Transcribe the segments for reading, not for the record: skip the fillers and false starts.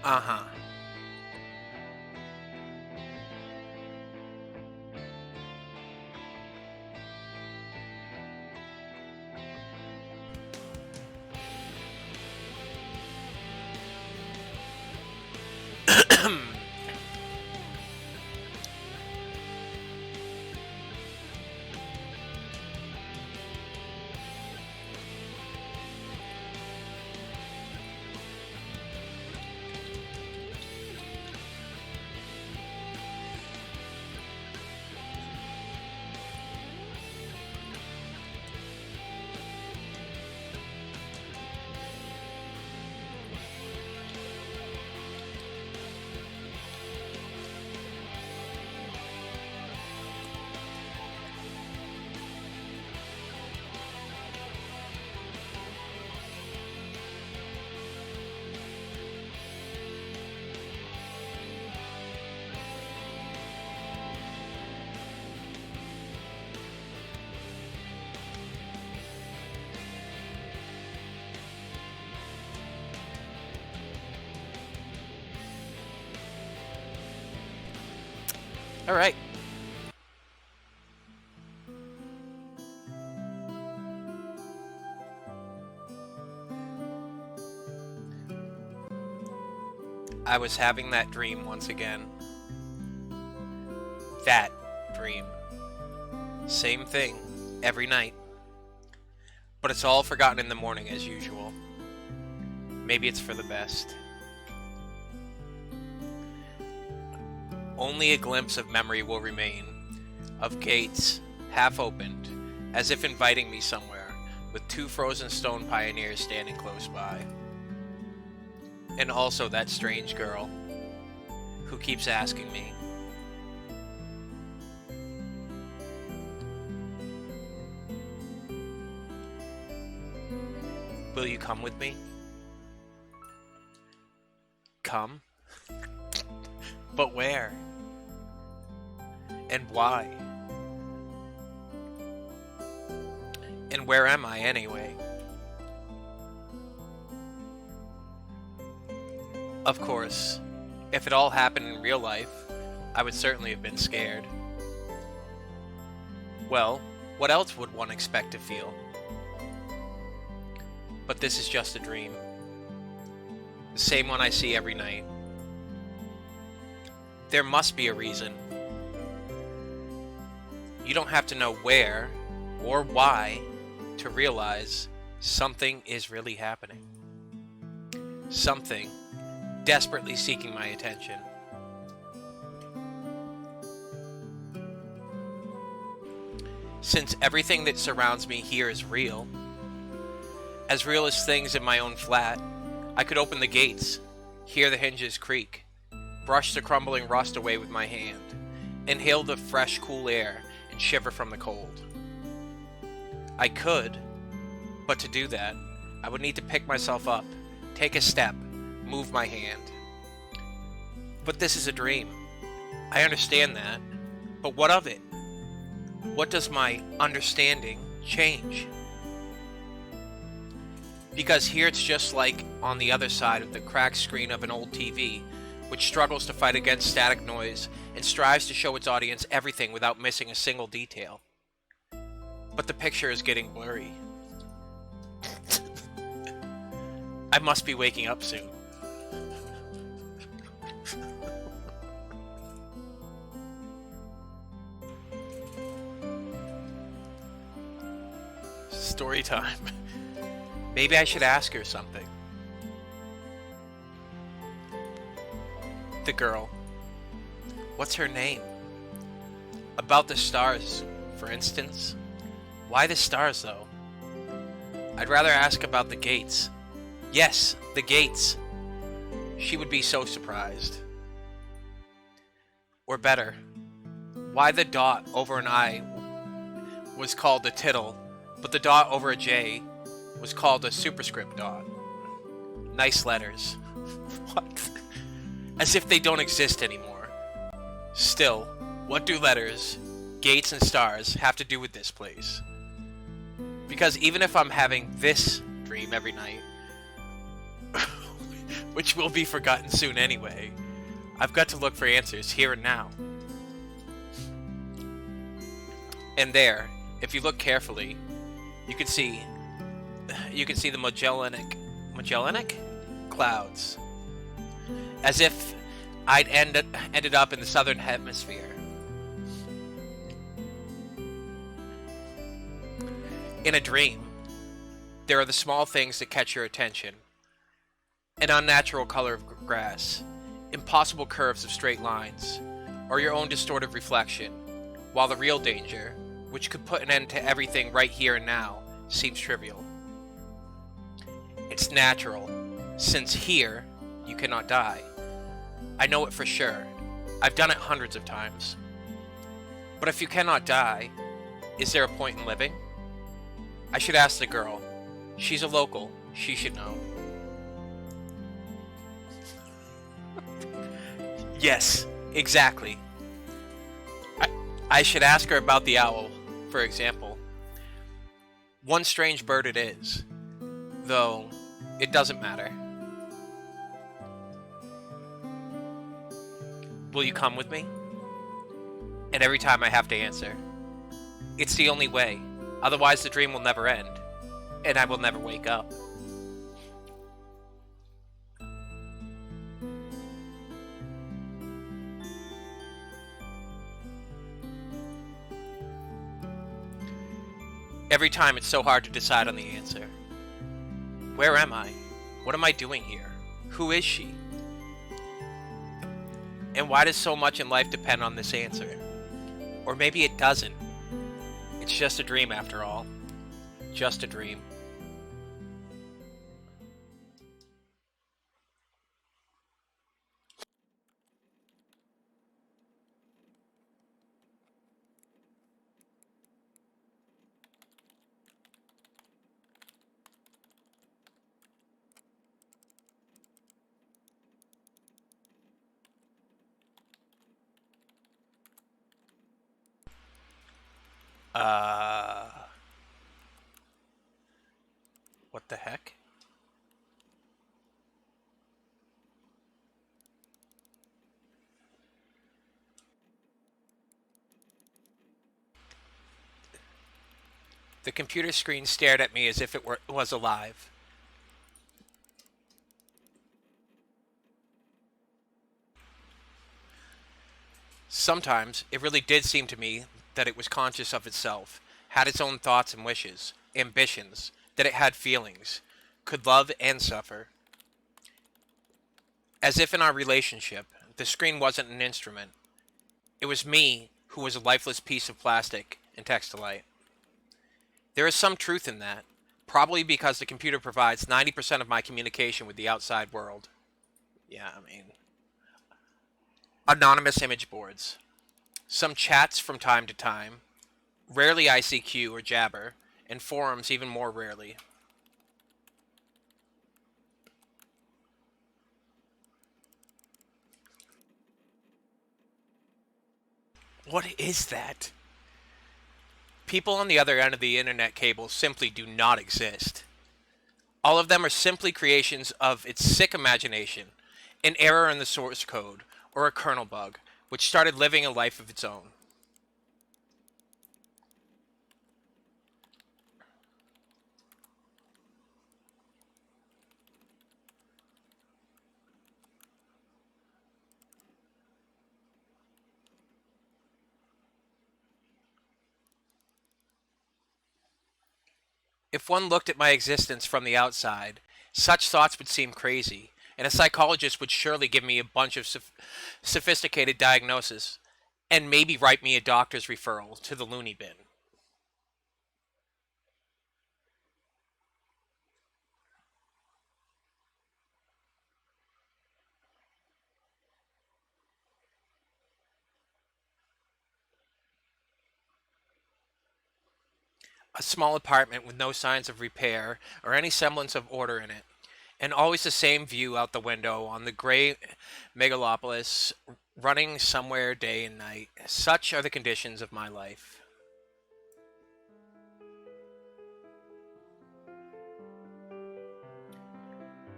Uh-huh. All right. I was having that dream once again. That dream. Same thing every night. But it's all forgotten in the morning as usual. Maybe it's for the best. Only a glimpse of memory will remain, of gates half opened, as if inviting me somewhere, with two frozen stone pioneers standing close by. And also that strange girl, who keeps asking me, will you come with me? Come? But where? And why? And where am I anyway? Of course, if it all happened in real life, I would certainly have been scared. Well, what else would one expect to feel? But this is just a dream. The same one I see every night. There must be a reason. You don't have to know where or why to realize something is really happening. Something desperately seeking my attention. Since everything that surrounds me here is real as things in my own flat, I could open the gates, hear the hinges creak, brush the crumbling rust away with my hand, inhale the fresh, cool air, and shiver from the cold. I could, but to do that, I would need to pick myself up, take a step, move my hand. But this is a dream. I understand that, but what of it? What does my understanding change? Because here it's just like on the other side of the cracked screen of an old TV, which struggles to fight against static noise and strives to show its audience everything without missing a single detail. But the picture is getting blurry. I must be waking up soon. Story time. Maybe I should ask her something. The girl. What's her name? About the stars, for instance. Why the stars, though? I'd rather ask about the gates. Yes, the gates. She would be so surprised. Or better, why the dot over an I was called a tittle, but the dot over a J was called a superscript dot. Nice letters. What? As if they don't exist anymore. Still, what do letters, gates, and stars have to do with this place? Because even if I'm having this dream every night, which will be forgotten soon anyway. I've got to look for answers here and now. And there, if you look carefully, you can see the Magellanic clouds, as if I'd ended up in the southern hemisphere. In a dream, there are the small things that catch your attention. An unnatural color of grass, impossible curves of straight lines, or your own distorted reflection, while the real danger, which could put an end to everything right here and now, seems trivial. It's natural, since here, you cannot die. I know it for sure. I've done it hundreds of times. But if you cannot die, is there a point in living? I should ask the girl. She's a local. She should know. Yes, exactly. I should ask her about the owl, for example. One strange bird it is, though it doesn't matter. Will you come with me? And every time I have to answer, it's the only way. Otherwise the dream will never end, and I will never wake up. Every time it's so hard to decide on the answer. Where am I? What am I doing here? Who is she? And why does so much in life depend on this answer? Or maybe it doesn't. It's just a dream after all. Just a dream. Uh... What the heck? The computer screen stared at me as if it was alive. Sometimes, it really did seem to me that it was conscious of itself, had its own thoughts and wishes, ambitions, that it had feelings, could love and suffer. As if in our relationship, the screen wasn't an instrument. It was me who was a lifeless piece of plastic and textilite. There is some truth in that, probably because the computer provides 90% of my communication with the outside world. Yeah, I mean... Anonymous image boards. Some chats from time to time. Rarely ICQ or Jabber, and forums even more rarely. What is that? People on the other end of the internet cable simply do not exist. All of them are simply creations of its sick imagination, an error in the source code, or a kernel bug, which started living a life of its own. If one looked at my existence from the outside, such thoughts would seem crazy, and a psychologist would surely give me a bunch of sophisticated diagnosis, and maybe write me a doctor's referral to the loony bin. A small apartment with no signs of repair or any semblance of order in it, and always the same view out the window on the gray megalopolis running somewhere day and night. Such are the conditions of my life.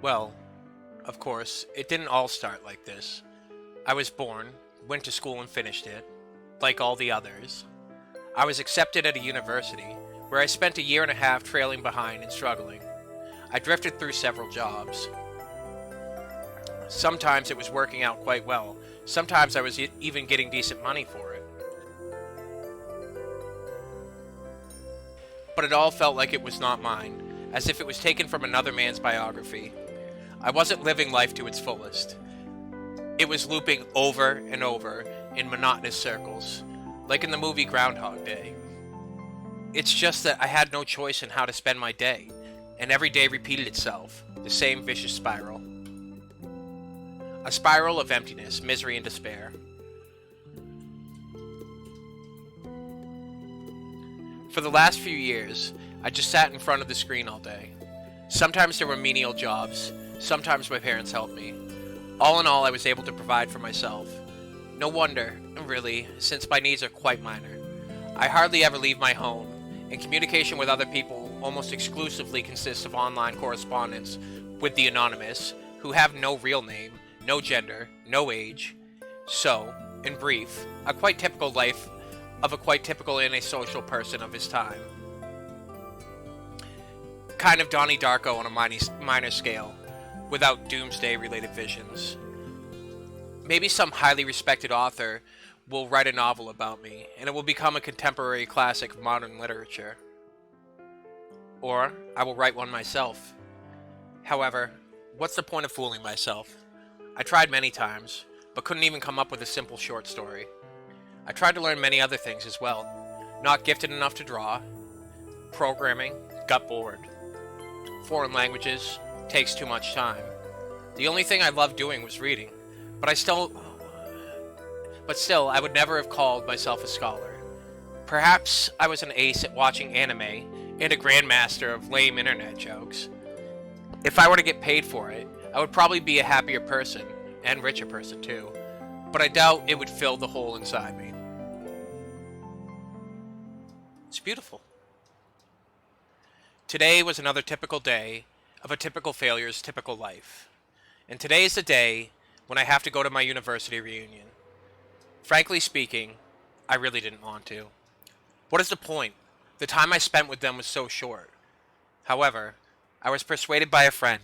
Well, Of course, it didn't all start like this. I was born, went to school and finished it, like all the others. I was accepted at a university, where I spent a year and a half trailing behind and struggling. I drifted through several jobs. Sometimes it was working out quite well. Sometimes I was even getting decent money for it. But it all felt like it was not mine, as if it was taken from another man's biography. I wasn't living life to its fullest. It was looping over and over in monotonous circles, like in the movie Groundhog Day. It's just that I had no choice in how to spend my day, and every day repeated itself, the same vicious spiral. A spiral of emptiness, misery, and despair. For the last few years, I just sat in front of the screen all day. Sometimes there were menial jobs, sometimes my parents helped me. All in all, I was able to provide for myself. No wonder, really, since my needs are quite minor. I hardly ever leave my home, and communication with other people almost exclusively consists of online correspondence with the anonymous, who have no real name, no gender, no age. So, in brief, a quite typical life of a quite typical antisocial person of his time. Kind of Donnie Darko on a minor scale, without doomsday-related visions. Maybe some highly respected author will write a novel about me, and it will become a contemporary classic of modern literature. Or, I will write one myself. However, what's the point of fooling myself? I tried many times, but couldn't even come up with a simple short story. I tried to learn many other things as well. Not gifted enough to draw. Programming, got bored. Foreign languages, takes too much time. The only thing I loved doing was reading, but still, I would never have called myself a scholar. Perhaps I was an ace at watching anime and a grandmaster of lame internet jokes. If I were to get paid for it, I would probably be a happier person, and richer person too, but I doubt it would fill the hole inside me. It's beautiful. Today was another typical day of a typical failure's typical life. And today is the day when I have to go to my university reunion. Frankly speaking, I really didn't want to. What is the point? The time I spent with them was so short. However, I was persuaded by a friend,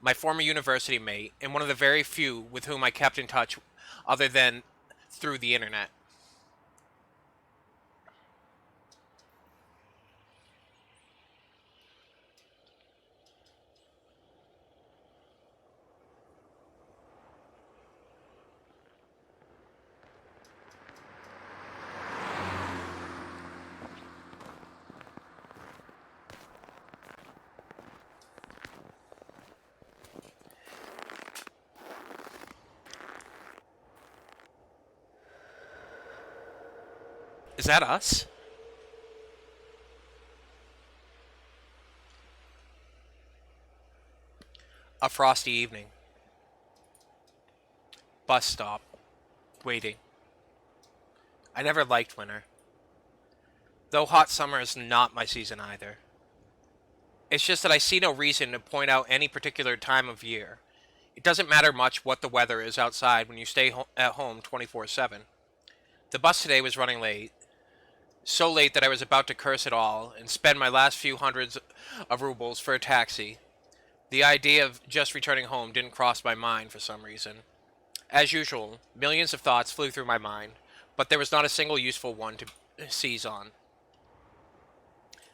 my former university mate, and one of the very few with whom I kept in touch other than through the internet. Is that us? A frosty evening. Bus stop. Waiting. I never liked winter. Though hot summer is not my season either. It's just that I see no reason to point out any particular time of year. It doesn't matter much what the weather is outside when you stay at home 24/7. The bus today was running late. So late that I was about to curse it all and spend my last few hundreds of rubles for a taxi. The idea of just returning home didn't cross my mind for some reason. As usual, millions of thoughts flew through my mind, but there was not a single useful one to seize on.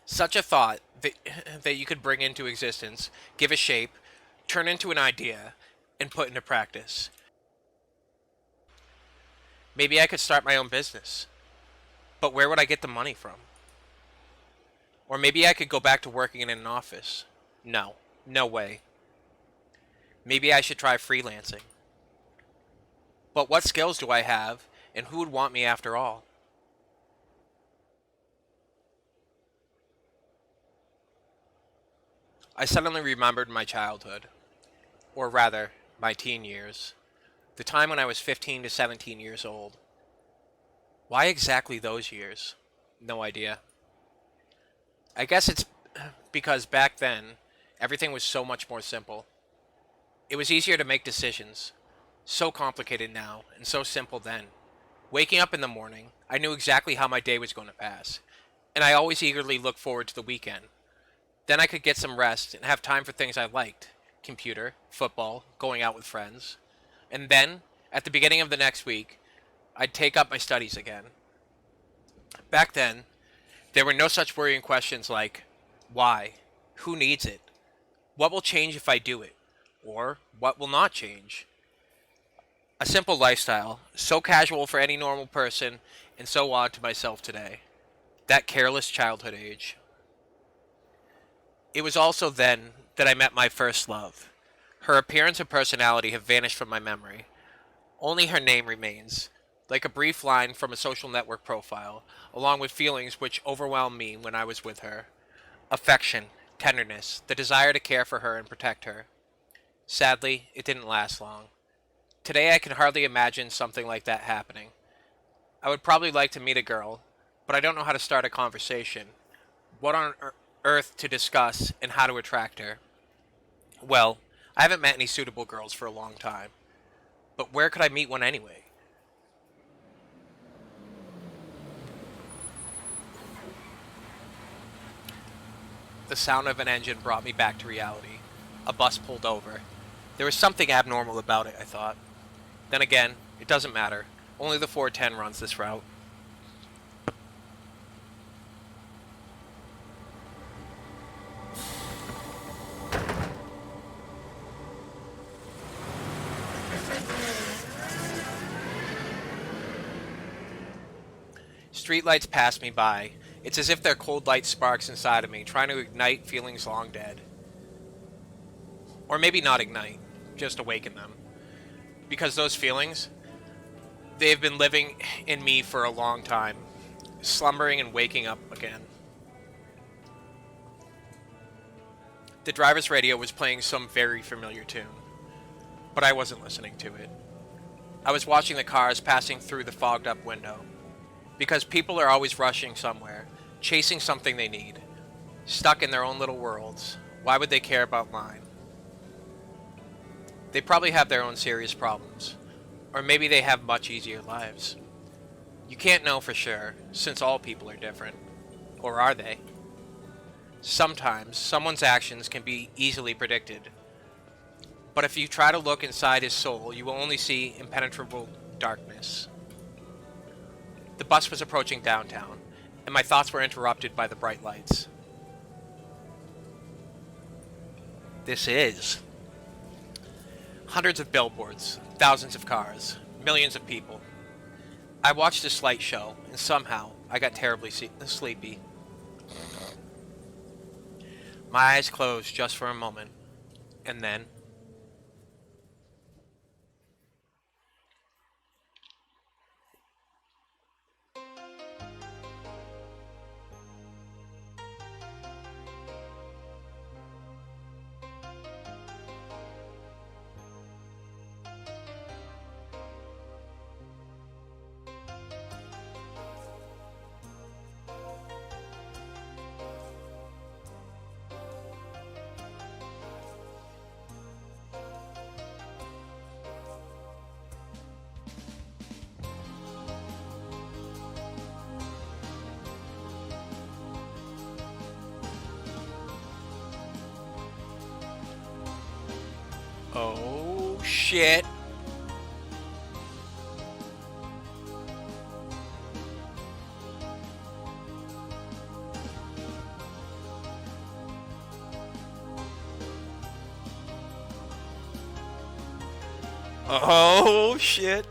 Such a thought that you could bring into existence, give a shape, turn into an idea, and put into practice. Maybe I could start my own business. But where would I get the money from? Or maybe I could go back to working in an office. No, no way. Maybe I should try freelancing. But what skills do I have, and who would want me after all? I suddenly remembered my childhood, or rather, my teen years, the time when I was 15 to 17 years old. Why exactly those years? No idea. I guess it's because back then, everything was so much more simple. It was easier to make decisions. So complicated now, and so simple then. Waking up in the morning, I knew exactly how my day was going to pass, and I always eagerly looked forward to the weekend. Then I could get some rest and have time for things I liked: computer, football, going out with friends. And then, at the beginning of the next week, I'd take up my studies again. Back then, there were no such worrying questions like why, who needs it, what will change if I do it, or what will not change. A simple lifestyle, so casual for any normal person, and so odd to myself today. That careless childhood age. It was also then that I met my first love. Her appearance and personality have vanished from my memory. Only her name remains, like a brief line from a social network profile, along with feelings which overwhelmed me when I was with her: affection, tenderness, the desire to care for her and protect her. Sadly, it didn't last long. Today I can hardly imagine something like that happening. I would probably like to meet a girl, but I don't know how to start a conversation, what on earth to discuss, and how to attract her. Well, I haven't met any suitable girls for a long time, but where could I meet one anyway? The sound of an engine brought me back to reality. A bus pulled over. There was something abnormal about it, I thought. Then again, it doesn't matter. Only the 410 runs this route. Streetlights pass me by. It's as if they're cold light sparks inside of me, trying to ignite feelings long dead. Or maybe not ignite, just awaken them. Because those feelings, they've been living in me for a long time, slumbering and waking up again. The driver's radio was playing some very familiar tune, but I wasn't listening to it. I was watching the cars passing through the fogged up window. Because people are always rushing somewhere, chasing something they need, stuck in their own little worlds. Why would they care about mine? They probably have their own serious problems. Or maybe they have much easier lives. You can't know for sure, since all people are different. Or are they? Sometimes, someone's actions can be easily predicted. But if you try to look inside his soul, you will only see impenetrable darkness. The bus was approaching downtown, and my thoughts were interrupted by the bright lights. This is hundreds of billboards, thousands of cars, millions of people. I watched this light show, and somehow I got terribly sleepy. My eyes closed just for a moment, and then oh shit. Oh shit.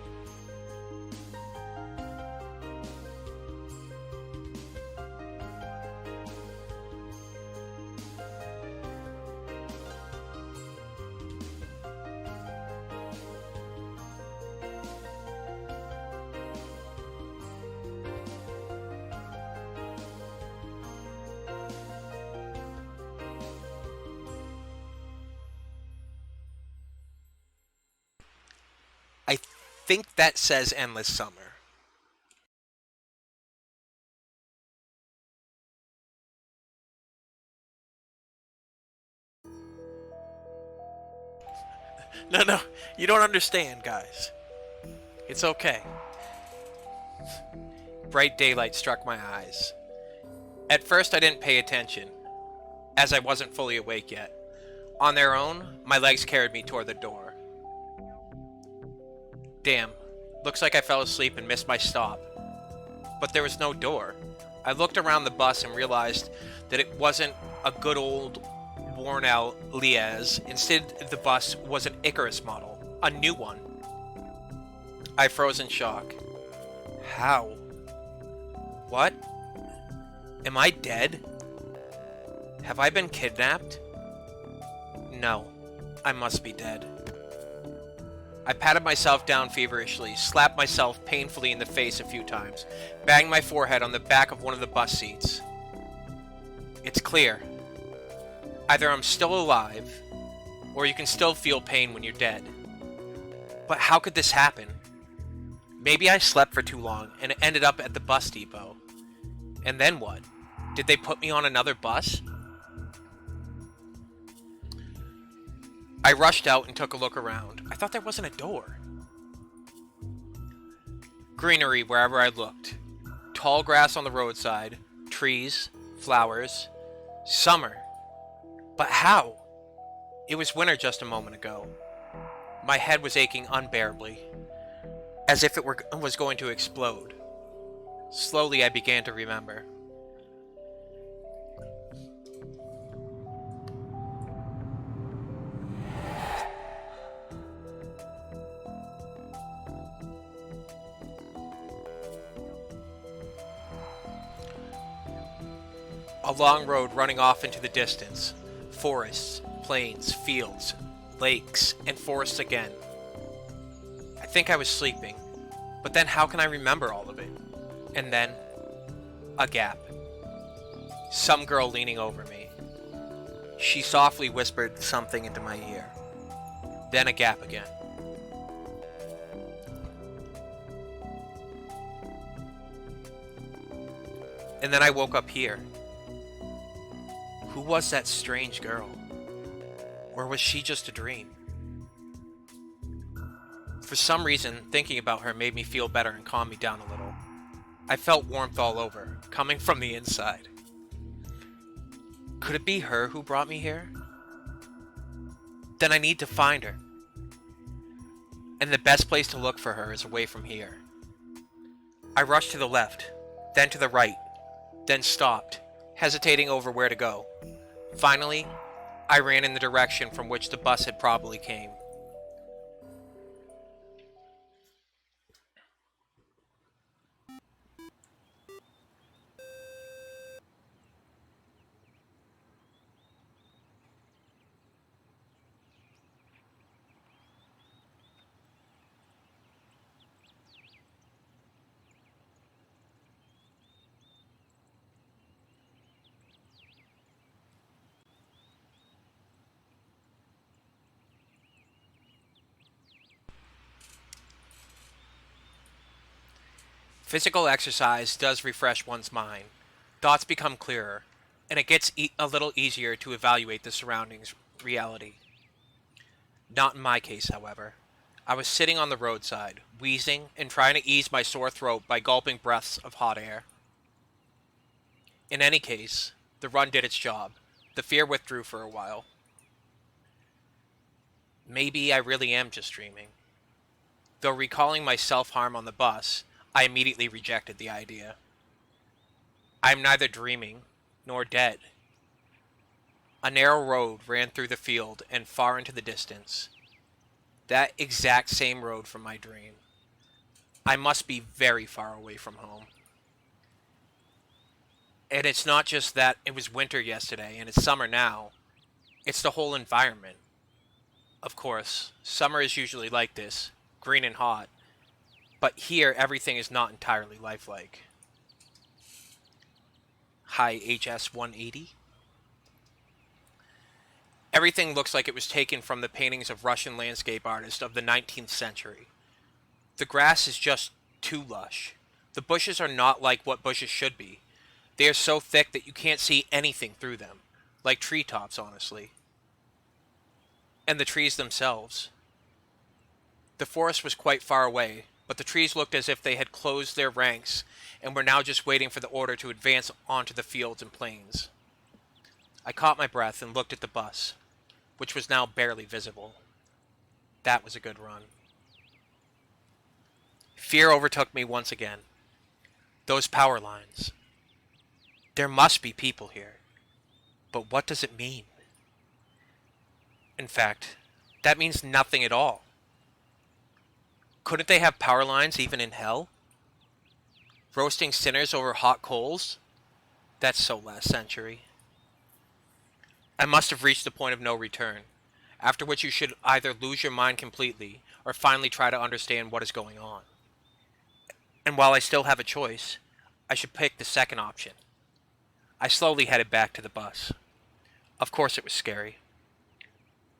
I think that says Endless Summer. No, no, you don't understand, guys. It's okay. Bright daylight struck my eyes. At first, I didn't pay attention, as I wasn't fully awake yet. On their own, my legs carried me toward the door. Damn, looks like I fell asleep and missed my stop. But there was no door. I looked around the bus and realized that it wasn't a good old worn out Liège. Instead, the bus was an Icarus model, a new one. I froze in shock. How? What? Am I dead? Have I been kidnapped? No, I must be dead. I patted myself down feverishly, slapped myself painfully in the face a few times, banged my forehead on the back of one of the bus seats. It's clear. Either I'm still alive, or you can still feel pain when you're dead. But how could this happen? Maybe I slept for too long and ended up at the bus depot. And then what? Did they put me on another bus? I rushed out and took a look around. I thought there wasn't a door. Greenery wherever I looked. Tall grass on the roadside, trees, flowers, summer. But how? It was winter just a moment ago. My head was aching unbearably, as if it was going to explode. Slowly I began to remember. A long road running off into the distance. Forests, plains, fields, lakes, and forests again. I think I was sleeping, but then how can I remember all of it? And then, a gap. Some girl leaning over me. She softly whispered something into my ear. Then a gap again. And then I woke up here. Who was that strange girl? Or was she just a dream? For some reason, thinking about her made me feel better and calm me down a little. I felt warmth all over, coming from the inside. Could it be her who brought me here? Then I need to find her. And the best place to look for her is away from here. I rushed to the left, then to the right, then stopped, hesitating over where to go. Finally, I ran in the direction from which the bus had probably came. Physical exercise does refresh one's mind. Thoughts become clearer, and it gets a little easier to evaluate the surroundings reality. Not in my case, however. I was sitting on the roadside, wheezing and trying to ease my sore throat by gulping breaths of hot air. In any case, the run did its job. The fear withdrew for a while. Maybe I really am just dreaming. Though recalling my self-harm on the bus, I immediately rejected the idea. I am neither dreaming nor dead. A narrow road ran through the field and far into the distance. That exact same road from my dream. I must be very far away from home. And it's not just that it was winter yesterday and it's summer now. It's the whole environment. Of course, summer is usually like this, green and hot. But here, everything is not entirely lifelike. Hi, HS-180. Everything looks like it was taken from the paintings of Russian landscape artists of the 19th century. The grass is just too lush. The bushes are not like what bushes should be. They are so thick that you can't see anything through them. Like treetops, honestly. And the trees themselves. The forest was quite far away, but the trees looked as if they had closed their ranks and were now just waiting for the order to advance onto the fields and plains. I caught my breath and looked at the bus, which was now barely visible. That was a good run. Fear overtook me once again. Those power lines. There must be people here. But what does it mean? In fact, that means nothing at all. Couldn't they have power lines even in hell? Roasting sinners over hot coals? That's so last century. I must have reached the point of no return, after which you should either lose your mind completely or finally try to understand what is going on. And while I still have a choice, I should pick the second option. I slowly headed back to the bus. Of course it was scary.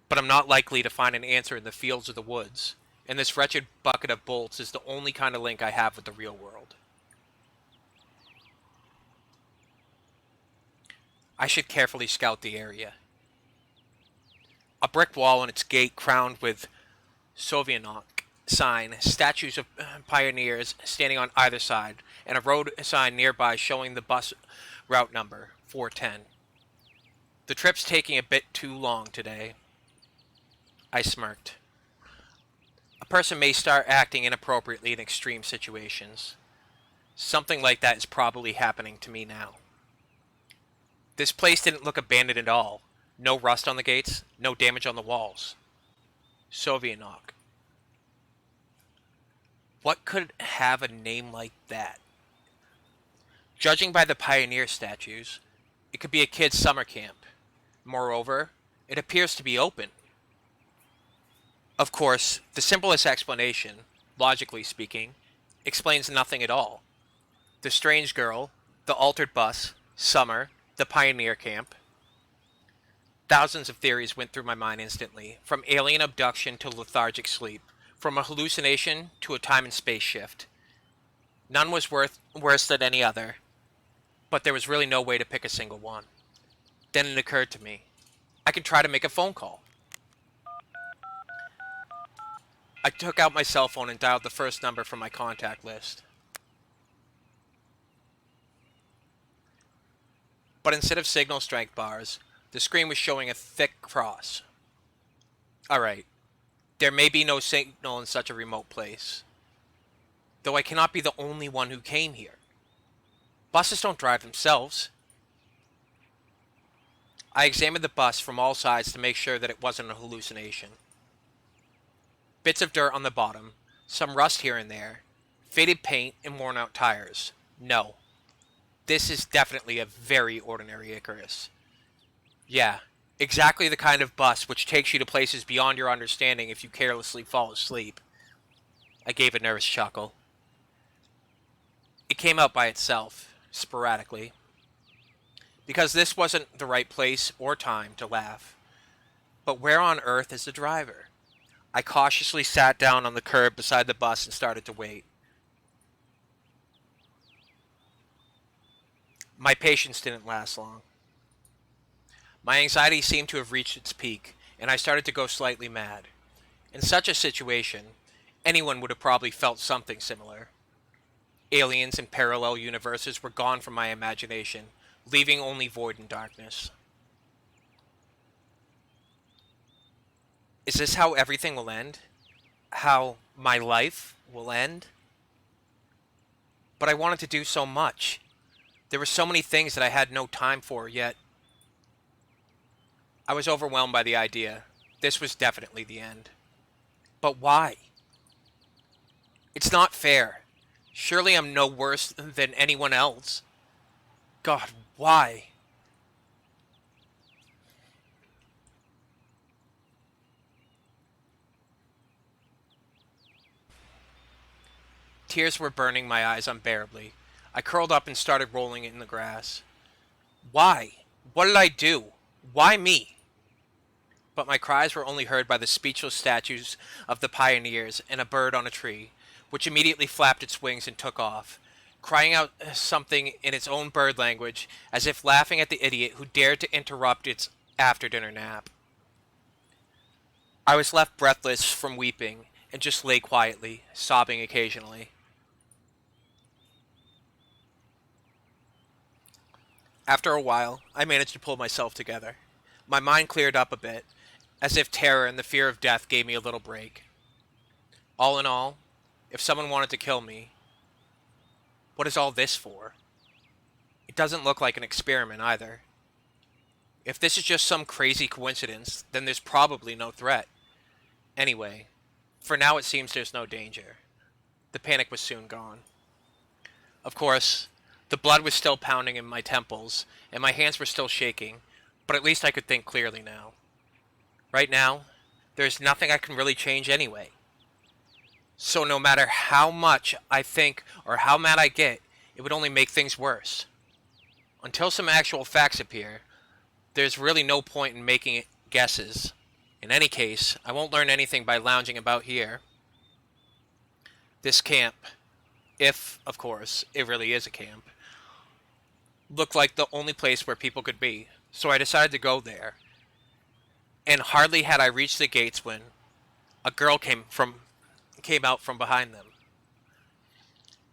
But I'm not likely to find an answer in the fields or the woods, and this wretched bucket of bolts is the only kind of link I have with the real world. I should carefully scout the area. A brick wall and its gate crowned with Sovietnok sign, statues of pioneers standing on either side, and a road sign nearby showing the bus route number, 410. The trip's taking a bit too long today. I smirked. A person may start acting inappropriately in extreme situations. Something like that is probably happening to me now. This place didn't look abandoned at all. No rust on the gates, no damage on the walls. Sovietnok. What could have a name like that? Judging by the pioneer statues, it could be a kid's summer camp. Moreover, it appears to be open. Of course, the simplest explanation, logically speaking, explains nothing at all. The strange girl, the altered bus, summer, the pioneer camp. Thousands of theories went through my mind instantly, from alien abduction to lethargic sleep, from a hallucination to a time and space shift. None was worse than any other, but there was really no way to pick a single one. Then it occurred to me, I could try to make a phone call. I took out my cell phone and dialed the first number from my contact list. But instead of signal strength bars, the screen was showing a thick cross. Alright, there may be no signal in such a remote place. Though I cannot be the only one who came here. Buses don't drive themselves. I examined the bus from all sides to make sure that it wasn't a hallucination. Bits of dirt on the bottom, some rust here and there, faded paint and worn out tires. No. This is definitely a very ordinary Icarus. Yeah, exactly the kind of bus which takes you to places beyond your understanding if you carelessly fall asleep. I gave a nervous chuckle. It came out by itself, sporadically. Because this wasn't the right place or time to laugh. But where on earth is the driver? I cautiously sat down on the curb beside the bus and started to wait. My patience didn't last long. My anxiety seemed to have reached its peak, and I started to go slightly mad. In such a situation, anyone would have probably felt something similar. Aliens and parallel universes were gone from my imagination, leaving only void and darkness. Is this how everything will end? How my life will end? But I wanted to do so much. There were so many things that I had no time for, yet I was overwhelmed by the idea. This was definitely the end. But why? It's not fair. Surely I'm no worse than anyone else. God, why? Tears were burning my eyes unbearably. I curled up and started rolling in the grass. Why? What did I do? Why me? But my cries were only heard by the speechless statues of the pioneers and a bird on a tree, which immediately flapped its wings and took off, crying out something in its own bird language, as if laughing at the idiot who dared to interrupt its after-dinner nap. I was left breathless from weeping, and just lay quietly, sobbing occasionally. After a while, I managed to pull myself together. My mind cleared up a bit, as if terror and the fear of death gave me a little break. All in all, if someone wanted to kill me, what is all this for? It doesn't look like an experiment either. If this is just some crazy coincidence, then there's probably no threat. Anyway, for now it seems there's no danger. The panic was soon gone. Of course, the blood was still pounding in my temples, and my hands were still shaking, but at least I could think clearly now. Right now, there's nothing I can really change anyway. So no matter how much I think or how mad I get, it would only make things worse. Until some actual facts appear, there's really no point in making guesses. In any case, I won't learn anything by lounging about here. This camp, if, of course, it really is a camp, looked like the only place where people could be, so I decided to go there. And hardly had I reached the gates when a girl came out from behind them,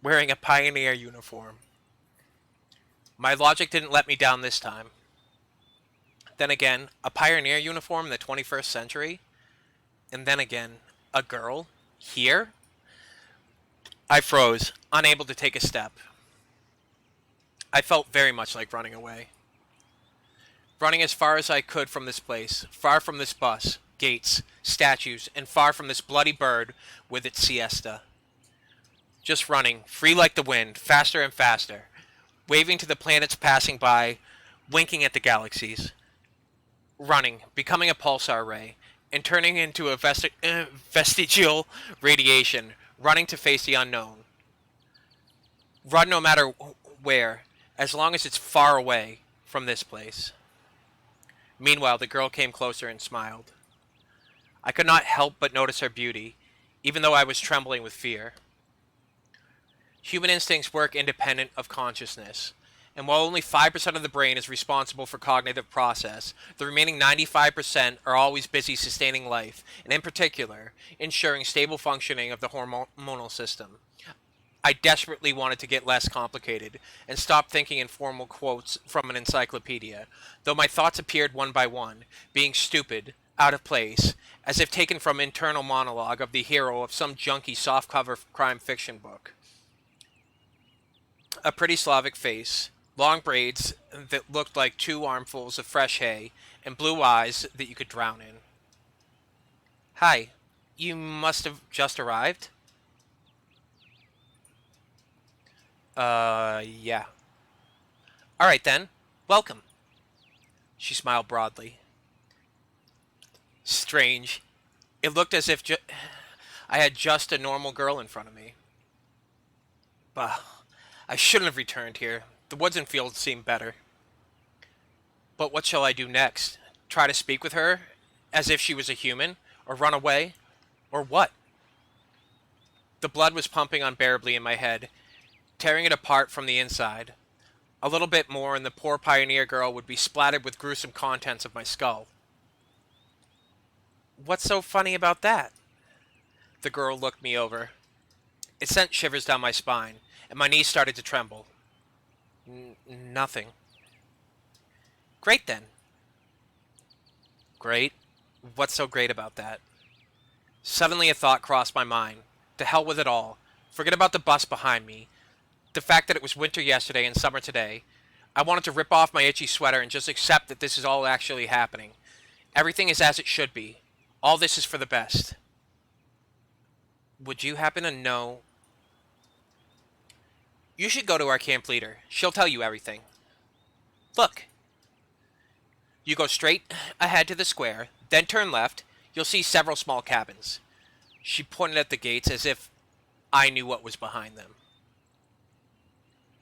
wearing a pioneer uniform. My logic didn't let me down this time. Then again, a pioneer uniform in the 21st century? And then again, a girl? Here? I froze, unable to take a step. I felt very much like running away. Running as far as I could from this place, far from this bus, gates, statues, and far from this bloody bird with its siesta. Just running, free like the wind, faster and faster, waving to the planets passing by, winking at the galaxies. Running, becoming a pulsar ray, and turning into a vestigial radiation, running to face the unknown. Run no matter where, as long as it's far away from this place. Meanwhile, the girl came closer and smiled. I could not help but notice her beauty, even though I was trembling with fear. Human instincts work independent of consciousness, and while only 5% of the brain is responsible for cognitive process, the remaining 95% are always busy sustaining life, and in particular, ensuring stable functioning of the hormonal system. I desperately wanted to get less complicated and stop thinking in formal quotes from an encyclopedia, though my thoughts appeared one by one, being stupid, out of place, as if taken from internal monologue of the hero of some junky softcover crime fiction book. A pretty Slavic face, long braids that looked like 2 armfuls of fresh hay, and blue eyes that you could drown in. Hi, you must have just arrived? Yeah. Alright then, welcome. She smiled broadly. Strange. It looked as if I had just a normal girl in front of me. Bah, I shouldn't have returned here. The woods and fields seem better. But what shall I do next? Try to speak with her, as if she was a human? Or run away? Or what? The blood was pumping unbearably in my head, tearing it apart from the inside. A little bit more and the poor pioneer girl would be splattered with gruesome contents of my skull. What's so funny about that? The girl looked me over. It sent shivers down my spine, and my knees started to tremble. Nothing. Great then. Great? What's so great about that? Suddenly a thought crossed my mind. To hell with it all. Forget about the bus behind me. The fact that it was winter yesterday and summer today. I wanted to rip off my itchy sweater and just accept that this is all actually happening. Everything is as it should be. All this is for the best. Would you happen to know? You should go to our camp leader. She'll tell you everything. Look. You go straight ahead to the square, then turn left. You'll see several small cabins. She pointed at the gates as if I knew what was behind them.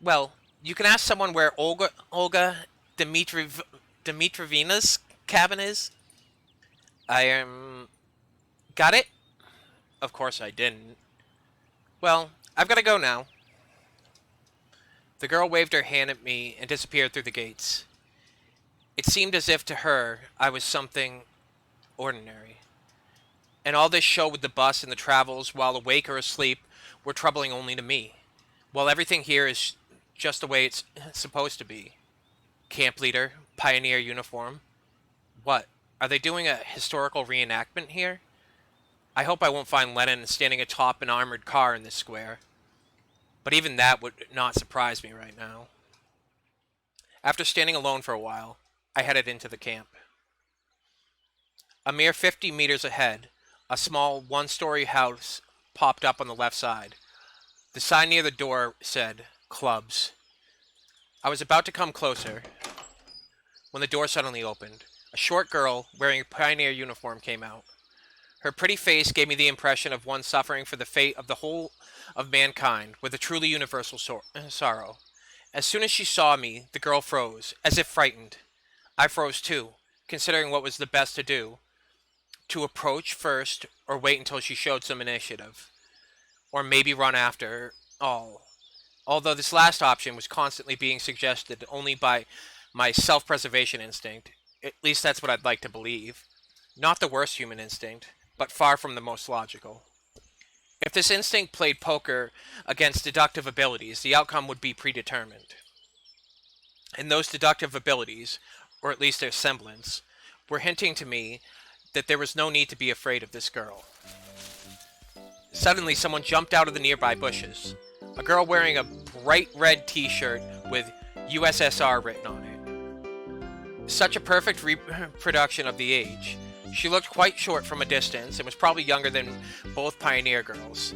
Well, you can ask someone where Olga Dmitrovina's cabin is. Got it? Of course I didn't. Well, I've got to go now. The girl waved her hand at me and disappeared through the gates. It seemed as if to her I was something ordinary. And all this show with the bus and the travels while awake or asleep were troubling only to me. While everything here is just the way it's supposed to be. Camp leader, pioneer uniform. What? Are they doing a historical reenactment here? I hope I won't find Lenin standing atop an armored car in this square. But even that would not surprise me right now. After standing alone for a while, I headed into the camp. A mere 50 meters ahead, a small one-story house popped up on the left side. The sign near the door said, Clubs. I was about to come closer when the door suddenly opened. A short girl wearing a pioneer uniform came out. Her pretty face gave me the impression of one suffering for the fate of the whole of mankind with a truly universal sorrow. As soon as she saw me, the girl froze, as if frightened. I froze too, considering what was the best to do. To approach first, or wait until she showed some initiative. Or maybe run after all. Although this last option was constantly being suggested only by my self-preservation instinct. At least that's what I'd like to believe. Not the worst human instinct, but far from the most logical. If this instinct played poker against deductive abilities, the outcome would be predetermined. And those deductive abilities, or at least their semblance, were hinting to me that there was no need to be afraid of this girl. Suddenly, someone jumped out of the nearby bushes. A girl wearing a bright red t-shirt with USSR written on it. Such a perfect reproduction of the age. She looked quite short from a distance and was probably younger than both pioneer girls.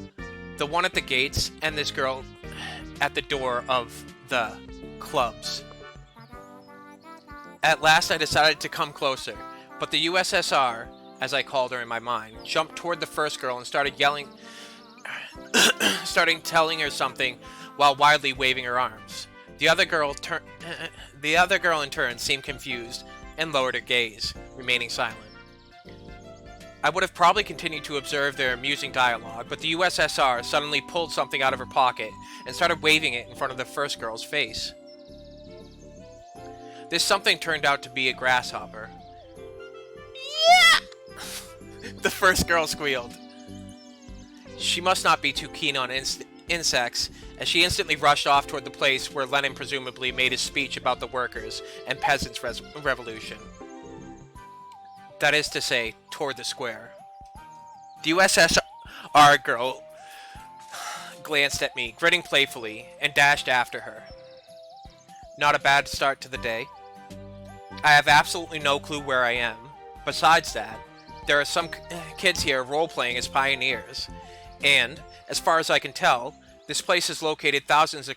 The one at the gates and this girl at the door of the clubs. At last I decided to come closer, but the USSR, as I called her in my mind, jumped toward the first girl and started yelling, telling her something while wildly waving her arms. The other girl in turn seemed confused and lowered her gaze, remaining silent. I would have probably continued to observe their amusing dialogue, but the USSR suddenly pulled something out of her pocket and started waving it in front of the first girl's face. This something turned out to be a grasshopper. Yeah! The first girl squealed. She must not be too keen on insects, as she instantly rushed off toward the place where Lenin presumably made his speech about the workers' and peasants' revolution. That is to say, toward the square. The USSR girl glanced at me, grinning playfully, and dashed after her. Not a bad start to the day. I have absolutely no clue where I am. Besides that, there are some kids here role-playing as pioneers, and, as far as I can tell, this place is located thousands of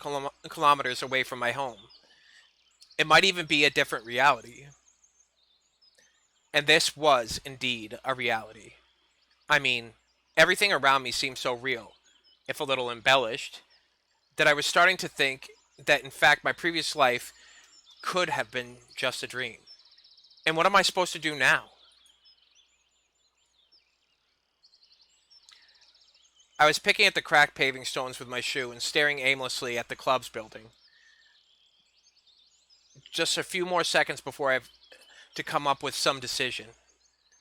kilometers away from my home. It might even be a different reality. And this was, indeed, a reality. I mean, everything around me seemed so real, if a little embellished, that I was starting to think that, in fact, my previous life could have been just a dream. And what am I supposed to do now? I was picking at the cracked paving stones with my shoe and staring aimlessly at the club's building. Just a few more seconds before I have to come up with some decision.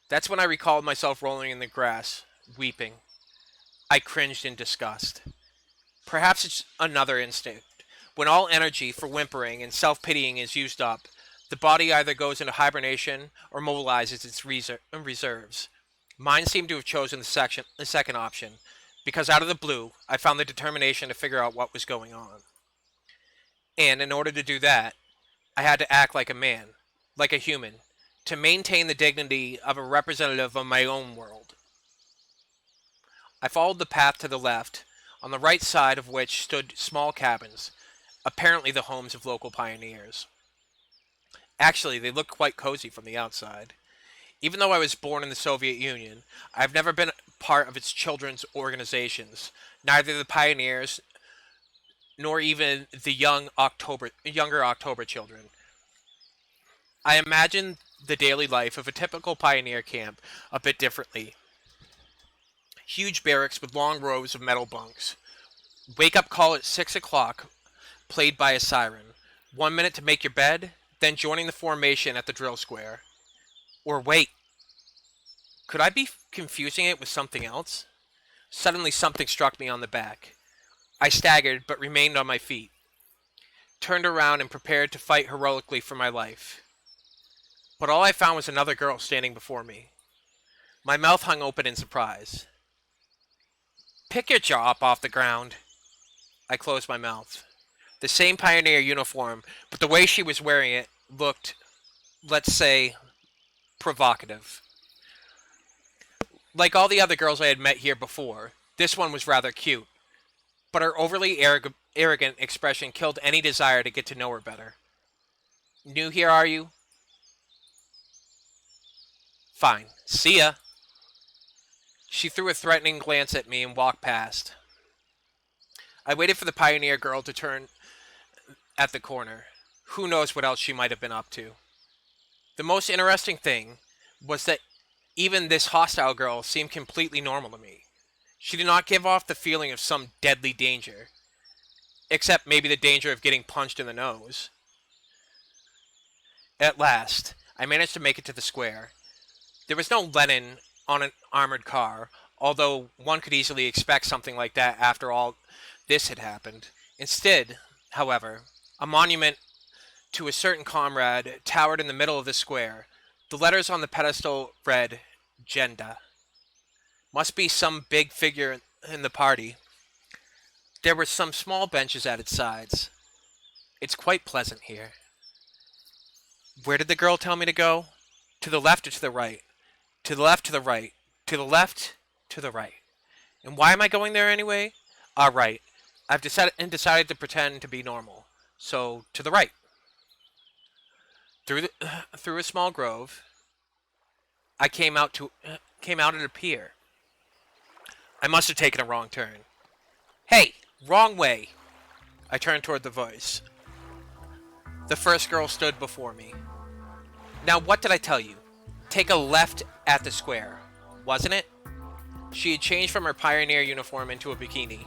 That's when I recalled myself rolling in the grass, weeping. I cringed in disgust. Perhaps it's another instinct. When all energy for whimpering and self-pitying is used up, the body either goes into hibernation or mobilizes its reserves. Mine seemed to have chosen the second option, because out of the blue, I found the determination to figure out what was going on. And in order to do that, I had to act like a man, like a human, to maintain the dignity of a representative of my own world. I followed the path to the left, on the right side of which stood small cabins, apparently the homes of local pioneers. Actually, they looked quite cozy from the outside. Even though I was born in the Soviet Union, I have never been part of its children's organizations, neither the pioneers nor even the younger October children. I imagine the daily life of a typical pioneer camp a bit differently. Huge barracks with long rows of metal bunks. Wake-up call at 6 o'clock, played by a siren. 1 minute to make your bed, then joining the formation at the drill square. Or wait, could I be confusing it with something else. Suddenly something struck me on the back. I staggered, but remained on my feet, turned around and prepared to fight heroically for my life. But all I found was another girl standing before me. My mouth hung open in surprise. Pick your jaw up off the ground. I closed my mouth. The same pioneer uniform, but the way she was wearing it looked, let's say, provocative. Like all the other girls I had met here before, this one was rather cute, but her overly arrogant expression killed any desire to get to know her better. New here, are you? Fine. See ya. She threw a threatening glance at me and walked past. I waited for the pioneer girl to turn at the corner. Who knows what else she might have been up to. The most interesting thing was that even this hostile girl seemed completely normal to me. She did not give off the feeling of some deadly danger, except maybe the danger of getting punched in the nose. At last, I managed to make it to the square. There was no Lenin on an armored car, although one could easily expect something like that after all this had happened. Instead, however, a monument to a certain comrade towered in the middle of the square. The letters on the pedestal read, Genda. Must be some big figure in the party. There were some small benches at its sides. It's quite pleasant here. Where did the girl tell me to go? To the left or to the right? To the left, to the right. To the left, to the right. And why am I going there anyway? Ah, right. I've decided to pretend to be normal. So, to the right. Through a small grove, I came out at a pier. I must have taken a wrong turn. Hey, wrong way. I turned toward the voice. The first girl stood before me. Now, what did I tell you? Take a left at the square, wasn't it? She had changed from her pioneer uniform into a bikini.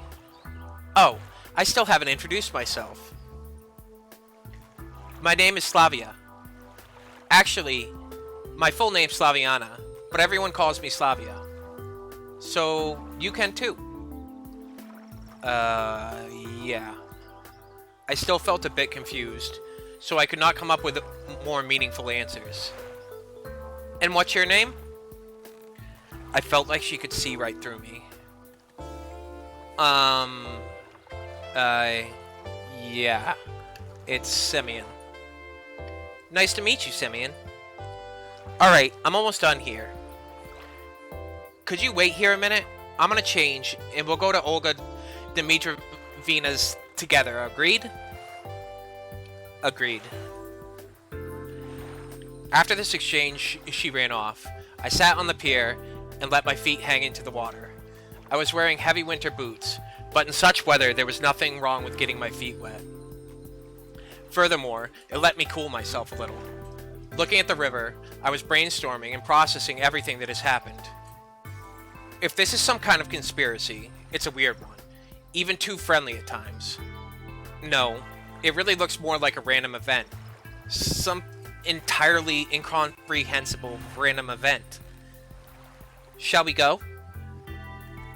Oh, I still haven't introduced myself. My name is Slavia. Actually, my full name's Slaviana, but everyone calls me Slavia. So, you can too. Yeah. I still felt a bit confused, so I could not come up with more meaningful answers. And what's your name? I felt like she could see right through me. Yeah. It's Simeon. Nice to meet you, Simeon. Alright, I'm almost done here. Could you wait here a minute? I'm gonna change, and we'll go to Olga Dmitrovina's together, agreed? Agreed. After this exchange, she ran off. I sat on the pier and let my feet hang into the water. I was wearing heavy winter boots, but in such weather there was nothing wrong with getting my feet wet. Furthermore, it let me cool myself a little. Looking at the river, I was brainstorming and processing everything that has happened. If this is some kind of conspiracy, it's a weird one, even too friendly at times. No, it really looks more like a random event. Some entirely incomprehensible random event. Shall we go?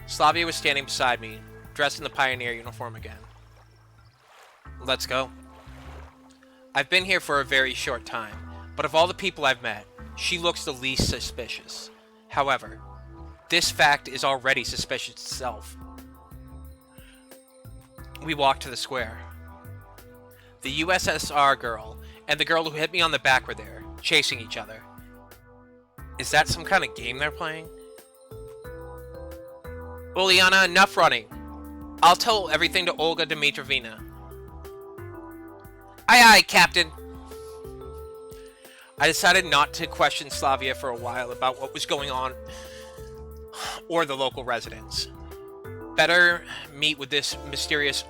Slavia was standing beside me, dressed in the pioneer uniform again. Let's go. I've been here for a very short time, but of all the people I've met, she looks the least suspicious. However, this fact is already suspicious itself. We walked to the square. The USSR girl and the girl who hit me on the back were there, chasing each other. Is that some kind of game they're playing? Uliana, enough running. I'll tell everything to Olga Dmitrovina. Aye aye, Captain. I decided not to question Slavia for a while about what was going on or the local residents. Better meet with this mysterious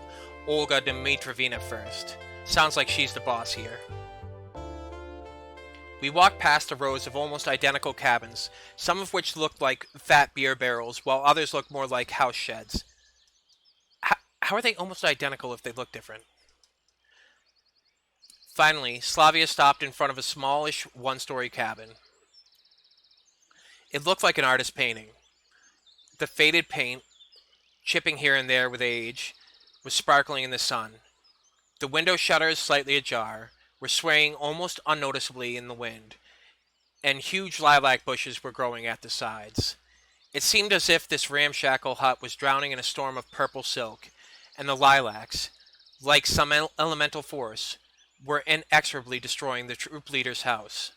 Olga Dmitrovina first. Sounds like she's the boss here. We walked past the rows of almost identical cabins, some of which looked like fat beer barrels, while others looked more like house sheds. How are they almost identical if they look different? Finally, Slavia stopped in front of a smallish one-story cabin. It looked like an artist's painting. The faded paint, chipping here and there with age, was sparkling in the sun. The window shutters, slightly ajar, were swaying almost unnoticeably in the wind, and huge lilac bushes were growing at the sides. It seemed as if this ramshackle hut was drowning in a storm of purple silk, and the lilacs, like some elemental force, were inexorably destroying the troop leader's house.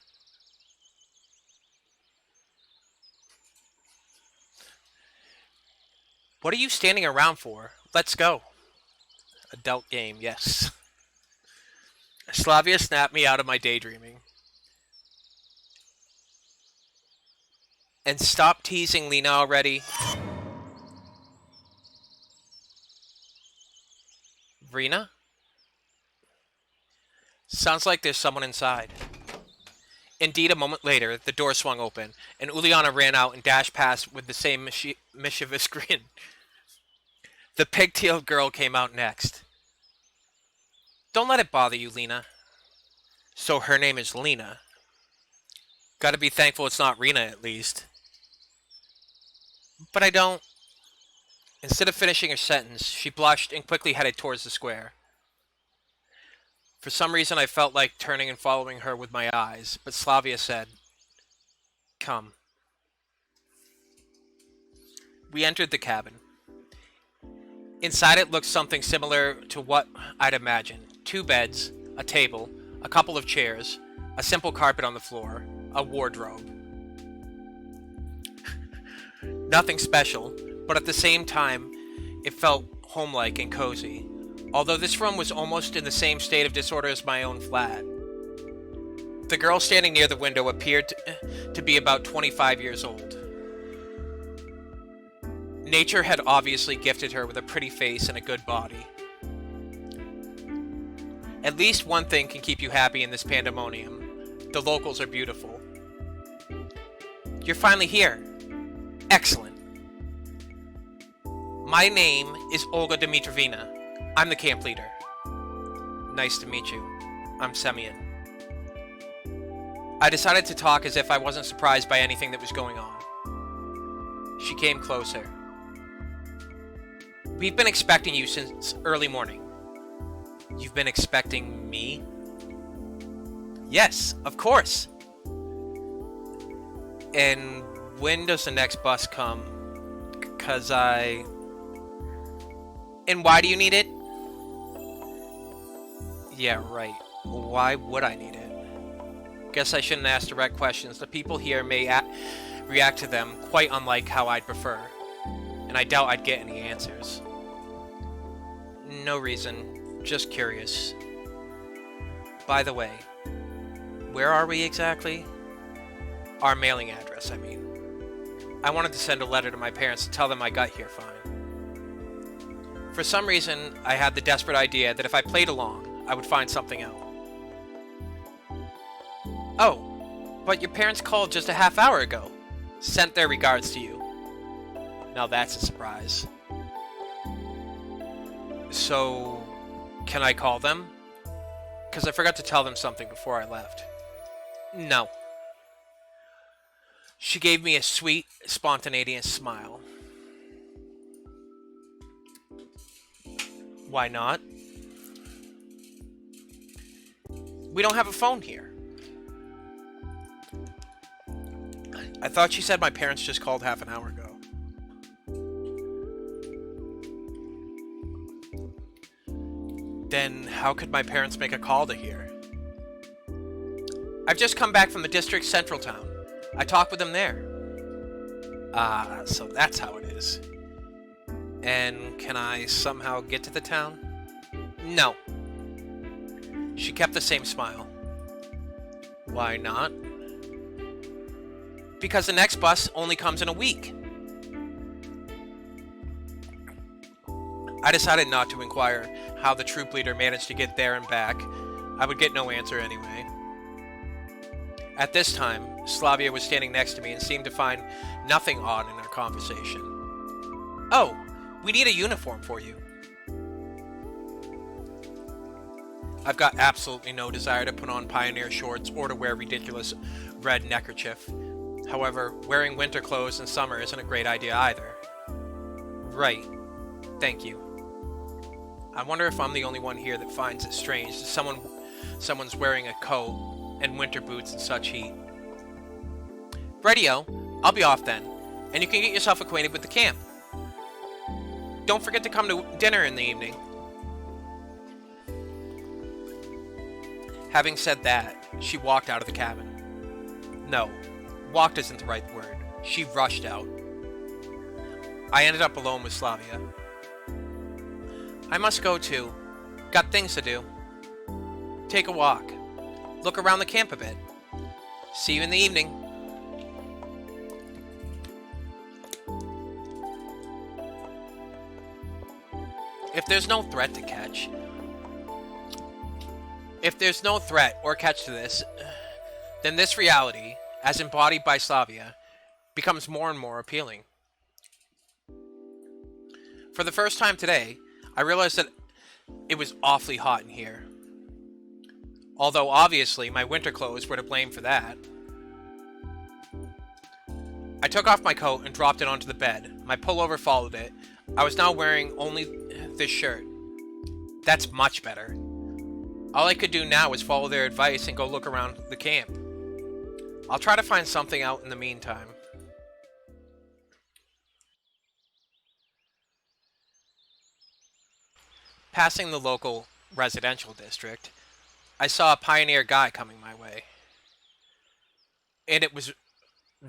What are you standing around for? Let's go. Adult game, yes. Slavia snapped me out of my daydreaming. And stop teasing Lena already. Rena? Sounds like there's someone inside. Indeed, a moment later, the door swung open, and Uliana ran out and dashed past with the same mischievous grin. The pigtailed girl came out next. Don't let it bother you, Lena. So her name is Lena. Gotta be thankful it's not Rena, at least. But I don't... Instead of finishing her sentence, she blushed and quickly headed towards the square. For some reason, I felt like turning and following her with my eyes, but Slavia said, Come. We entered the cabin. Inside it looked something similar to what I'd imagined. 2 beds, a table, a couple of chairs, a simple carpet on the floor, a wardrobe. Nothing special, but at the same time, it felt homelike and cozy. Although this room was almost in the same state of disorder as my own flat. The girl standing near the window appeared to be about 25 years old. Nature had obviously gifted her with a pretty face and a good body. At least one thing can keep you happy in this pandemonium. The locals are beautiful. You're finally here. Excellent. My name is Olga Dimitrovna. I'm the camp leader. Nice to meet you. I'm Semyon. I decided to talk as if I wasn't surprised by anything that was going on. She came closer. We've been expecting you since early morning. You've been expecting me? Yes, of course. And when does the next bus come? 'Cause I... And why do you need it? Yeah, right. Why would I need it? Guess I shouldn't ask direct questions. The people here may react to them quite unlike how I'd prefer. And I doubt I'd get any answers. No reason. Just curious. By the way, where are we exactly? Our mailing address, I mean. I wanted to send a letter to my parents to tell them I got here fine. For some reason, I had the desperate idea that if I played along, I would find something out. Oh, but your parents called just a half hour ago. Sent their regards to you. Now that's a surprise. So, can I call them? Because I forgot to tell them something before I left. No. She gave me a sweet, spontaneous smile. Why not? We don't have a phone here. I thought she said my parents just called half an hour ago. Then how could my parents make a call to here? I've just come back from the district's central town. I talked with them there. Ah, so that's how it is. And can I somehow get to the town? No. She kept the same smile. Why not? Because the next bus only comes in a week. I decided not to inquire how the troop leader managed to get there and back. I would get no answer anyway. At this time, Slavia was standing next to me and seemed to find nothing odd in our conversation. Oh, we need a uniform for you. I've got absolutely no desire to put on pioneer shorts or to wear ridiculous red neckerchief. However, wearing winter clothes in summer isn't a great idea either. Right. Thank you. I wonder if I'm the only one here that finds it strange that someone's wearing a coat and winter boots in such heat. Radio, I'll be off then, and you can get yourself acquainted with the camp. Don't forget to come to dinner in the evening. Having said that, she walked out of the cabin. No, walked isn't the right word. She rushed out. I ended up alone with Slavia. I must go too. Got things to do. Take a walk. Look around the camp a bit. See you in the evening. If there's no threat or catch to this, then this reality, as embodied by Slavia, becomes more and more appealing. For the first time today, I realized that it was awfully hot in here. Although obviously my winter clothes were to blame for that. I took off my coat and dropped it onto the bed. My pullover followed it. I was now wearing only this shirt. That's much better. All I could do now was follow their advice and go look around the camp. I'll try to find something out in the meantime. Passing the local residential district, I saw a pioneer guy coming my way. And it was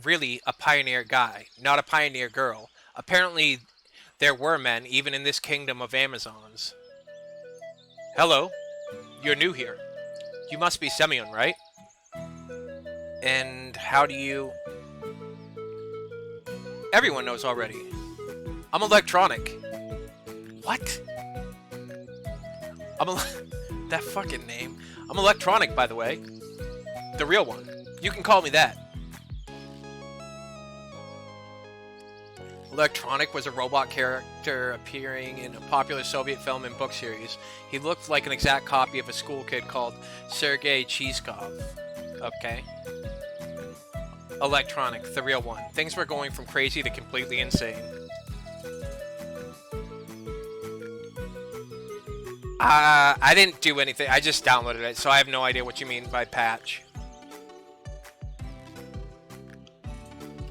really a pioneer guy, not a pioneer girl. Apparently, there were men even in this kingdom of Amazons. Hello, you're new here. You must be Semyon, right? And how do you... Everyone knows already. I'm electronic. What? That fucking name. I'm electronic, by the way. The real one. You can call me that. Electronic was a robot character appearing in a popular Soviet film and book series. He looked like an exact copy of a school kid called Sergei Chizkov. Okay. Electronic, the real one. Things were going from crazy to completely insane. I didn't do anything. I just downloaded it, so I have no idea what you mean by patch.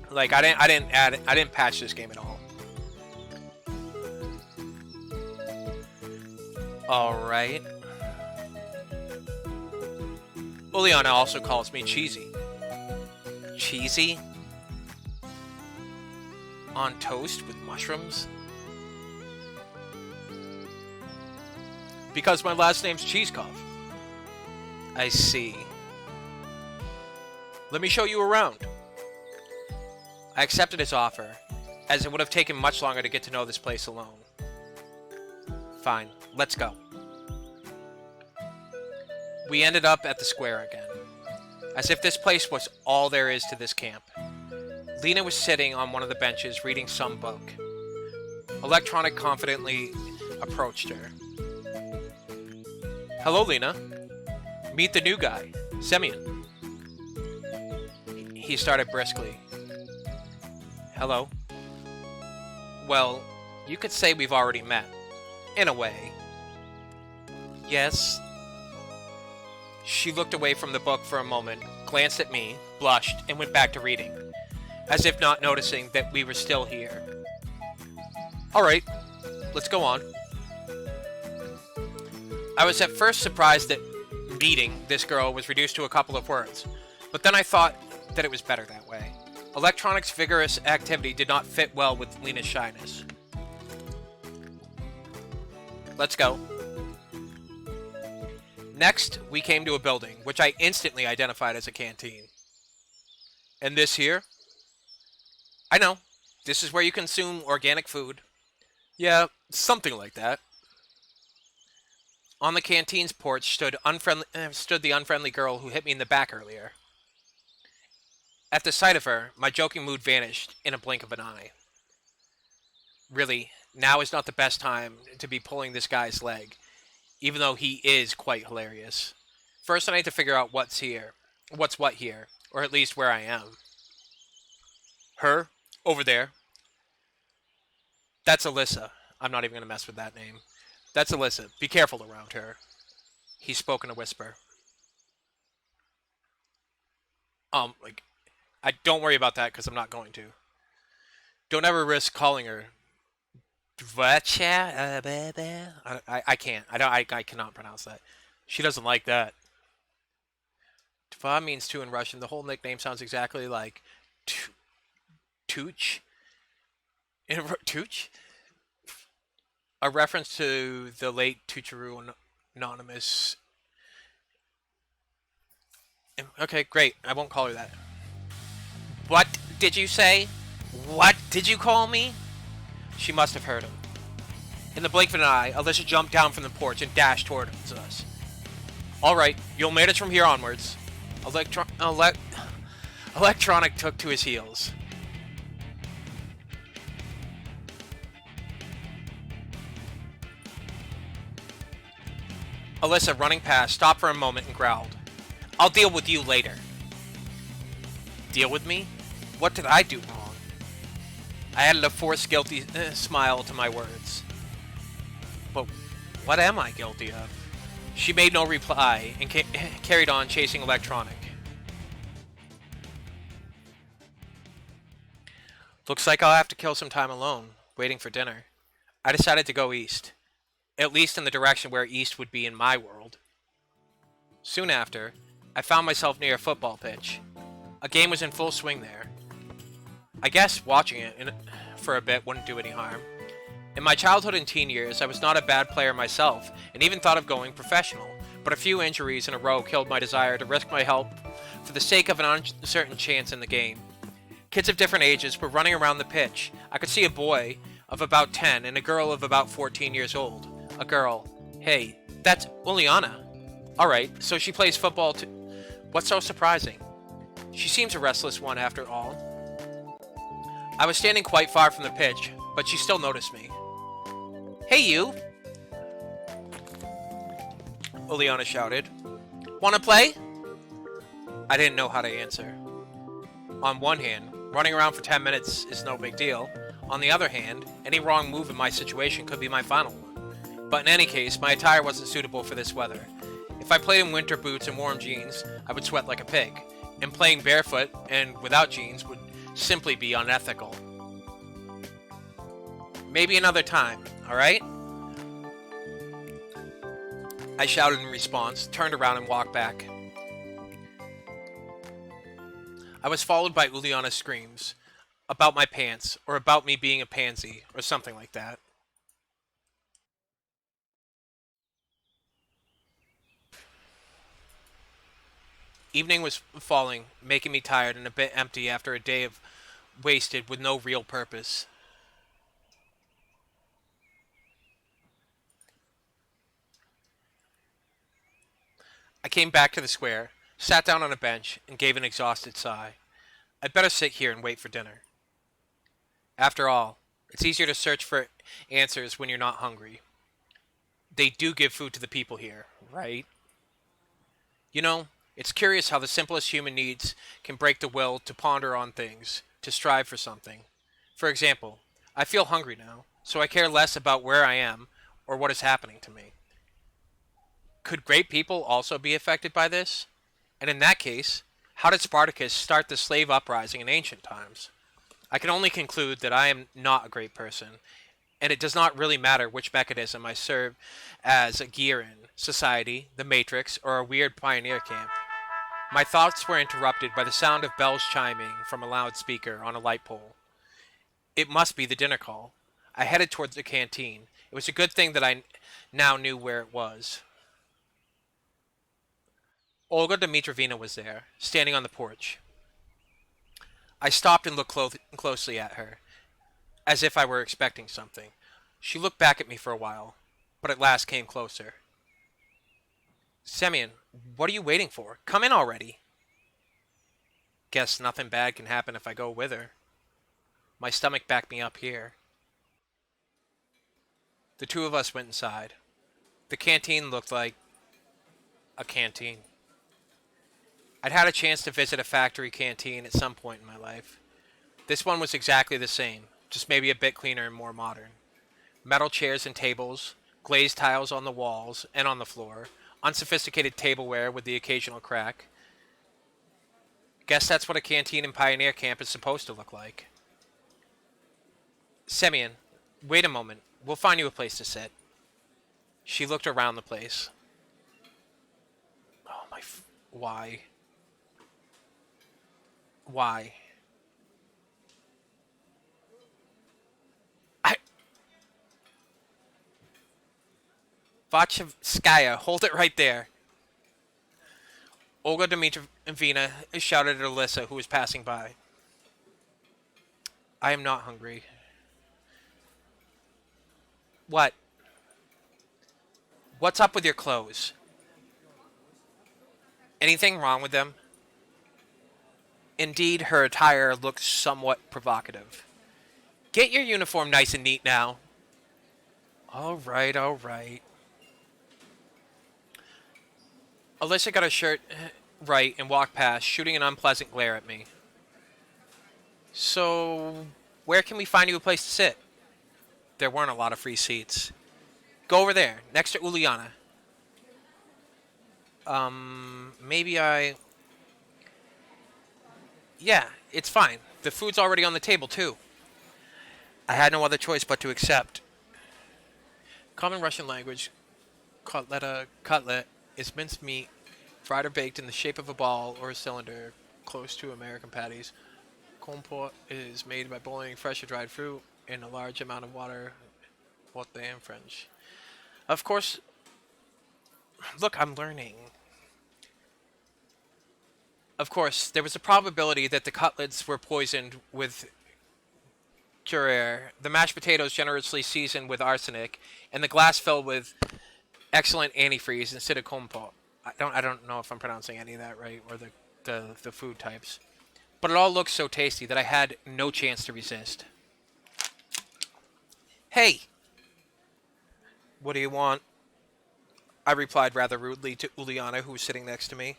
Like, I didn't patch this game at all. Alright. Uliana also calls me cheesy. Cheesy? On toast with mushrooms? Because my last name's Cheeskov. I see. Let me show you around. I accepted his offer, as it would have taken much longer to get to know this place alone. Fine, let's go. We ended up at the square again, as if this place was all there is to this camp. Lena was sitting on one of the benches reading some book. Electronic confidently approached her. Hello, Lena. Meet the new guy, Semyon. He started briskly. Hello. Well, you could say we've already met. In a way. Yes. She looked away from the book for a moment, glanced at me, blushed, and went back to reading, as if not noticing that we were still here. Alright, let's go on. I was at first surprised that meeting this girl was reduced to a couple of words, but then I thought that it was better that way. Electronic's vigorous activity did not fit well with Lena's shyness. Let's go. Next, we came to a building, which I instantly identified as a canteen. And this here? I know. This is where you consume organic food. Yeah, something like that. On the canteen's porch stood the unfriendly girl who hit me in the back earlier. At the sight of her, my joking mood vanished in a blink of an eye. Really, now is not the best time to be pulling this guy's leg, even though he is quite hilarious. First, I need to figure out what's what here, or at least where I am. Her? Over there. That's Alyssa. I'm not even going to mess with that name. That's Alyssa. Be careful around her. He spoke in a whisper. Like, I don't worry about that because I'm not going to. Don't ever risk calling her. Dvacha? I can't. I cannot pronounce that. She doesn't like that. Dva means two in Russian. The whole nickname sounds exactly like Tooch. Tooch? A reference to the late Tucharu Anonymous. Okay, great. I won't call her that. What did you say? What did you call me? She must have heard him. In the blink of an eye, Alyssa jumped down from the porch and dashed towards us. All right, you'll manage from here onwards. Electronic took to his heels. Alyssa, running past, stopped for a moment and growled. I'll deal with you later. Deal with me? What did I do wrong? I added a forced guilty smile to my words. But what am I guilty of? She made no reply and carried on chasing Electronic. Looks like I'll have to kill some time alone, waiting for dinner. I decided to go east. At least in the direction where east would be in my world. Soon after, I found myself near a football pitch. A game was in full swing there. I guess watching it for a bit wouldn't do any harm. In my childhood and teen years, I was not a bad player myself, and even thought of going professional, but a few injuries in a row killed my desire to risk my health for the sake of an uncertain chance in the game. Kids of different ages were running around the pitch. I could see a boy of about 10 and a girl of about 14 years old. A girl. Hey, that's Uliana. Alright, so she plays football too. What's so surprising? She seems a restless one after all. I was standing quite far from the pitch, but she still noticed me. Hey you! Uliana shouted. Wanna play? I didn't know how to answer. On one hand, running around for 10 minutes is no big deal. On the other hand, any wrong move in my situation could be my final one. But in any case, my attire wasn't suitable for this weather. If I played in winter boots and warm jeans, I would sweat like a pig. And playing barefoot and without jeans would simply be unethical. Maybe another time, alright? I shouted in response, turned around and walked back. I was followed by Uliana's screams. About my pants, or about me being a pansy, or something like that. Evening was falling, making me tired and a bit empty after a day of wasted with no real purpose. I came back to the square, sat down on a bench, and gave an exhausted sigh. I'd better sit here and wait for dinner. After all, it's easier to search for answers when you're not hungry. They do give food to the people here, right? You know, it's curious how the simplest human needs can break the will to ponder on things, to strive for something. For example, I feel hungry now, so I care less about where I am or what is happening to me. Could great people also be affected by this? And in that case, how did Spartacus start the slave uprising in ancient times? I can only conclude that I am not a great person, and it does not really matter which mechanism I serve as a gear in society, the Matrix, or a weird pioneer camp. My thoughts were interrupted by the sound of bells chiming from a loudspeaker on a light pole. It must be the dinner call. I headed towards the canteen. It was a good thing that I now knew where it was. Olga Dmitrovna was there, standing on the porch. I stopped and looked closely at her, as if I were expecting something. She looked back at me for a while, but at last came closer. Semyon, what are you waiting for? Come in already. Guess nothing bad can happen if I go with her. My stomach backed me up here. The two of us went inside. The canteen looked like a canteen. I'd had a chance to visit a factory canteen at some point in my life. This one was exactly the same, just maybe a bit cleaner and more modern. Metal chairs and tables, glazed tiles on the walls and on the floor, unsophisticated tableware with the occasional crack. Guess that's what a canteen in Pioneer Camp is supposed to look like. Semyon, wait a moment. We'll find you a place to sit. She looked around the place. Oh my... Why? Why? Vachevskaya, hold it right there. Olga Dmitrovna shouted at Alyssa, who was passing by. I am not hungry. What? What's up with your clothes? Anything wrong with them? Indeed, her attire looked somewhat provocative. Get your uniform nice and neat now. All right, all right. Alyssa got her shirt right and walked past, shooting an unpleasant glare at me. So, where can we find you a place to sit? There weren't a lot of free seats. Go over there, next to Uliana. Maybe I... Yeah, it's fine. The food's already on the table, too. I had no other choice but to accept. Common Russian language, cutlet, is minced meat, fried or baked in the shape of a ball or a cylinder, close to American patties. Compote is made by boiling fresh or dried fruit in a large amount of water, what they in French. Of course, look, I'm learning. Of course, there was a probability that the cutlets were poisoned with curare, the mashed potatoes generously seasoned with arsenic, and the glass filled with excellent antifreeze instead of compote. I don't know if I'm pronouncing any of that right, or the food types. But it all looked so tasty that I had no chance to resist. Hey! What do you want? I replied rather rudely to Uliana, who was sitting next to me.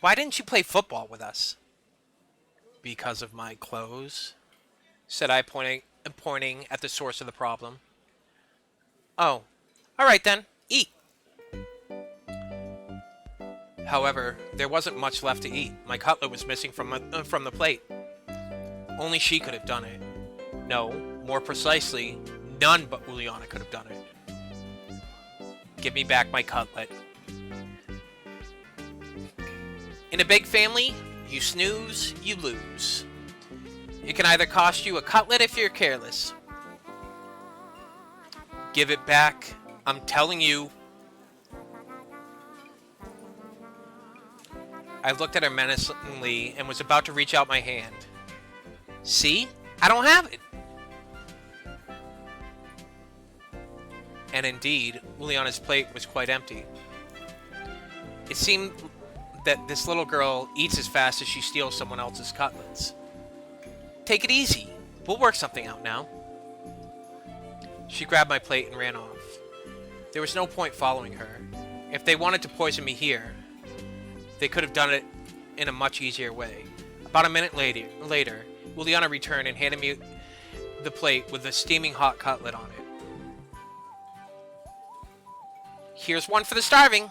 Why didn't you play football with us? Because of my clothes, said I, pointing at the source of the problem. Oh, all right then, eat. However, there wasn't much left to eat. My cutlet was missing from the plate. Only she could have done it. No, more precisely, none but Uliana could have done it. Give me back my cutlet. In a big family, you snooze, you lose. It can either cost you a cutlet if you're careless. Give it back. I'm telling you. I looked at her menacingly and was about to reach out my hand. See? I don't have it. And indeed, Uliana's plate was quite empty. It seemed that this little girl eats as fast as she steals someone else's cutlets. Take it easy. We'll work something out now. She grabbed my plate and ran off. There was no point following her. If they wanted to poison me here, they could have done it in a much easier way. About a minute later, Uliana returned and handed me the plate with the steaming hot cutlet on it. Here's one for the starving.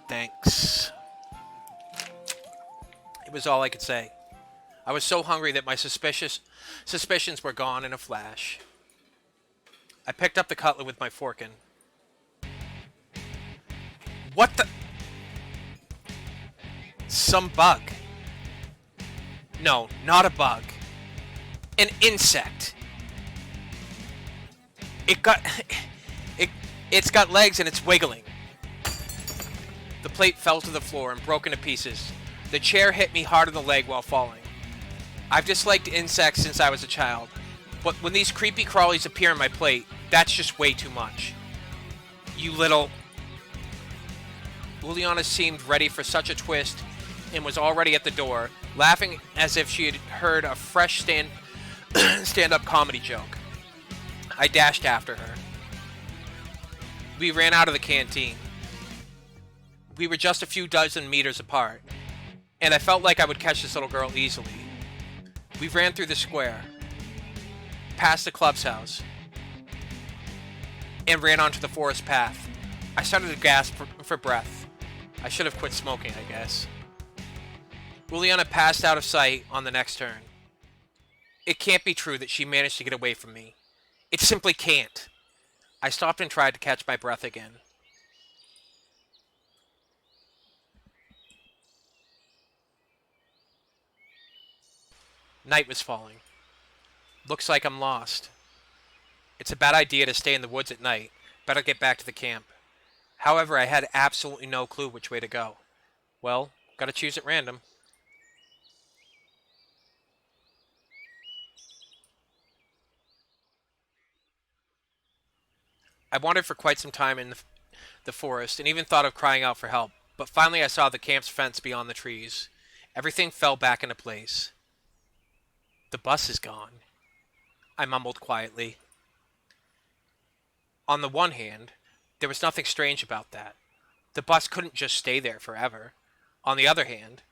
Thanks. It was all I could say. I was so hungry that my suspicions were gone in a flash. I picked up the cutlet with my fork in. What the... Some bug. No, not a bug. An insect. It's got legs and it's wiggling. The plate fell to the floor and broke into pieces. The chair hit me hard on the leg while falling. I've disliked insects since I was a child, but when these creepy crawlies appear on my plate, that's just way too much. You little... Uliana seemed ready for such a twist and was already at the door, laughing as if she had heard a fresh stand-up comedy joke. I dashed after her. We ran out of the canteen. We were just a few dozen meters apart, and I felt like I would catch this little girl easily. We ran through the square, past the club's house, and ran onto the forest path. I started to gasp for breath. I should have quit smoking, I guess. Juliana passed out of sight on the next turn. It can't be true that she managed to get away from me. It simply can't. I stopped and tried to catch my breath again. Night was falling. Looks like I'm lost. It's a bad idea to stay in the woods at night. Better get back to the camp. However, I had absolutely no clue which way to go. Well, gotta choose at random. I wandered for quite some time in the forest and even thought of crying out for help, but finally I saw the camp's fence beyond the trees. Everything fell back into place. The bus is gone, I mumbled quietly. On the one hand, there was nothing strange about that. The bus couldn't just stay there forever. On the other hand,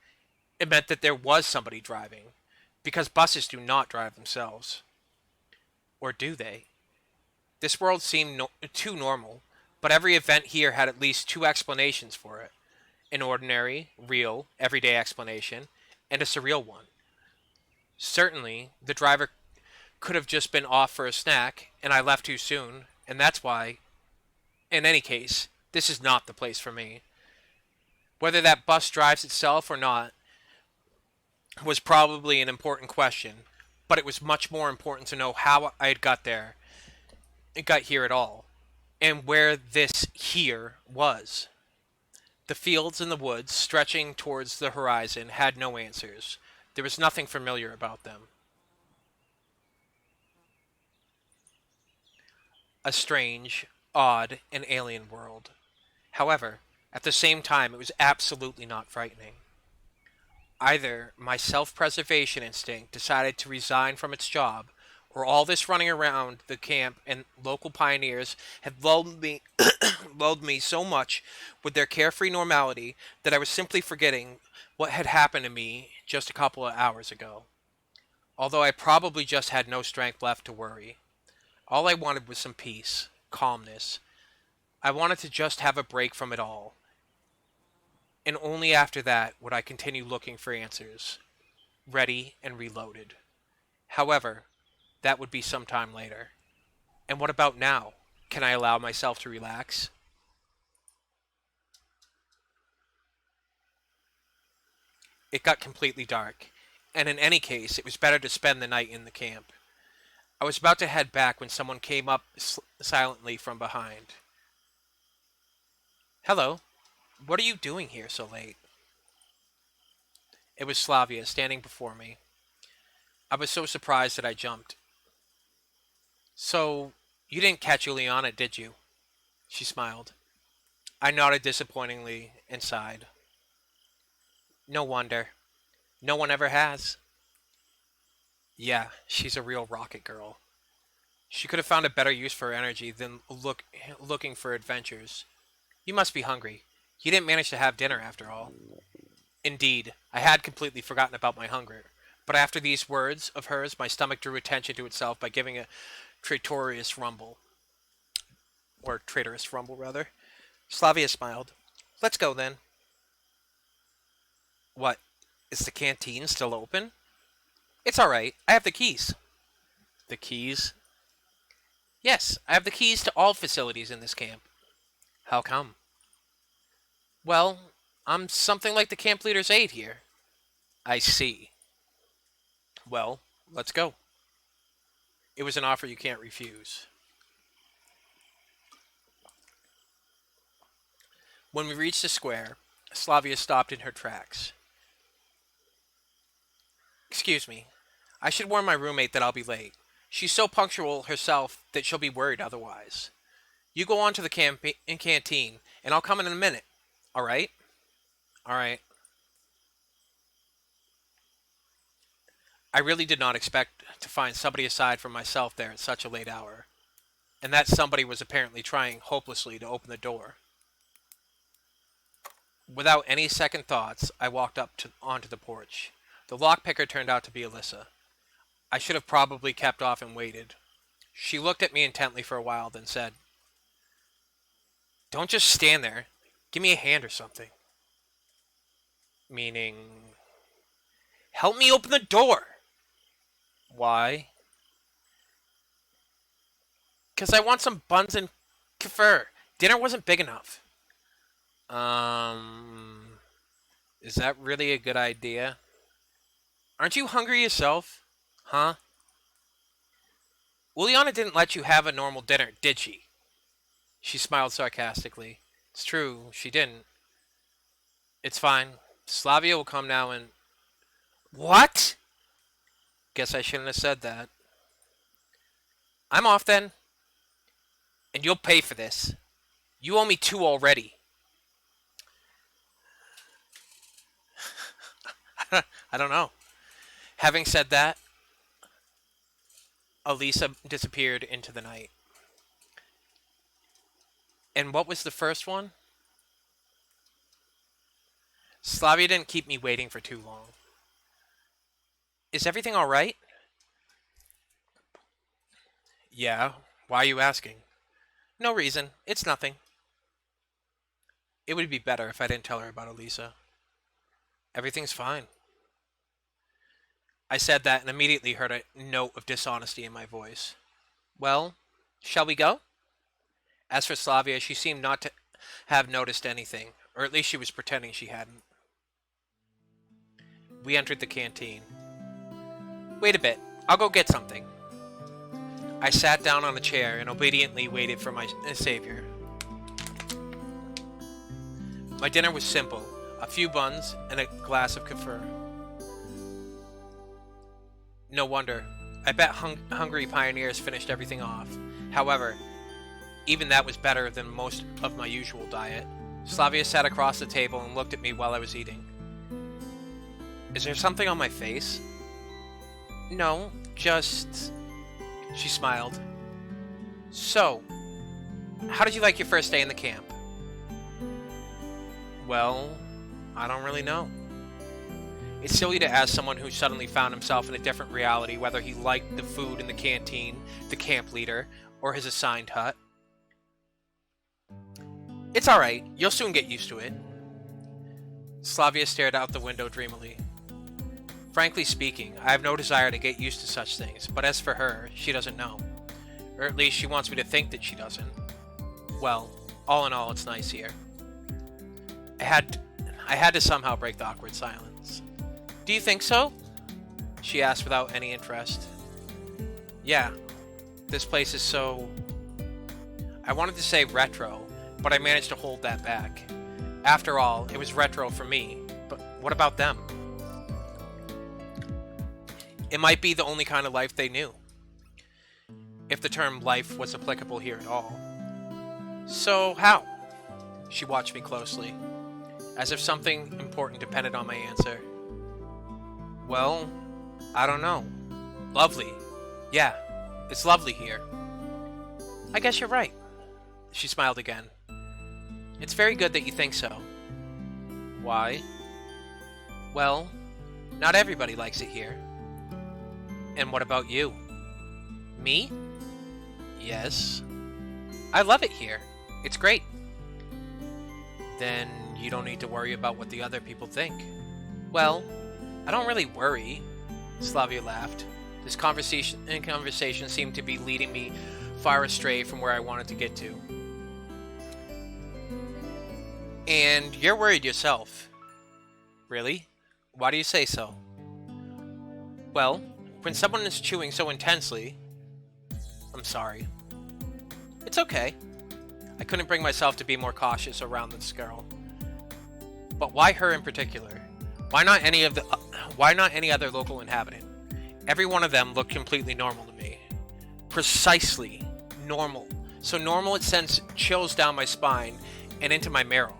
it meant that there was somebody driving, because buses do not drive themselves. Or do they? This world seemed too normal, but every event here had at least two explanations for it. An ordinary, real, everyday explanation, and a surreal one. Certainly, the driver could have just been off for a snack, and I left too soon, and that's why. In any case, this is not the place for me. Whether that bus drives itself or not was probably an important question, but it was much more important to know how I had got here at all, and where this here was. The fields and the woods, stretching towards the horizon, had no answers. There was nothing familiar about them. A strange, odd, and alien world. However, at the same time, it was absolutely not frightening. Either my self-preservation instinct decided to resign from its job, or all this running around the camp and local pioneers had lulled me so much with their carefree normality that I was simply forgetting what had happened to me just a couple of hours ago. Although I probably just had no strength left to worry. All I wanted was some peace, calmness. I wanted to just have a break from it all. And only after that would I continue looking for answers, ready and reloaded. However, that would be some time later. And what about now? Can I allow myself to relax? It got completely dark, and in any case, it was better to spend the night in the camp. I was about to head back when someone came up silently from behind. Hello, what are you doing here so late? It was Slavia standing before me. I was so surprised that I jumped. So, you didn't catch Juliana, did you? She smiled. I nodded disappointingly and sighed. No wonder. No one ever has. Yeah, she's a real rocket girl. She could have found a better use for her energy than looking for adventures. You must be hungry. You didn't manage to have dinner after all. Indeed, I had completely forgotten about my hunger. But after these words of hers, my stomach drew attention to itself by giving a traitorous rumble. Or traitorous rumble, rather. Slavia smiled. Let's go, then. What? Is the canteen still open? It's alright. I have the keys. The keys? Yes, I have the keys to all facilities in this camp. How come? Well, I'm something like the camp leader's aide here. I see. Well, let's go. It was an offer you can't refuse. When we reached the square, Slavia stopped in her tracks. Excuse me. I should warn my roommate that I'll be late. She's so punctual herself that she'll be worried otherwise. You go on to the canteen, and I'll come in a minute. All right? All right. I really did not expect to find somebody aside from myself there at such a late hour. And that somebody was apparently trying hopelessly to open the door. Without any second thoughts, I walked onto the porch. The lockpicker turned out to be Alyssa. I should have probably kept off and waited. She looked at me intently for a while, then said, "Don't just stand there. Give me a hand or something." Meaning, "Help me open the door." "Why?" "Because I want some buns and kefir. Dinner wasn't big enough." Um, is that really a good idea? Aren't you hungry yourself? Huh? Uliana didn't let you have a normal dinner, did she? She smiled sarcastically. It's true, she didn't. It's fine. Slavia will come now and... What? Guess I shouldn't have said that. I'm off then. And you'll pay for this. You owe me 2 already. I don't know. Having said that, Elisa disappeared into the night. And what was the first one? Slavia didn't keep me waiting for too long. Is everything alright? Yeah. Why are you asking? No reason. It's nothing. It would be better if I didn't tell her about Elisa. Everything's fine. I said that and immediately heard a note of dishonesty in my voice. Well, shall we go? As for Slavia, she seemed not to have noticed anything, or at least she was pretending she hadn't. We entered the canteen. Wait a bit, I'll go get something. I sat down on a chair and obediently waited for my savior. My dinner was simple, a few buns and a glass of kefir. No wonder. I bet hungry pioneers finished everything off. However, even that was better than most of my usual diet. Slavia sat across the table and looked at me while I was eating. Is there something on my face? No, just... She smiled. So, how did you like your first day in the camp? Well, I don't really know. It's silly to ask someone who suddenly found himself in a different reality whether he liked the food in the canteen, the camp leader, or his assigned hut. It's alright, you'll soon get used to it. Slavia stared out the window dreamily. Frankly speaking, I have no desire to get used to such things, but as for her, she doesn't know. Or at least she wants me to think that she doesn't. Well, all in all, it's nice here. I had to somehow break the awkward silence. Do you think so? She asked without any interest. Yeah, this place is so... I wanted to say retro, but I managed to hold that back. After all, it was retro for me, but what about them? It might be the only kind of life they knew. If the term life was applicable here at all. So, how? She watched me closely, as if something important depended on my answer. Well, I don't know. Lovely. Yeah, it's lovely here. I guess you're right. She smiled again. It's very good that you think so. Why? Well, not everybody likes it here. And what about you? Me? Yes. I love it here. It's great. Then you don't need to worry about what the other people think. Well, I don't really worry. Slavia laughed. This conversation seemed to be leading me far astray from where I wanted to get to. And you're worried yourself. Really? Why do you say so? Well, when someone is chewing so intensely... I'm sorry. It's okay. I couldn't bring myself to be more cautious around this girl. But why her in particular? Why not any other local inhabitant? Every one of them looked completely normal to me. Precisely normal. So normal it sends chills down my spine and into my marrow.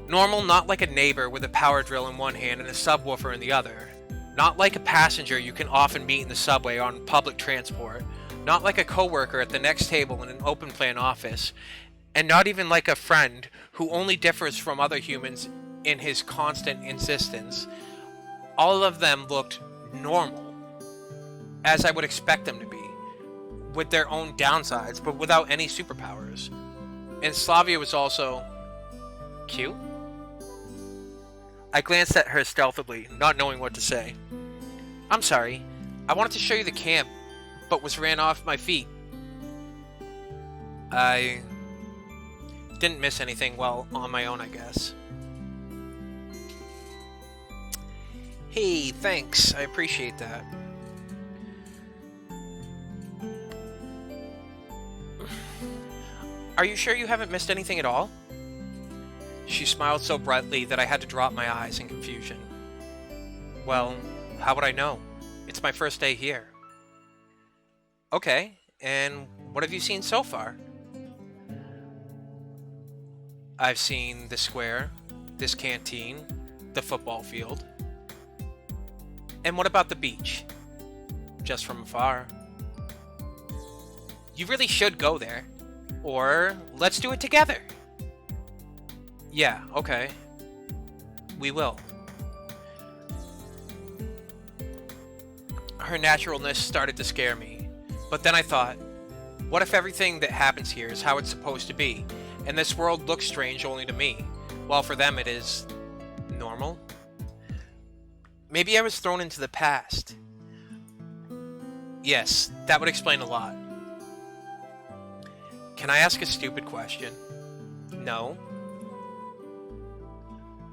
Normal, not like a neighbor with a power drill in one hand and a subwoofer in the other. Not like a passenger you can often meet in the subway or on public transport. Not like a coworker at the next table in an open plan office. And not even like a friend who only differs from other humans in his constant insistence. All of them looked normal. as I would expect them to be, with their own downsides, but without any superpowers. And Slavia was also cute. I glanced at her stealthily, not knowing what to say. I'm sorry. I wanted to show you the camp, but was ran off my feet. I didn't miss anything well on my own, I guess. Hey, thanks. I appreciate that. Are you sure you haven't missed anything at all? She smiled so brightly that I had to drop my eyes in confusion. Well, how would I know? It's my first day here. Okay, and what have you seen so far? I've seen the square, this canteen, the football field. And what about the beach? Just from afar. You really should go there. Or let's do it together. Yeah, okay. We will. Her naturalness started to scare me. But then I thought, what if everything that happens here is how it's supposed to be, and this world looks strange only to me, while for them it is normal? Maybe I was thrown into the past. Yes, that would explain a lot. Can I ask a stupid question? No.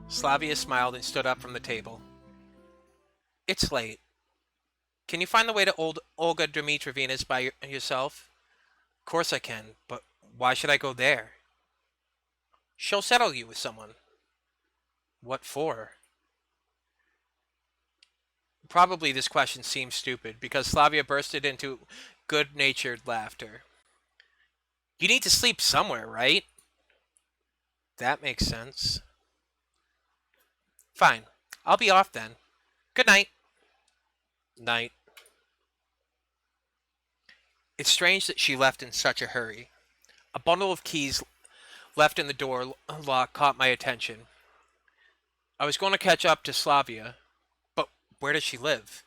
Slavia smiled and stood up from the table. It's late. Can you find the way to old Olga Dmitrievna's by yourself? Of course I can, but why should I go there? She'll settle you with someone. What for? Probably this question seems stupid, because Slavia bursted into good-natured laughter. You need to sleep somewhere, right? That makes sense. Fine. I'll be off then. Good night. Night. It's strange that she left in such a hurry. A bundle of keys left in the door lock caught my attention. I was going to catch up to Slavia, but where does she live?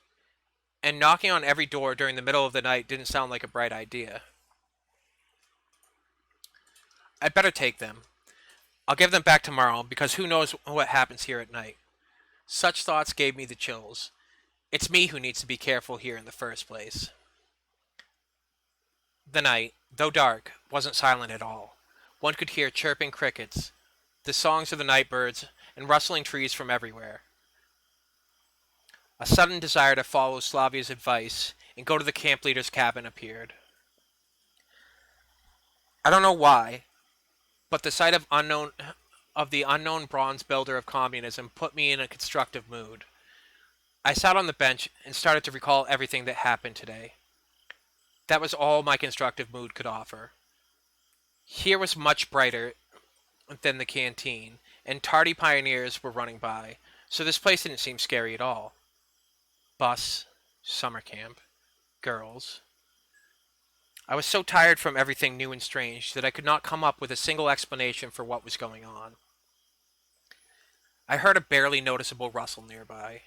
And knocking on every door during the middle of the night didn't sound like a bright idea. I'd better take them. I'll give them back tomorrow, because who knows what happens here at night. Such thoughts gave me the chills. It's me who needs to be careful here in the first place. The night, though dark, wasn't silent at all. One could hear chirping crickets, the songs of the night birds, and rustling trees from everywhere. A sudden desire to follow Slavia's advice and go to the camp leader's cabin appeared. I don't know why, but the sight of the unknown bronze builder of communism put me in a constructive mood. I sat on the bench and started to recall everything that happened today. That was all my constructive mood could offer. Here was much brighter than the canteen, and tardy pioneers were running by, so this place didn't seem scary at all. Bus, summer camp, girls. I was so tired from everything new and strange that I could not come up with a single explanation for what was going on. I heard a barely noticeable rustle nearby.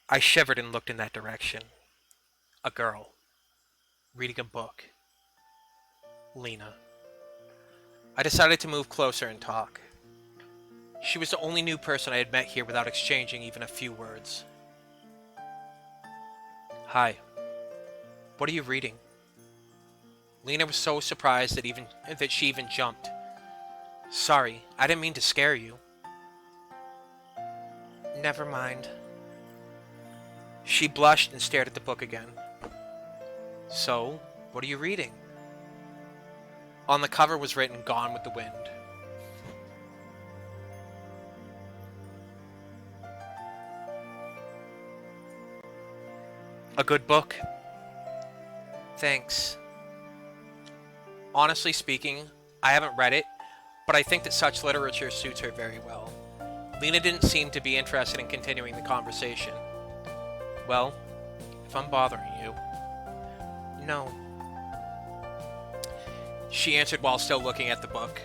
I shivered and looked in that direction. A girl. Reading a book. Lena. I decided to move closer and talk. She was the only new person I had met here without exchanging even a few words. Hi. What are you reading? Lena was so surprised that she even jumped. Sorry, I didn't mean to scare you. Never mind. She blushed and stared at the book again. So, what are you reading? On the cover was written, Gone with the Wind. A good book. Thanks. Honestly speaking, I haven't read it, but I think that such literature suits her very well. Lena didn't seem to be interested in continuing the conversation. Well, if I'm bothering you... No. She answered while still looking at the book.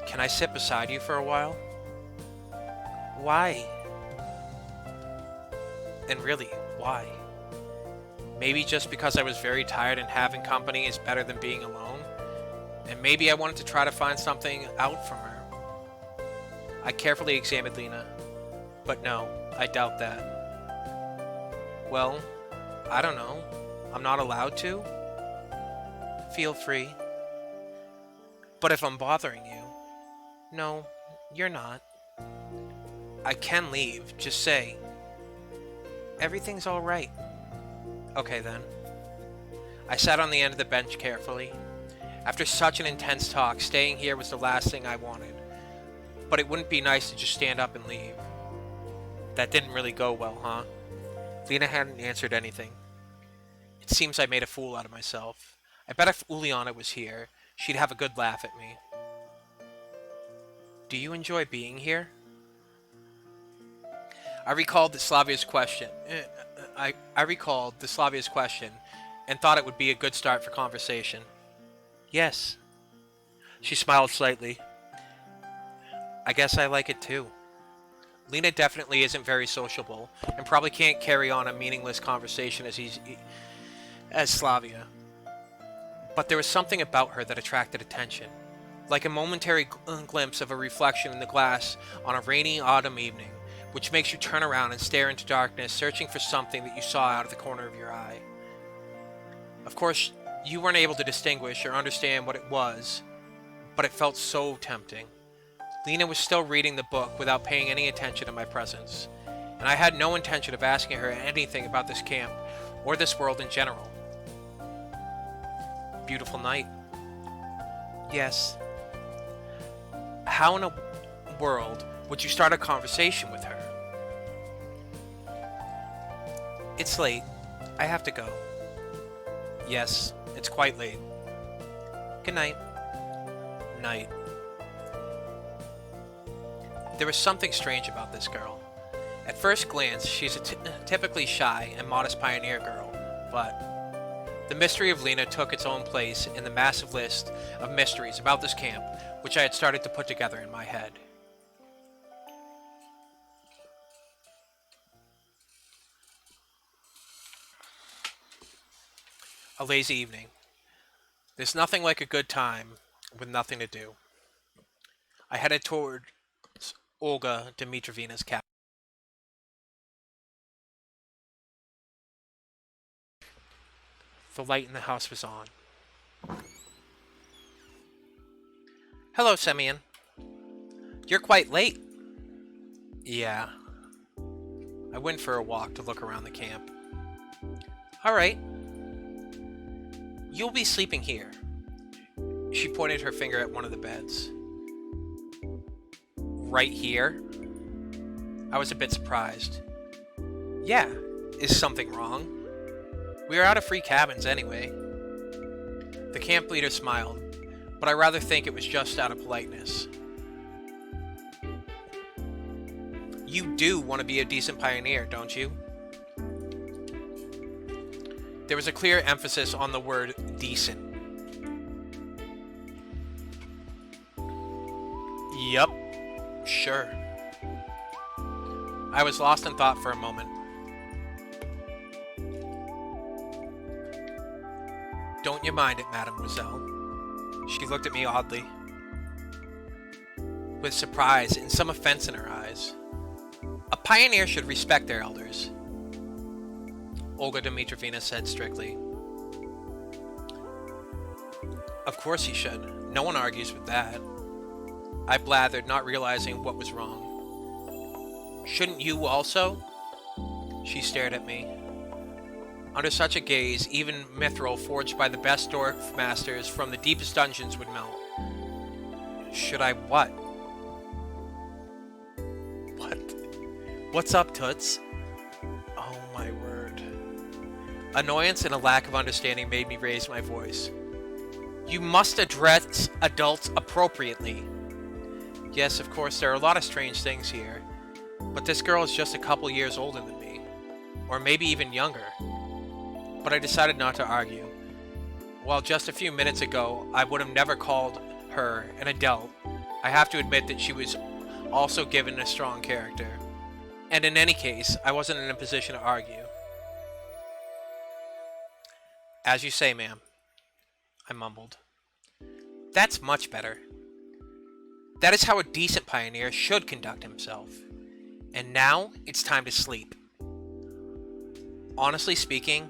Can I sit beside you for a while? Why? And really, why? Maybe just because I was very tired and having company is better than being alone. And maybe I wanted to try to find something out from her. I carefully examined Lena, but no, I doubt that. Well, I don't know. I'm not allowed to? Feel free. But if I'm bothering you... No, you're not. I can leave, just say. Everything's alright. Okay then. I sat on the end of the bench carefully. After such an intense talk, staying here was the last thing I wanted. But it wouldn't be nice to just stand up and leave. That didn't really go well, huh? Lena hadn't answered anything. It seems I made a fool out of myself. I bet if Uliana was here, she'd have a good laugh at me. Do you enjoy being here? I recalled Slavia's question. I recalled the Slavia's question and thought it would be a good start for conversation. Yes. She smiled slightly. I guess I like it too. Lena definitely isn't very sociable and probably can't carry on a meaningless conversation as Slavia. But there was something about her that attracted attention, like a momentary glimpse of a reflection in the glass on a rainy autumn evening, which makes you turn around and stare into darkness, searching for something that you saw out of the corner of your eye. Of course, you weren't able to distinguish or understand what it was, but it felt so tempting. Lena was still reading the book without paying any attention to my presence, and I had no intention of asking her anything about this camp or this world in general. Beautiful night. Yes. How in a world would you start a conversation with her? It's late. I have to go. Yes, it's quite late. Good night. Night. There was something strange about this girl. At first glance, she's a typically shy and modest pioneer girl, but the mystery of Lena took its own place in the massive list of mysteries about this camp, which I had started to put together in my head. A lazy evening. There's nothing like a good time with nothing to do. I headed towards Olga Dmitrovna's cabin. The light in the house was on. Hello, Semyon. You're quite late. Yeah. I went for a walk to look around the camp. Alright. You'll be sleeping here. She pointed her finger at one of the beds. Right here? I was a bit surprised. Yeah. Is something wrong? We are out of free cabins anyway. The camp leader smiled, but I rather think it was just out of politeness. You do want to be a decent pioneer, don't you? There was a clear emphasis on the word decent. Yup, sure. I was lost in thought for a moment. Don't you mind it, mademoiselle? She looked at me oddly, with surprise and some offense in her eyes. A pioneer should respect their elders, Olga Dmitrovna said strictly. Of course he should. No one argues with that. I blathered, not realizing what was wrong. Shouldn't you also? She stared at me. Under such a gaze, even mithril forged by the best dwarf masters from the deepest dungeons would melt. Should I what? What? What's up, Toots? Oh my word. Annoyance and a lack of understanding made me raise my voice. You must address adults appropriately. Yes, of course, there are a lot of strange things here, but this girl is just a couple years older than me, or maybe even younger. But I decided not to argue. While just a few minutes ago, I would have never called her an adult, I have to admit that she was also given a strong character. And in any case, I wasn't in a position to argue. As you say, ma'am, I mumbled. That's much better. That is how a decent pioneer should conduct himself. And now it's time to sleep. Honestly speaking,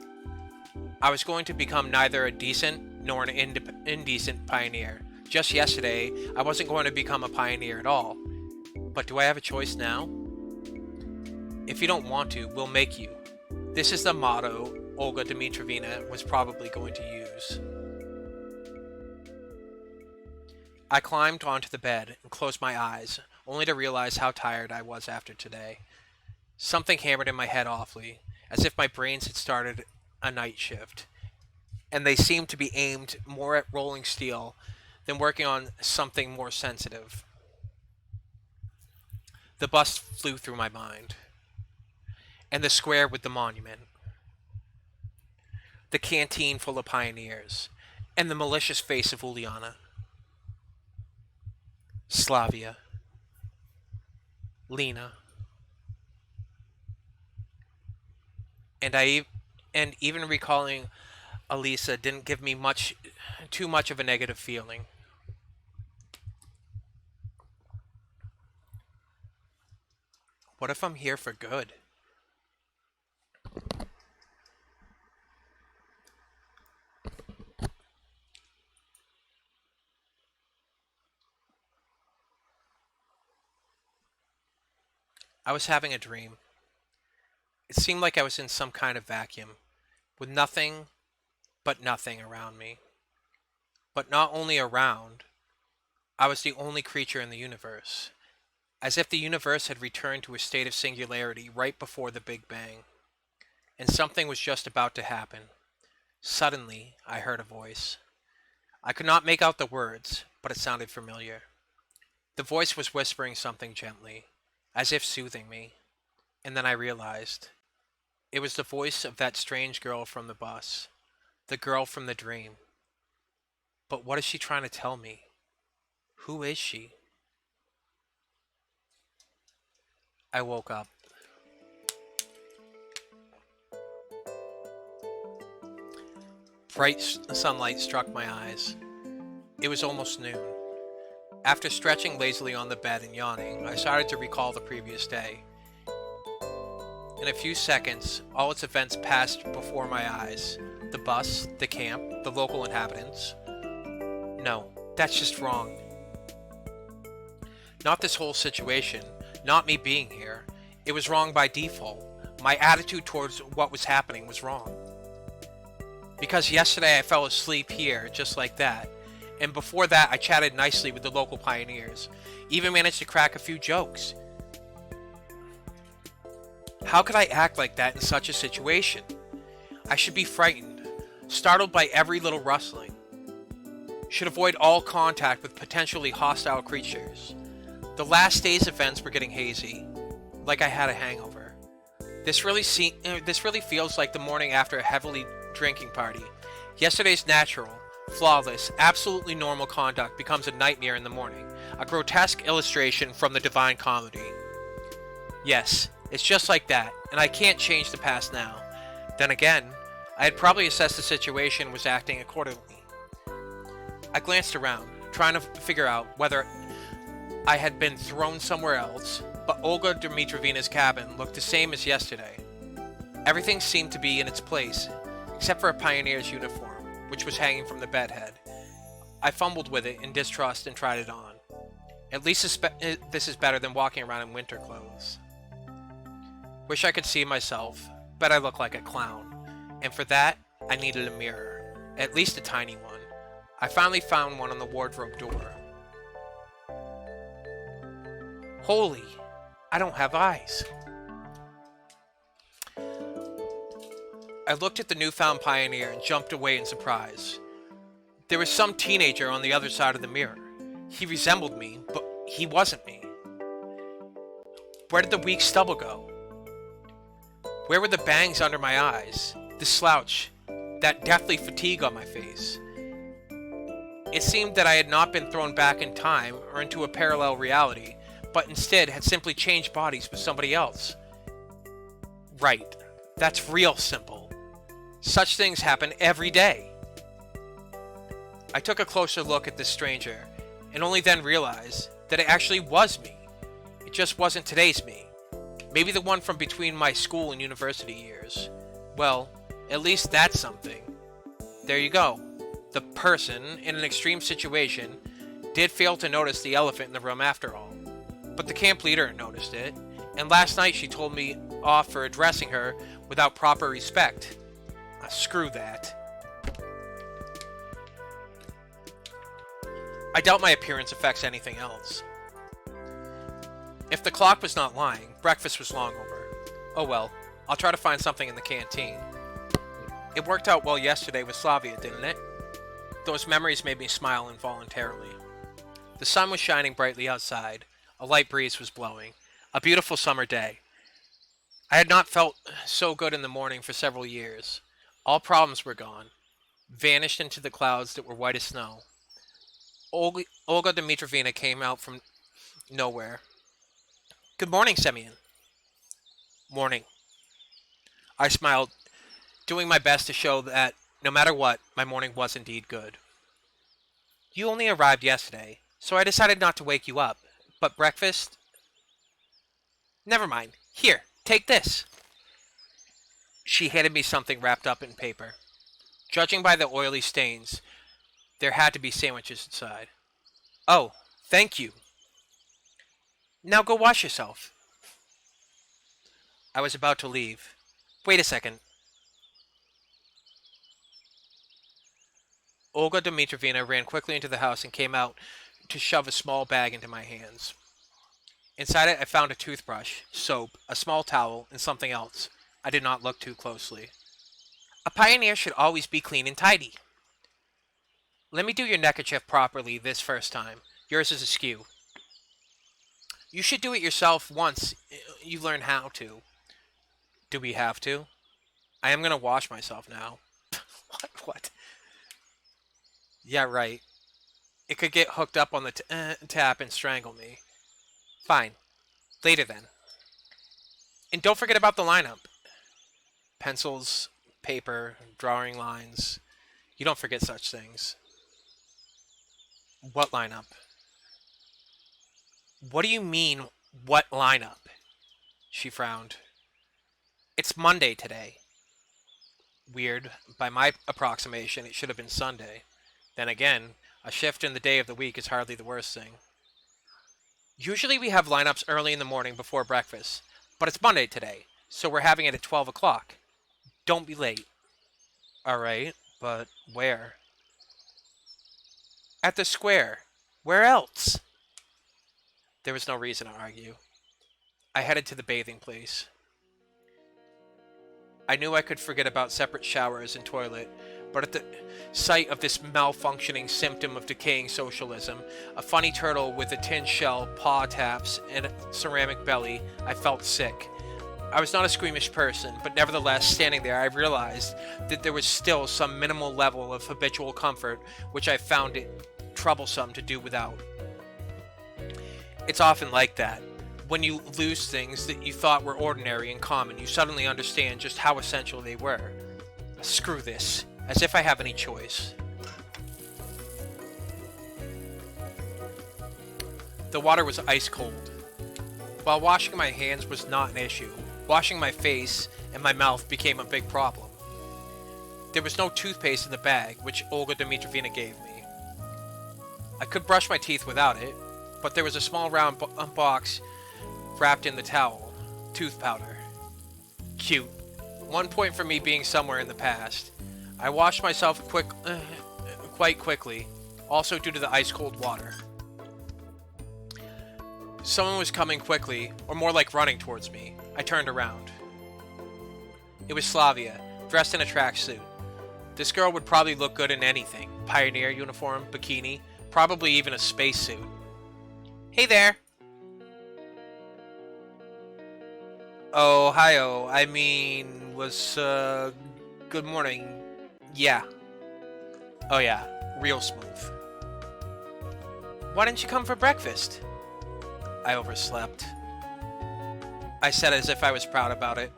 I was going to become neither a decent nor an indecent pioneer. Just yesterday, I wasn't going to become a pioneer at all. But do I have a choice now? If you don't want to, we'll make you. This is the motto Olga Dmitrievna was probably going to use. I climbed onto the bed and closed my eyes, only to realize how tired I was after today. Something hammered in my head awfully, as if my brains had started a night shift, and they seemed to be aimed more at rolling steel than working on something more sensitive. The bus flew through my mind, and the square with the monument, the canteen full of pioneers, and the malicious face of Uliana. Slavia. Lena. And even recalling Elisa didn't give me too much of a negative feeling. What if I'm here for good? I was having a dream. It seemed like I was in some kind of vacuum, with nothing but nothing around me. But not only around, I was the only creature in the universe, as if the universe had returned to a state of singularity right before the Big Bang, and something was just about to happen. Suddenly, I heard a voice. I could not make out the words, but it sounded familiar. The voice was whispering something gently, as if soothing me, and then I realized it was the voice of that strange girl from the bus, the girl from the dream. But what is she trying to tell me? Who is she? I woke up. Bright sunlight struck my eyes. It was almost noon. After stretching lazily on the bed and yawning, I started to recall the previous day. In a few seconds, all its events passed before my eyes. The bus, the camp, the local inhabitants. No, that's just wrong. Not this whole situation, not me being here. It was wrong by default. My attitude towards what was happening was wrong. Because yesterday I fell asleep here, just like that. And before that, I chatted nicely with the local pioneers. Even managed to crack a few jokes. How could I act like that in such a situation? I should be frightened, startled by every little rustling. Should avoid all contact with potentially hostile creatures. The last day's events were getting hazy, like I had a hangover. This really feels like the morning after a heavily drinking party. Yesterday's natural, flawless, absolutely normal conduct becomes a nightmare in the morning, a grotesque illustration from the Divine Comedy. Yes, it's just like that, and I can't change the past now. Then again, I had probably assessed the situation and was acting accordingly. I glanced around, trying to figure out whether I had been thrown somewhere else, but Olga Dmitrievna's cabin looked the same as yesterday. Everything seemed to be in its place, except for a pioneer's uniform, which was hanging from the bedhead. I fumbled with it in distrust and tried it on. At least this is better than walking around in winter clothes. Wish I could see myself, but I look like a clown. And for that, I needed a mirror. At least a tiny one. I finally found one on the wardrobe door. Holy, I don't have eyes. I looked at the newfound pioneer and jumped away in surprise. There was some teenager on the other side of the mirror. He resembled me, but he wasn't me. Where did the weak stubble go? Where were the bangs under my eyes? The slouch, that deathly fatigue on my face? It seemed that I had not been thrown back in time or into a parallel reality, but instead had simply changed bodies with somebody else. Right, that's real simple. Such things happen every day. I took a closer look at this stranger, and only then realized that it actually was me. It just wasn't today's me. Maybe the one from between my school and university years. Well, at least that's something. There you go. The person, in an extreme situation, did fail to notice the elephant in the room after all. But the camp leader noticed it, and last night she told me off for addressing her without proper respect. Screw that. I doubt my appearance affects anything else. If the clock was not lying, breakfast was long over. Oh well, I'll try to find something in the canteen. It worked out well yesterday with Slavia, didn't it? Those memories made me smile involuntarily. The sun was shining brightly outside. A light breeze was blowing. A beautiful summer day. I had not felt so good in the morning for several years. All problems were gone, vanished into the clouds that were white as snow. Olga Dmitrievna came out from nowhere. Good morning, Semyon. Morning. I smiled, doing my best to show that, no matter what, my morning was indeed good. You only arrived yesterday, so I decided not to wake you up. But breakfast? Never mind. Here, take this. She handed me something wrapped up in paper. Judging by the oily stains, there had to be sandwiches inside. Oh, thank you. Now go wash yourself. I was about to leave. Wait a second. Olga Dmitrievna ran quickly into the house and came out to shove a small bag into my hands. Inside it, I found a toothbrush, soap, a small towel, and something else. I did not look too closely. A pioneer should always be clean and tidy. Let me do your neckerchief properly this first time. Yours is askew. You should do it yourself once you learn how to. Do we have to? I am going to wash myself now. What? Yeah, right. It could get hooked up on the tap and strangle me. Fine. Later then. And don't forget about the lineup. Pencils, paper, drawing lines. You don't forget such things. What lineup? What do you mean, what lineup? She frowned. It's Monday today. Weird. By my approximation, it should have been Sunday. Then again, a shift in the day of the week is hardly the worst thing. Usually we have lineups early in the morning before breakfast, but it's Monday today, so we're having it at 12 o'clock. Don't be late. Alright, but where? At the square. Where else? There was no reason to argue. I headed to the bathing place. I knew I could forget about separate showers and toilet, but at the sight of this malfunctioning symptom of decaying socialism, a funny turtle with a tin shell, paw taps, and a ceramic belly, I felt sick. I was not a squeamish person, but nevertheless, standing there, I realized that there was still some minimal level of habitual comfort which I found it troublesome to do without. It's often like that. When you lose things that you thought were ordinary and common, you suddenly understand just how essential they were. Screw this. As if I have any choice. The water was ice cold. While washing my hands was not an issue, washing my face and my mouth became a big problem. There was no toothpaste in the bag, which Olga Dmitrievna gave me. I could brush my teeth without it, but there was a small round box wrapped in the towel. Tooth powder. Cute. 1 point for me being somewhere in the past. I washed myself quite quickly, also due to the ice-cold water. Someone was coming quickly, or more like running towards me. I turned around. It was Slavia, dressed in a tracksuit. This girl would probably look good in anything. Pioneer uniform, bikini, probably even a spacesuit. Hey there! Oh, hi-oh. I mean, good morning. Yeah. Oh yeah, real smooth. Why didn't you come for breakfast? I overslept. I said as if I was proud about it.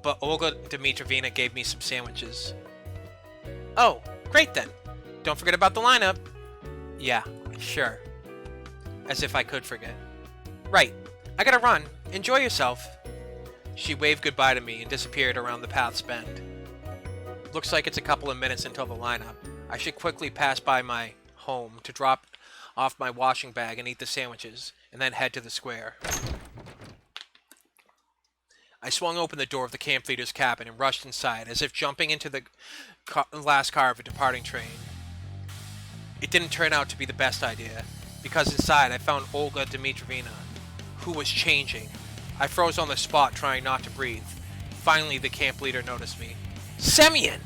but Olga Dmitrovna gave me some sandwiches. Oh, great then. Don't forget about the lineup. Yeah, sure. As if I could forget. Right, I gotta run. Enjoy yourself. She waved goodbye to me and disappeared around the path's bend. Looks like it's a couple of minutes until the lineup. I should quickly pass by my home to drop off my washing bag and eat the sandwiches, and then head to the square. I swung open the door of the camp leader's cabin and rushed inside, as if jumping into the last car of a departing train. It didn't turn out to be the best idea, because inside I found Olga Dmitrovna, who was changing. I froze on the spot, trying not to breathe. Finally, the camp leader noticed me. Semyon!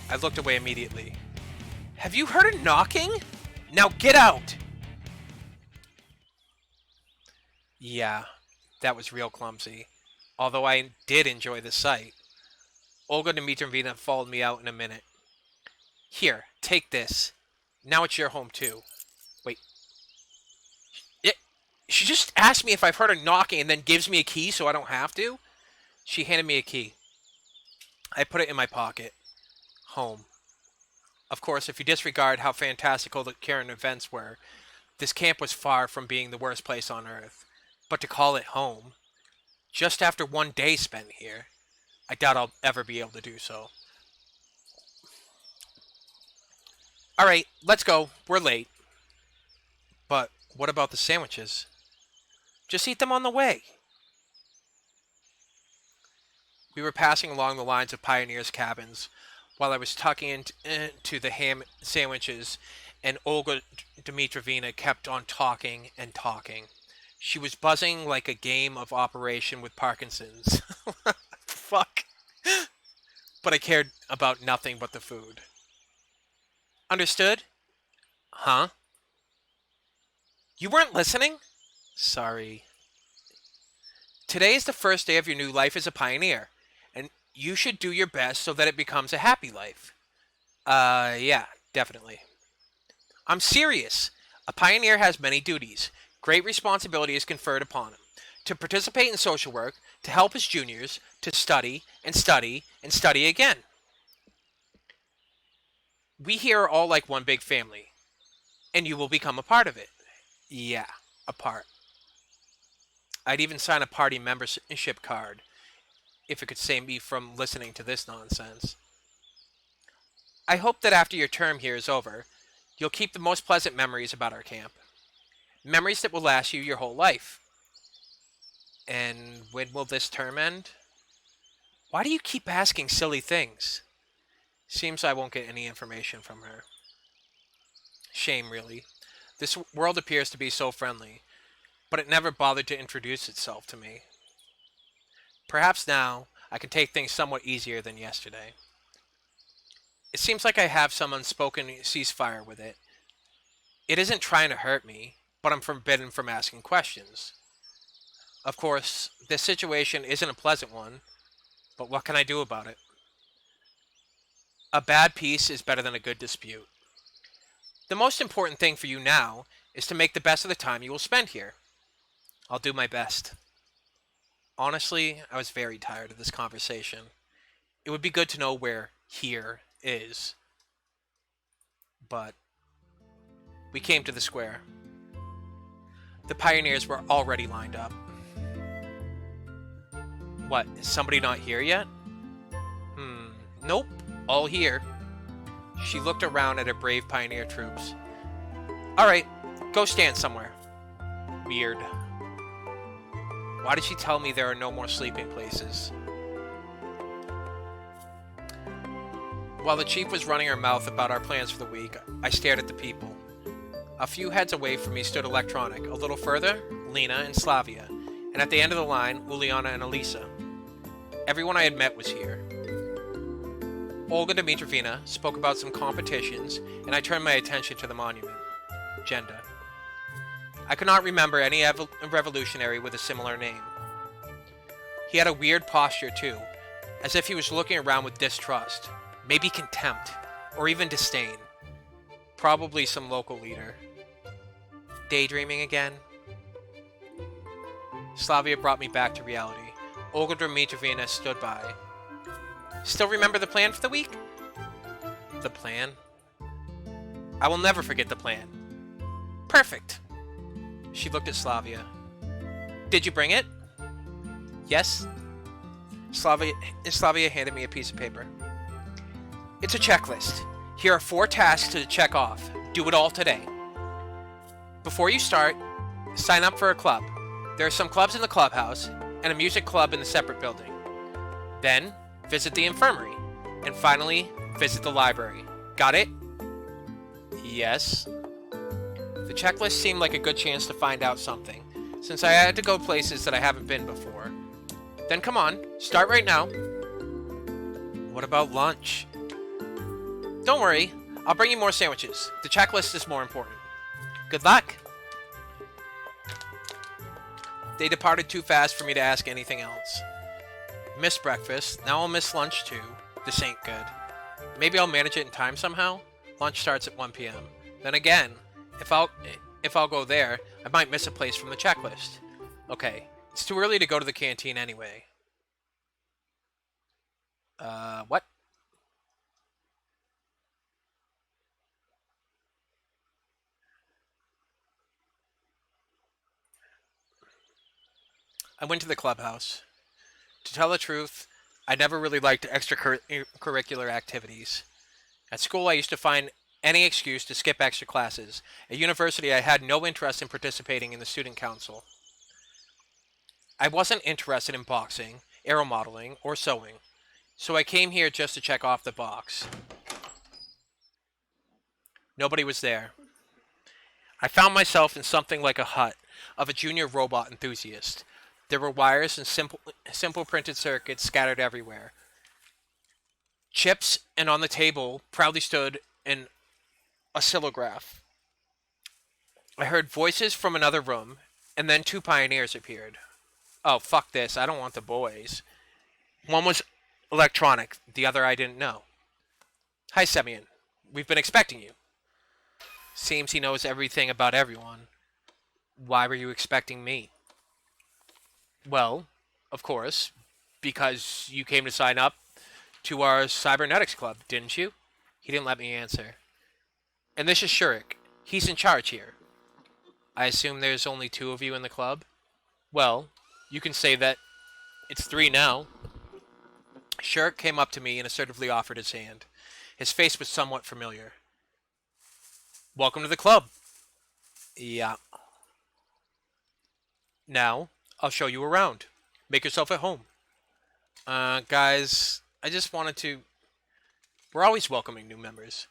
I looked away immediately. Have you heard a knocking? Now get out! Yeah, that was real clumsy. Although I did enjoy the sight. Olga Dmitrovna followed me out in a minute. Here, take this. Now it's your home too. Wait. She just asked me if I've heard a knocking and then gives me a key so I don't have to? She handed me a key. I put it in my pocket. Home. Of course, if you disregard how fantastical the current events were, this camp was far from being the worst place on Earth. But to call it home, just after one day spent here, I doubt I'll ever be able to do so. Alright, let's go. We're late. But what about the sandwiches? Just eat them on the way. We were passing along the lines of pioneers' cabins while I was tucking into the ham sandwiches, and Olga Dmitrovna kept on talking and talking. She was buzzing like a game of Operation with Parkinson's. Fuck. But I cared about nothing but the food. Understood? Huh? You weren't listening? Sorry. Today is the first day of your new life as a pioneer, and you should do your best so that it becomes a happy life. Yeah, definitely. I'm serious. A pioneer has many duties. Great responsibility is conferred upon him. To participate in social work, to help his juniors, to study, and study, and study again. We here are all like one big family, and you will become a part of it. Yeah, a part. I'd even sign a party membership card, if it could save me from listening to this nonsense. I hope that after your term here is over, you'll keep the most pleasant memories about our camp. Memories that will last you your whole life. And when will this term end? Why do you keep asking silly things? Seems I won't get any information from her. Shame, really. This world appears to be so friendly, but it never bothered to introduce itself to me. Perhaps now I can take things somewhat easier than yesterday. It seems like I have some unspoken ceasefire with it. It isn't trying to hurt me, but I'm forbidden from asking questions. Of course, this situation isn't a pleasant one, but what can I do about it? A bad peace is better than a good dispute. The most important thing for you now is to make the best of the time you will spend here. I'll do my best. Honestly, I was very tired of this conversation. It would be good to know where here is. But we came to the square. The pioneers were already lined up. What, is somebody not here yet? Nope, all here. She looked around at her brave pioneer troops. Alright, go stand somewhere. Weird. Why did she tell me there are no more sleeping places? While the chief was running her mouth about our plans for the week, I stared at the people. A few heads away from me stood Electronic. A little further, Lena and Slavia. And at the end of the line, Uliana and Elisa. Everyone I had met was here. Olga Dmitrovna spoke about some competitions, and I turned my attention to the monument. Genda. I could not remember any revolutionary with a similar name. He had a weird posture too, as if he was looking around with distrust, maybe contempt, or even disdain. Probably some local leader. Daydreaming again? Slavia brought me back to reality. Olga Dmitrovna stood by. Still remember the plan for the week? The plan? I will never forget the plan. Perfect. She looked at Slavia. Did you bring it? Yes. Slavia handed me a piece of paper. It's a checklist. Here are 4 tasks to check off. Do it all today. Before you start, sign up for a club. There are some clubs in the clubhouse and a music club in the separate building. Then, visit the infirmary. And finally, visit the library. Got it? Yes. The checklist seemed like a good chance to find out something, since I had to go places that I haven't been before. Then come on, start right now. What about lunch? Don't worry, I'll bring you more sandwiches. The checklist is more important. Good luck! They departed too fast for me to ask anything else. Missed breakfast, now I'll miss lunch too. This ain't good. Maybe I'll manage it in time somehow? Lunch starts at 1 p.m. Then again, if I'll go there, I might miss a place from the checklist. Okay, it's too early to go to the canteen anyway. What? I went to the clubhouse. To tell the truth, I never really liked extracurricular activities. At school, I used to find any excuse to skip extra classes. At university, I had no interest in participating in the student council. I wasn't interested in boxing, aeromodeling, or sewing, so I came here just to check off the box. Nobody was there. I found myself in something like a hut of a junior robot enthusiast. There were wires and simple printed circuits scattered everywhere. Chips, and on the table proudly stood an oscillograph. I heard voices from another room, and then 2 pioneers appeared. Oh, fuck this, I don't want the boys. One was electronic, the other I didn't know. Hi, Semyon. We've been expecting you. Seems he knows everything about everyone. Why were you expecting me? Well, of course, because you came to sign up to our cybernetics club, didn't you? He didn't let me answer. And this is Shurik. He's in charge here. I assume there's only 2 of you in the club? Well, you can say that it's 3 now. Shurik came up to me and assertively offered his hand. His face was somewhat familiar. Welcome to the club. Yeah. Now, I'll show you around. Make yourself at home. Guys, I just wanted to... We're always welcoming new members.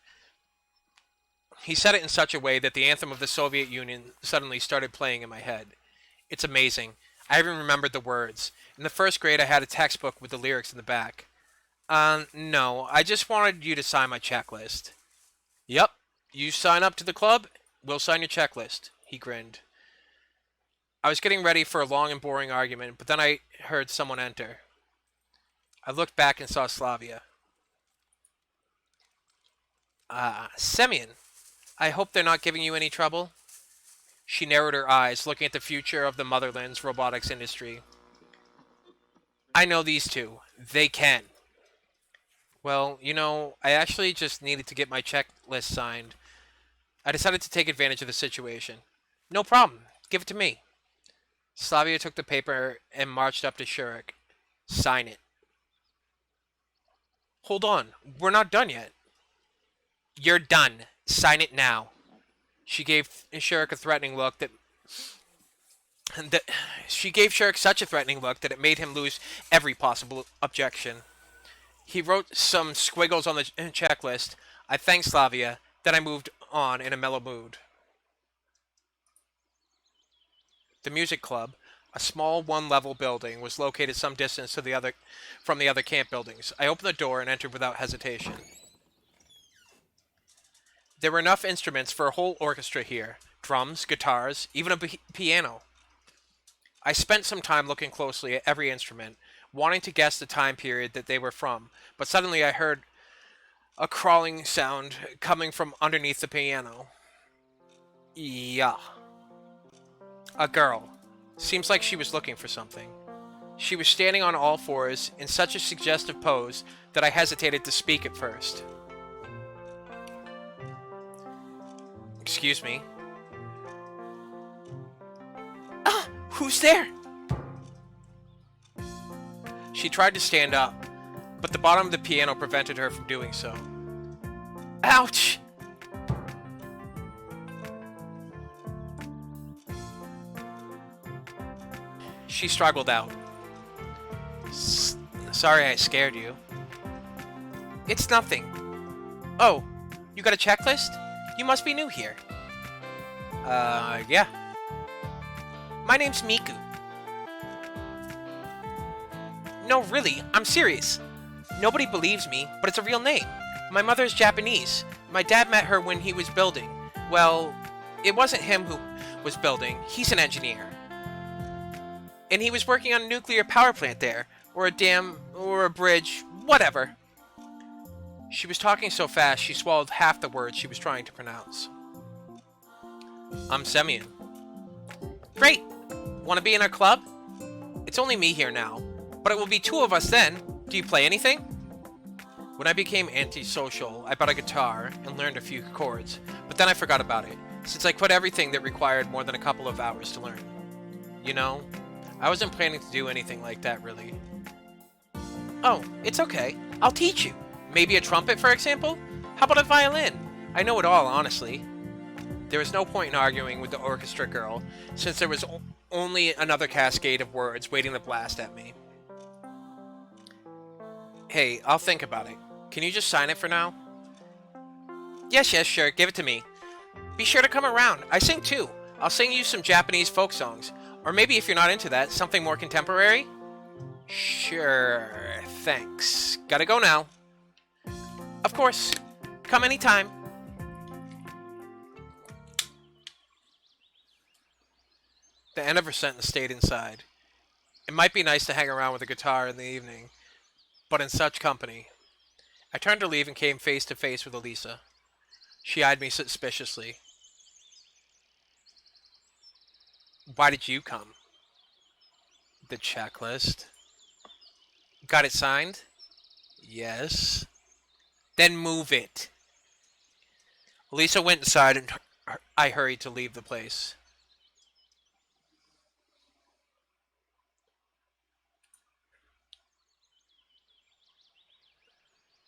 He said it in such a way that the anthem of the Soviet Union suddenly started playing in my head. It's amazing. I even remembered the words. In the 1st grade, I had a textbook with the lyrics in the back. No, I just wanted you to sign my checklist. Yep, you sign up to the club, we'll sign your checklist. He grinned. I was getting ready for a long and boring argument, but then I heard someone enter. I looked back and saw Slavia. Semyon, I hope they're not giving you any trouble? She narrowed her eyes, looking at the future of the motherland's robotics industry. I know these 2. They can. Well, you know, I actually just needed to get my checklist signed. I decided to take advantage of the situation. No problem. Give it to me. Slavia took the paper and marched up to Shurik. Sign it. Hold on. We're not done yet. You're done. Sign it now. She gave Shurik a threatening look that she gave Shurik such a threatening look that it made him lose every possible objection. He wrote some squiggles on the checklist. I thanked Slavia, then I moved on in a mellow mood. The music club, a small 1-level building, was located some distance from the other camp buildings. I opened the door and entered without hesitation. There were enough instruments for a whole orchestra here. Drums, guitars, even a piano. I spent some time looking closely at every instrument, wanting to guess the time period that they were from, but suddenly I heard a crawling sound coming from underneath the piano. Yeah. A girl. Seems like she was looking for something. She was standing on all fours in such a suggestive pose that I hesitated to speak at first. Excuse me. Ah, who's there? She tried to stand up, but the bottom of the piano prevented her from doing so. Ouch! She struggled out. Sorry I scared you. It's nothing. Oh, you got a checklist? You must be new here. Yeah. My name's Miku. No, really, I'm serious. Nobody believes me, but it's a real name. My mother is Japanese. My dad met her when he was building. Well, it wasn't him who was building. He's an engineer. And he was working on a nuclear power plant there, or a dam, or a bridge, whatever. She was talking so fast she swallowed half the words she was trying to pronounce. I'm Semyon. Great! Want to be in our club? It's only me here now, but it will be two of us then. Do you play anything? When I became antisocial, I bought a guitar and learned a few chords, but then I forgot about it, since I quit everything that required more than a couple of hours to learn. You know, I wasn't planning to do anything like that, really. Oh, it's okay. I'll teach you. Maybe a trumpet, for example? How about a violin? I know it all, honestly. There was no point in arguing with the orchestra girl, since there was only another cascade of words waiting to blast at me. Hey, I'll think about it. Can you just sign it for now? Yes, sure. Give it to me. Be sure to come around. I sing too. I'll sing you some Japanese folk songs. Or maybe if you're not into that, something more contemporary? Sure, thanks. Gotta go now. Of course. Come anytime. The end of her sentence stayed inside. It might be nice to hang around with a guitar in the evening, but in such company. I turned to leave and came face to face with Elisa. She eyed me suspiciously. Why did you come? The checklist. Got it signed? Yes. Then move it. Elisa went inside and I hurried to leave the place.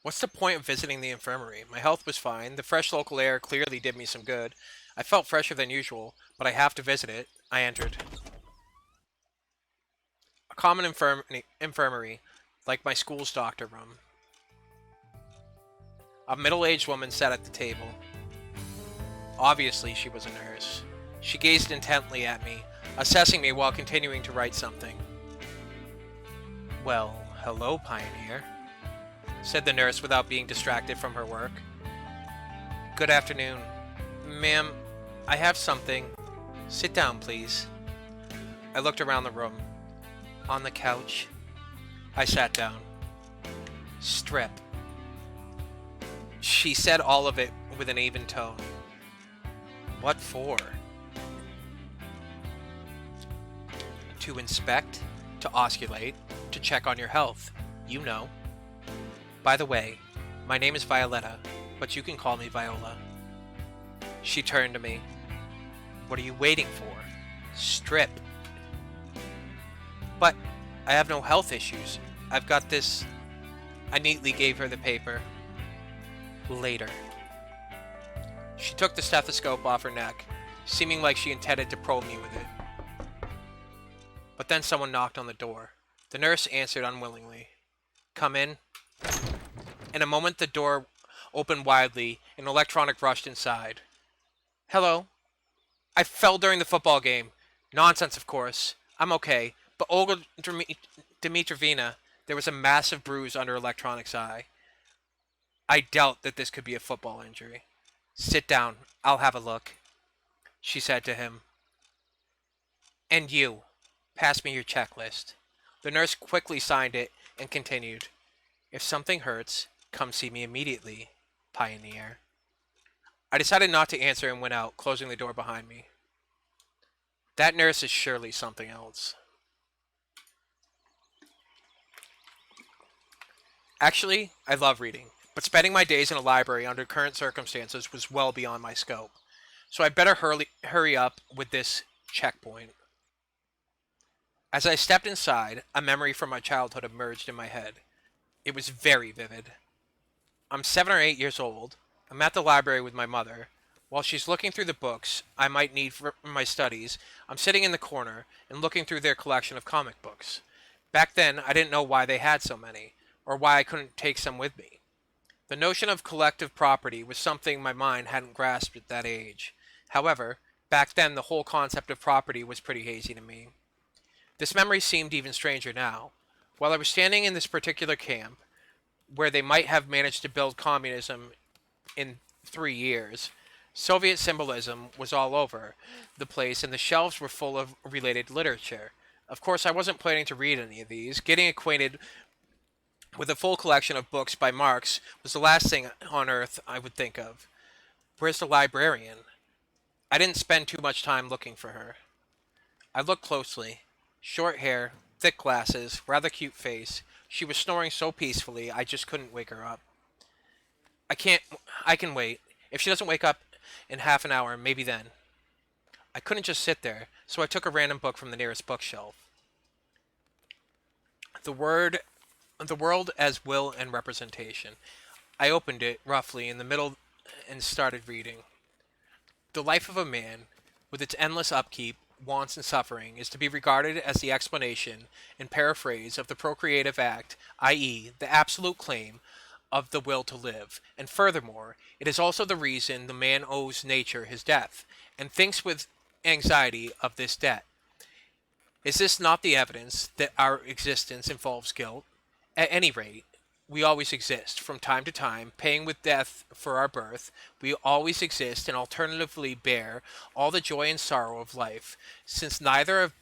What's the point of visiting the infirmary? My health was fine. The fresh local air clearly did me some good. I felt fresher than usual, but I have to visit it. I entered. A common infirmary, like my school's doctor room. A middle-aged woman sat at the table. Obviously, she was a nurse. She gazed intently at me, assessing me while continuing to write something. Well, hello, Pioneer, said the nurse without being distracted from her work. Good afternoon. Ma'am, I have something. Sit down, please. I looked around the room. On the couch. I sat down. Strip. She said all of it with an even tone. What for? To inspect, to osculate, to check on your health. You know. By the way, my name is Violetta, but you can call me Viola. She turned to me. What are you waiting for? Strip. But I have no health issues. I've got this. I neatly gave her the paper. Later. She took the stethoscope off her neck, seeming like she intended to probe me with it. But then someone knocked on the door. The nurse answered unwillingly. Come in. In a moment the door opened widely, and an electronic rushed inside. Hello. I fell during the football game. Nonsense, of course. I'm okay. But Olga Dmitrievna, there was a massive bruise under Electronic's eye. I doubt that this could be a football injury. Sit down. I'll have a look, she said to him. And you, pass me your checklist. The nurse quickly signed it and continued. If something hurts, come see me immediately, Pioneer. I decided not to answer and went out, closing the door behind me. That nurse is surely something else. Actually, I love reading, but spending my days in a library under current circumstances was well beyond my scope. So I better hurry up with this checkpoint. As I stepped inside, a memory from my childhood emerged in my head. It was very vivid. I'm 7 or 8 years old. I'm at the library with my mother. While she's looking through the books I might need for my studies, I'm sitting in the corner and looking through their collection of comic books. Back then, I didn't know why they had so many, or why I couldn't take some with me. The notion of collective property was something my mind hadn't grasped at that age. However, back then the whole concept of property was pretty hazy to me. This memory seemed even stranger now. While I was standing in this particular camp, where they might have managed to build communism in 3 years, Soviet symbolism was all over the place and the shelves were full of related literature. Of course, I wasn't planning to read any of these. Getting acquainted with a full collection of books by Marx was the last thing on earth I would think of. Where's the librarian? I didn't spend too much time looking for her. I looked closely. Short hair, thick glasses, rather cute face. She was snoring so peacefully I just couldn't wake her up. I can't. I can wait. If she doesn't wake up in half an hour, maybe then. I couldn't just sit there, so I took a random book from the nearest bookshelf. The word, the world as will and representation. I opened it roughly in the middle and started reading. The life of a man, with its endless upkeep, wants, and suffering, is to be regarded as the explanation and paraphrase of the procreative act, i.e., the absolute claim of the will to live. And furthermore, it is also the reason the man owes nature his death, and thinks with anxiety of this debt. Is this not the evidence that our existence involves guilt? At any rate, we always exist, from time to time, paying with death for our birth. We always exist and alternatively bear all the joy and sorrow of life, since neither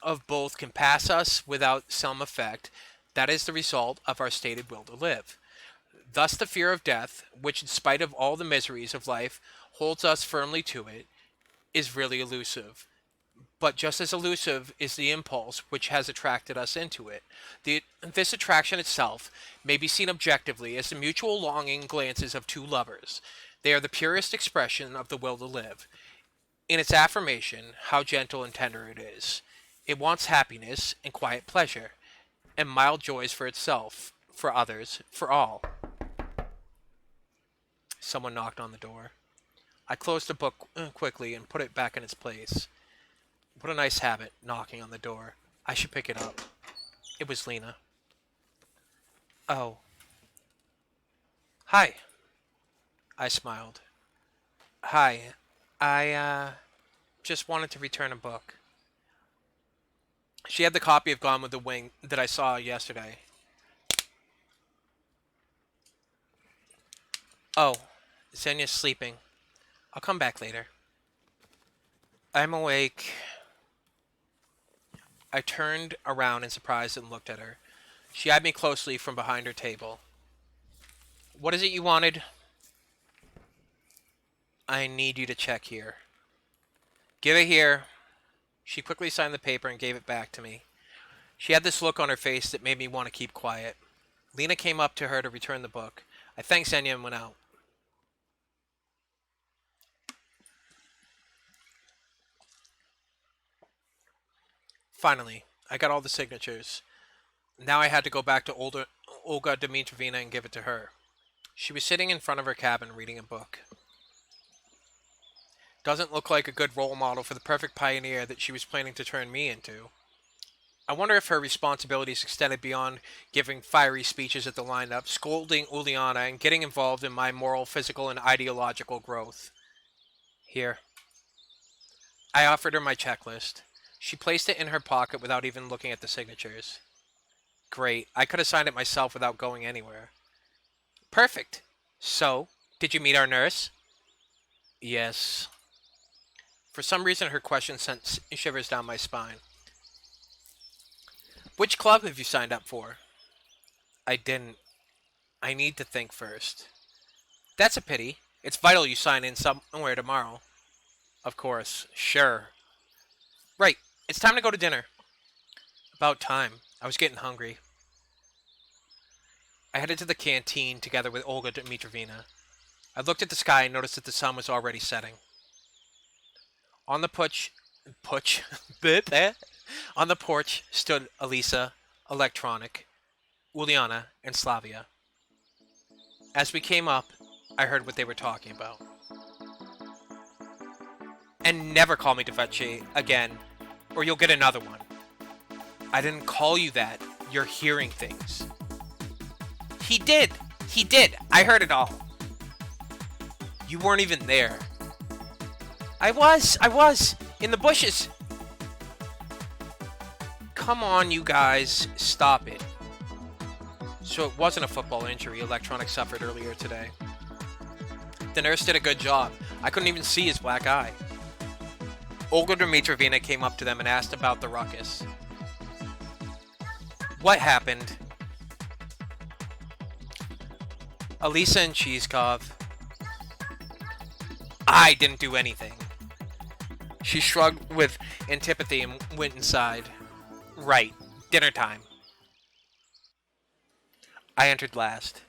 of both can pass us without some effect. That is the result of our stated will to live. Thus the fear of death, which in spite of all the miseries of life holds us firmly to it, is really elusive. But just as elusive is the impulse which has attracted us into it. This attraction itself may be seen objectively as the mutual longing glances of two lovers. They are the purest expression of the will to live. In its affirmation, how gentle and tender it is. It wants happiness and quiet pleasure, and mild joys for itself, for others, for all. Someone knocked on the door. I closed the book quickly and put it back in its place. What a nice habit, knocking on the door. I should pick it up. It was Lena. Oh. Hi. I smiled. Hi. I just wanted to return a book. She had the copy of Gone with the Wind that I saw yesterday. Oh, Xenia's sleeping. I'll come back later. I'm awake. I turned around in surprise and looked at her. She eyed me closely from behind her table. What is it you wanted? I need you to check here. Give it here. She quickly signed the paper and gave it back to me. She had this look on her face that made me want to keep quiet. Lena came up to her to return the book. I thanked Xenia and went out. Finally, I got all the signatures. Now I had to go back to Olga Dmitrovna and give it to her. She was sitting in front of her cabin reading a book. Doesn't look like a good role model for the perfect pioneer that she was planning to turn me into. I wonder if her responsibilities extended beyond giving fiery speeches at the lineup, scolding Uliana, and getting involved in my moral, physical, and ideological growth. Here. I offered her my checklist. She placed it in her pocket without even looking at the signatures. Great. I could have signed it myself without going anywhere. Perfect. So, did you meet our nurse? Yes. For some reason, her question sent shivers down my spine. Which club have you signed up for? I didn't. I need to think first. That's a pity. It's vital you sign in somewhere tomorrow. Of course. Sure. Right. It's time to go to dinner. About time. I was getting hungry. I headed to the canteen together with Olga Dmitrovna. I looked at the sky and noticed that the sun was already setting. On the on the porch stood Elisa, Electronic, Uliana, and Slavia. As we came up, I heard what they were talking about. And never call me Defeche again, or you'll get another one. I didn't call you that. You're hearing things. He did! He did! I heard it all. You weren't even there. I was! In the bushes! Come on, you guys. Stop it. So it wasn't a football injury Electronic suffered earlier today. The nurse did a good job. I couldn't even see his black eye. Olga Dmitrovna came up to them and asked about the ruckus. What happened? Elisa and Cheeskov. I didn't do anything. She shrugged with antipathy and went inside. Right. Dinner time. I entered last.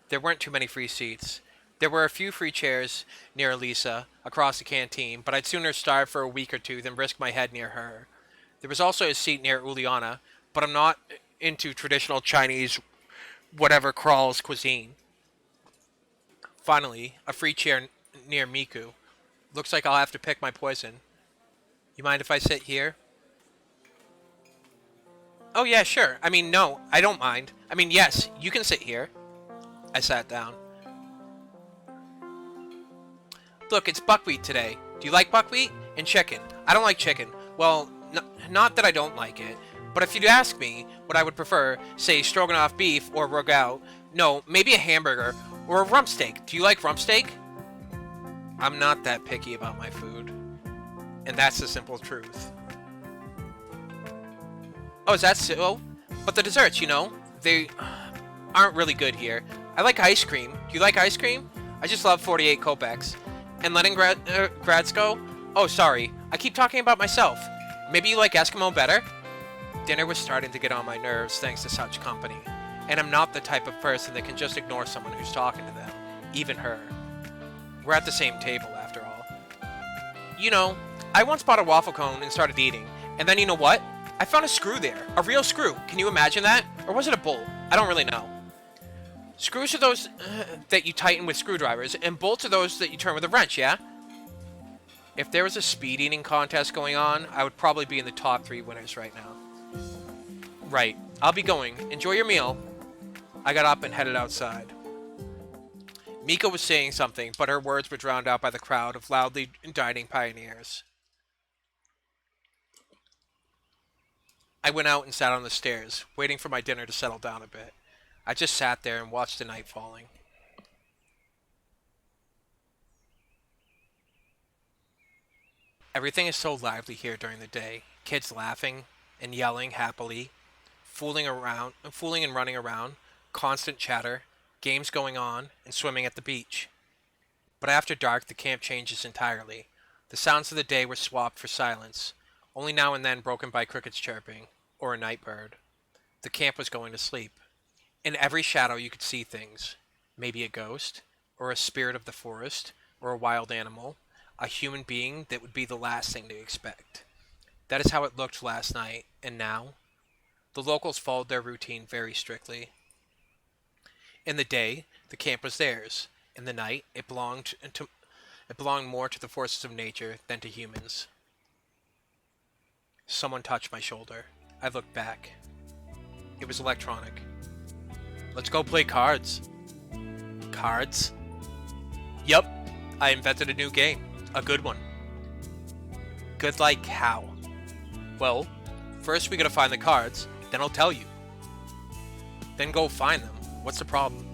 There weren't too many free seats. There were a few free chairs near Elisa, across the canteen, but I'd sooner starve for a week or two than risk my head near her. There was also a seat near Uliana, but I'm not into traditional Chinese whatever crawls cuisine. Finally, a free chair near Miku. Looks like I'll have to pick my poison. You mind if I sit here? Oh yeah, sure. I mean, no, I don't mind. I mean, yes, you can sit here. I sat down. Look, it's buckwheat today. Do you like buckwheat? And chicken. I don't like chicken. Well, not that I don't like it. But if you'd ask me what I would prefer, say stroganoff beef or rogal, no, maybe a hamburger or a rump steak. Do you like rump steak? I'm not that picky about my food. And that's the simple truth. Oh, is that so? But the desserts, you know, they aren't really good here. I like ice cream. Do you like ice cream? I just love 48 Kopecks. And Leningradsko? Oh, sorry. I keep talking about myself. Maybe you like Eskimo better? Dinner was starting to get on my nerves thanks to such company. And I'm not the type of person that can just ignore someone who's talking to them. Even her. We're at the same table, after all. You know, I once bought a waffle cone and started eating. And then you know what? I found a screw there. A real screw. Can you imagine that? Or was it a bolt? I don't really know. Screws are those that you tighten with screwdrivers, and bolts are those that you turn with a wrench, yeah? If there was a speed eating contest going on, I would probably be in the top 3 winners right now. Right. I'll be going. Enjoy your meal. I got up and headed outside. Miko was saying something, but her words were drowned out by the crowd of loudly dining pioneers. I went out and sat on the stairs, waiting for my dinner to settle down a bit. I just sat there and watched the night falling. Everything is so lively here during the day. Kids laughing and yelling happily, fooling and running around, constant chatter, games going on, and swimming at the beach. But after dark, the camp changes entirely. The sounds of the day were swapped for silence, only now and then broken by crickets chirping, or a night bird. The camp was going to sleep. In every shadow you could see things. Maybe a ghost, or a spirit of the forest, or a wild animal, a human being that would be the last thing to expect. That is how it looked last night, and now? The locals followed their routine very strictly. In the day, the camp was theirs. In the night, it belonged more to the forces of nature than to humans. Someone touched my shoulder. I looked back. It was Electronic. Let's go play cards. Cards? Yup, I invented a new game. A good one. Good like how? Well, first we gotta find the cards, then I'll tell you. Then go find them. What's the problem?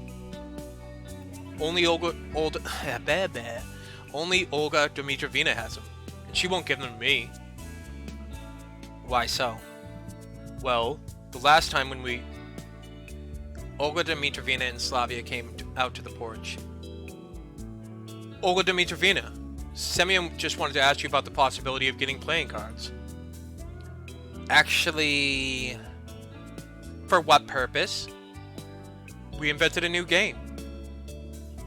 Only Olga Dmitrovna has them, and she won't give them to me. Why so? Well, the last time when Olga Dmitrovna and Slavia came out to the porch. Olga Dmitrovna, Semyon just wanted to ask you about the possibility of getting playing cards. Actually, for what purpose? We invented a new game.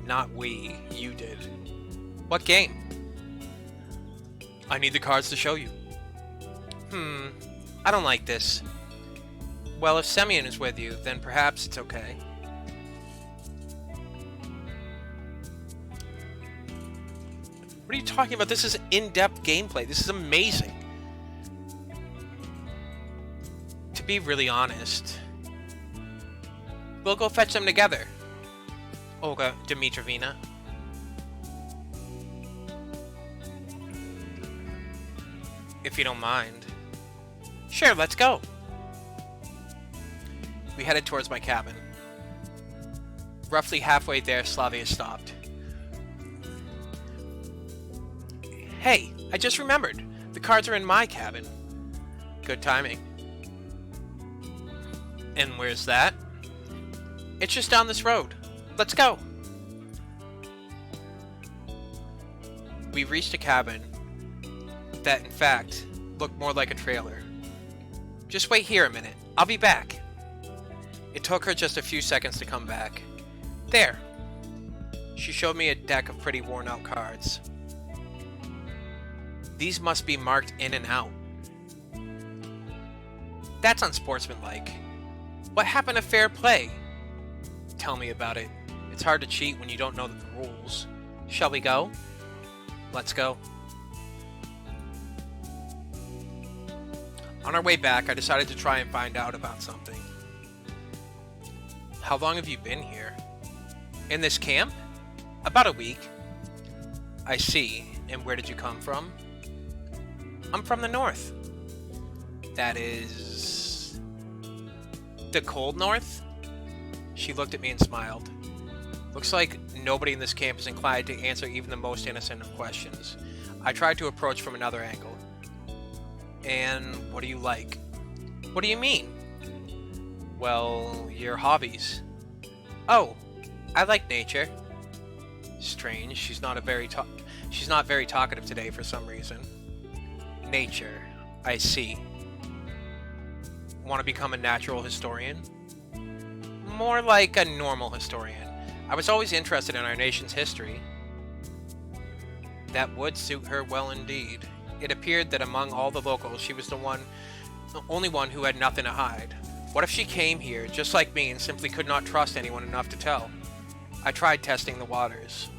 Not we, you did. What game? I need the cards to show you. I don't like this. Well, if Semyon is with you, then perhaps it's okay. What are you talking about? This is in-depth gameplay. This is amazing. To be really honest, we'll go fetch them together. Olga Dmitrovna. If you don't mind. Sure, let's go. We headed towards my cabin. Roughly halfway there, Slavia stopped. Hey, I just remembered. The cards are in my cabin. Good timing. And where's that? It's just down this road. Let's go. We reached a cabin that, in fact, looked more like a trailer. Just wait here a minute. I'll be back. It took her just a few seconds to come back. There. She showed me a deck of pretty worn-out cards. These must be marked in and out. That's unsportsmanlike. What happened to fair play? Tell me about it. It's hard to cheat when you don't know the rules. Shall we go? Let's go. On our way back, I decided to try and find out about something. How long have you been here? In this camp? About a week. I see. And where did you come from? I'm from the north. That is... the cold north? She looked at me and smiled. Looks like nobody in this camp is inclined to answer even the most innocent of questions. I tried to approach from another angle. And what do you like? What do you mean? Well, your hobbies. Oh, I like nature. Strange, she's not very talkative today for some reason. Nature, I see. Want to become a natural historian? More like a normal historian. I was always interested in our nation's history. That would suit her well indeed. It appeared that among all the locals, she was the only one who had nothing to hide. What if she came here, just like me, and simply could not trust anyone enough to tell? I tried testing the waters.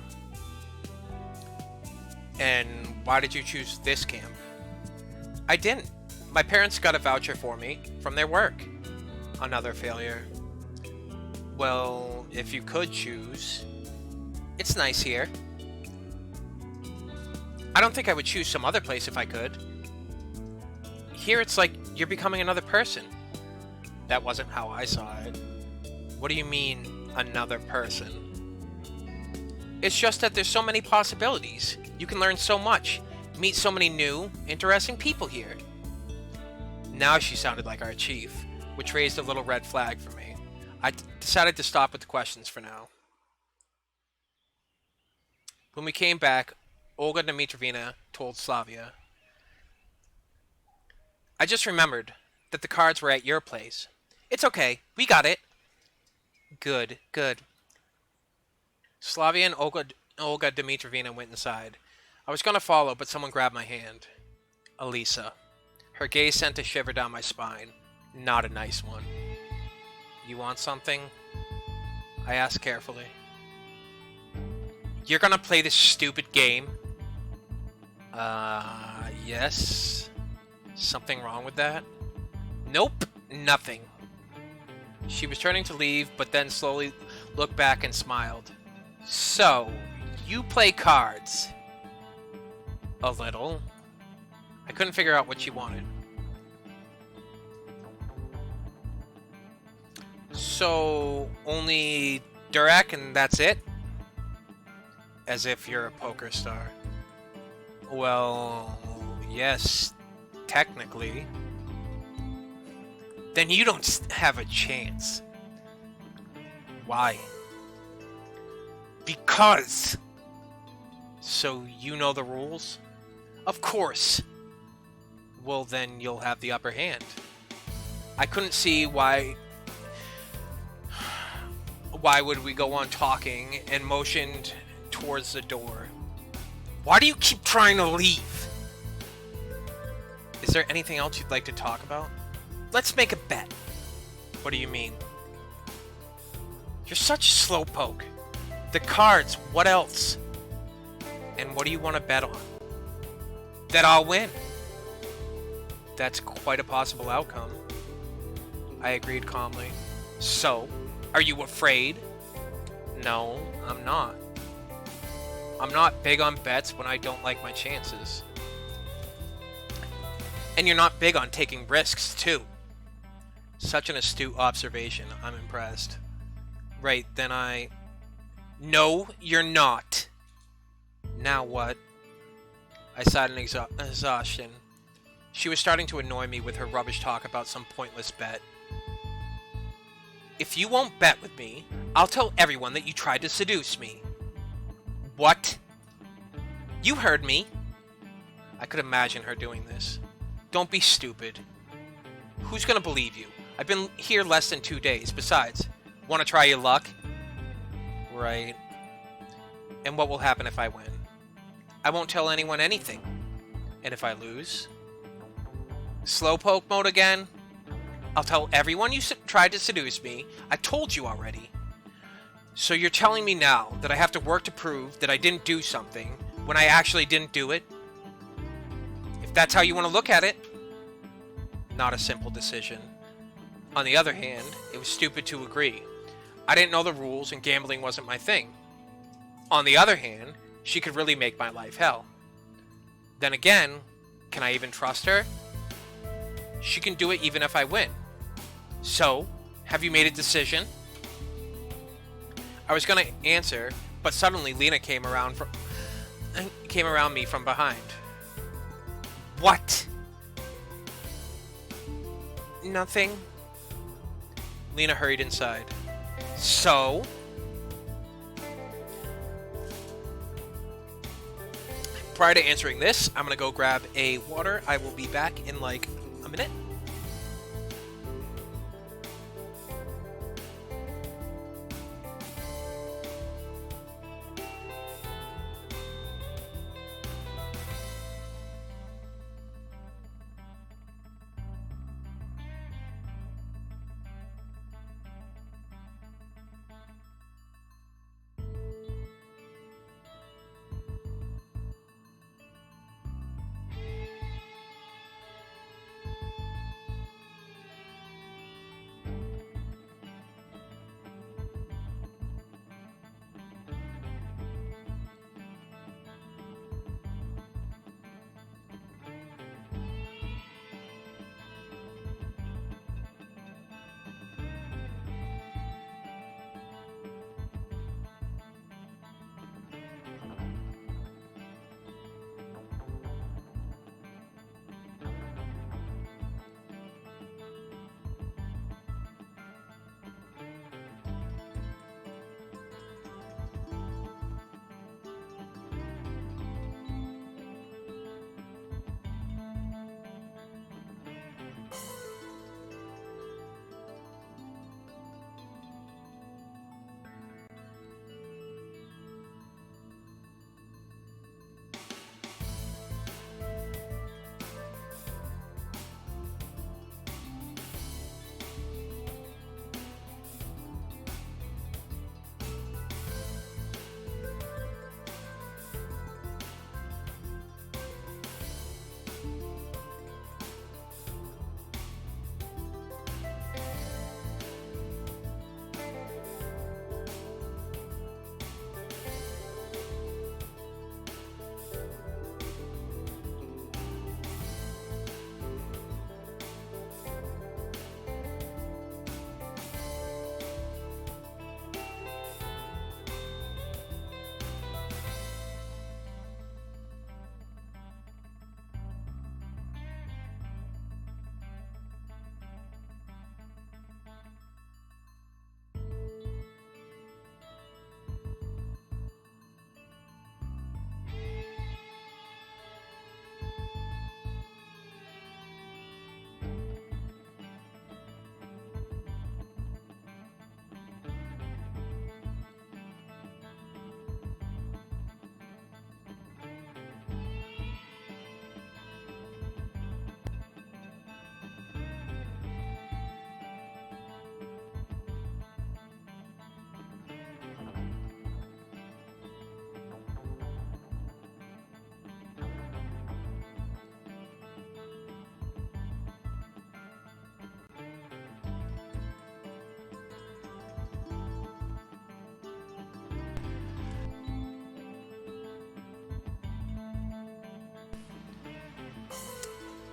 And why did you choose this camp? I didn't. My parents got a voucher for me from their work. Another failure. Well, if you could choose... It's nice here. I don't think I would choose some other place if I could. Here it's like you're becoming another person. That wasn't how I saw it. What do you mean, another person? It's just that there's so many possibilities. You can learn so much, meet so many new, interesting people here. Now she sounded like our chief, which raised a little red flag for me. I decided to stop with the questions for now. When we came back, Olga Dmitrovna told Slavia, I just remembered that the cards were at your place. It's okay, we got it. Good, good. Slavia and Olga Dmitrovna went inside. I was going to follow, but someone grabbed my hand. Elisa. Her gaze sent a shiver down my spine. Not a nice one. You want something? I asked carefully. You're gonna play this stupid game? Yes. Something wrong with that? Nope, nothing. She was turning to leave, but then slowly looked back and smiled. So, you play cards? A little. I couldn't figure out what she wanted. So, only Durak and that's it? As if you're a poker star. Well, yes, technically. Then you don't have a chance. Why? Because! So you know the rules? Of course! Well, then you'll have the upper hand. I couldn't see why... why would we go on talking, and motioned towards the door. Why do you keep trying to leave? Is there anything else you'd like to talk about? Let's make a bet. What do you mean? You're such a slowpoke. The cards, what else? And what do you want to bet on? That I'll win. That's quite a possible outcome. I agreed calmly. So, are you afraid? No, I'm not. I'm not big on bets when I don't like my chances. And you're not big on taking risks, too. Such an astute observation. I'm impressed. Right, then No, you're not. Now what? I sighed in exhaustion. She was starting to annoy me with her rubbish talk about some pointless bet. If you won't bet with me, I'll tell everyone that you tried to seduce me. What? You heard me. I could imagine her doing this. Don't be stupid. Who's gonna believe you? I've been here less than 2 days. Besides, wanna try your luck? Right. And what will happen if I win? I won't tell anyone anything. And if I lose? Slowpoke mode again? I'll tell everyone you tried to seduce me. I told you already. So you're telling me now that I have to work to prove that I didn't do something when I actually didn't do it? If that's how you want to look at it. Not a simple decision. On the other hand, it was stupid to agree. I didn't know the rules and gambling wasn't my thing. On the other hand, she could really make my life hell. Then again, can I even trust her? She can do it even if I win. So, have you made a decision? I was gonna answer, but suddenly Lena came around me from behind. What? Nothing. Lena hurried inside. So? Prior to answering this, I'm gonna go grab a water. I will be back in like a minute.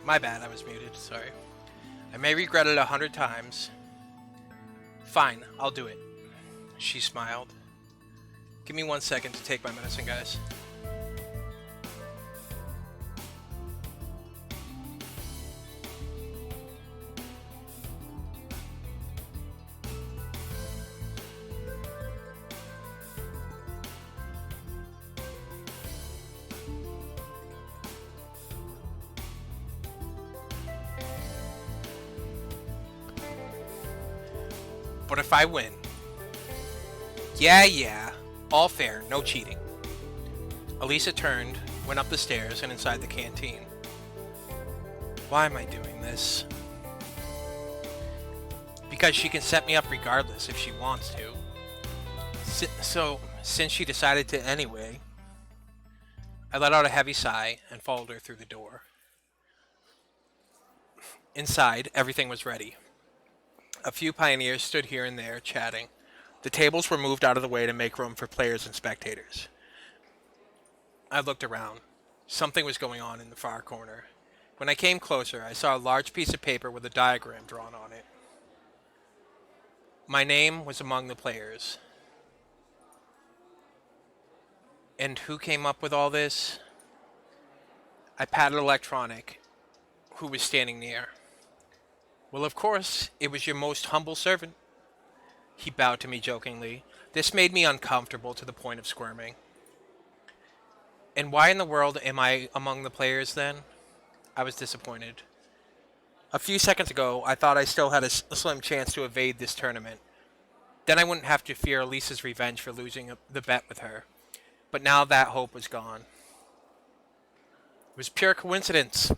My bad, I was muted, sorry. I may regret it 100 times. Fine, I'll do it. She smiled. Give me 1 second to take my medicine, guys. But if I win... Yeah, all fair, no cheating. Elisa turned, went up the stairs, and inside the canteen. Why am I doing this? Because she can set me up regardless if she wants to. So, since she decided to anyway, I let out a heavy sigh and followed her through the door. Inside, everything was ready. A few pioneers stood here and there, chatting. The tables were moved out of the way to make room for players and spectators. I looked around. Something was going on in the far corner. When I came closer, I saw a large piece of paper with a diagram drawn on it. My name was among the players. And who came up with all this? I patted Electronic, who was standing near. Well, of course, it was your most humble servant. He bowed to me jokingly. This made me uncomfortable to the point of squirming. And why in the world am I among the players then? I was disappointed. A few seconds ago, I thought I still had a slim chance to evade this tournament. Then I wouldn't have to fear Lisa's revenge for losing the bet with her. But now that hope was gone. It was pure coincidence.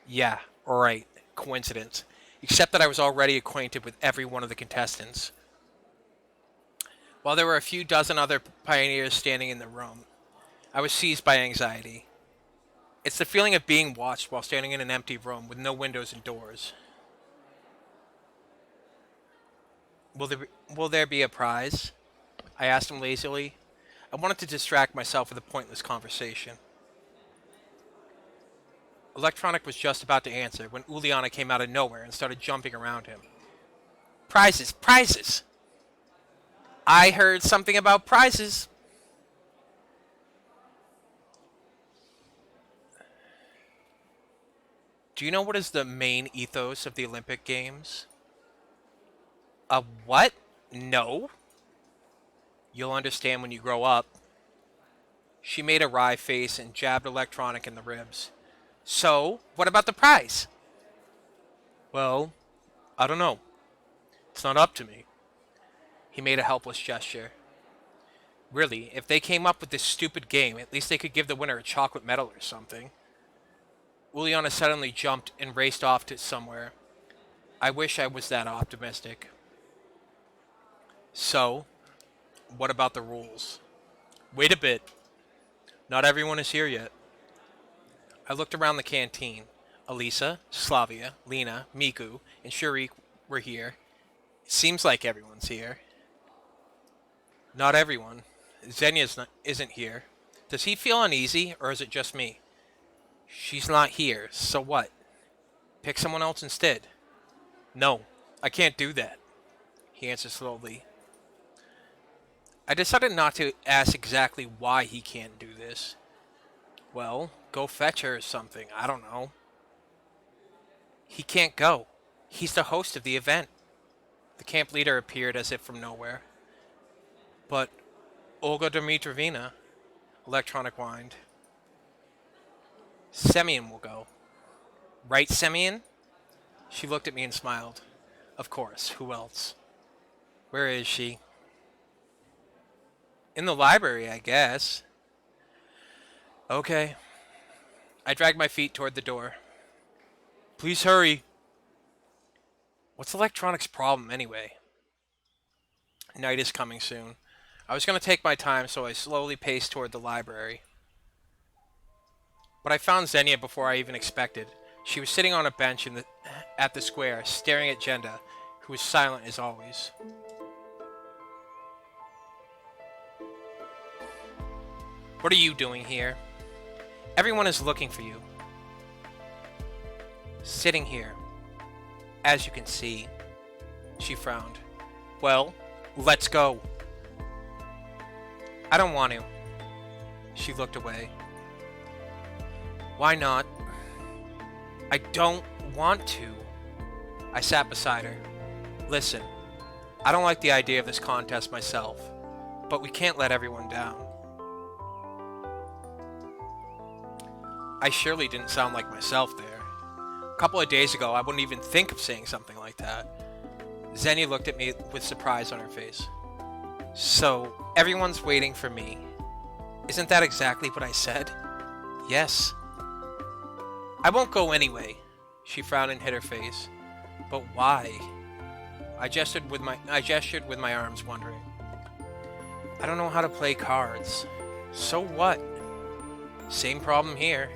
Yeah, right, coincidence. Except that I was already acquainted with every one of the contestants. While there were a few dozen other pioneers standing in the room, I was seized by anxiety. It's the feeling of being watched while standing in an empty room with no windows and doors. Will there be a prize? I asked him lazily. I wanted to distract myself with a pointless conversation. Electronic was just about to answer when Uliana came out of nowhere and started jumping around him. Prizes! Prizes! I heard something about prizes! Do you know what is the main ethos of the Olympic Games? A what? No. You'll understand when you grow up. She made a wry face and jabbed Electronic in the ribs. So, what about the prize? Well, I don't know. It's not up to me. He made a helpless gesture. Really, if they came up with this stupid game, at least they could give the winner a chocolate medal or something. Uliana suddenly jumped and raced off to somewhere. I wish I was that optimistic. So, what about the rules? Wait a bit. Not everyone is here yet. I looked around the canteen. Elisa, Slavia, Lena, Miku, and Shuri were here. It seems like everyone's here. Not everyone. Xenia isn't here. Does he feel uneasy, or is it just me? She's not here, so what? Pick someone else instead. No, I can't do that, he answered slowly. I decided not to ask exactly why he can't do this. Well, go fetch her or something, I don't know. He can't go. He's the host of the event. The camp leader appeared as if from nowhere. But Olga Dmitrovna, Electronic whined. Semyon will go. Right, Semyon? She looked at me and smiled. Of course, who else? Where is she? In the library, I guess. Okay. I dragged my feet toward the door. Please hurry. What's Electronic's problem anyway? Night is coming soon. I was going to take my time, so I slowly paced toward the library. But I found Xenia before I even expected. She was sitting on a bench at the square, staring at Jenda, who was silent as always. What are you doing here? Everyone is looking for you. Sitting here, as you can see. She frowned. Well, let's go. I don't want to. She looked away. Why not? I don't want to. I sat beside her. Listen, I don't like the idea of this contest myself, but we can't let everyone down. I surely didn't sound like myself there. A couple of days ago, I wouldn't even think of saying something like that. Xenia looked at me with surprise on her face. So, everyone's waiting for me. Isn't that exactly what I said? Yes. I won't go anyway. She frowned and hid her face. But why? I gestured with my arms, wondering. I don't know how to play cards. So what? Same problem here.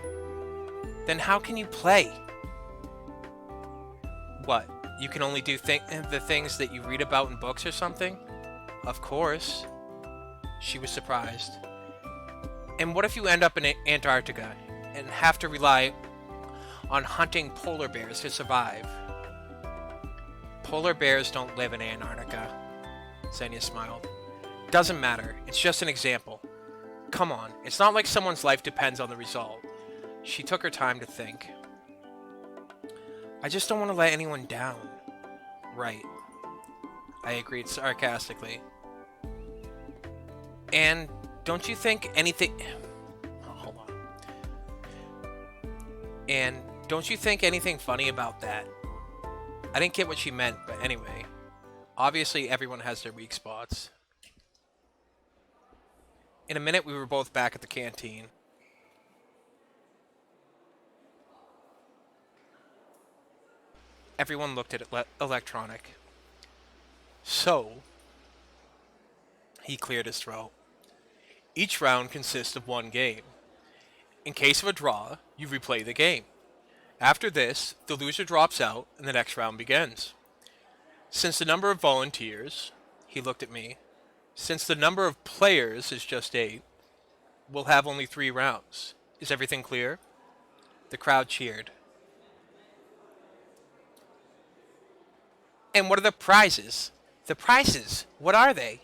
Then how can you play? What? You can only do the things that you read about in books or something? Of course. She was surprised. And what if you end up in Antarctica and have to rely on hunting polar bears to survive? Polar bears don't live in Antarctica. Xenia smiled. Doesn't matter. It's just an example. Come on. It's not like someone's life depends on the result. She took her time to think. I just don't want to let anyone down. Right. I agreed sarcastically. And don't you think anything... Oh, hold on. And don't you think anything funny about that? I didn't get what she meant, but anyway. Obviously, everyone has their weak spots. In a minute, we were both back at the canteen. Everyone looked at Electronic. So, he cleared his throat. Each round consists of one game. In case of a draw, you replay the game. After this, the loser drops out and the next round begins. Since the number of volunteers, he looked at me, since the number of players is just 8, we'll have only 3 rounds. Is everything clear? The crowd cheered. And what are the prizes? The prizes, what are they?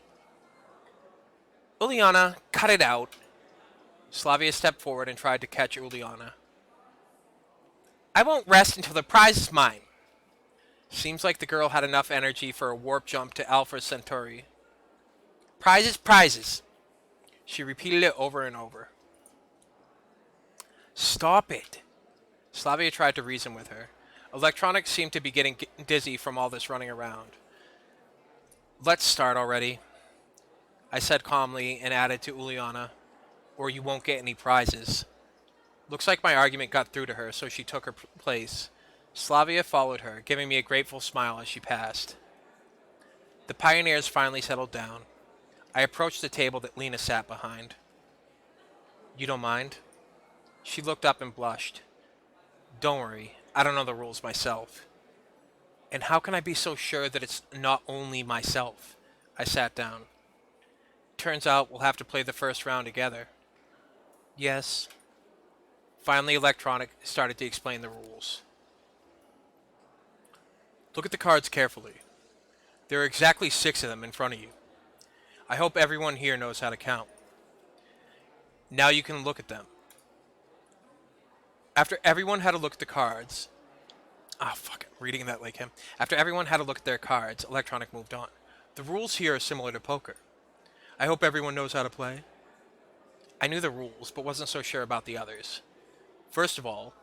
Uliana, cut it out. Slavia stepped forward and tried to catch Uliana. I won't rest until the prize is mine. Seems like the girl had enough energy for a warp jump to Alpha Centauri. Prizes, prizes. She repeated it over and over. Stop it. Slavia tried to reason with her. Electronics seemed to be getting dizzy from all this running around. Let's start already, I said calmly and added to Uliana, or you won't get any prizes. Looks like my argument got through to her, so she took her place. Slavia followed her, giving me a grateful smile as she passed. The pioneers finally settled down. I approached the table that Lena sat behind. You don't mind? She looked up and blushed. Don't worry, I don't know the rules myself. And how can I be so sure that it's not only myself? I sat down. Turns out we'll have to play the first round together. Yes. Finally, Electronic started to explain the rules. Look at the cards carefully. There are exactly 6 of them in front of you. I hope everyone here knows how to count. Now you can look at them. After everyone had a look at the cards... reading that like him. After everyone had a look at their cards, Electronic moved on. The rules here are similar to poker. I hope everyone knows how to play. I knew the rules, but wasn't so sure about the others. First of all,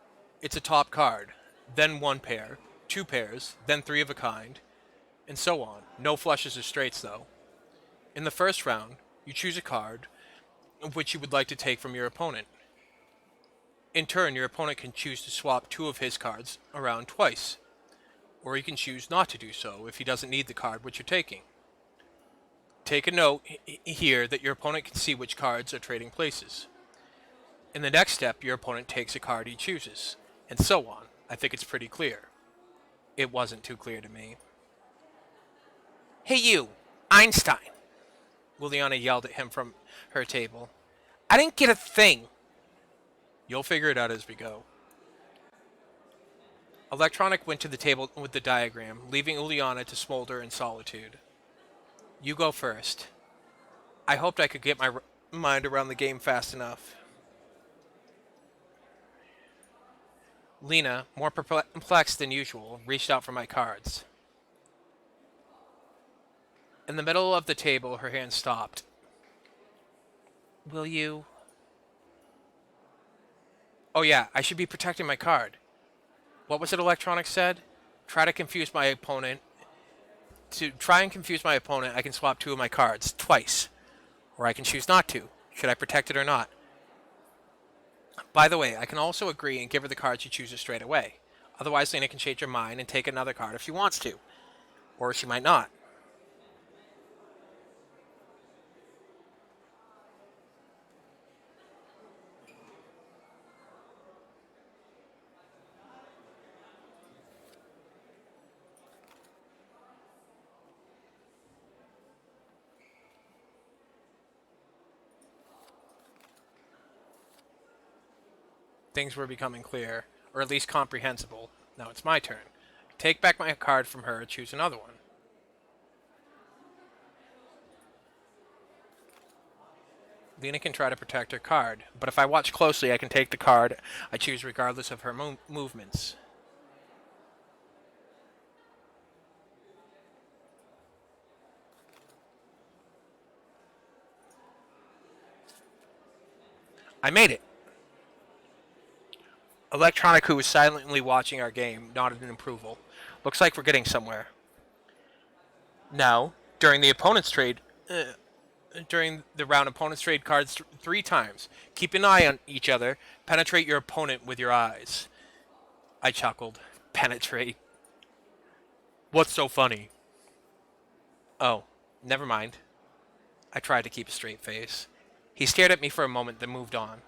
it's a top card, then 1 pair, 2 pairs, then 3 of a kind, and so on. No flushes or straights, though. In the first round, you choose a card which you would like to take from your opponent. In turn, your opponent can choose to swap 2 of his cards around twice, or he can choose not to do so if he doesn't need the card which you're taking. Take a note here that your opponent can see which cards are trading places. In the next step, your opponent takes a card he chooses, and so on. I think it's pretty clear. It wasn't too clear to me. Hey you, Einstein! Liliana yelled at him from her table. I didn't get a thing! You'll figure it out as we go. Electronic went to the table with the diagram, leaving Uliana to smolder in solitude. You go first. I hoped I could get my mind around the game fast enough. Lena, more perplexed than usual, reached out for my cards. In the middle of the table, her hand stopped. Will you? Oh yeah, I should be protecting my card. What was it Electronic said? Try to confuse my opponent. To try and confuse my opponent, I can swap two of my cards, twice. Or I can choose not to. Should I protect it or not? By the way, I can also agree and give her the card she chooses straight away. Otherwise, Lena can change her mind and take another card if she wants to. Or she might not. Things were becoming clear, or at least comprehensible. Now it's my turn. Take back my card from her, choose another one. Lena can try to protect her card, but if I watch closely, I can take the card I choose regardless of her movements. I made it! Electronic, who was silently watching our game, nodded in approval. Looks like we're getting somewhere. Now, during the opponent's trade, during the round, opponents trade cards three times. Keep an eye on each other. Penetrate your opponent with your eyes. I chuckled. Penetrate. What's so funny? Oh, never mind. I tried to keep a straight face. He stared at me for a moment, then moved on.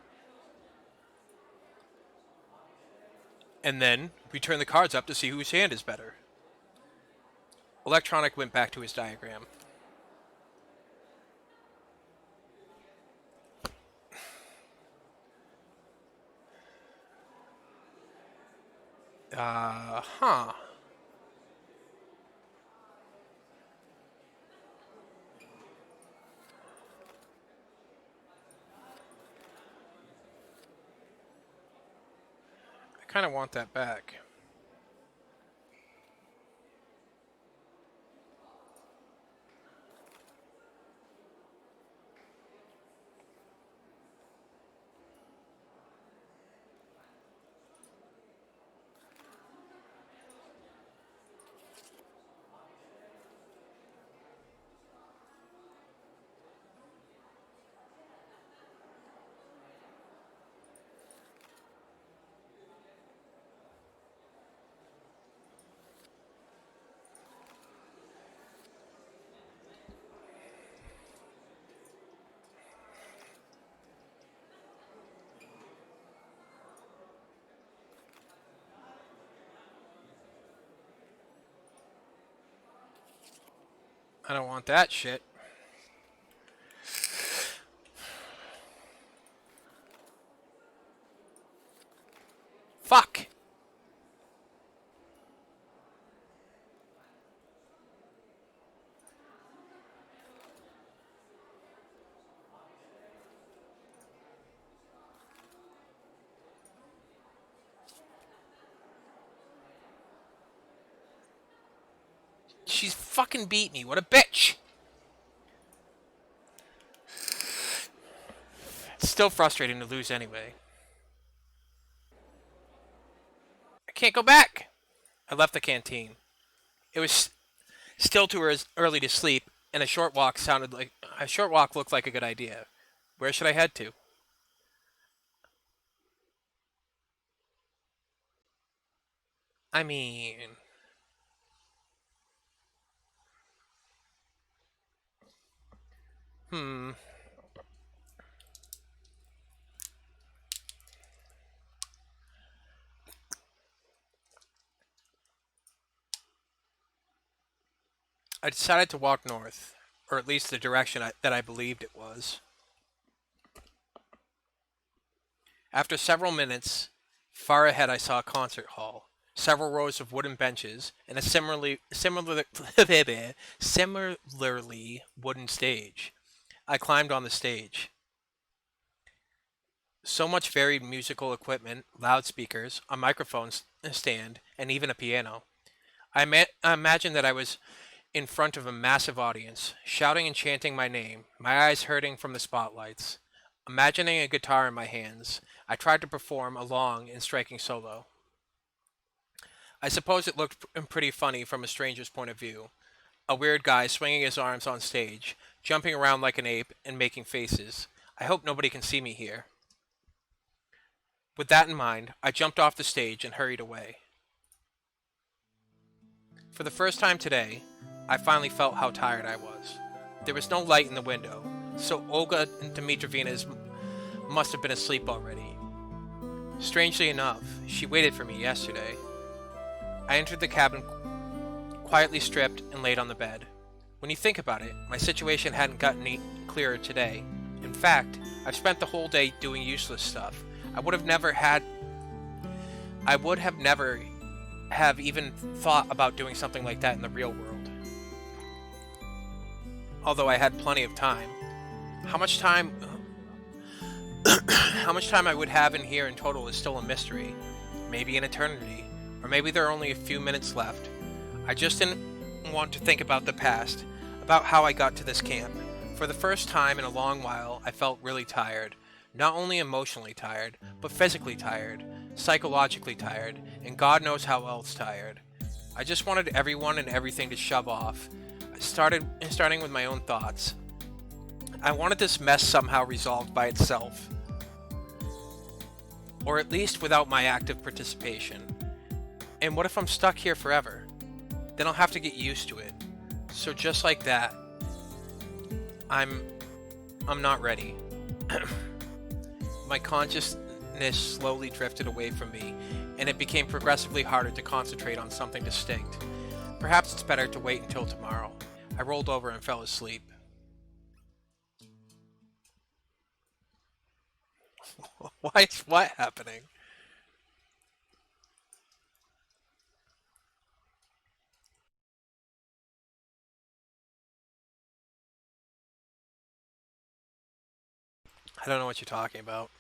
And then, we turned the cards up to see whose hand is better. Electronic went back to his diagram. Huh. I kind of want that back. I don't want that shit. Fuck! She's fucking beat me. What a bitch! It's still frustrating to lose anyway. I can't go back! I left the canteen. It was still too early to sleep, and a short walk looked like a good idea. Where should I head to? I mean, hmm. I decided to walk north, or at least the direction that I believed it was. After several minutes, far ahead I saw a concert hall. several rows of wooden benches, and a similarly wooden stage. I climbed on the stage. So much varied musical equipment, loudspeakers, a microphone stand, and even a piano. I imagined that I was in front of a massive audience, shouting and chanting my name, my eyes hurting from the spotlights. Imagining a guitar in my hands, I tried to perform a long and striking solo. I suppose it looked pretty funny from a stranger's point of view. A weird guy swinging his arms on stage, jumping around like an ape, and making faces. I hope nobody can see me here. With that in mind, I jumped off the stage and hurried away. For the first time today, I finally felt how tired I was. There was no light in the window, so Olga Dmitrovna must have been asleep already. Strangely enough, she waited for me yesterday. I entered the cabin, quietly stripped, and laid on the bed. When you think about it, my situation hadn't gotten any clearer today. In fact, I've spent the whole day doing useless stuff. I would have never even thought about doing something like that in the real world. Although I had plenty of time. How much time I would have in here in total is still a mystery. Maybe an eternity. Or maybe there are only a few minutes left. I just didn't want to think about the past, about how I got to this camp. For the first time in a long while, I felt really tired. Not only emotionally tired, but physically tired, psychologically tired, and God knows how else tired. I just wanted everyone and everything to shove off, starting with my own thoughts. I wanted this mess somehow resolved by itself. Or at least without my active participation. And what if I'm stuck here forever? Then I'll have to get used to it. So just like that, I'm not ready. My consciousness slowly drifted away from me, and it became progressively harder to concentrate on something distinct. Perhaps it's better to wait until tomorrow. I rolled over and fell asleep. Why is what happening? I don't know what you're talking about.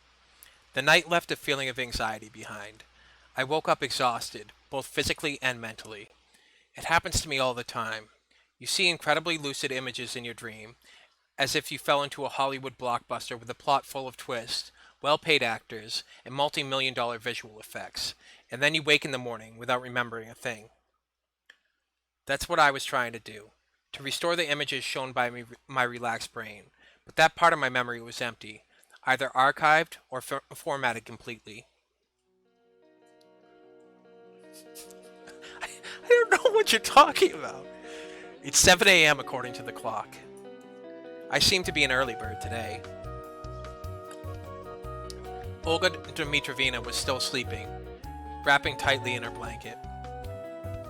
The night left a feeling of anxiety behind. I woke up exhausted, both physically and mentally. It happens to me all the time. You see incredibly lucid images in your dream, as if you fell into a Hollywood blockbuster with a plot full of twists, well-paid actors, and multi-million-dollar visual effects, and then you wake in the morning without remembering a thing. That's what I was trying to do, to restore the images shown by my relaxed brain, but that part of my memory was empty, either archived or formatted completely. I don't know what you're talking about. It's 7 a.m. according to the clock. I seem to be an early bird today. Olga Dmitrovna was still sleeping, wrapping tightly in her blanket.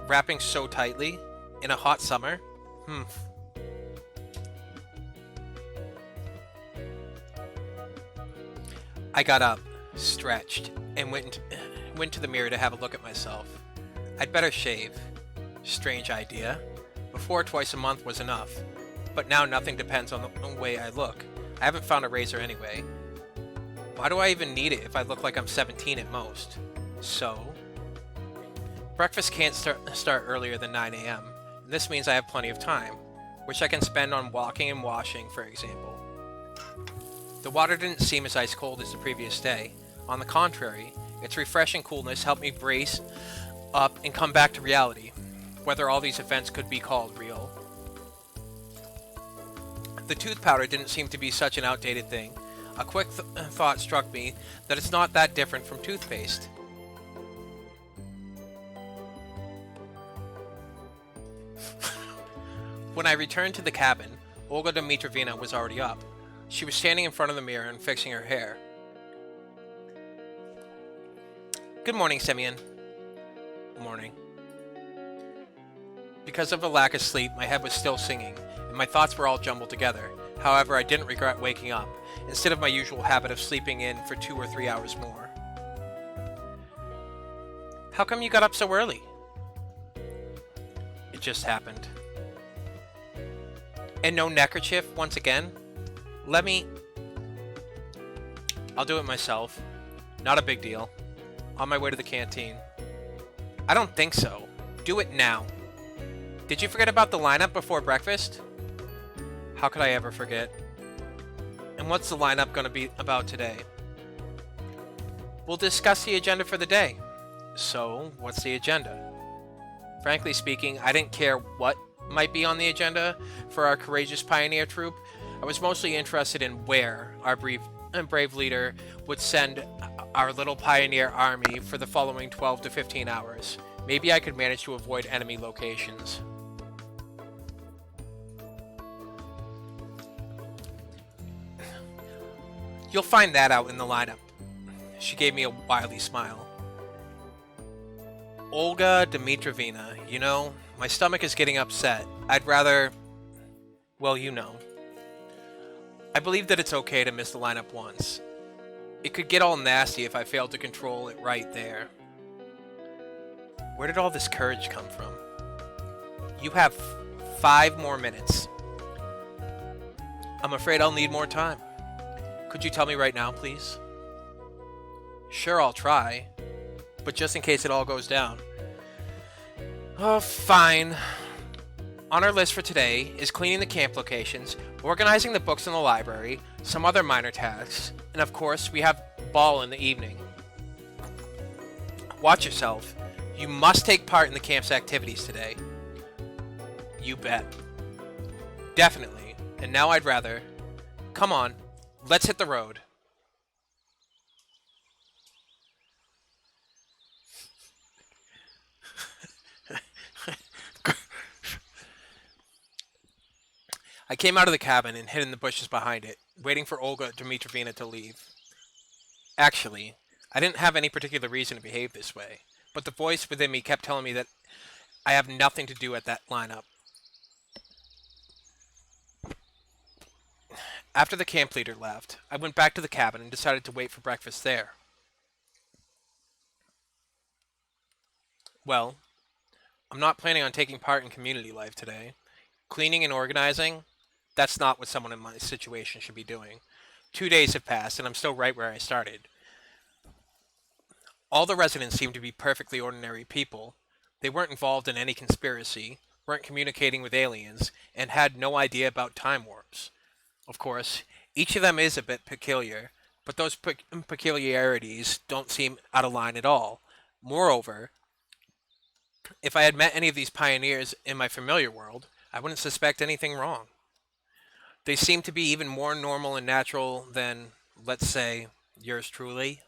Wrapping so tightly? In a hot summer? I got up, stretched, and went to the mirror to have a look at myself. I'd better shave. Strange idea. Before, twice a month was enough. But now nothing depends on the way I look. I haven't found a razor anyway. Why do I even need it if I look like I'm 17 at most? So? Breakfast can't start earlier than 9 a.m. And this means I have plenty of time, which I can spend on walking and washing, for example. The water didn't seem as ice cold as the previous day. On the contrary, its refreshing coolness helped me brace up and come back to reality, whether all these events could be called real. The tooth powder didn't seem to be such an outdated thing. A quick thought struck me that it's not that different from toothpaste. When I returned to the cabin, Olga Dmitrovna was already up. She was standing in front of the mirror and fixing her hair. Good morning, Semyon. Morning. Because of a lack of sleep, my head was still singing, and my thoughts were all jumbled together. However, I didn't regret waking up, instead of my usual habit of sleeping in for 2 or 3 hours more. How come you got up so early? It just happened. And no neckerchief once again? Let me... I'll do it myself. Not a big deal. On my way to the canteen. I don't think so. Do it now. Did you forget about the lineup before breakfast? How could I ever forget? And what's the lineup going to be about today? We'll discuss the agenda for the day. So, what's the agenda? Frankly speaking, I didn't care what might be on the agenda for our courageous pioneer troop. I was mostly interested in where our brave leader would send our little pioneer army for the following 12 to 15 hours. Maybe I could manage to avoid enemy locations. You'll find that out in the lineup. She gave me a wily smile. Olga Dmitrovna, you know, my stomach is getting upset. I'd rather... well, you know. I believe that it's okay to miss the lineup once. It could get all nasty if I failed to control it right there. Where did all this courage come from? You have 5 more minutes. I'm afraid I'll need more time. Could you tell me right now, please? Sure, I'll try. But just in case it all goes down. Oh, fine. On our list for today is cleaning the camp locations, organizing the books in the library, some other minor tasks, and of course, we have ball in the evening. Watch yourself. You must take part in the camp's activities today. You bet. Definitely. And now I'd rather... Come on, let's hit the road. I came out of the cabin and hid in the bushes behind it, waiting for Olga Dmitrovna to leave. Actually, I didn't have any particular reason to behave this way, but the voice within me kept telling me that I have nothing to do at that lineup. After the camp leader left, I went back to the cabin and decided to wait for breakfast there. Well, I'm not planning on taking part in community life today. Cleaning and organizing? That's not what someone in my situation should be doing. 2 days have passed, and I'm still right where I started. All the residents seem to be perfectly ordinary people. They weren't involved in any conspiracy, weren't communicating with aliens, and had no idea about time warps. Of course, each of them is a bit peculiar, but those peculiarities don't seem out of line at all. Moreover, if I had met any of these pioneers in my familiar world, I wouldn't suspect anything wrong. They seem to be even more normal and natural than, let's say, yours truly.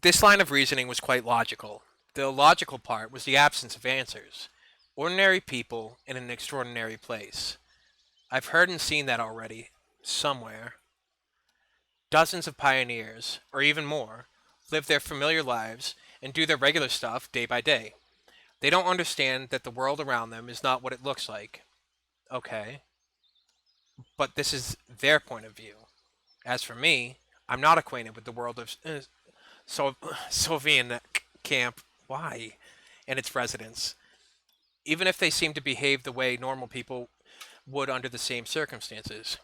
This line of reasoning was quite logical. The illogical part was the absence of answers. Ordinary people in an extraordinary place. I've heard and seen that already, somewhere. Dozens of pioneers, or even more, live their familiar lives and do their regular stuff day by day. They don't understand that the world around them is not what it looks like. Okay. But this is their point of view. As for me, I'm not acquainted with the world of Soviet camp. Why? And its residents. Even if they seem to behave the way normal people would under the same circumstances.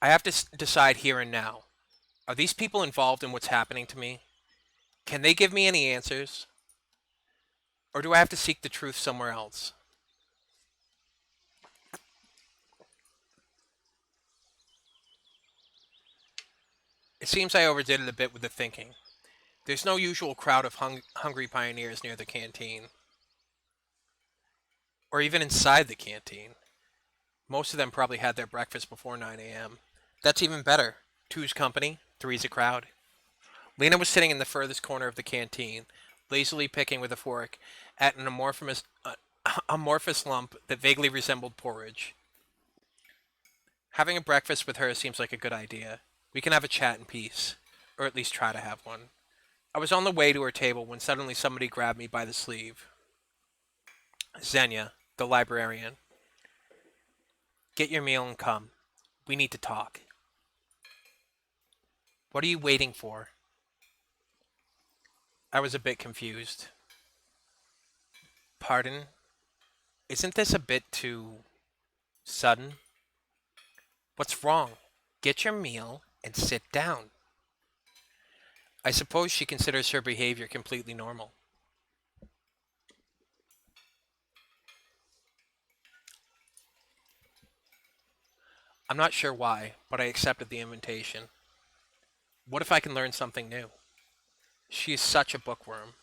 I have to decide here and now. Are these people involved in what's happening to me? Can they give me any answers? Or do I have to seek the truth somewhere else? It seems I overdid it a bit with the thinking. There's no usual crowd of hungry pioneers near the canteen. Or even inside the canteen. Most of them probably had their breakfast before 9 a.m. That's even better. Two's company, three's a crowd. Lena was sitting in the furthest corner of the canteen, lazily picking with a fork at an amorphous lump that vaguely resembled porridge. Having a breakfast with her seems like a good idea. We can have a chat in peace, or at least try to have one. I was on the way to her table when suddenly somebody grabbed me by the sleeve. Xenia, the librarian. Get your meal and come. We need to talk. What are you waiting for? I was a bit confused. Pardon? Isn't this a bit too sudden? What's wrong? Get your meal and sit down. I suppose she considers her behavior completely normal. I'm not sure why, but I accepted the invitation. What if I can learn something new? She is such a bookworm.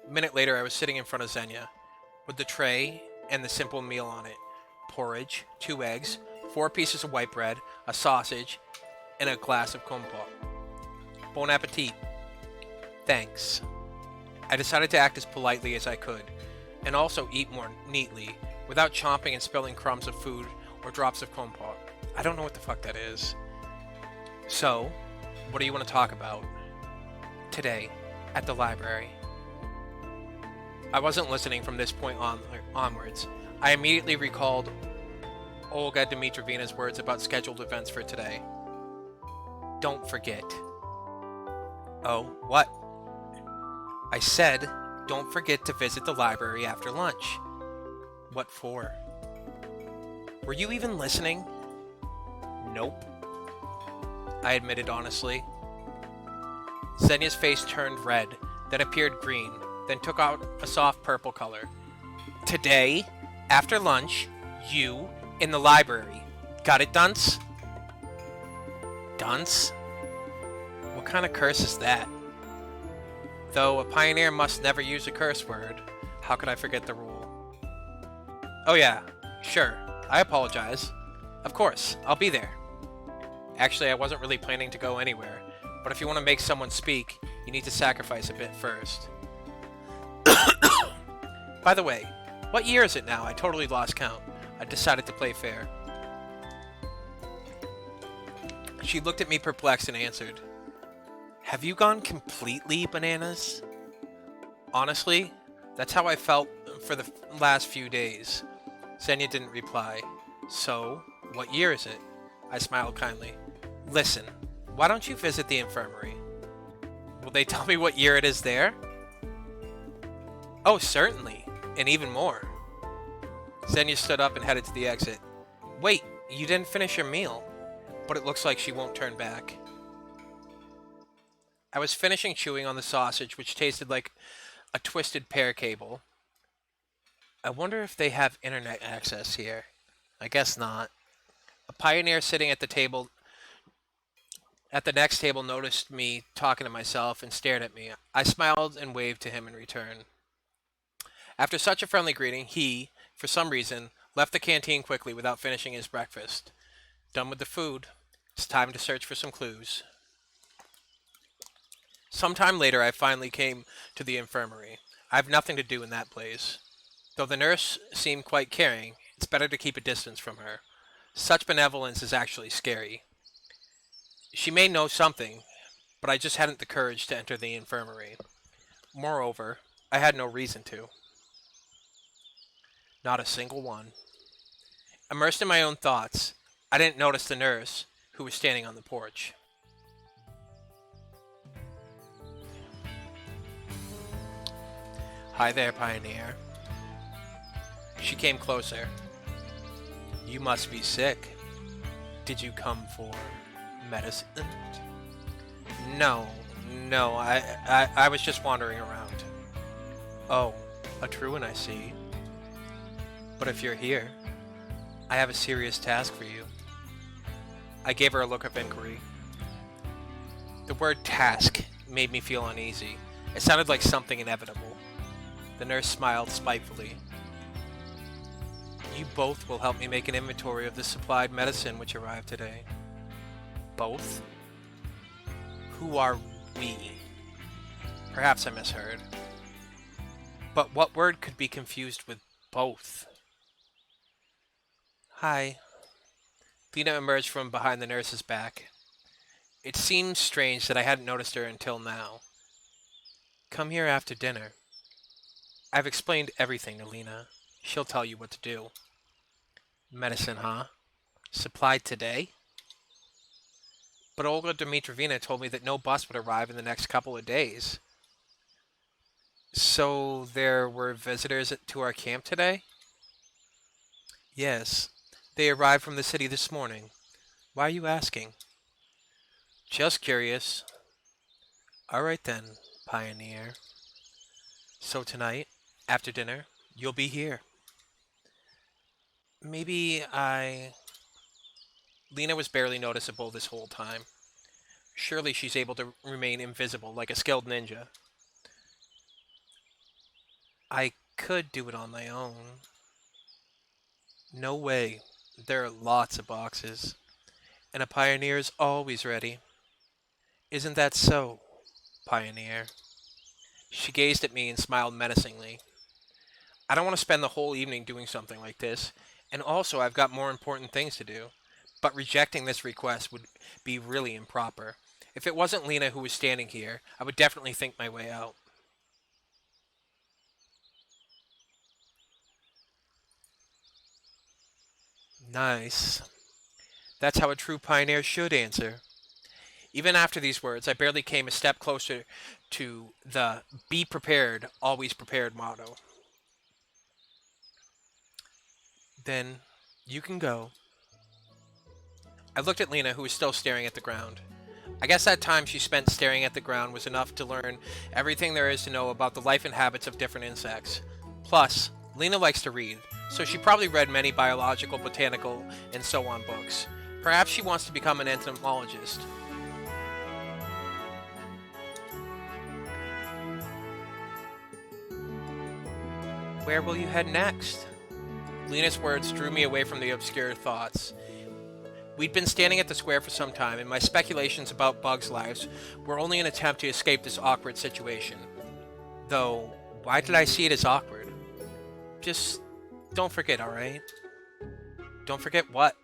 A minute later, I was sitting in front of Xenia, with the tray and the simple meal on it: porridge, 2 eggs, 4 pieces of white bread, a sausage, and a glass of compote. Bon appetit. Thanks. I decided to act as politely as I could, and also eat more neatly, without chomping and spilling crumbs of food or drops of compote. I don't know what the fuck that is. So, what do you want to talk about? Today, at the library. I wasn't listening from this point onwards. I immediately recalled Olga Dmitrovna's words about scheduled events for today. Don't forget. Oh, what? I said, don't forget to visit the library after lunch. What for? Were you even listening? Nope. I admitted honestly. Xenia's face turned red, then appeared green, then took out a soft purple color. Today, after lunch, you, in the library. Got it, dunce? Dunce? What kind of curse is that? Though a pioneer must never use a curse word, how could I forget the rule? Oh yeah, sure. I apologize. Of course, I'll be there. Actually, I wasn't really planning to go anywhere, but if you want to make someone speak, you need to sacrifice a bit first. By the way, what year is it now? I totally lost count. I decided to play fair. She looked at me perplexed and answered, Have you gone completely bananas? Honestly, that's how I felt for the last few days. Xenia didn't reply. So, what year is it? I smiled kindly. Listen, why don't you visit the infirmary? Will they tell me what year it is there? Oh, certainly, and even more. Xenia stood up and headed to the exit. Wait, you didn't finish your meal. But it looks like she won't turn back. I was finishing chewing on the sausage, which tasted like a twisted pear cable. I wonder if they have internet access here. I guess not. A pioneer sitting at the next table noticed me talking to myself and stared at me. I smiled and waved to him in return. After such a friendly greeting, he, for some reason, left the canteen quickly without finishing his breakfast. Done with the food. It's time to search for some clues. Sometime later, I finally came to the infirmary. I have nothing to do in that place. Though the nurse seemed quite caring, it's better to keep a distance from her. Such benevolence is actually scary. She may know something, but I just hadn't the courage to enter the infirmary. Moreover, I had no reason to. Not a single one. Immersed in my own thoughts, I didn't notice the nurse, who was standing on the porch. Hi there, Pioneer. She came closer. You must be sick. Did you come for medicine? No, I was just wandering around. Oh, a truant, I see. But if you're here, I have a serious task for you. I gave her a look of inquiry. The word task made me feel uneasy. It sounded like something inevitable. The nurse smiled spitefully. You both will help me make an inventory of the supplied medicine which arrived today. Both? Who are we? Perhaps I misheard. But what word could be confused with both? Hi. Lena emerged from behind the nurse's back. It seemed strange that I hadn't noticed her until now. Come here after dinner. I've explained everything to Lena. She'll tell you what to do. Medicine, huh? Supplied today? but Olga Dmitrovna told me that no bus would arrive in the next couple of days. So there were visitors to our camp today? Yes. They arrived from the city this morning. Why are you asking? Just curious. All right then, Pioneer. So tonight, after dinner, you'll be here. Maybe I... Lena was barely noticeable this whole time. Surely she's able to remain invisible like a skilled ninja. I could do it on my own. No way. There are lots of boxes. And a pioneer is always ready. Isn't that so, Pioneer? She gazed at me and smiled menacingly. I don't want to spend the whole evening doing something like this, and also I've got more important things to do. But rejecting this request would be really improper. If it wasn't Lena who was standing here, I would definitely think my way out. Nice. That's how a true pioneer should answer. Even after these words, I barely came a step closer to the be prepared, always prepared motto. Then, you can go. I looked at Lena, who was still staring at the ground. I guess that time she spent staring at the ground was enough to learn everything there is to know about the life and habits of different insects. Plus, Lena likes to read, so she probably read many biological, botanical, and so on books. Perhaps she wants to become an entomologist. Where will you head next? Lena's words drew me away from the obscure thoughts. We'd been standing at the square for some time, and my speculations about Bug's lives were only an attempt to escape this awkward situation. Though, why did I see it as awkward? Just don't forget, alright? Don't forget what?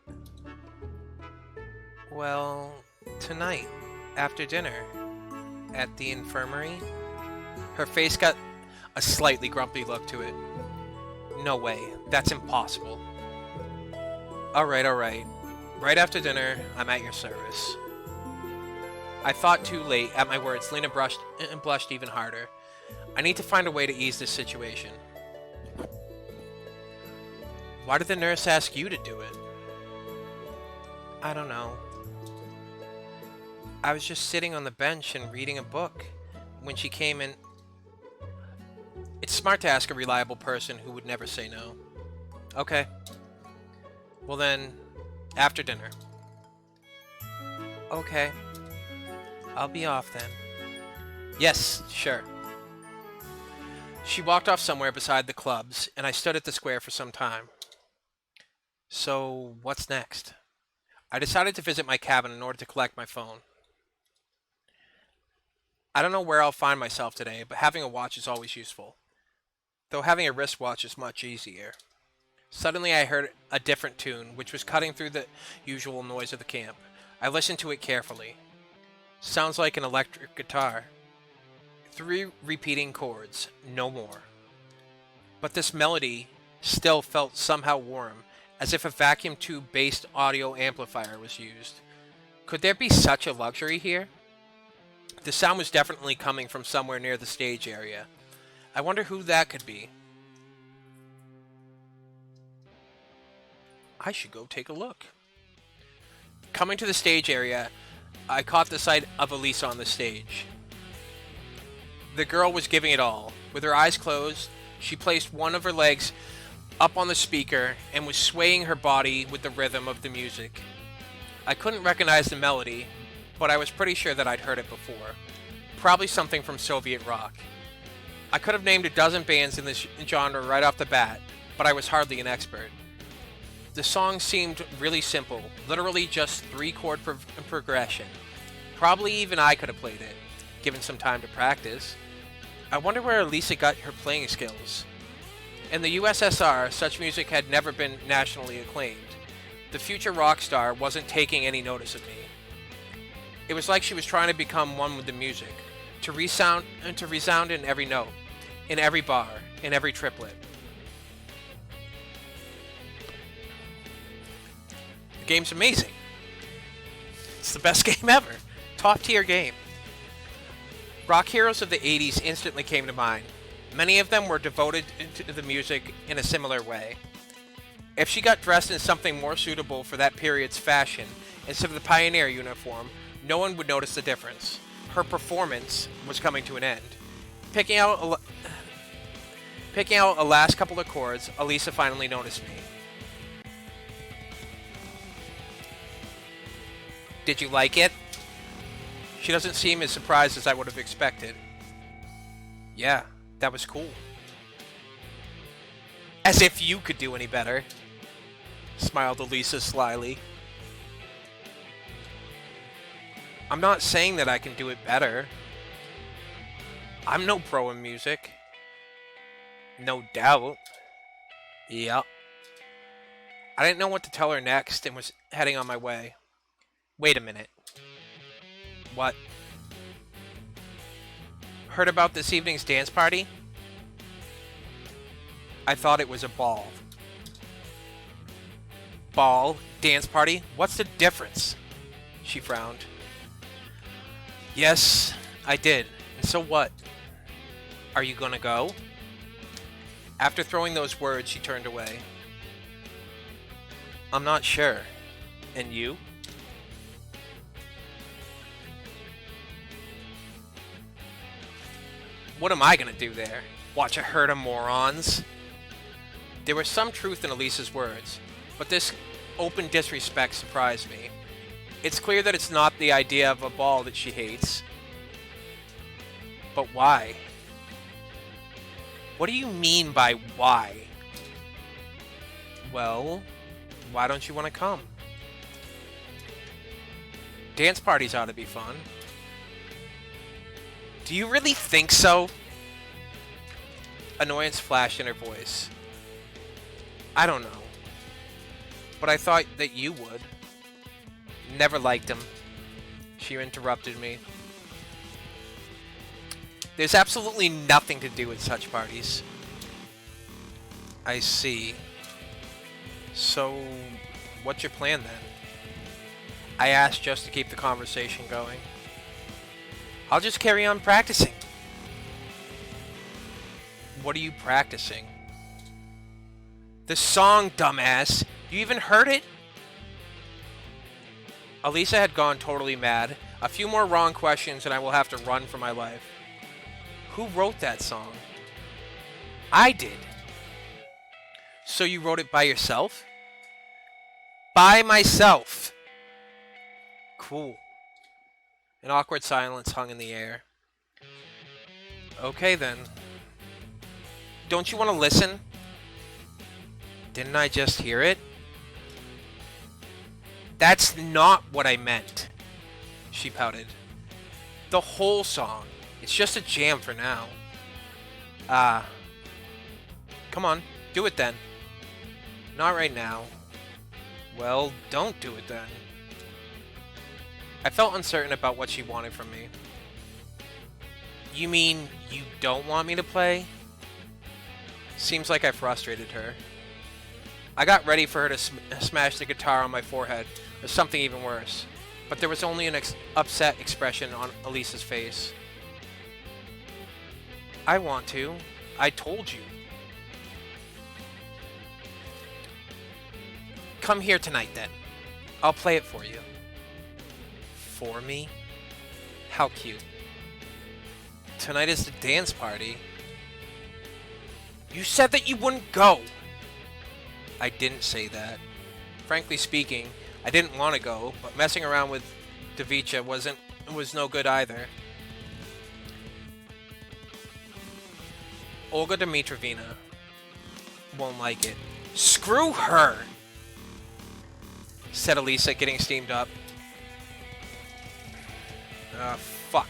Well, tonight, after dinner, at the infirmary? Her face got a slightly grumpy look to it. No way, that's impossible. Alright. Right after dinner, I'm at your service. I thought too late. At my words, Lena blushed even harder. I need to find a way to ease this situation. Why did the nurse ask you to do it? I don't know. I was just sitting on the bench and reading a book when she came in. It's smart to ask a reliable person who would never say no. Okay. Well then, after dinner. Okay. I'll be off then. Yes, sure. She walked off somewhere beside the clubs, and I stood at the square for some time. So, what's next? I decided to visit my cabin in order to collect my phone. I don't know where I'll find myself today, but having a watch is always useful. Though having a wristwatch is much easier. Suddenly I heard a different tune, which was cutting through the usual noise of the camp. I listened to it carefully. Sounds like an electric guitar. 3 repeating chords, no more. But this melody still felt somehow warm, as if a vacuum tube-based audio amplifier was used. Could there be such a luxury here? The sound was definitely coming from somewhere near the stage area. I wonder who that could be. I should go take a look. Coming to the stage area, I caught the sight of Elisa on the stage. The girl was giving it all. With her eyes closed, she placed one of her legs up on the speaker and was swaying her body with the rhythm of the music. I couldn't recognize the melody, but I was pretty sure that I'd heard it before. Probably something from Soviet rock. I could have named a dozen bands in this genre right off the bat, but I was hardly an expert. The song seemed really simple, literally just 3-chord progression. Probably even I could have played it, given some time to practice. I wonder where Elisa got her playing skills. In the USSR, such music had never been nationally acclaimed. The future rock star wasn't taking any notice of me. It was like she was trying to become one with the music, to resound in every note, in every bar, in every triplet. The game's amazing. It's the best game ever. Top tier game. Rock heroes of the 80s instantly came to mind. Many of them were devoted to the music in a similar way. If she got dressed in something more suitable for that period's fashion instead of the pioneer uniform, no one would notice the difference. Her performance was coming to an end. Picking out a last couple of chords, Elisa finally noticed me. Did you like it? She doesn't seem as surprised as I would have expected. Yeah, that was cool. As if you could do any better, smiled Elisa slyly. I'm not saying that I can do it better. I'm no pro in music. No doubt. Yep. I didn't know what to tell her next and was heading on my way. Wait a minute. What? Heard about this evening's dance party? I thought it was a ball. Ball? Dance party? What's the difference? She frowned. Yes, I did. And so what? Are you gonna go? After throwing those words, she turned away. I'm not sure. And you? What am I gonna do there? Watch a herd of morons? There was some truth in Elisa's words, but this open disrespect surprised me. It's clear that it's not the idea of a ball that she hates. But why? What do you mean by why? Well, why don't you want to come? Dance parties ought to be fun. Do you really think so? Annoyance flashed in her voice. I don't know. But I thought that you would. Never liked him. She interrupted me. There's absolutely nothing to do with such parties. I see. So, what's your plan then? I asked just to keep the conversation going. I'll just carry on practicing. What are you practicing? The song, dumbass. You even heard it? Elisa had gone totally mad. A few more wrong questions and I will have to run for my life. Who wrote that song? I did. So you wrote it by yourself? By myself. Cool. An awkward silence hung in the air. Okay then. Don't you want to listen? Didn't I just hear it? That's not what I meant. She pouted. The whole song. It's just a jam for now. Ah. Come on, do it then. Not right now. Well, don't do it then. I felt uncertain about what she wanted from me. You mean you don't want me to play? Seems like I frustrated her. I got ready for her to smash the guitar on my forehead, or something even worse. But there was only an upset expression on Elisa's face. I want to. I told you. Come here tonight then. I'll play it for you. For me? How cute. Tonight is the dance party. You said that you wouldn't go. I didn't say that. Frankly speaking, I didn't want to go, but messing around with Davicha was no good either. Olga Dmitrovna won't like it. Screw her! Said Elisa, getting steamed up. Fuck.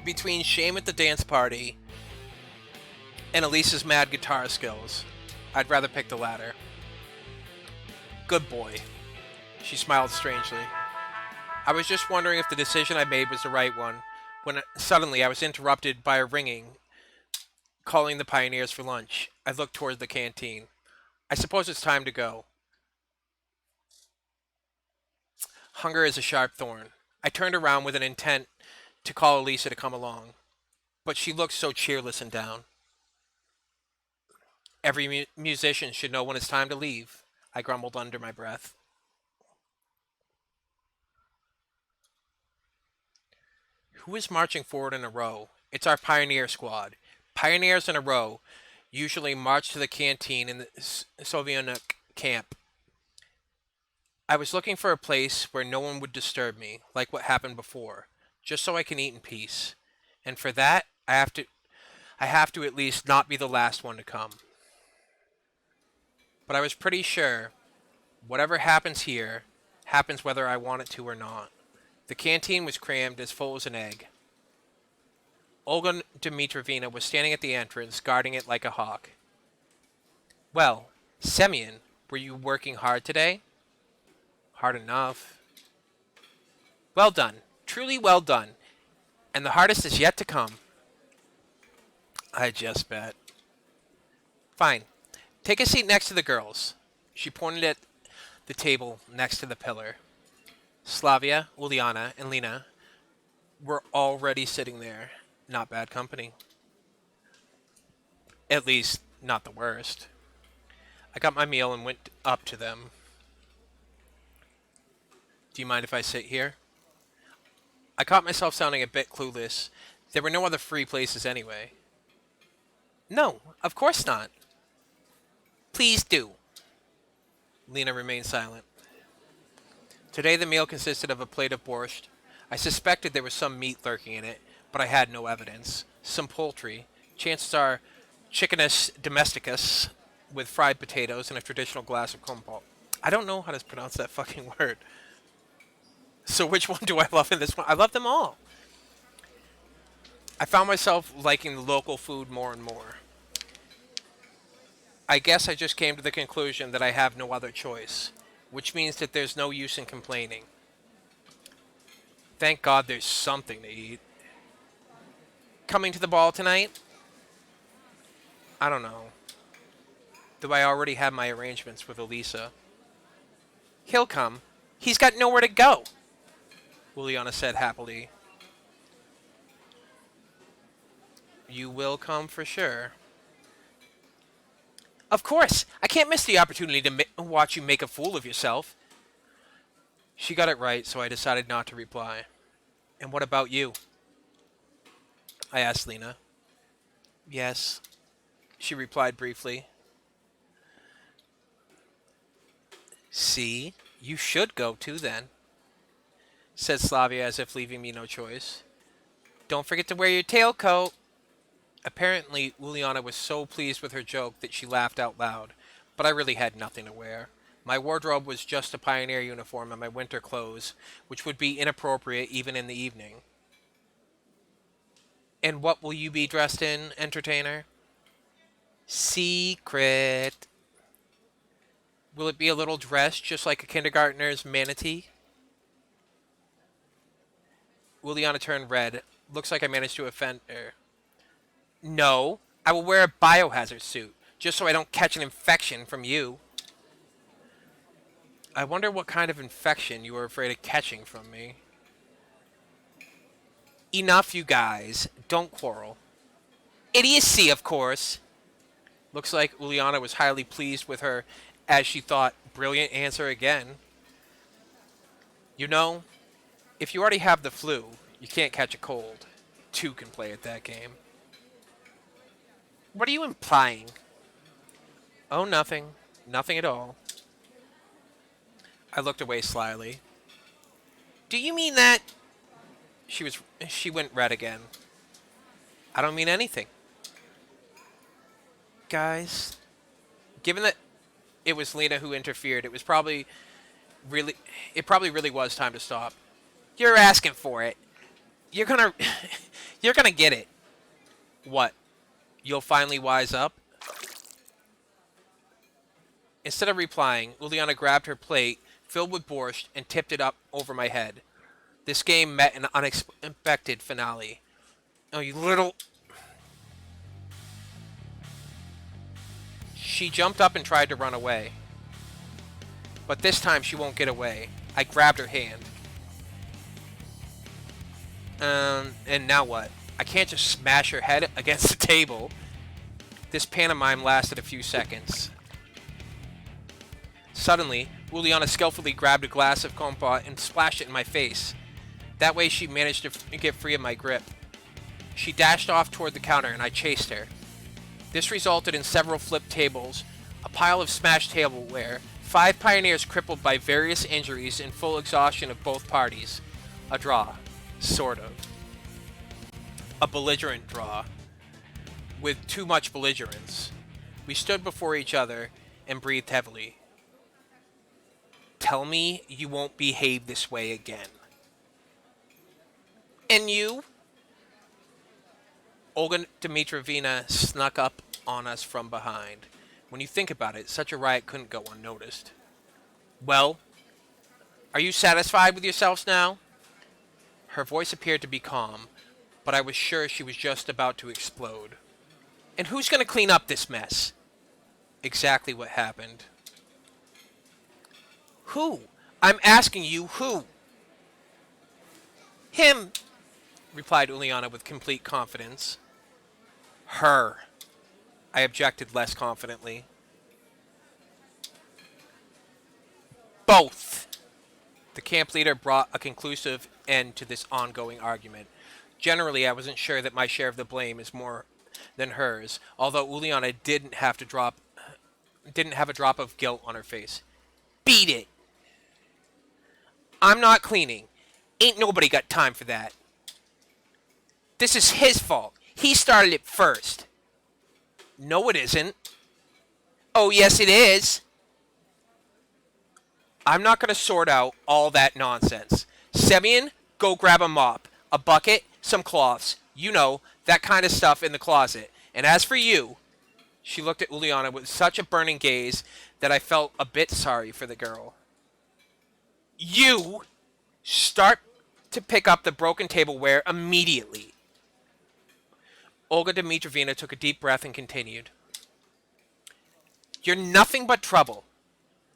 Between shame at the dance party and Elisa's mad guitar skills, I'd rather pick the latter. Good boy. She smiled strangely. I was just wondering if the decision I made was the right one, when suddenly I was interrupted by a ringing calling the pioneers for lunch. I looked toward the canteen. I suppose it's time to go. Hunger is a sharp thorn. I turned around with an intent to call Elisa to come along, but she looked so cheerless and down. Every musician should know when it's time to leave, I grumbled under my breath. Who is marching forward in a row? It's our pioneer squad. Pioneers in a row usually march to the canteen in the Soviet camp. I was looking for a place where no one would disturb me, like what happened before, just so I can eat in peace. And for that, I have to at least not be the last one to come. But I was pretty sure whatever happens here happens whether I want it to or not. The canteen was crammed as full as an egg. Olga Dmitrovna was standing at the entrance, guarding it like a hawk. Well, Semyon, were you working hard today? Hard enough. Well done. Truly well done. And the hardest is yet to come. I just bet. Fine. Take a seat next to the girls. She pointed at the table next to the pillar. Slavia, Uliana, and Lena were already sitting there. Not bad company. At least, not the worst. I got my meal and went up to them. Do you mind if I sit here? I caught myself sounding a bit clueless. There were no other free places anyway. No, of course not. Please do. Lena remained silent. Today the meal consisted of a plate of borscht. I suspected there was some meat lurking in it, but I had no evidence. Some poultry. Chances are chickenus domesticus with fried potatoes and a traditional glass of kompot. I don't know how to pronounce that fucking word. So which one do I love in this one? I love them all. I found myself liking the local food more and more. I guess I just came to the conclusion that I have no other choice, which means that there's no use in complaining. Thank God there's something to eat. Coming to the ball tonight? I don't know. Though I already have my arrangements with Elisa. He'll come. He's got nowhere to go, Juliana said happily. You will come for sure. Of course! I can't miss the opportunity to watch you make a fool of yourself. She got it right, so I decided not to reply. And what about you? I asked Lena. Yes, she replied briefly. See? You should go too then, said Slavia as if leaving me no choice. Don't forget to wear your tailcoat. Apparently, Uliana was so pleased with her joke that she laughed out loud, but I really had nothing to wear. My wardrobe was just a pioneer uniform and my winter clothes, which would be inappropriate even in the evening. And what will you be dressed in, entertainer? Secret. Will it be a little dress just like a kindergartner's manatee? Uliana turned red. Looks like I managed to offend her. No, I will wear a biohazard suit, just so I don't catch an infection from you. I wonder what kind of infection you were afraid of catching from me. Enough, you guys. Don't quarrel. Idiocy, of course. Looks like Uliana was highly pleased with her, as she thought, brilliant answer again. You know, if you already have the flu, you can't catch a cold. Two can play at that game. What are you implying? Oh, nothing. Nothing at all. I looked away slyly. Do you mean that? She went red again. I don't mean anything. Guys, given that it was Lena who interfered, it probably really was time to stop. You're asking for it. You're gonna get it. What? You'll finally wise up? Instead of replying, Uliana grabbed her plate, filled with borscht, and tipped it up over my head. This game met an unexpected finale. Oh, you little... She jumped up and tried to run away. But this time she won't get away. I grabbed her hand. And now what? I can't just smash her head against the table. This pantomime lasted a few seconds. Suddenly, Uliana skillfully grabbed a glass of compote and splashed it in my face. That way she managed to get free of my grip. She dashed off toward the counter and I chased her. This resulted in several flipped tables, a pile of smashed tableware, 5 pioneers crippled by various injuries and full exhaustion of both parties. A draw. Sort of. A belligerent draw. With too much belligerence. We stood before each other and breathed heavily. Tell me you won't behave this way again. And you? Olga Dmitrievna snuck up on us from behind. When you think about it, such a riot couldn't go unnoticed. Well, are you satisfied with yourselves now? Her voice appeared to be calm, but I was sure she was just about to explode. And who's going to clean up this mess? Exactly what happened. Who? I'm asking you, who? Him, replied Uliana with complete confidence. Her, I objected less confidently. Both. The camp leader brought a conclusive end to this ongoing argument. Generally, I wasn't sure that my share of the blame is more than hers, although Uliana didn't have a drop of guilt on her face. Beat it! I'm not cleaning. Ain't nobody got time for that. This is his fault. He started it first. No, it isn't. Oh, yes, it is. I'm not going to sort out all that nonsense. Semyon, go grab a mop, a bucket, some cloths. You know, that kind of stuff in the closet. And as for you, she looked at Uliana with such a burning gaze that I felt a bit sorry for the girl. You start to pick up the broken tableware immediately. Olga Dmitrievna took a deep breath and continued. You're nothing but trouble.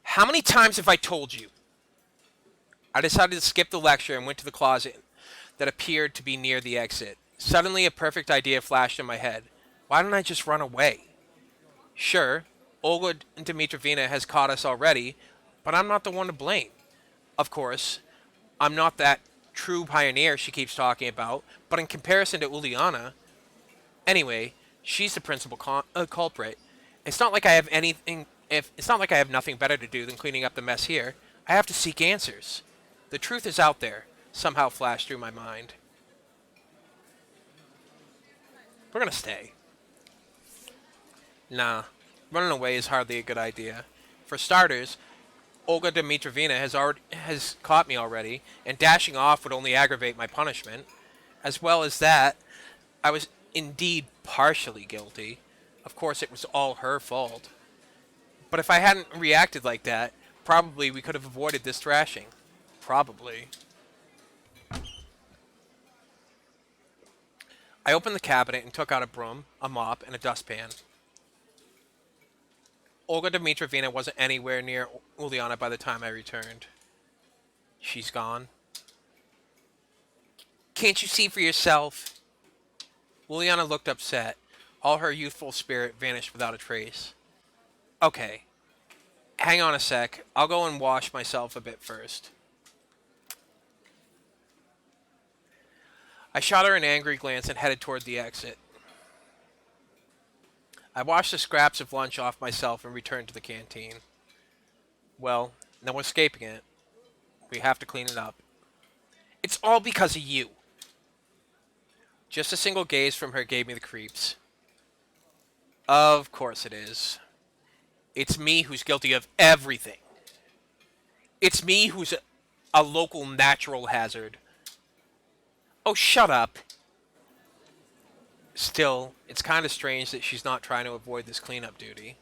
How many times have I told you? I decided to skip the lecture and went to the closet that appeared to be near the exit. Suddenly, a perfect idea flashed in my head. Why don't I just run away? Sure, Olga Dmitrievna has caught us already, but I'm not the one to blame. Of course, I'm not that true pioneer she keeps talking about, but in comparison to Uliana... Anyway, she's the principal culprit. It's not like I have nothing better to do than cleaning up the mess here. I have to seek answers. The truth is out there, somehow flashed through my mind. We're gonna stay. Nah, running away is hardly a good idea. For starters, Olga Dmitrievna has caught me already, and dashing off would only aggravate my punishment. As well as that, I was indeed partially guilty. Of course, it was all her fault. But if I hadn't reacted like that, probably we could have avoided this thrashing. Probably. I opened the cabinet and took out a broom, a mop, and a dustpan. Olga Dmitrievna wasn't anywhere near Uliana by the time I returned. She's gone. Can't you see for yourself? Uliana looked upset. All her youthful spirit vanished without a trace. Okay. Hang on a sec. I'll go and wash myself a bit first. I shot her an angry glance and headed toward the exit. I washed the scraps of lunch off myself and returned to the canteen. Well, no escaping it. We have to clean it up. It's all because of you. Just a single gaze from her gave me the creeps. Of course it is. It's me who's guilty of everything. It's me who's a local natural hazard. Oh, shut up. Still, it's kind of strange that she's not trying to avoid this cleanup duty.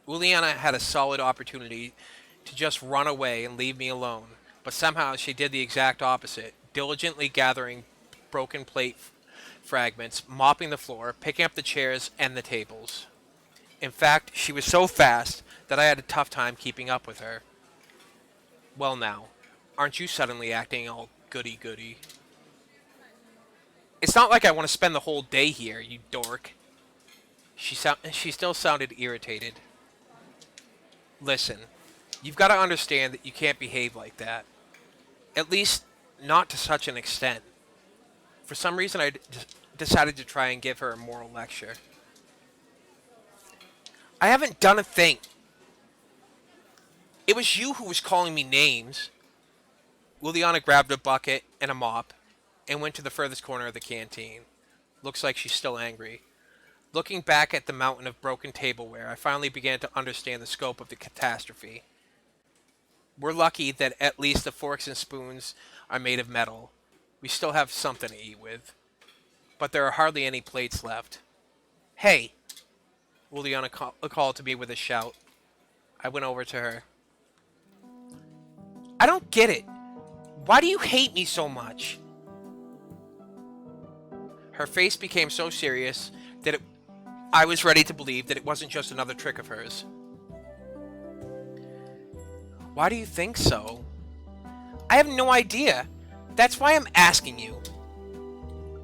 Uliana had a solid opportunity to just run away and leave me alone, but somehow she did the exact opposite, diligently gathering broken plate fragments, mopping the floor, picking up the chairs and the tables. In fact, she was so fast that I had a tough time keeping up with her. Well now, aren't you suddenly acting all goody-goody? It's not like I want to spend the whole day here, you dork. She still sounded irritated. Listen, you've got to understand that you can't behave like that. At least, not to such an extent. For some reason, I decided to try and give her a moral lecture. I haven't done a thing. It was you who was calling me names. Liliana grabbed a bucket and a mop and went to the furthest corner of the canteen. Looks like she's still angry. Looking back at the mountain of broken tableware, I finally began to understand the scope of the catastrophe. We're lucky that at least the forks and spoons are made of metal. We still have something to eat with. But there are hardly any plates left. Hey! Liliana called to me with a shout. I went over to her. I don't get it. Why do you hate me so much? Her face became so serious that I was ready to believe that it wasn't just another trick of hers. Why do you think so? I have no idea. That's why I'm asking you.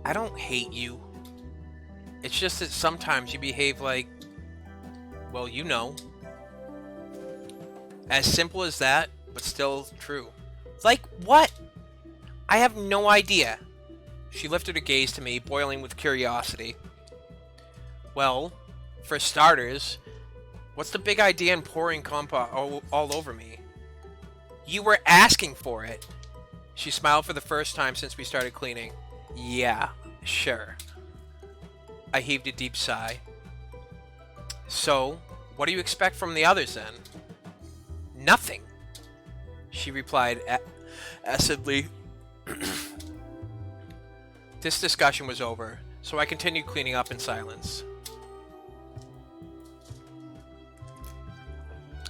I don't hate you. It's just that sometimes you behave like, well, you know. As simple as that, but still true. Like what? I have no idea. She lifted her gaze to me, boiling with curiosity. Well, for starters, what's the big idea in pouring compost all over me? You were asking for it. She smiled for the first time since we started cleaning. Yeah, sure. I heaved a deep sigh. So, what do you expect from the others then? Nothing, she replied acidly. This discussion was over, so I continued cleaning up in silence.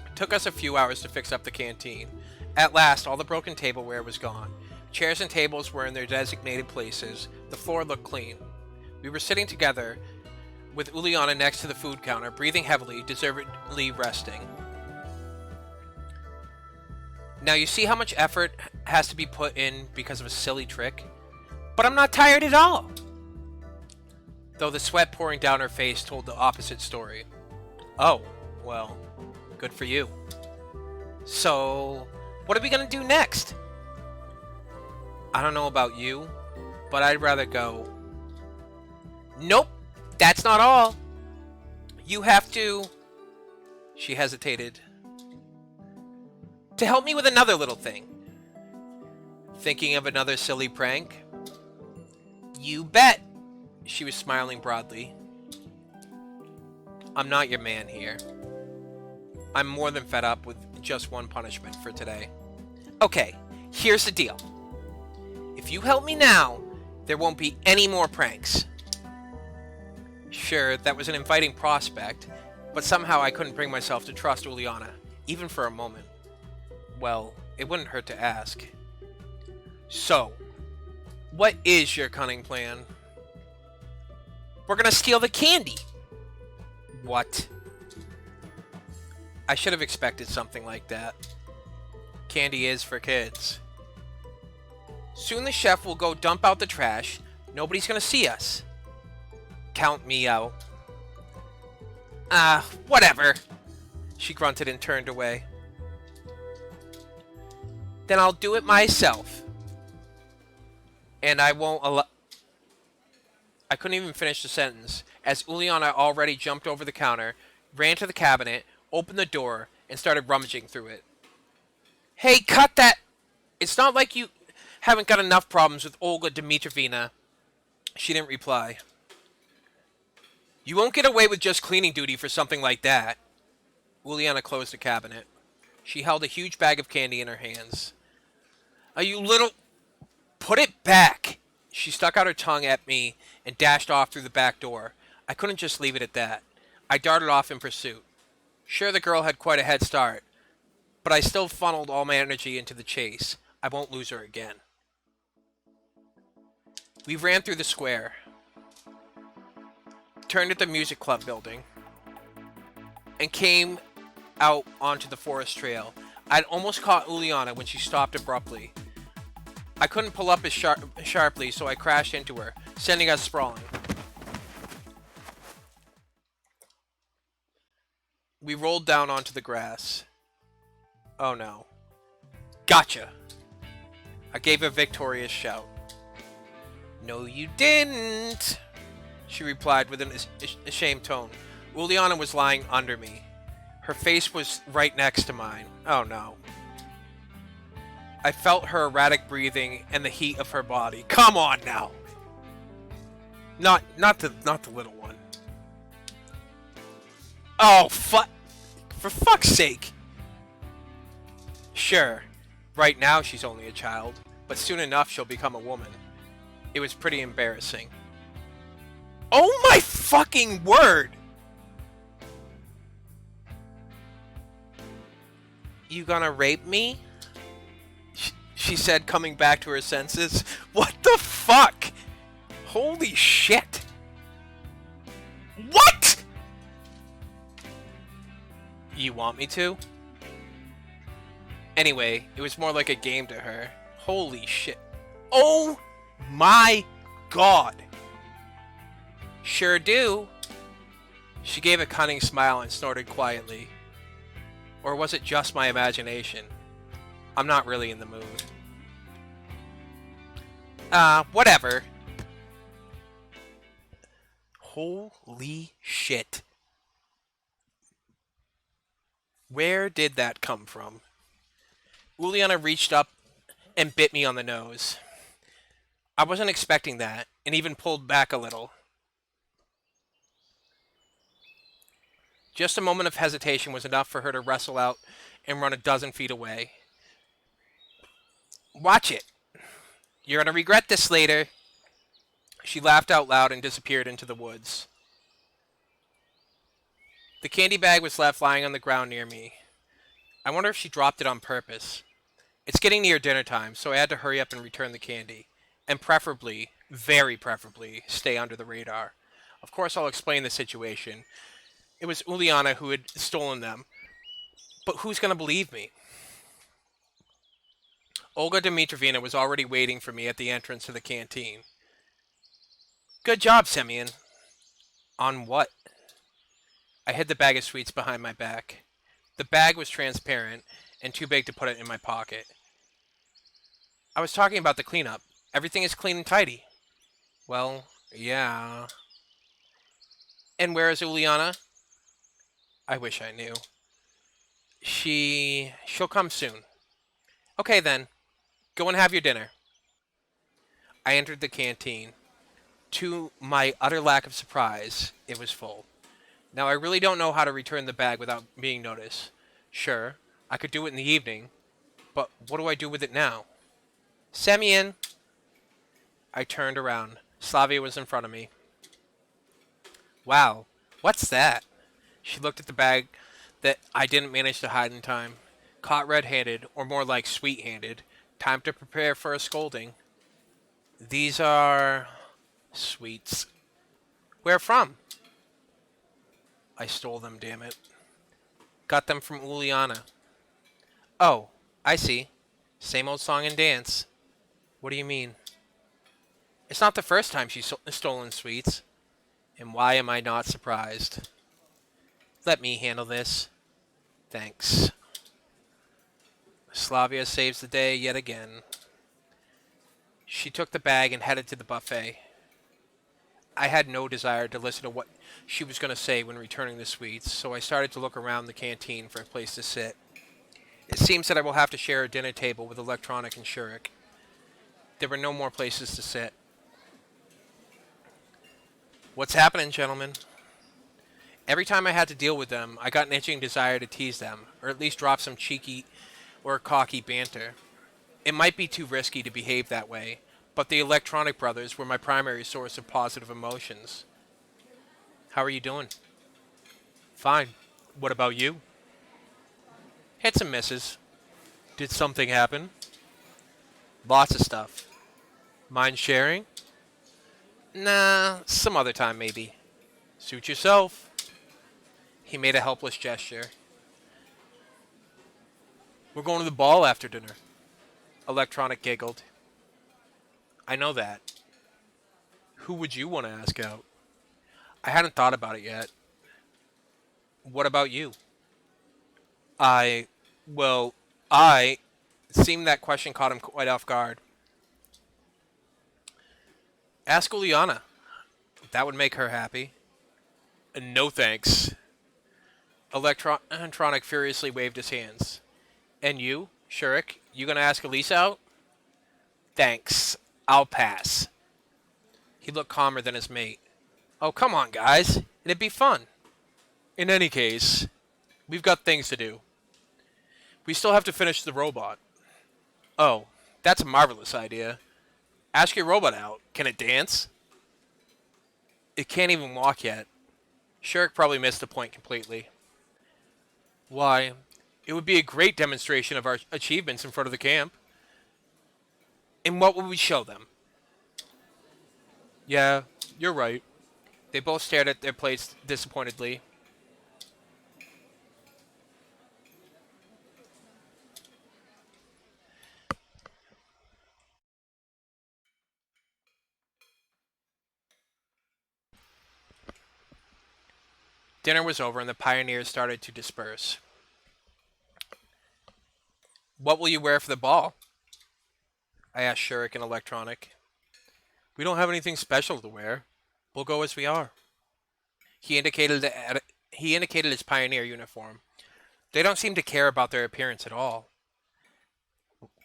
It took us a few hours to fix up the canteen. At last, all the broken tableware was gone. Chairs and tables were in their designated places. The floor looked clean. We were sitting together, with Uliana next to the food counter, breathing heavily, deservedly resting. Now you see how much effort has to be put in because of a silly trick? But I'm not tired at all! Though the sweat pouring down her face told the opposite story. Oh, well, good for you. So, what are we gonna do next? I don't know about you, but I'd rather go. Nope, that's not all. You have to... She hesitated. To help me with another little thing. Thinking of another silly prank? You bet. She was smiling broadly. I'm not your man here. I'm more than fed up with just one punishment for today. Okay, here's the deal. If you help me now, there won't be any more pranks. Sure, that was an inviting prospect, but somehow I couldn't bring myself to trust Uliana, even for a moment. Well, it wouldn't hurt to ask. So, what is your cunning plan? We're gonna steal the candy! What? I should have expected something like that. Candy is for kids. Soon the chef will go dump out the trash. Nobody's gonna see us. Count me out. Whatever. She grunted and turned away. Then I'll do it myself. And I won't allow... I couldn't even finish the sentence, as Uliana already jumped over the counter, ran to the cabinet, opened the door, and started rummaging through it. Hey, cut that! It's not like you haven't got enough problems with Olga Dmitrovna. She didn't reply. You won't get away with just cleaning duty for something like that. Uliana closed the cabinet. She held a huge bag of candy in her hands. Are you little... Put it back! She stuck out her tongue at me and dashed off through the back door. I couldn't just leave it at that. I darted off in pursuit. Sure, the girl had quite a head start, but I still funneled all my energy into the chase. I won't lose her again. We ran through the square. Turned at the music club building. and came out onto the forest trail. I'd almost caught Uliana when she stopped abruptly. I couldn't pull up as sharply, so I crashed into her, sending us sprawling. We rolled down onto the grass. Oh no. Gotcha! I gave a victorious shout. No, you didn't, she replied with an ashamed tone. Uliana was lying under me. Her face was right next to mine. Oh no. I felt her erratic breathing and the heat of her body. Come on now! Not the little one. Oh, for fuck's sake! Sure, right now she's only a child, but soon enough she'll become a woman. It was pretty embarrassing. Oh my fucking word! You gonna rape me? She said, coming back to her senses. What the fuck? Holy shit! What? You want me to? Anyway, it was more like a game to her. Holy shit. Oh my god! Sure do. She gave a cunning smile and snorted quietly. Or was it just my imagination? I'm not really in the mood. Whatever. Holy shit. Where did that come from? Uliana reached up and bit me on the nose. I wasn't expecting that, and even pulled back a little. Just a moment of hesitation was enough for her to wrestle out and run a dozen feet away. Watch it. You're gonna regret this later. She laughed out loud and disappeared into the woods. The candy bag was left lying on the ground near me. I wonder if she dropped it on purpose. It's getting near dinner time, so I had to hurry up and return the candy. And preferably, very preferably, stay under the radar. Of course, I'll explain the situation. It was Uliana who had stolen them. But who's gonna believe me? Olga Dmitrovna was already waiting for me at the entrance to the canteen. Good job, Semyon. On what? I hid the bag of sweets behind my back. The bag was transparent and too big to put it in my pocket. I was talking about the cleanup. Everything is clean and tidy. Well, yeah. And where is Uliana? I wish I knew. She'll come soon. Okay then. Go and have your dinner. I entered the canteen. To my utter lack of surprise, it was full. Now I really don't know how to return the bag without being noticed. Sure, I could do it in the evening, but what do I do with it now? Semyon! I turned around. Slavia was in front of me. Wow, what's that? She looked at the bag that I didn't manage to hide in time. Caught red-handed, or more like sweet-handed. Time to prepare for a scolding. These are... sweets. Where from? I stole them, damn it. Got them from Uliana. Oh, I see. Same old song and dance. What do you mean? It's not the first time she's stolen sweets. And why am I not surprised? Let me handle this. Thanks. Slavia saves the day yet again. She took the bag and headed to the buffet. I had no desire to listen to what she was going to say when returning the sweets, so I started to look around the canteen for a place to sit. It seems that I will have to share a dinner table with Electronic and Shurik. There were no more places to sit. What's happening, gentlemen? Every time I had to deal with them, I got an itching desire to tease them, or at least drop some cheeky or cocky banter. It might be too risky to behave that way, but the Electronic brothers were my primary source of positive emotions. How are you doing? Fine. What about you? Hits and misses. Did something happen? Lots of stuff. Mind sharing? Nah, some other time maybe. Suit yourself. He made a helpless gesture. We're going to the ball after dinner. Electronic giggled. I know that. Who would you want to ask out? I hadn't thought about it yet. What about you? I. Well, I. It seemed that question caught him quite off guard. Ask Uliana. That would make her happy. No thanks. Electronic furiously waved his hands. And you, Shurik, you gonna ask Elisa out? Thanks. I'll pass. He looked calmer than his mate. Oh, come on, guys. It'd be fun. In any case, we've got things to do. We still have to finish the robot. Oh, that's a marvelous idea. Ask your robot out. Can it dance? It can't even walk yet. Shurik probably missed the point completely. Why, it would be a great demonstration of our achievements in front of the camp. And what would we show them? Yeah, you're right. They both stared at their plates disappointedly. Dinner was over and the pioneers started to disperse. What will you wear for the ball? I asked Shurik and Electronic. We don't have anything special to wear. We'll go as we are. He indicated his pioneer uniform. They don't seem to care about their appearance at all.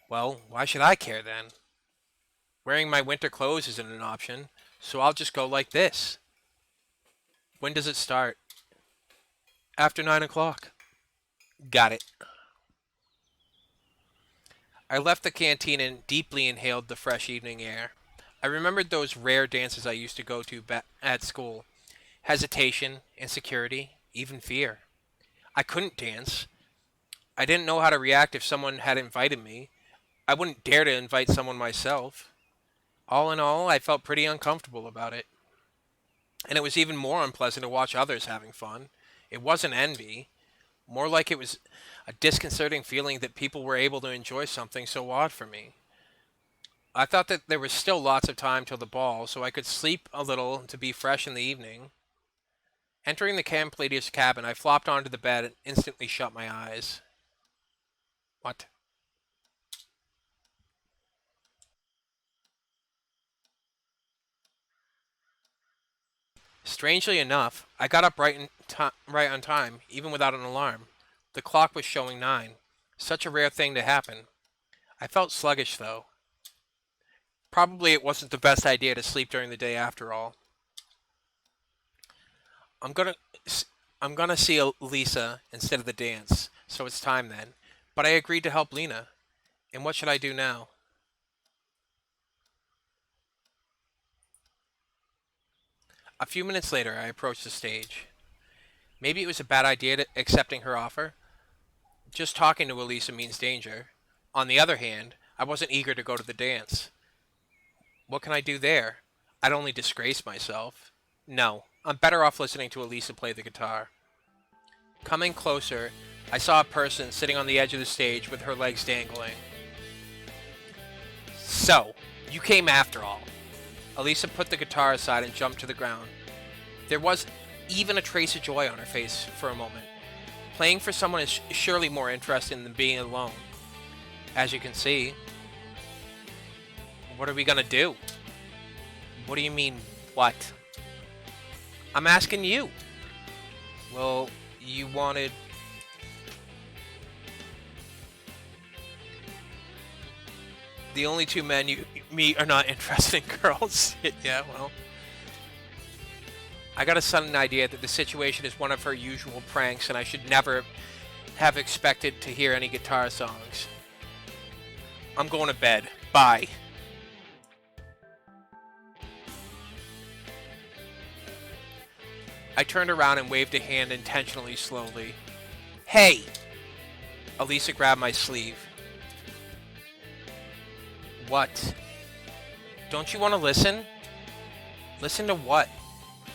Well, why should I care then? Wearing my winter clothes isn't an option, so I'll just go like this. When does it start? After 9 o'clock. Got it. I left the canteen and deeply inhaled the fresh evening air. I remembered those rare dances I used to go to at school. Hesitation, insecurity, even fear. I couldn't dance. I didn't know how to react if someone had invited me. I wouldn't dare to invite someone myself. All in all, I felt pretty uncomfortable about it. And it was even more unpleasant to watch others having fun. It wasn't envy. More like it was a disconcerting feeling that people were able to enjoy something so odd for me. I thought that there was still lots of time till the ball, so I could sleep a little to be fresh in the evening. Entering the camp leader's cabin, I flopped onto the bed and instantly shut my eyes. What? Strangely enough, I got up right on time, even without an alarm. The clock was showing 9. Such a rare thing to happen. I felt sluggish, though. Probably it wasn't the best idea to sleep during the day after all. I'm gonna see Lisa instead of the dance, so it's time then. But I agreed to help Lena. And what should I do now? A few minutes later, I approached the stage. Maybe it was a bad idea accepting her offer. Just talking to Elisa means danger. On the other hand, I wasn't eager to go to the dance. What can I do there? I'd only disgrace myself. No, I'm better off listening to Elisa play the guitar. Coming closer, I saw a person sitting on the edge of the stage with her legs dangling. So, you came after all. Elisa put the guitar aside and jumped to the ground. There was even a trace of joy on her face for a moment. Playing for someone is surely more interesting than being alone. As you can see. What are we gonna do? What do you mean, what? I'm asking you. Well, you wanted... The only two men you meet are not interested in girls. Yeah, well... I got a sudden idea that the situation is one of her usual pranks and I should never have expected to hear any guitar songs. I'm going to bed. Bye. I turned around and waved a hand intentionally slowly. Hey! Elisa grabbed my sleeve. What? Don't you want to listen? Listen to what?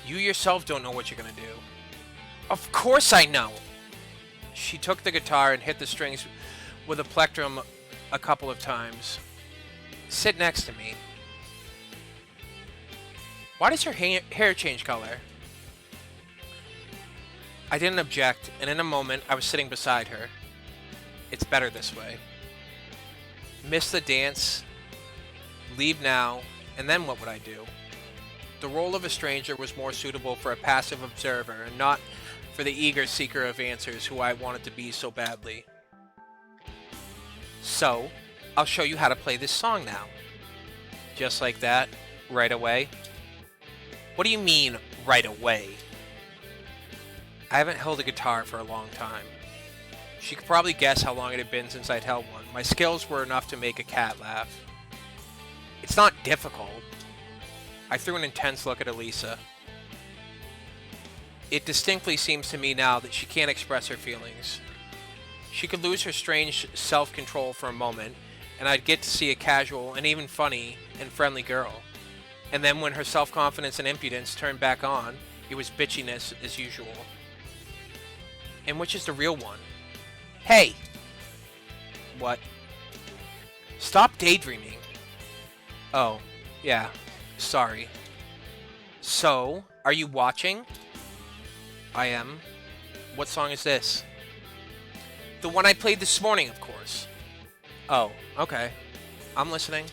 You yourself don't know what you're going to do. Of course I know! She took the guitar and hit the strings with a plectrum a couple of times. Sit next to me. Why does her hair change color? I didn't object, and in a moment I was sitting beside her. It's better this way. Miss the dance, leave now, and then what would I do? The role of a stranger was more suitable for a passive observer, and not for the eager seeker of answers who I wanted to be so badly. So, I'll show you how to play this song now. Just like that, right away. What do you mean, right away? I haven't held a guitar for a long time. She could probably guess how long it had been since I'd held one. My skills were enough to make a cat laugh. It's not difficult. I threw an intense look at Elisa. It distinctly seems to me now that she can't express her feelings. She could lose her strange self-control for a moment, and I'd get to see a casual and even funny and friendly girl. And then when her self-confidence and impudence turned back on, it was bitchiness as usual. And which is the real one? Hey! What? Stop daydreaming. Oh, yeah. Sorry. So, are you watching? I am. What song is this? The one I played this morning, of course. Oh, okay. I'm listening.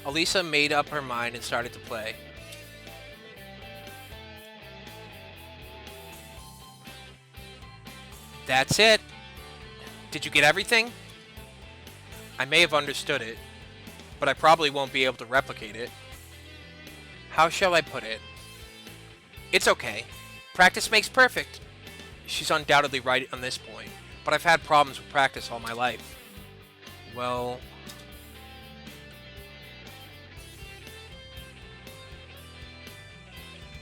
Elisa made up her mind and started to play. That's it. Did you get everything? I may have understood it, but I probably won't be able to replicate it. How shall I put it? It's okay. Practice makes perfect. She's undoubtedly right on this point, but I've had problems with practice all my life. Well...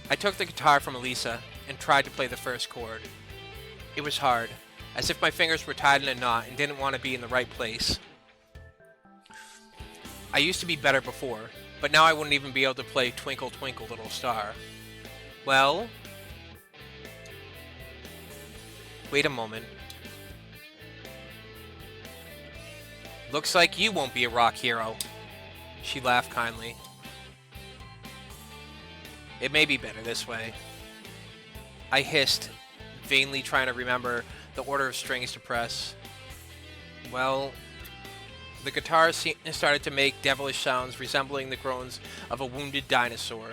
I took the guitar from Elisa and tried to play the first chord. It was hard, as if my fingers were tied in a knot and didn't want to be in the right place. I used to be better before, but now I wouldn't even be able to play Twinkle Twinkle Little Star. Well... Wait a moment. Looks like you won't be a rock hero. She laughed kindly. It may be better this way. I hissed, vainly trying to remember the order of strings to press. Well, the guitar started to make devilish sounds resembling the groans of a wounded dinosaur.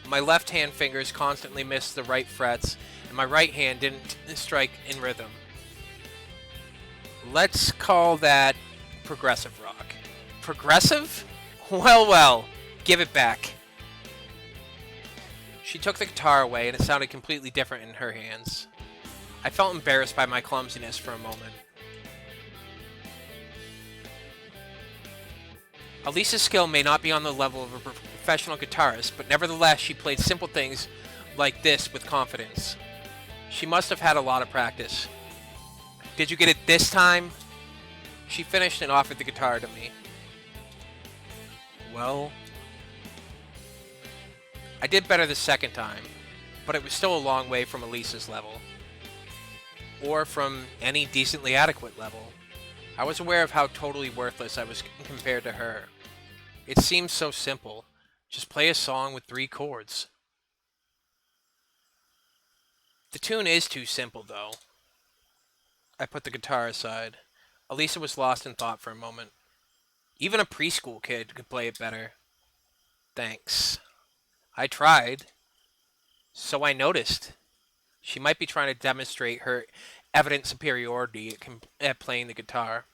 My left hand fingers constantly missed the right frets, and my right hand didn't strike in rhythm. Let's call that progressive rock. Progressive? Well, well, give it back. She took the guitar away, and it sounded completely different in her hands. I felt embarrassed by my clumsiness for a moment. Elisa's skill may not be on the level of a professional guitarist, but nevertheless she played simple things like this with confidence. She must have had a lot of practice. Did you get it this time? She finished and offered the guitar to me. Well... I did better the second time, but it was still a long way from Elisa's level. Or from any decently adequate level. I was aware of how totally worthless I was compared to her. It seemed so simple. Just play a song with 3 chords. The tune is too simple, though. I put the guitar aside. Elisa was lost in thought for a moment. Even a preschool kid could play it better. Thanks. I tried. So I noticed. She might be trying to demonstrate her evident superiority at playing the guitar.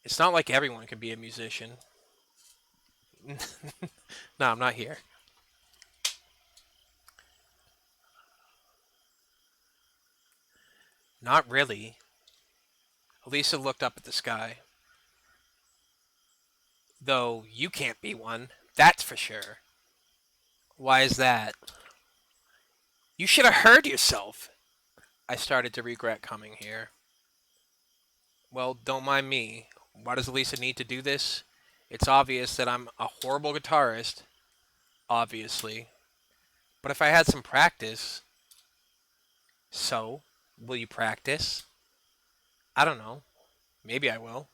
It's not like everyone can be a musician. No, I'm not here. Not really. Elisa looked up at the sky. Though you can't be one, that's for sure. Why is that? You should have heard yourself. I started to regret coming here. Well, don't mind me. Why does Elisa need to do this? It's obvious that I'm a horrible guitarist. Obviously. But if I had some practice... So, will you practice? I don't know. Maybe I will.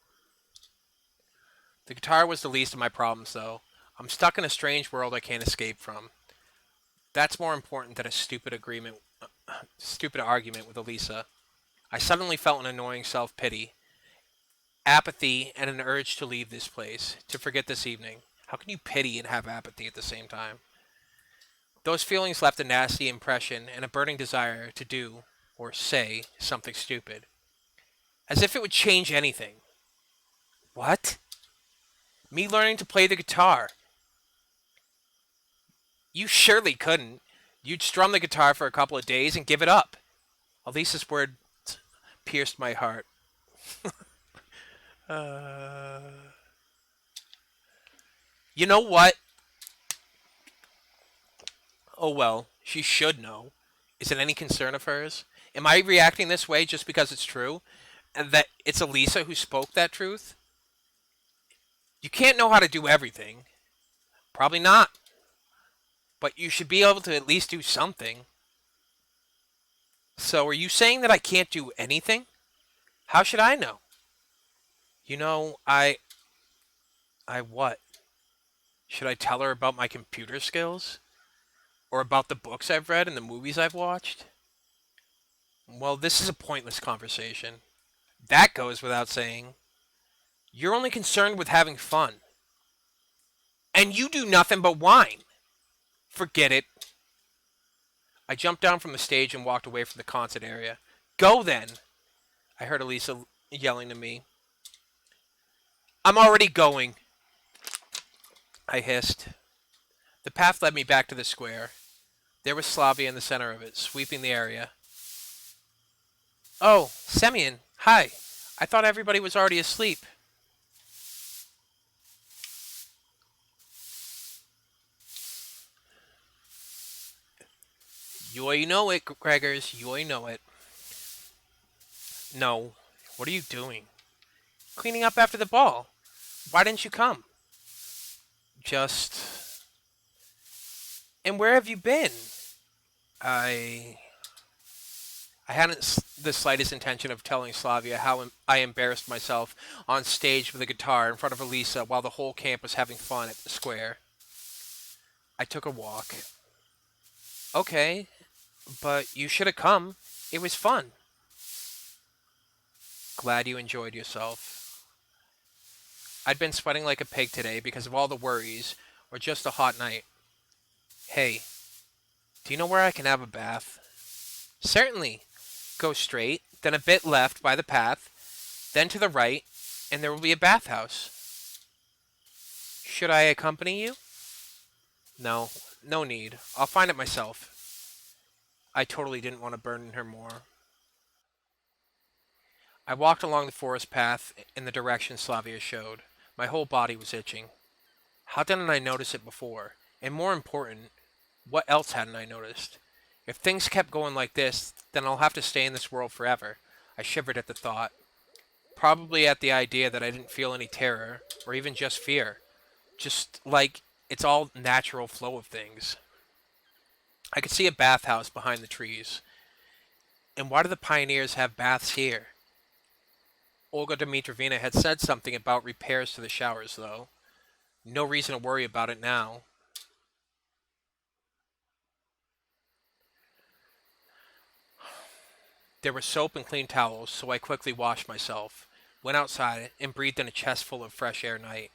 The guitar was the least of my problems, though. I'm stuck in a strange world I can't escape from. That's more important than a stupid argument with Elisa. I suddenly felt an annoying self-pity, apathy, and an urge to leave this place, to forget this evening. How can you pity and have apathy at the same time? Those feelings left a nasty impression and a burning desire to do, or say, something stupid. As if it would change anything. What? Me learning to play the guitar. You surely couldn't. You'd strum the guitar for a couple of days and give it up. Elisa's words pierced my heart. uh... You know what? Oh well, she should know. Is it any concern of hers? Am I reacting this way just because it's true? And that it's Elisa who spoke that truth? You can't know how to do everything. Probably not. But you should be able to at least do something. So are you saying that I can't do anything? How should I know? You know, I what? Should I tell her about my computer skills? Or about the books I've read and the movies I've watched? Well, this is a pointless conversation. That goes without saying. You're only concerned with having fun. And you do nothing but whine. Forget it. I jumped down from the stage and walked away from the concert area. Go then! I heard Elisa yelling to me. I'm already going, I hissed. The path led me back to the square. There was Slavia in the center of it, sweeping the area. Oh, Semyon, hi. I thought everybody was already asleep. You know it, Gregors. You know it. No. What are you doing? Cleaning up after the ball. Why didn't you come? Just... And where have you been? I hadn't the slightest intention of telling Slavia how I embarrassed myself on stage with a guitar in front of Elisa while the whole camp was having fun at the square. I took a walk. Okay, but you should have come. It was fun. Glad you enjoyed yourself. I'd been sweating like a pig today because of all the worries, or just a hot night. Hey, do you know where I can have a bath? Certainly. Go straight, then a bit left by the path, then to the right, and there will be a bathhouse. Should I accompany you? No, no need. I'll find it myself. I totally didn't want to burden her more. I walked along the forest path in the direction Slavia showed. My whole body was itching. How didn't I notice it before? And more important, what else hadn't I noticed? If things kept going like this, then I'll have to stay in this world forever. I shivered at the thought. Probably at the idea that I didn't feel any terror, or even just fear. Just like it's all natural flow of things. I could see a bathhouse behind the trees. And why do the pioneers have baths here? Olga Dmitrovna had said something about repairs to the showers, though. No reason to worry about it now. There were soap and clean towels, so I quickly washed myself, went outside, and breathed in a chest full of fresh air night.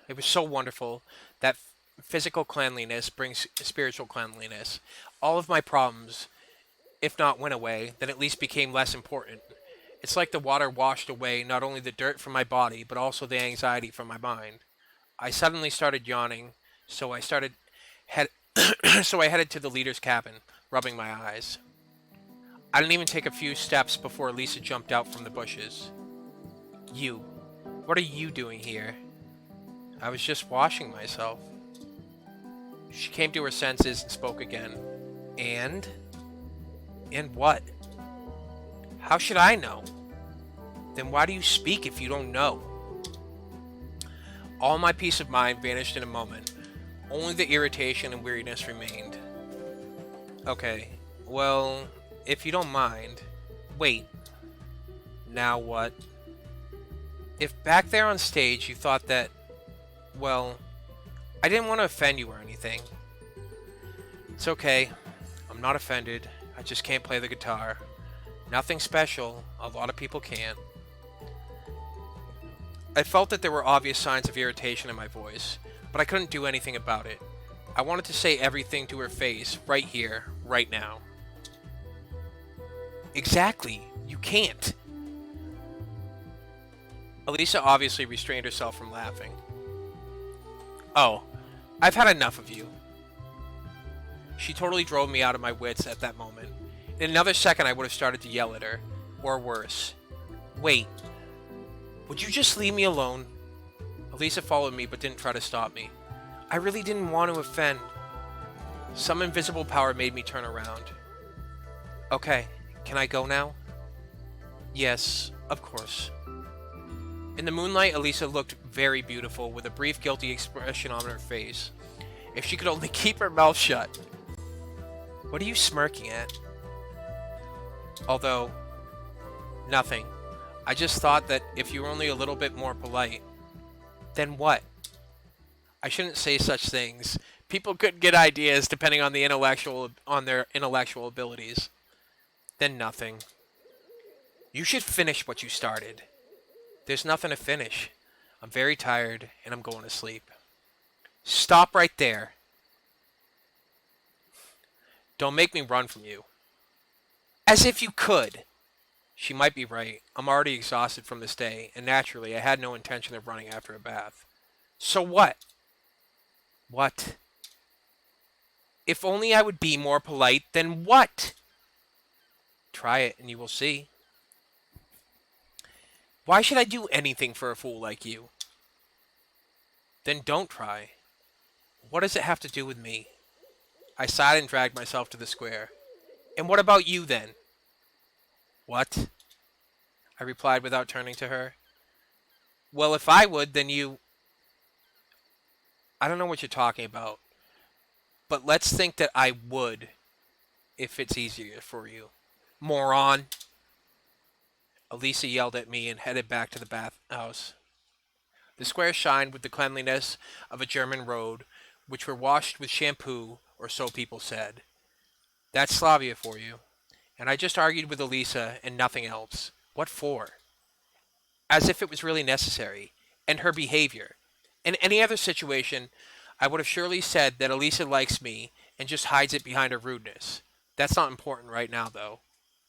It was so wonderful that physical cleanliness brings spiritual cleanliness. All of my problems, if not went away, then at least became less important. It's like the water washed away not only the dirt from my body, but also the anxiety from my mind. I suddenly started yawning, so I so I headed to the leader's cabin, rubbing my eyes. I didn't even take a few steps before Lisa jumped out from the bushes. You. What are you doing here? I was just washing myself. She came to her senses and spoke again. And? And what? How should I know? Then why do you speak if you don't know? All my peace of mind vanished in a moment. Only the irritation and weariness remained. Okay, well, If you don't mind... Wait. Now what? If back there on stage you thought that... Well, I didn't want to offend you or anything. It's okay. I'm not offended. I just can't play the guitar. Nothing special. A lot of people can't. I felt that there were obvious signs of irritation in my voice, but I couldn't do anything about it. I wanted to say everything to her face, right here, right now. Exactly. You can't. Elisa obviously restrained herself from laughing. Oh, I've had enough of you. She totally drove me out of my wits at that moment. In another second, I would have started to yell at her. Or worse. Wait. Would you just leave me alone? Elisa followed me but didn't try to stop me. I really didn't want to offend. Some invisible power made me turn around. Okay, can I go now? Yes, of course. In the moonlight, Elisa looked very beautiful with a brief guilty expression on her face. If she could only keep her mouth shut. What are you smirking at? Although, nothing. I just thought that if you were only a little bit more polite. Then what? I shouldn't say such things. People could get ideas depending on their intellectual abilities. Then nothing. You should finish what you started. There's nothing to finish. I'm very tired and I'm going to sleep. Stop right there. Don't make me run from you. As if you could. She might be right. I'm already exhausted from this day, and naturally, I had no intention of running after a bath. So what? What? If only I would be more polite, then what? Try it, and you will see. Why should I do anything for a fool like you? Then don't try. What does it have to do with me? I sighed and dragged myself to the square. And what about you, then? What? I replied without turning to her. Well, if I would, then you... I don't know what you're talking about. But let's think that I would, if it's easier for you. Moron! Elisa yelled at me and headed back to the bathhouse. The square shined with the cleanliness of a German road, which were washed with shampoo, or so people said. That's Slavia for you. And I just argued with Elisa and nothing else. What for? As if it was really necessary. And her behavior. In any other situation, I would have surely said that Elisa likes me and just hides it behind her rudeness. That's not important right now, though.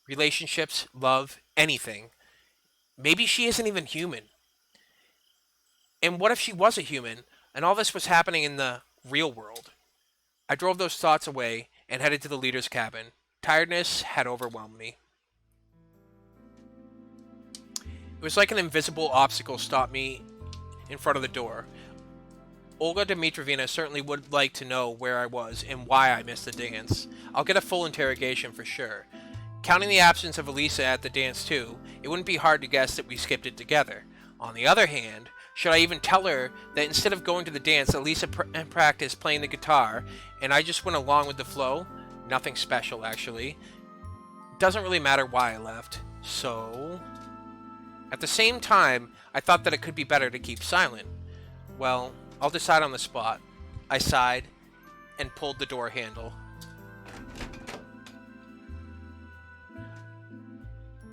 Relationships, love, anything. Maybe she isn't even human. And what if she was a human, and all this was happening in the real world? I drove those thoughts away and headed to the leader's cabin. Tiredness had overwhelmed me. It was like an invisible obstacle stopped me in front of the door. Olga Dmitrovna certainly would like to know where I was and why I missed the dance. I'll get a full interrogation for sure. Counting the absence of Elisa at the dance too, it wouldn't be hard to guess that we skipped it together. On the other hand, should I even tell her that instead of going to the dance, Elisa practiced playing the guitar and I just went along with the flow? Nothing special, actually. Doesn't really matter why I left. So... At the same time, I thought that it could be better to keep silent. Well, I'll decide on the spot. I sighed and pulled the door handle.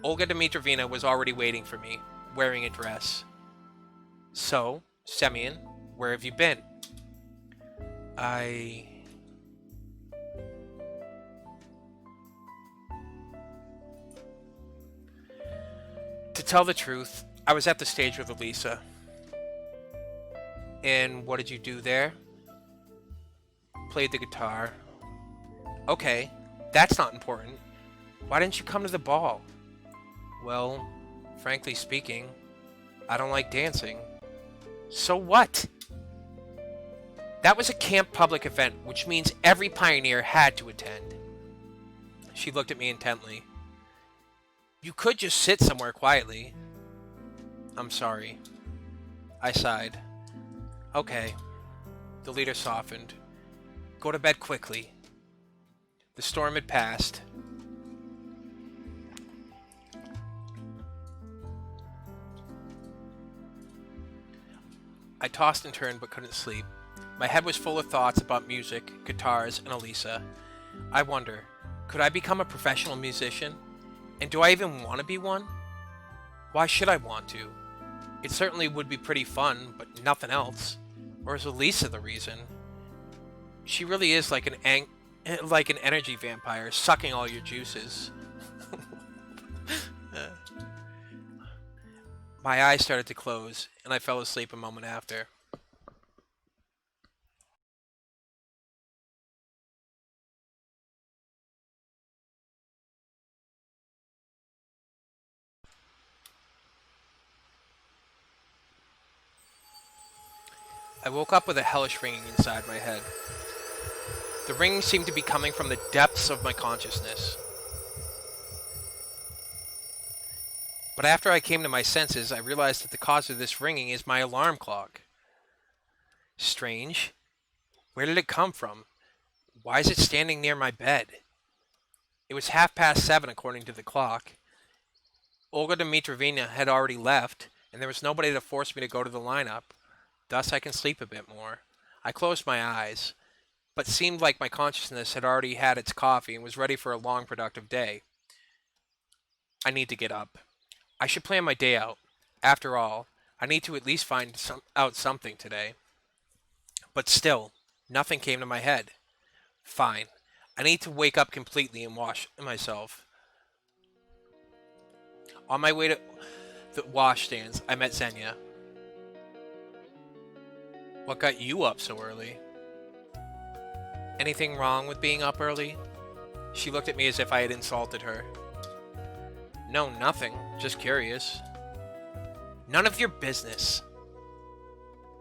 Olga Dmitrovna was already waiting for me, wearing a dress. So, Semyon, where have you been? To tell the truth, I was at the stage with Elisa. And what did you do there? Played the guitar. Okay, that's not important. Why didn't you come to the ball? Well, frankly speaking, I don't like dancing. So what? That was a camp public event, which means every pioneer had to attend. She looked at me intently. You could just sit somewhere quietly. I'm sorry. I sighed. Okay. The leader softened. Go to bed quickly. The storm had passed. I tossed and turned but couldn't sleep. My head was full of thoughts about music, guitars, and Elisa. I wonder, could I become a professional musician? And do I even want to be one? Why should I want to? It certainly would be pretty fun, but nothing else. Or is Elisa the reason? She really is like an energy vampire, sucking all your juices. My eyes started to close, and I fell asleep a moment after. I woke up with a hellish ringing inside my head. The ringing seemed to be coming from the depths of my consciousness. But after I came to my senses, I realized that the cause of this ringing is my alarm clock. Strange. Where did it come from? Why is it standing near my bed? It was 7:30 according to the clock. Olga Dmitrovna had already left, and there was nobody to force me to go to the lineup. Thus I can sleep a bit more. I closed my eyes, but seemed like my consciousness had already had its coffee and was ready for a long, productive day. I need to get up. I should plan my day out. After all, I need to at least find out something today. But still, nothing came to my head. Fine. I need to wake up completely and wash myself. On my way to the washstands, I met Xenia. What got you up so early? Anything wrong with being up early? She looked at me as if I had insulted her. No, nothing. Just curious. None of your business.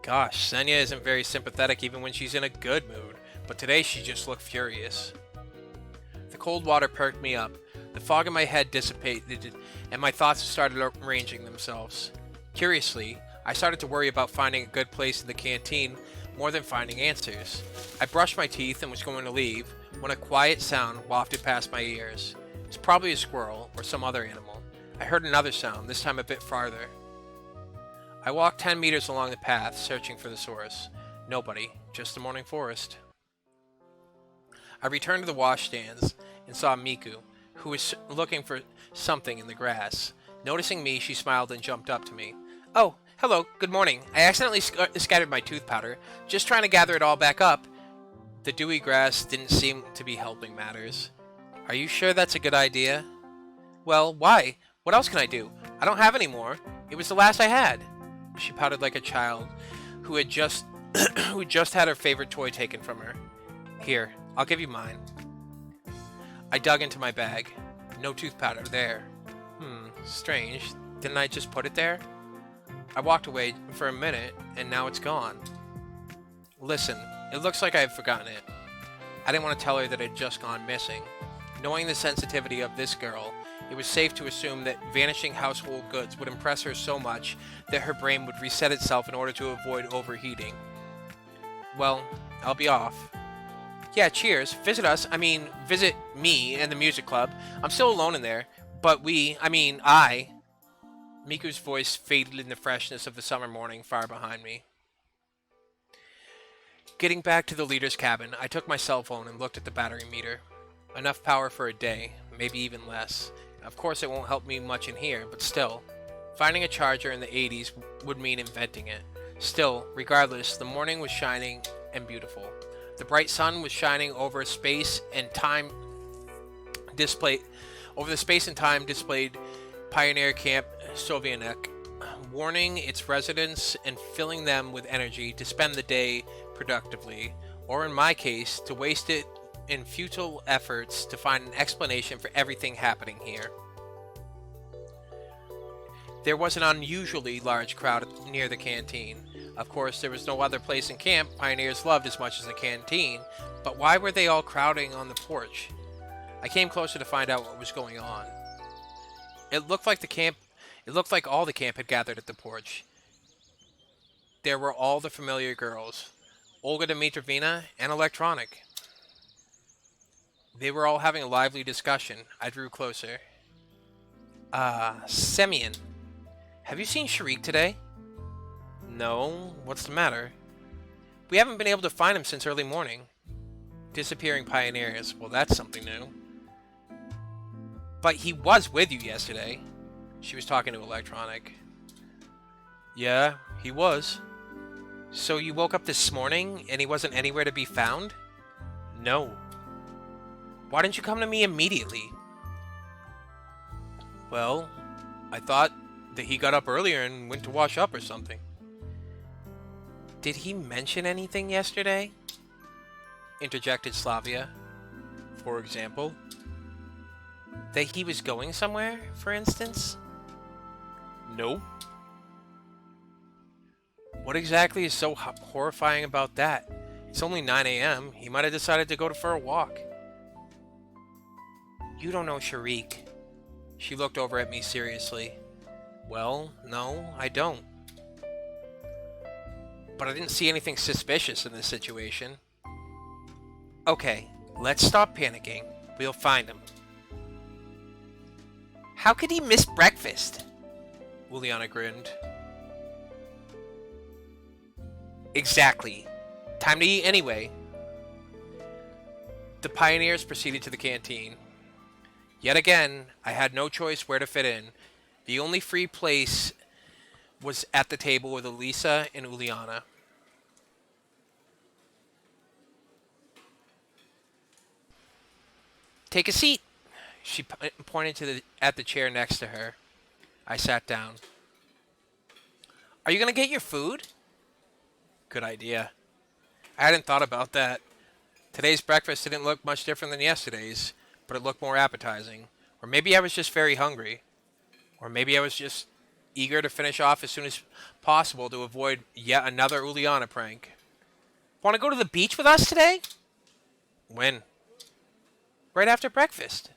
Gosh, Xenia isn't very sympathetic even when she's in a good mood, but today she just looked furious. The cold water perked me up. The fog in my head dissipated, and my thoughts started arranging themselves. Curiously, I started to worry about finding a good place in the canteen more than finding answers. I brushed my teeth and was going to leave when a quiet sound wafted past my ears. It's probably a squirrel or some other animal. I heard another sound, this time a bit farther. I walked 10 meters along the path, searching for the source. Nobody, just the morning forest. I returned to the washstands and saw Miku, who was looking for something in the grass. Noticing me, she smiled and jumped up to me. Oh, hello, good morning. I accidentally scattered my tooth powder, just trying to gather it all back up. The dewy grass didn't seem to be helping matters. Are you sure that's a good idea? Well, why? What else can I do? I don't have any more. It was the last I had. She pouted like a child who had just had her favorite toy taken from her. Here, I'll give you mine. I dug into my bag. No tooth powder there. Strange. Didn't I just put it there? I walked away for a minute, and now it's gone. Listen, it looks like I've forgotten it. I didn't want to tell her that it had just gone missing. Knowing the sensitivity of this girl, it was safe to assume that vanishing household goods would impress her so much that her brain would reset itself in order to avoid overheating. Well, I'll be off. Yeah, cheers. Visit me and the music club. I'm still alone in there, but I... Miku's voice faded in the freshness of the summer morning far behind me. Getting back to the leader's cabin, I took my cell phone and looked at the battery meter. Enough power for a day, maybe even less. Of course it won't help me much in here, but still. Finding a charger in the 80s would mean inventing it. Still, regardless, the morning was shining and beautiful. The bright sun was shining over space and time displayed Pioneer Camp Sovietnik, warning its residents and filling them with energy to spend the day productively, or in my case, to waste it in futile efforts to find an explanation for everything happening here. There was an unusually large crowd near the canteen. Of course, there was no other place in camp pioneers loved as much as the canteen, but why were they all crowding on the porch? I came closer to find out what was going on. It looked like all the camp had gathered at the porch. There were all the familiar girls, Olga Dmitrovna and Electronic. They were all having a lively discussion. I drew closer. Semyon, have you seen Sharik today? No, what's the matter? We haven't been able to find him since early morning. Disappearing pioneers. Well, that's something new. But he was with you yesterday. She was talking to Electronic. Yeah, he was. So you woke up this morning and he wasn't anywhere to be found? No. Why didn't you come to me immediately? Well, I thought that he got up earlier and went to wash up or something. Did he mention anything yesterday? Interjected Slavia. For example? That he was going somewhere, for instance? No. What exactly is so horrifying about that? It's only 9 a.m. He might have decided to go for a walk. You don't know Sharik. She looked over at me seriously. Well, no, I don't. But I didn't see anything suspicious in this situation. Okay, let's stop panicking. We'll find him. How could he miss breakfast? Uliana grinned. Exactly. Time to eat anyway. The pioneers proceeded to the canteen. Yet again, I had no choice where to fit in. The only free place was at the table with Elisa and Uliana. Take a seat. She pointed at the chair next to her. I sat down. Are you going to get your food? Good idea. I hadn't thought about that. Today's breakfast didn't look much different than yesterday's, but it looked more appetizing. Or maybe I was just very hungry. Or maybe I was just eager to finish off as soon as possible to avoid yet another Uliana prank. Want to go to the beach with us today? When? Right after breakfast.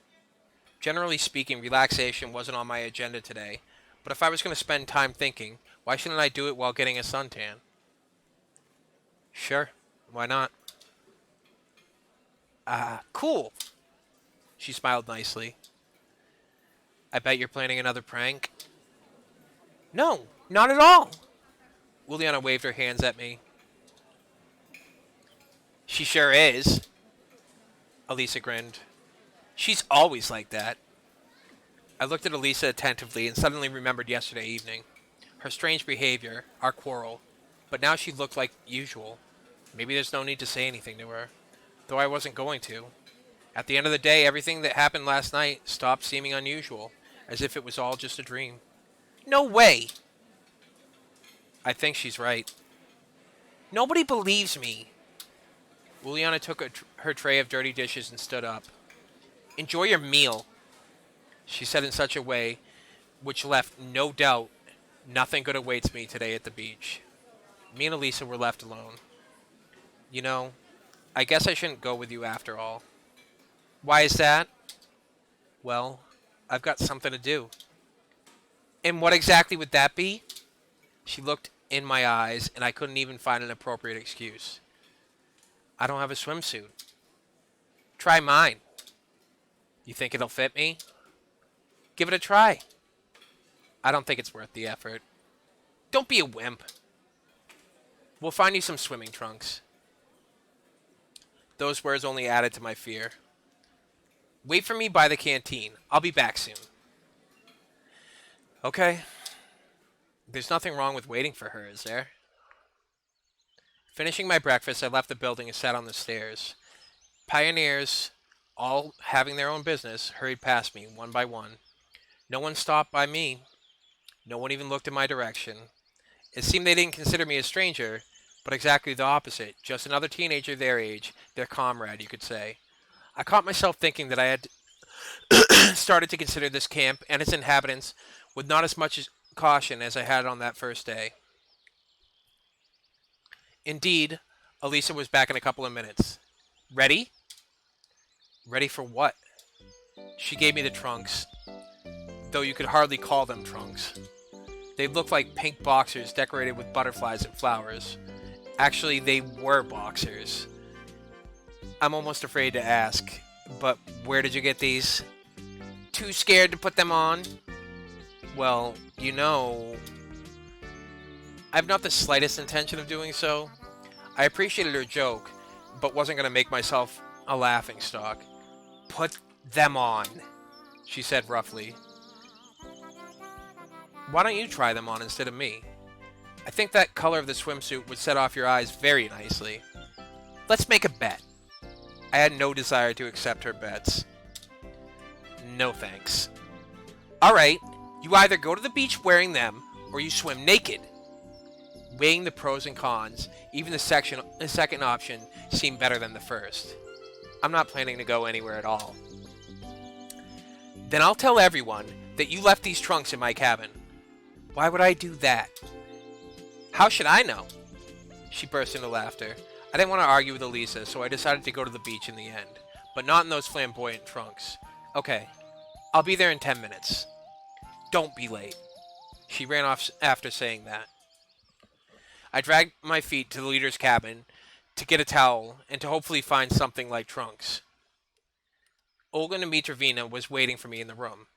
Generally speaking, relaxation wasn't on my agenda today, but if I was going to spend time thinking, why shouldn't I do it while getting a suntan? Sure, why not? Cool. She smiled nicely. I bet you're planning another prank? No, not at all. Uliana waved her hands at me. She sure is. Elisa grinned. She's always like that. I looked at Elisa attentively and suddenly remembered yesterday evening. Her strange behavior, our quarrel. But now she looked like usual. Maybe there's no need to say anything to her. Though I wasn't going to. At the end of the day, everything that happened last night stopped seeming unusual. As if it was all just a dream. No way! I think she's right. Nobody believes me. Uliana took her tray of dirty dishes and stood up. Enjoy your meal, she said in such a way which left no doubt nothing good awaits me today at the beach. Me and Elisa were left alone. You know, I guess I shouldn't go with you after all. Why is that? Well, I've got something to do. And what exactly would that be? She looked in my eyes, and I couldn't even find an appropriate excuse. I don't have a swimsuit. Try mine. You think it'll fit me? Give it a try. I don't think it's worth the effort. Don't be a wimp. We'll find you some swimming trunks. Those words only added to my fear. Wait for me by the canteen. I'll be back soon. Okay. There's nothing wrong with waiting for her, is there? Finishing my breakfast, I left the building and sat on the stairs. Pioneers, all having their own business, hurried past me, one by one. No one stopped by me. No one even looked in my direction. It seemed they didn't consider me a stranger, but exactly the opposite. Just another teenager their age, their comrade, you could say. I caught myself thinking that I had started to consider this camp and its inhabitants with not as much caution as I had on that first day. Indeed, Elisa was back in a couple of minutes. Ready? Ready for what? She gave me the trunks, though you could hardly call them trunks. They looked like pink boxers decorated with butterflies and flowers. Actually, they were boxers. I'm almost afraid to ask, but where did you get these? Too scared to put them on? Well, you know... I have not the slightest intention of doing so. I appreciated her joke, but wasn't going to make myself a laughing stock. Put them on, she said roughly. Why don't you try them on instead of me? I think that color of the swimsuit would set off your eyes very nicely. Let's make a bet. I had no desire to accept her bets. No thanks. Alright, you either go to the beach wearing them, or you swim naked. Weighing the pros and cons, even the second option seemed better than the first. I'm not planning to go anywhere at all. Then I'll tell everyone that you left these trunks in my cabin. Why would I do that? How should I know? She burst into laughter. I didn't want to argue with Elisa, so I decided to go to the beach in the end. But not in those flamboyant trunks. Okay, I'll be there in 10 minutes. Don't be late. She ran off after saying that. I dragged my feet to the leader's cabin to get a towel and to hopefully find something like trunks. Olga Dmitrovna was waiting for me in the room.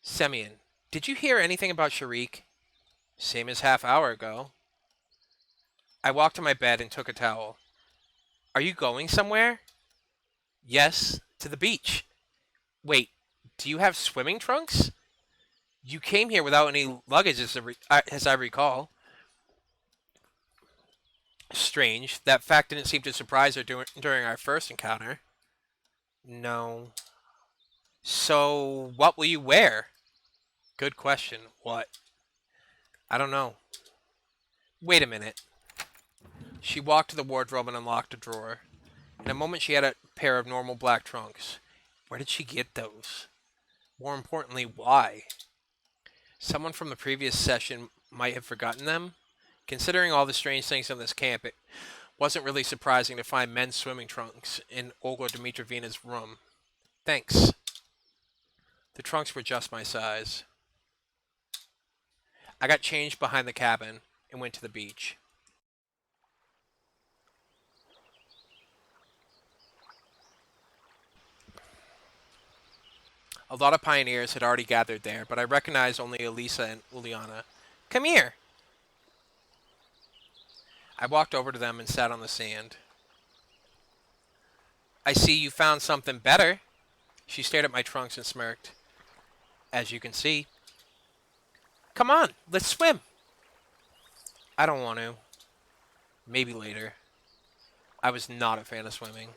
Semyon, did you hear anything about Sharik? Same as half-hour ago. I walked to my bed and took a towel. Are you going somewhere? Yes, to the beach. Wait, do you have swimming trunks? You came here without any luggage, as I recall. Strange. That fact didn't seem to surprise her during our first encounter. No. So, what will you wear? Good question. What? I don't know. Wait a minute. She walked to the wardrobe and unlocked a drawer. In a moment she had a pair of normal black trunks. Where did she get those? More importantly, why? Someone from the previous session might have forgotten them? Considering all the strange things in this camp, it wasn't really surprising to find men's swimming trunks in Olga Dmitrovna's room. Thanks. The trunks were just my size. I got changed behind the cabin and went to the beach. A lot of pioneers had already gathered there, but I recognized only Elisa and Uliana. Come here! I walked over to them and sat on the sand. I see you found something better. She stared at my trunks and smirked. As you can see. Come on, let's swim. I don't want to. Maybe later. I was not a fan of swimming.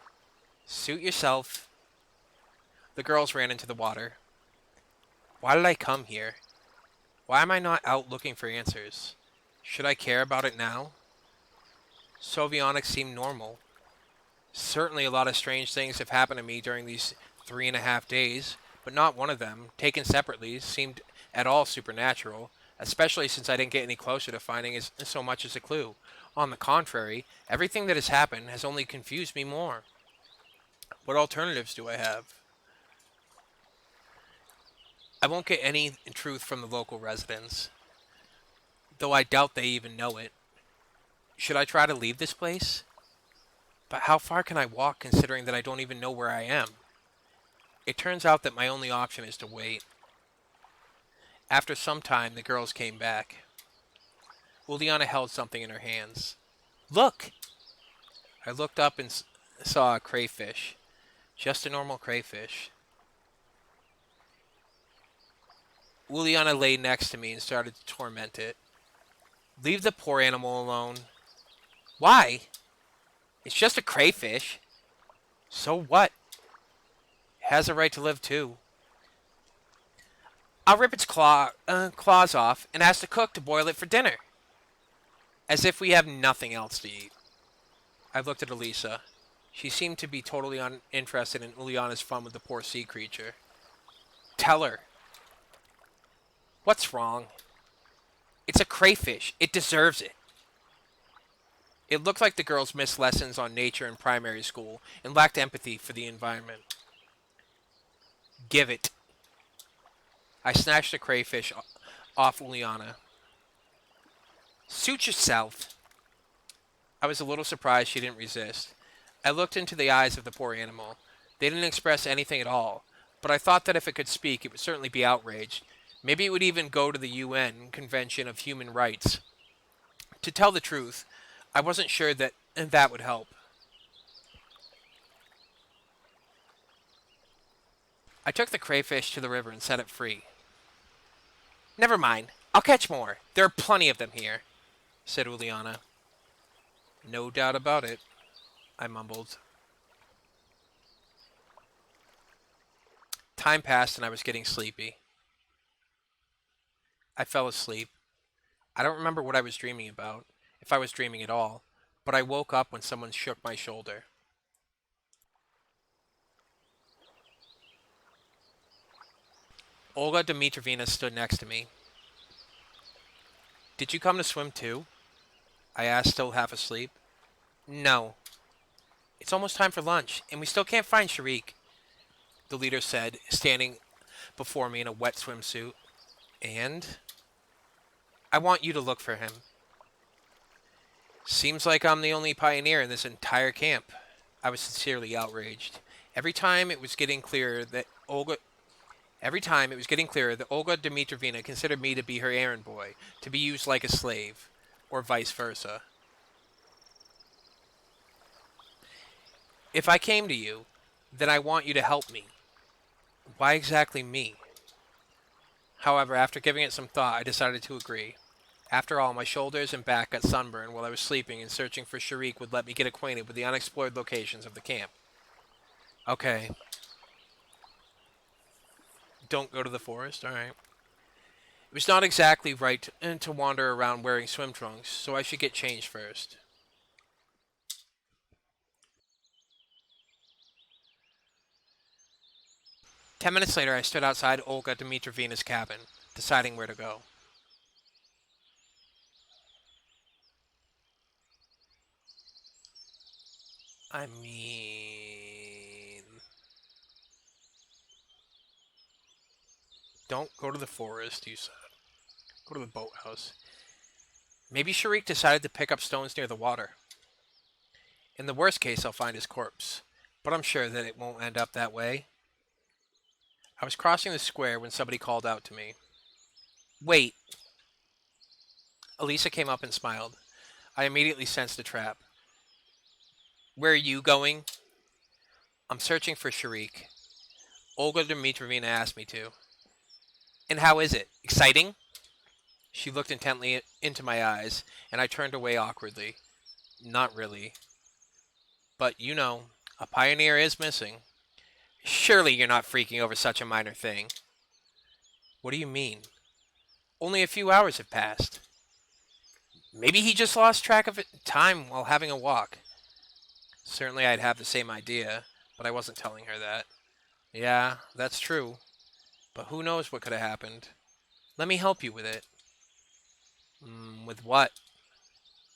Suit yourself. The girls ran into the water. Why did I come here? Why am I not out looking for answers? Should I care about it now? Sovionics seem normal. Certainly a lot of strange things have happened to me during these 3.5 days, but not one of them, taken separately, seemed at all supernatural, especially since I didn't get any closer to finding so much as a clue. On the contrary, everything that has happened has only confused me more. What alternatives do I have? I won't get any truth from the local residents, though I doubt they even know it. Should I try to leave this place? But how far can I walk considering that I don't even know where I am? It turns out that my only option is to wait. After some time, the girls came back. Uliana held something in her hands. Look! I looked up and saw a crayfish. Just a normal crayfish. Uliana lay next to me and started to torment it. Leave the poor animal alone. Why? It's just a crayfish. So what? It has a right to live too. I'll rip its claws off and ask the cook to boil it for dinner. As if we have nothing else to eat. I looked at Elisa. She seemed to be totally uninterested in Uliana's fun with the poor sea creature. Tell her. What's wrong? It's a crayfish. It deserves it. It looked like the girls missed lessons on nature in primary school and lacked empathy for the environment. Give it. I snatched the crayfish off Uliana. Suit yourself. I was a little surprised she didn't resist. I looked into the eyes of the poor animal. They didn't express anything at all, but I thought that if it could speak, it would certainly be outraged. Maybe it would even go to the UN Convention of Human Rights To tell the truth, I wasn't sure that would help. I took the crayfish to the river and set it free. Never mind. I'll catch more. There are plenty of them here, said Uliana. No doubt about it, I mumbled. Time passed and I was getting sleepy. I fell asleep. I don't remember what I was dreaming about, if I was dreaming at all, but I woke up when someone shook my shoulder. Olga Dmitrovna stood next to me. Did you come to swim too? I asked, still half asleep. No. It's almost time for lunch, and we still can't find Sharik, the leader said, standing before me in a wet swimsuit. And? I want you to look for him. Seems like I'm the only pioneer in this entire camp. I was sincerely outraged. Every time it was getting clearer that Olga Dmitrovna considered me to be her errand boy, to be used like a slave, or vice versa. If I came to you, then I want you to help me. Why exactly me? However, after giving it some thought, I decided to agree. After all, my shoulders and back got sunburned while I was sleeping, and searching for Sharik would let me get acquainted with the unexplored locations of the camp. Okay. Don't go to the forest? Alright. It was not exactly right to wander around wearing swim trunks, so I should get changed first. "10 minutes later, I stood outside Olga Dmitrovna's cabin, deciding where to go. I mean... Don't go to the forest, you said. Go to the boathouse. Maybe Sharik decided to pick up stones near the water. In the worst case, I'll find his corpse, but I'm sure that it won't end up that way." I was crossing the square when somebody called out to me. "Wait." Elisa came up and smiled. I immediately sensed a trap. "Where are you going?" "I'm searching for Sharik. Olga Dmitrovna asked me to." "And how is it? Exciting?" She looked intently into my eyes, and I turned away awkwardly. "Not really. But, you know, a pioneer is missing." "Surely you're not freaking over such a minor thing." "What do you mean? Only a few hours have passed." "Maybe he just lost track of time while having a walk." Certainly I'd have the same idea, but I wasn't telling her that. "Yeah, that's true. But who knows what could have happened. Let me help you with it." With what?"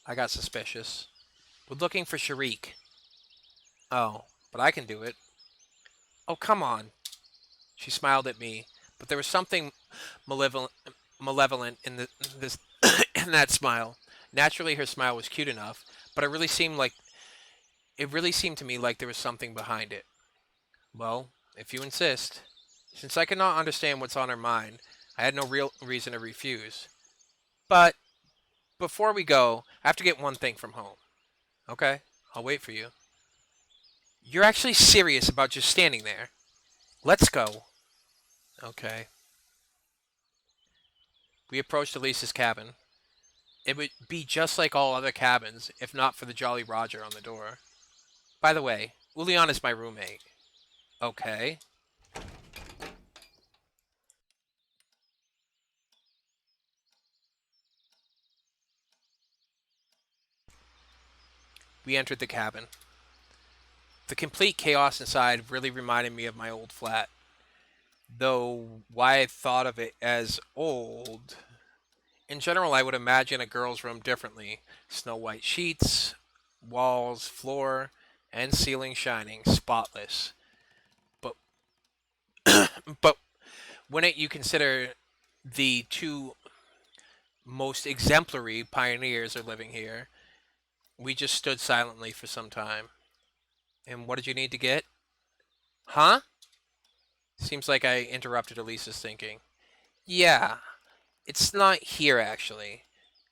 I got suspicious. "With looking for Sharik." "Oh, but I can do it." "Oh, come on." She smiled at me, but there was something malevolent, malevolent in this in that smile. Naturally, her smile was cute enough, but it really seemed to me like there was something behind it. "Well, if you insist." Since I could not understand what's on her mind, I had no real reason to refuse. "But before we go, I have to get one thing from home." "Okay, I'll wait for you." "You're actually serious about just standing there?" "Let's go." "Okay." We approached Elisa's cabin. It would be just like all other cabins, if not for the Jolly Roger on the door. By the way, Uliana's my roommate. Okay. We entered the cabin. The complete chaos inside really reminded me of my old flat. Though why I thought of it as old... In general, I would imagine a girl's room differently. Snow white sheets, walls, floor, and ceiling shining, spotless. But but when you consider the two most exemplary pioneers are living here, we just stood silently for some time. "And what did you need to get?" "Huh?" Seems like I interrupted Elisa's thinking. "Yeah, it's not here actually.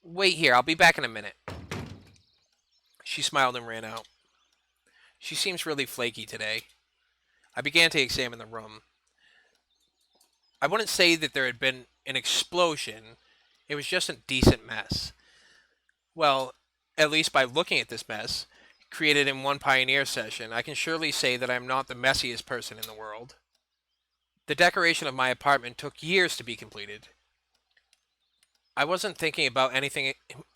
Wait here, I'll be back in a minute. She smiled and ran out. She seems really flaky today. I began to examine the room. I wouldn't say that there had been an explosion. It was just a decent mess. Well, at least by looking at this mess, created in one Pioneer session, I can surely say that I am not the messiest person in the world. The decoration of my apartment took years to be completed. I wasn't thinking about anything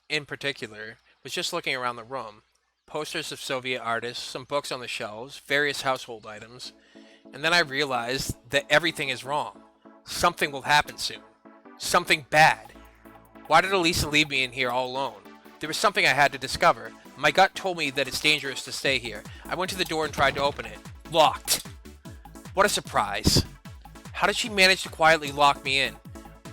in particular, was just looking around the room. Posters of Soviet artists, some books on the shelves, various household items, and then I realized that everything is wrong. Something will happen soon. Something bad. Why did Elisa leave me in here all alone? There was something I had to discover. My gut told me that it's dangerous to stay here. I went to the door and tried to open it. Locked. What a surprise. How did she manage to quietly lock me in?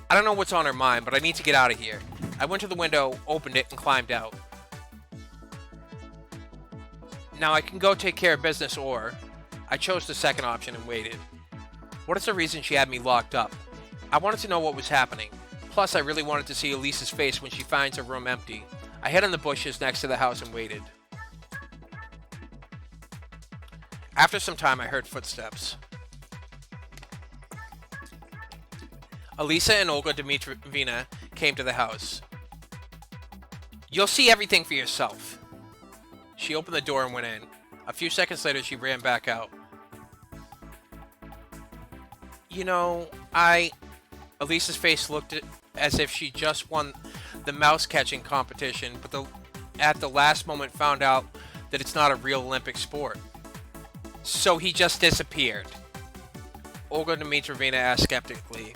I don't know what's on her mind, but I need to get out of here. I went to the window, opened it, and climbed out. Now I can go take care of business, or I chose the second option and waited. What is the reason she had me locked up? I wanted to know what was happening. Plus, I really wanted to see Elisa's face when she finds her room empty. I hid in the bushes next to the house and waited. After some time, I heard footsteps. Elisa and Olga Dmitrievna came to the house. You'll see everything for yourself. She opened the door and went in. A few seconds later, she ran back out. You know, Elisa's face looked as if she just won the mouse catching competition, but at the last moment found out that it's not a real Olympic sport. So he just disappeared? Olga Dmitrievna asked skeptically.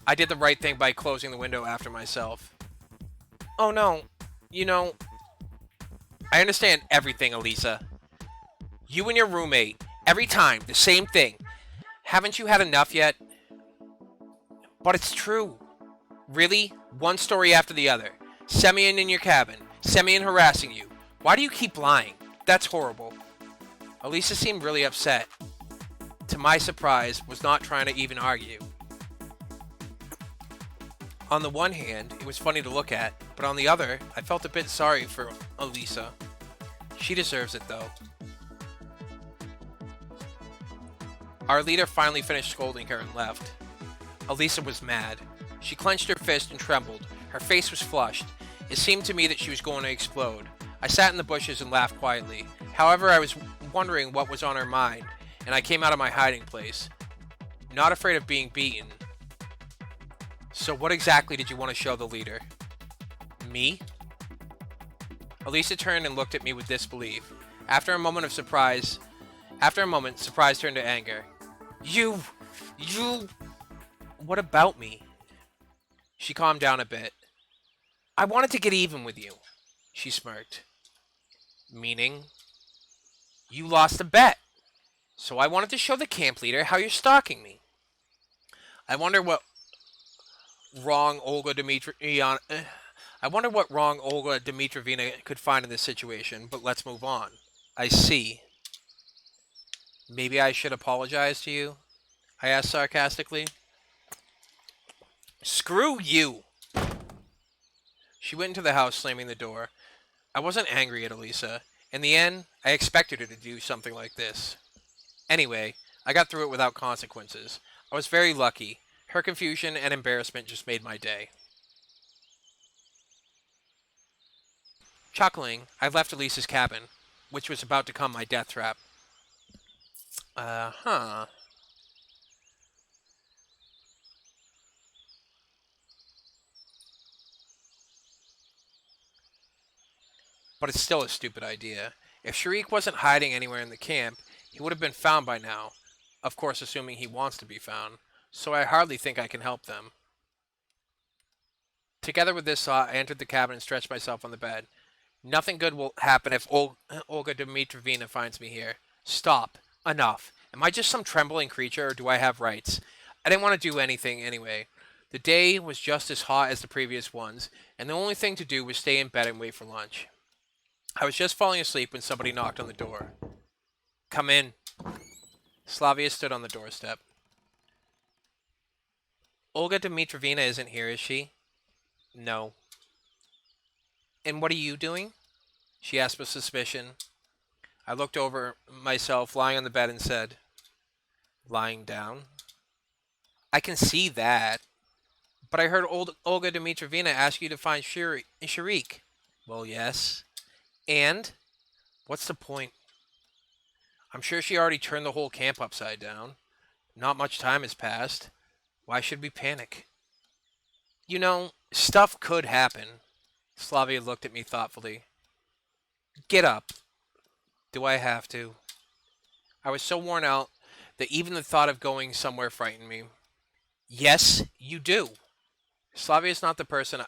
I did the right thing by closing the window after myself. Oh no, you know, I understand everything, Elisa. You and your roommate, every time, the same thing. Haven't you had enough yet? But it's true. Really? One story after the other. Semyon in your cabin. Semyon harassing you. Why do you keep lying? That's horrible. Elisa seemed really upset. To my surprise, was not trying to even argue. On the one hand, it was funny to look at, but on the other, I felt a bit sorry for Elisa. She deserves it, though. Our leader finally finished scolding her and left. Elisa was mad. She clenched her fist and trembled. Her face was flushed. It seemed to me that she was going to explode. I sat in the bushes and laughed quietly. However, I was wondering what was on her mind, and I came out of my hiding place. Not afraid of being beaten. So what exactly did you want to show the leader? Me? Elisa turned and looked at me with disbelief. After a moment, surprise turned to anger. You... What about me? She calmed down a bit. I wanted to get even with you, she smirked. Meaning? You lost a bet. So I wanted to show the camp leader how you're stalking me. I wonder what wrong Olga Dmitrievna could find in this situation, but let's move on. I see. Maybe I should apologize to you? I asked sarcastically. Screw you! She went into the house, slamming the door. I wasn't angry at Elisa. In the end, I expected her to do something like this. Anyway, I got through it without consequences. I was very lucky. Her confusion and embarrassment just made my day. Chuckling, I left Elisa's cabin, which was about to become my death trap. Huh. But it's still a stupid idea. If Sharik wasn't hiding anywhere in the camp, he would have been found by now. Of course, assuming he wants to be found. So I hardly think I can help them. Together with this thought, I entered the cabin and stretched myself on the bed. Nothing good will happen if Olga Dmitrievna finds me here. Stop. Enough. Am I just some trembling creature, or do I have rights? I didn't want to do anything anyway. The day was just as hot as the previous ones, and the only thing to do was stay in bed and wait for lunch. I was just falling asleep when somebody knocked on the door. Come in. Slavia stood on the doorstep. Olga Dmitrievna isn't here, is she? No. And what are you doing? She asked with suspicion. I looked over myself lying on the bed and said, lying down? I can see that. But I heard Olga Dmitrovna ask you to find Sharik. Well, yes. And? What's the point? I'm sure she already turned the whole camp upside down. Not much time has passed. Why should we panic? You know, stuff could happen. Slavia looked at me thoughtfully. Get up. Do I have to? I was so worn out that even the thought of going somewhere frightened me. Yes, you do. Slavia is not the person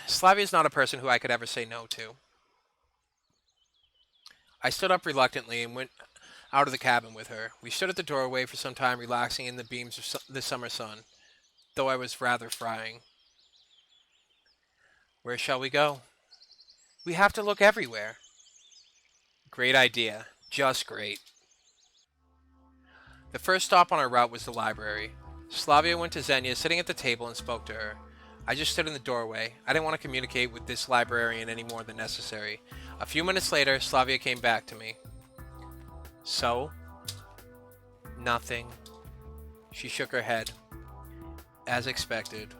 Slavia is not a person who I could ever say no to. I stood up reluctantly and went out of the cabin with her. We stood at the doorway for some time, relaxing in the beams of the summer sun, though I was rather frying. Where shall we go? We have to look everywhere. Great idea. Just great. The first stop on our route was the library. Slavia went to Xenia, sitting at the table, and spoke to her. I just stood in the doorway. I didn't want to communicate with this librarian any more than necessary. A few minutes later, Slavia came back to me. So? Nothing. She shook her head. As expected.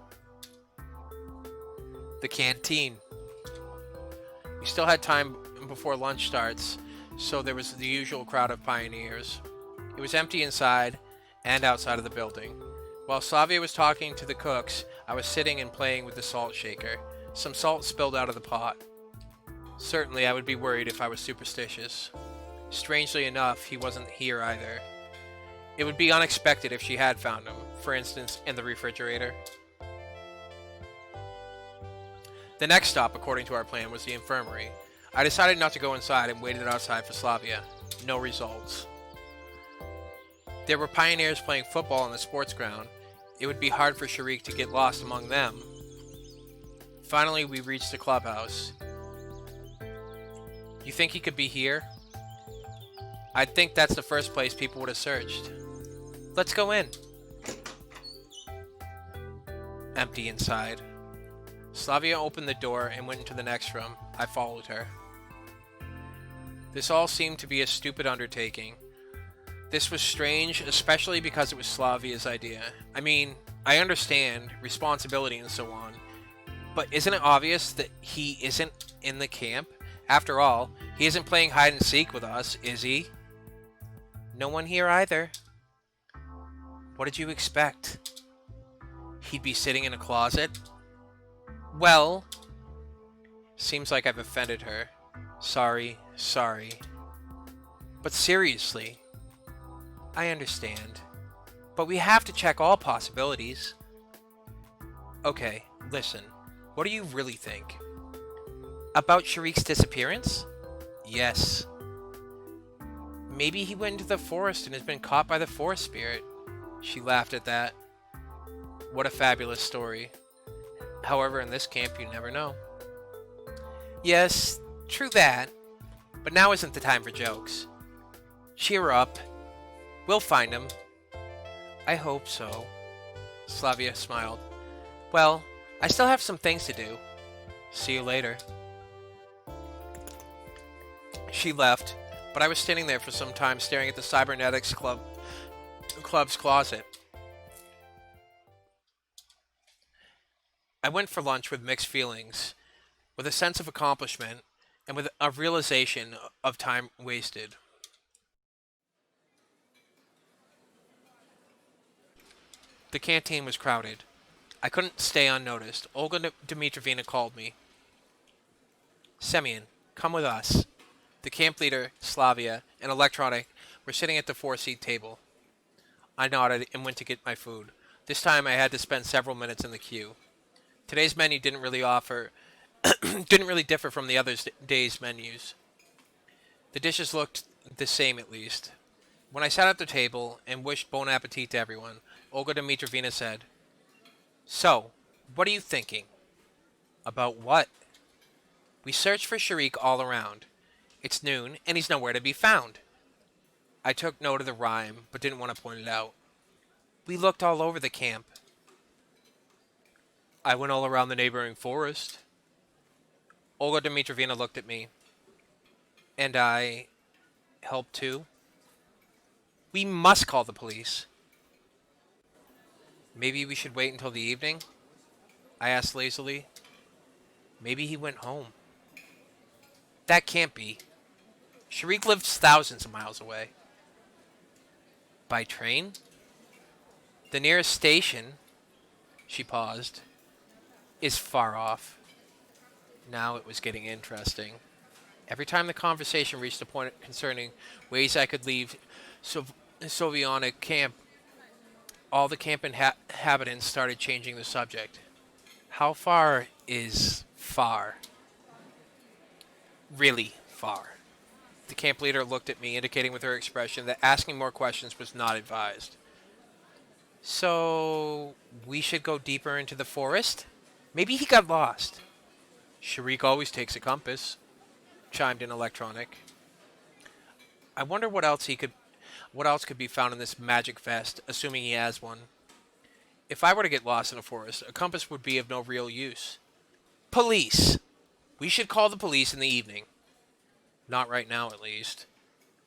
The canteen. We still had time before lunch starts, so there was the usual crowd of pioneers. It was empty inside and outside of the building. While Slavia was talking to the cooks, I was sitting and playing with the salt shaker. Some salt spilled out of the pot. Certainly, I would be worried if I was superstitious. Strangely enough, he wasn't here either. It would be unexpected if she had found him, for instance, in the refrigerator. The next stop, according to our plan, was the infirmary. I decided not to go inside and waited outside for Slavia. No results. There were pioneers playing football on the sports ground. It would be hard for Sharik to get lost among them. Finally, we reached the clubhouse. You think he could be here? I'd think that's the first place people would have searched. Let's go in. Empty inside. Slavia opened the door and went into the next room. I followed her. This all seemed to be a stupid undertaking. This was strange, especially because it was Slavia's idea. I mean, I understand responsibility and so on, but isn't it obvious that he isn't in the camp? After all, he isn't playing hide and seek with us, is he? No one here either. What did you expect? He'd be sitting in a closet? Well, seems like I've offended her. Sorry. But seriously, I understand. But we have to check all possibilities. Okay, listen. What do you really think? About Sharik's disappearance? Yes. Maybe he went into the forest and has been caught by the forest spirit. She laughed at that. What a fabulous story. However, in this camp, you never know. Yes, true that. But now isn't the time for jokes. Cheer up. We'll find him. I hope so. Slavia smiled. Well, I still have some things to do. See you later. She left, but I was standing there for some time staring at the Cybernetics Club's closet. I went for lunch with mixed feelings, with a sense of accomplishment, and with a realization of time wasted. The canteen was crowded. I couldn't stay unnoticed. Olga Dmitrovna called me. Semyon, come with us. The camp leader, Slavia, and Electronic were sitting at the four-seat table. I nodded and went to get my food. This time I had to spend several minutes in the queue. Today's menu didn't really differ from the other days' menus. The dishes looked the same at least. When I sat at the table and wished bon appetit to everyone, Olga Dmitrovna said, So, what are you thinking? About what? We searched for Sharik all around. It's noon, and he's nowhere to be found. I took note of the rhyme, but didn't want to point it out. We looked all over the camp. I went all around the neighboring forest. Olga Dmitrovna looked at me. And I helped too. We must call the police. Maybe we should wait until the evening? I asked lazily. Maybe he went home. That can't be. Sharik lives thousands of miles away. By train? The nearest station, she paused, is far off. Now it was getting interesting. Every time the conversation reached a point concerning ways I could leave Sovionic camp, all the camp inhabitants started changing the subject. How far is far? Really far. The camp leader looked at me, indicating with her expression that asking more questions was not advised. So, we should go deeper into the forest? Maybe he got lost. Sharik always takes a compass, chimed in Electronic. I wonder what else could be found in this magic vest, assuming he has one. If I were to get lost in a forest, a compass would be of no real use. Police! We should call the police in the evening. Not right now, at least.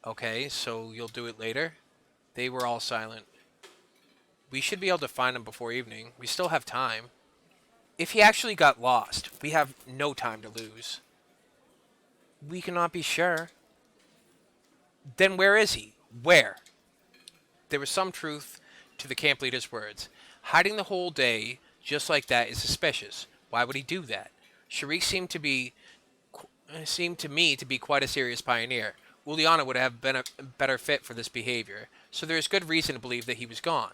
Okay, so you'll do it later? They were all silent. We should be able to find him before evening. We still have time. If he actually got lost, we have no time to lose. We cannot be sure. Then where is he? Where? There was some truth to the camp leader's words. Hiding the whole day just like that is suspicious. Why would he do that? Sharik seemed to me to be quite a serious pioneer. Uliana would have been a better fit for this behavior, so there is good reason to believe that he was gone.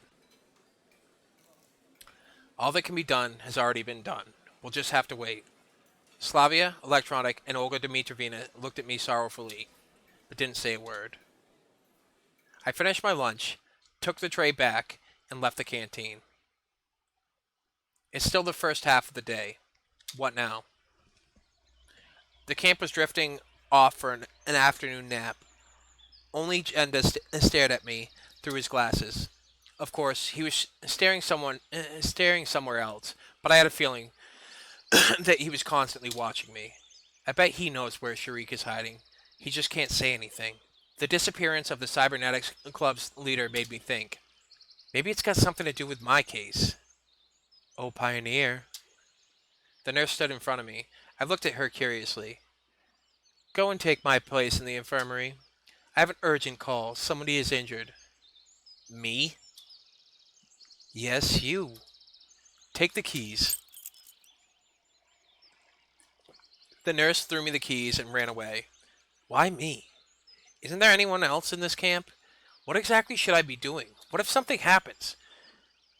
All that can be done has already been done. We'll just have to wait. Slavia, Electronic, and Olga Dmitrovna looked at me sorrowfully, but didn't say a word. I finished my lunch, took the tray back, and left the canteen. It's still the first half of the day. What now? The camp was drifting off for an afternoon nap. Only Jenda stared at me through his glasses. Of course, he was staring somewhere else, but I had a feeling that he was constantly watching me. I bet he knows where Sharik is hiding. He just can't say anything. The disappearance of the Cybernetics Club's leader made me think. Maybe it's got something to do with my case. Oh, Pioneer. The nurse stood in front of me. I looked at her curiously. Go and take my place in the infirmary. I have an urgent call. Somebody is injured. Me? Yes, you. Take the keys. The nurse threw me the keys and ran away. Why me? Isn't there anyone else in this camp? What exactly should I be doing? What if something happens?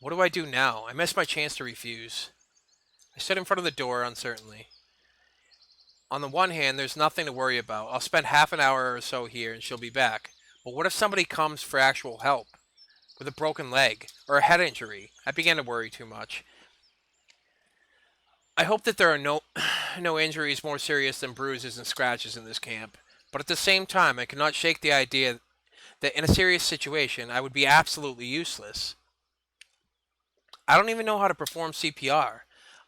What do I do now? I missed my chance to refuse. I stood in front of the door uncertainly. On the one hand, there's nothing to worry about. I'll spend half an hour or so here and she'll be back. But what if somebody comes for actual help? With a broken leg, or a head injury? I began to worry too much. I hope that there are no injuries more serious than bruises and scratches in this camp. But at the same time, I could not shake the idea that in a serious situation, I would be absolutely useless. I don't even know how to perform CPR.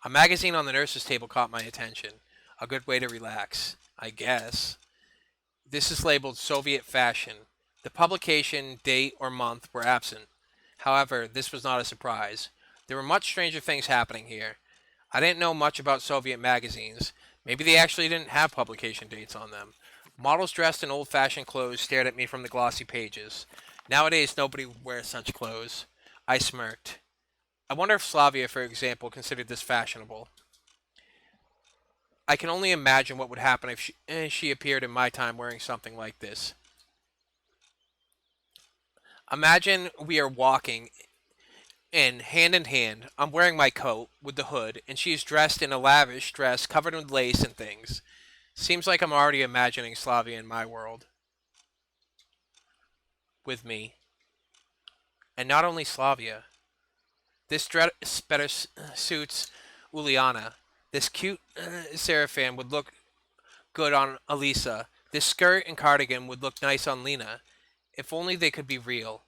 A magazine on the nurse's table caught my attention. A good way to relax, I guess. This is labeled Soviet Fashion. The publication, date, or month were absent. However, this was not a surprise. There were much stranger things happening here. I didn't know much about Soviet magazines. Maybe they actually didn't have publication dates on them. Models dressed in old-fashioned clothes stared at me from the glossy pages. Nowadays, nobody wears such clothes. I smirked. I wonder if Slavia, for example, considered this fashionable. I can only imagine what would happen if she appeared in my time wearing something like this. Imagine we are walking in hand, I'm wearing my coat with the hood, and she is dressed in a lavish dress covered with lace and things. Seems like I'm already imagining Slavia in my world. With me. And not only Slavia. This dress better suits Uliana. This cute Seraphim would look good on Elisa. This skirt and cardigan would look nice on Lena. If only they could be real.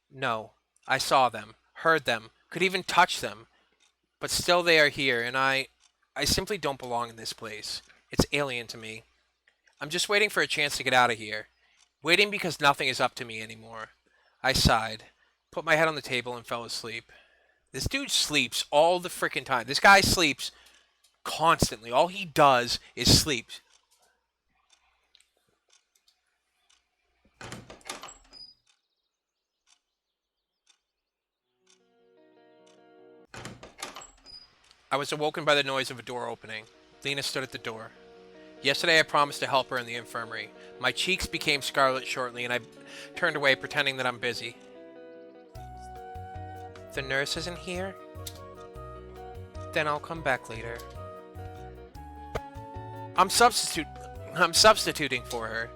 No, I saw them, heard them, could even touch them. But still they are here, and I simply don't belong in this place. It's alien to me. I'm just waiting for a chance to get out of here. Waiting because nothing is up to me anymore. I sighed, put my head on the table, and fell asleep. This dude sleeps all the freaking time. This guy sleeps constantly. All he does is sleep. I was awoken by the noise of a door opening. Lena stood at the door. Yesterday I promised to help her in the infirmary. My cheeks became scarlet shortly, and I turned away, pretending that I'm busy. The nurse isn't here? Then I'll come back later. I'm substituting for her.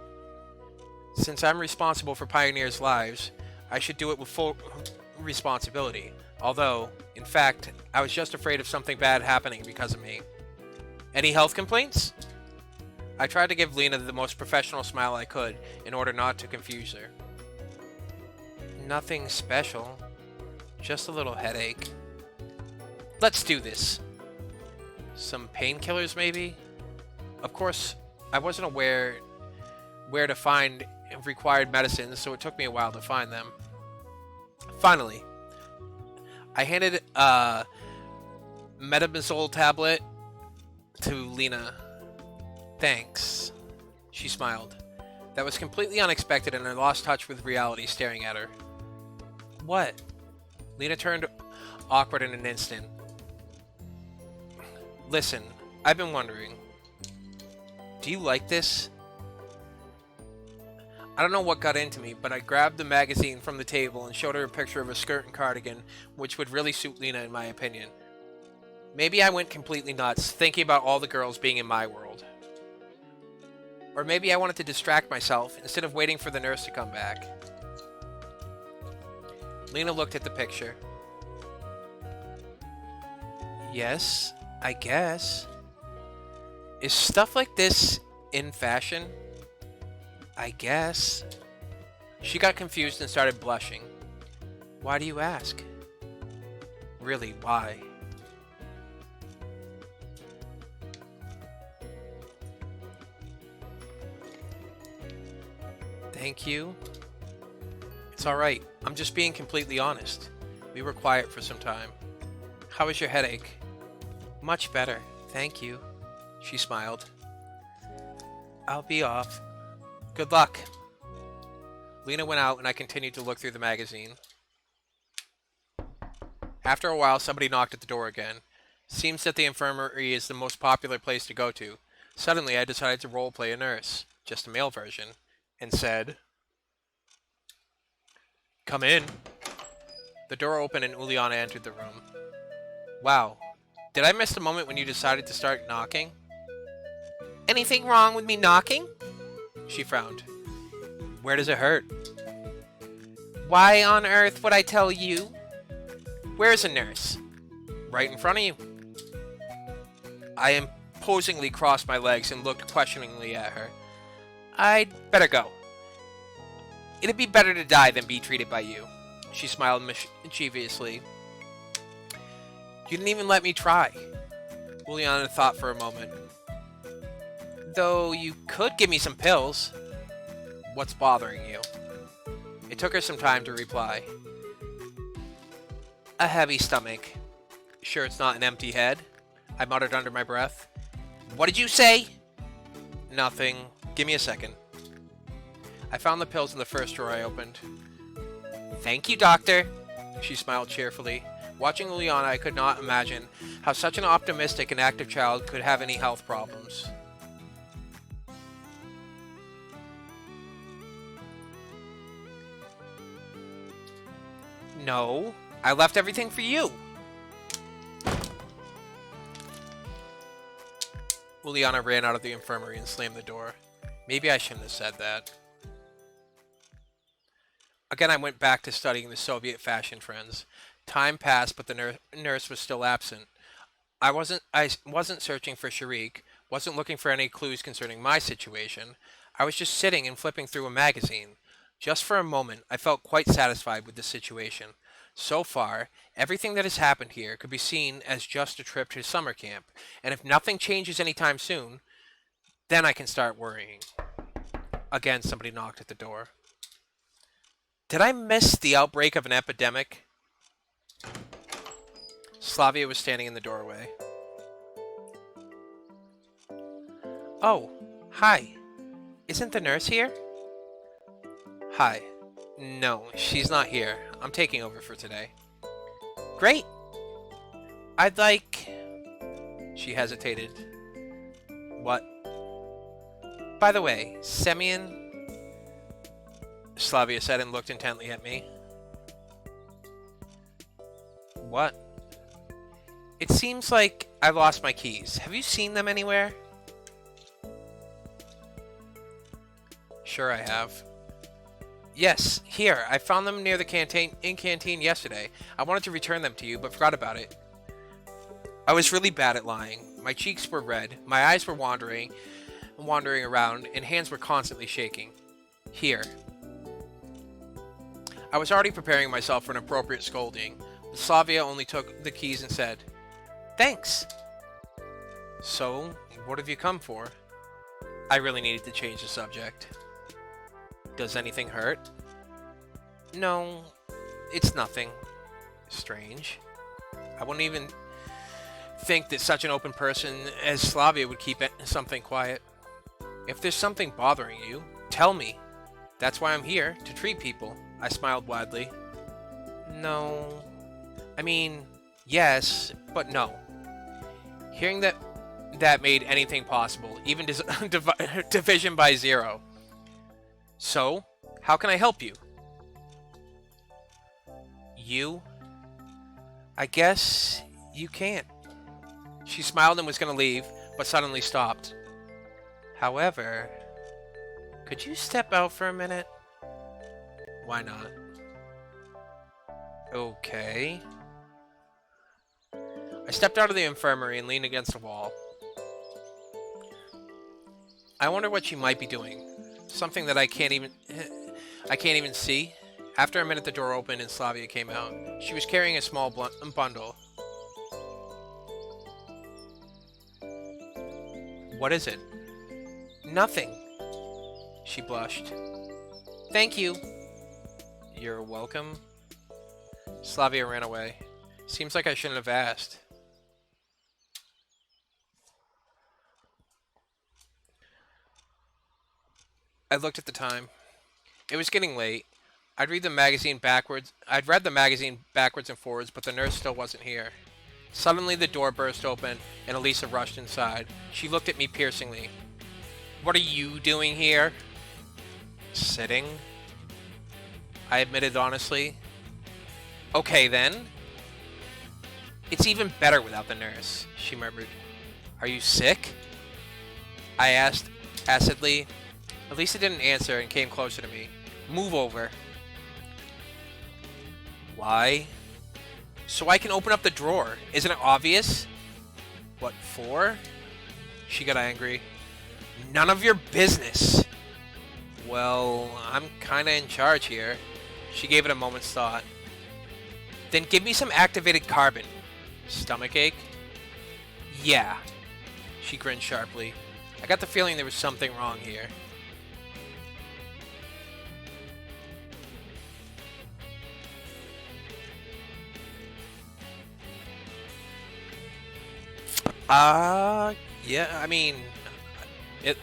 Since I'm responsible for pioneers' lives, I should do it with full responsibility. Although, in fact, I was just afraid of something bad happening because of me. Any health complaints? I tried to give Lena the most professional smile I could in order not to confuse her. Nothing special. Just a little headache. Let's do this. Some painkillers, maybe? Of course, I wasn't aware where to find required medicines, so it took me a while to find them. Finally, I handed a metamizole tablet to Lena. Thanks. She smiled. That was completely unexpected, and I lost touch with reality staring at her. What? Lena turned awkward in an instant. Listen, I've been wondering. Do you like this? I don't know what got into me, but I grabbed the magazine from the table and showed her a picture of a skirt and cardigan, which would really suit Lena in my opinion. Maybe I went completely nuts, thinking about all the girls being in my world. Or maybe I wanted to distract myself instead of waiting for the nurse to come back. Lena looked at the picture. Yes, I guess. Is stuff like this in fashion? I guess. She got confused and started blushing. Why do you ask? Really, why? Thank you. It's alright. I'm just being completely honest. We were quiet for some time. How was your headache? Much better, thank you. She smiled. I'll be off. Good luck. Lena went out and I continued to look through the magazine. After a while, somebody knocked at the door again. Seems that the infirmary is the most popular place to go to. Suddenly, I decided to roleplay a nurse, just a male version, and said, Come in. The door opened and Uliana entered the room. Wow. Did I miss the moment when you decided to start knocking? Anything wrong with me knocking? She frowned. Where does it hurt? Why on earth would I tell you? Where's a nurse? Right in front of you. I imposingly crossed my legs and looked questioningly at her. I'd better go. It'd be better to die than be treated by you. She smiled mischievously. You didn't even let me try. Juliana thought for a moment. Though you could give me some pills. What's bothering you? It took her some time to reply. A heavy stomach. Sure it's not an empty head? I muttered under my breath. What did you say? Nothing. Give me a second. I found the pills in the first drawer I opened. Thank you, doctor. She smiled cheerfully. Watching Juliana, I could not imagine how such an optimistic and active child could have any health problems. No, I left everything for you. Juliana ran out of the infirmary and slammed the door. Maybe I shouldn't have said that. Again, I went back to studying the Soviet fashion trends. Time passed, but the nurse was still absent. I wasn't searching for Sharik, wasn't looking for any clues concerning my situation. I was just sitting and flipping through a magazine. Just for a moment, I felt quite satisfied with the situation. So far, everything that has happened here could be seen as just a trip to summer camp, and if nothing changes anytime soon, Then I can start worrying. Again, somebody knocked at the door. Did I miss the outbreak of an epidemic? Slavia was standing in the doorway. Oh, hi. Isn't the nurse here? Hi. No, she's not here. I'm taking over for today. Great. I'd like... She hesitated. What? By the way, Semyon... Slavia said and looked intently at me. What? It seems like I lost my keys. Have you seen them anywhere? Sure I have. Yes, here. I found them near the canteen yesterday. I wanted to return them to you, but forgot about it. I was really bad at lying. My cheeks were red, my eyes were wandering around, and hands were constantly shaking. Here. I was already preparing myself for an appropriate scolding, but Slavia only took the keys and said, "Thanks." So, what have you come for? I really needed to change the subject. Does anything hurt? No, it's nothing. Strange. I wouldn't even think that such an open person as Slavia would keep something quiet. If there's something bothering you, tell me. That's why I'm here, to treat people. I smiled widely. No. I mean, yes, but no. Hearing that made anything possible, even division by zero. So, how can I help you? You? I guess you can't. She smiled and was going to leave, but suddenly stopped. However, could you step out for a minute? Why not? Okay. I stepped out of the infirmary and leaned against the wall. I wonder what she might be doing. Something that I can't even see. After a minute, the door opened and Slavia came out. She was carrying a small bundle. What is it? Nothing. She blushed. Thank you. You're welcome. Slavia ran away. Seems like I shouldn't have asked. I looked at the time. It was getting late. I'd read the magazine backwards. I'd read the magazine backwards and forwards, but the nurse still wasn't here. Suddenly, the door burst open, and Elisa rushed inside. She looked at me piercingly. What are you doing here? Sitting. I admitted honestly. Okay, then. It's even better without the nurse, she murmured. Are you sick? I asked acidly. Elisa didn't answer and came closer to me. Move over. Why? So I can open up the drawer. Isn't it obvious? What for? She got angry. None of your business. Well, I'm kinda in charge here. She gave it a moment's thought. Then give me some activated carbon. Stomachache? Yeah. She grinned sharply. I got the feeling there was something wrong here. Yeah, I mean, it.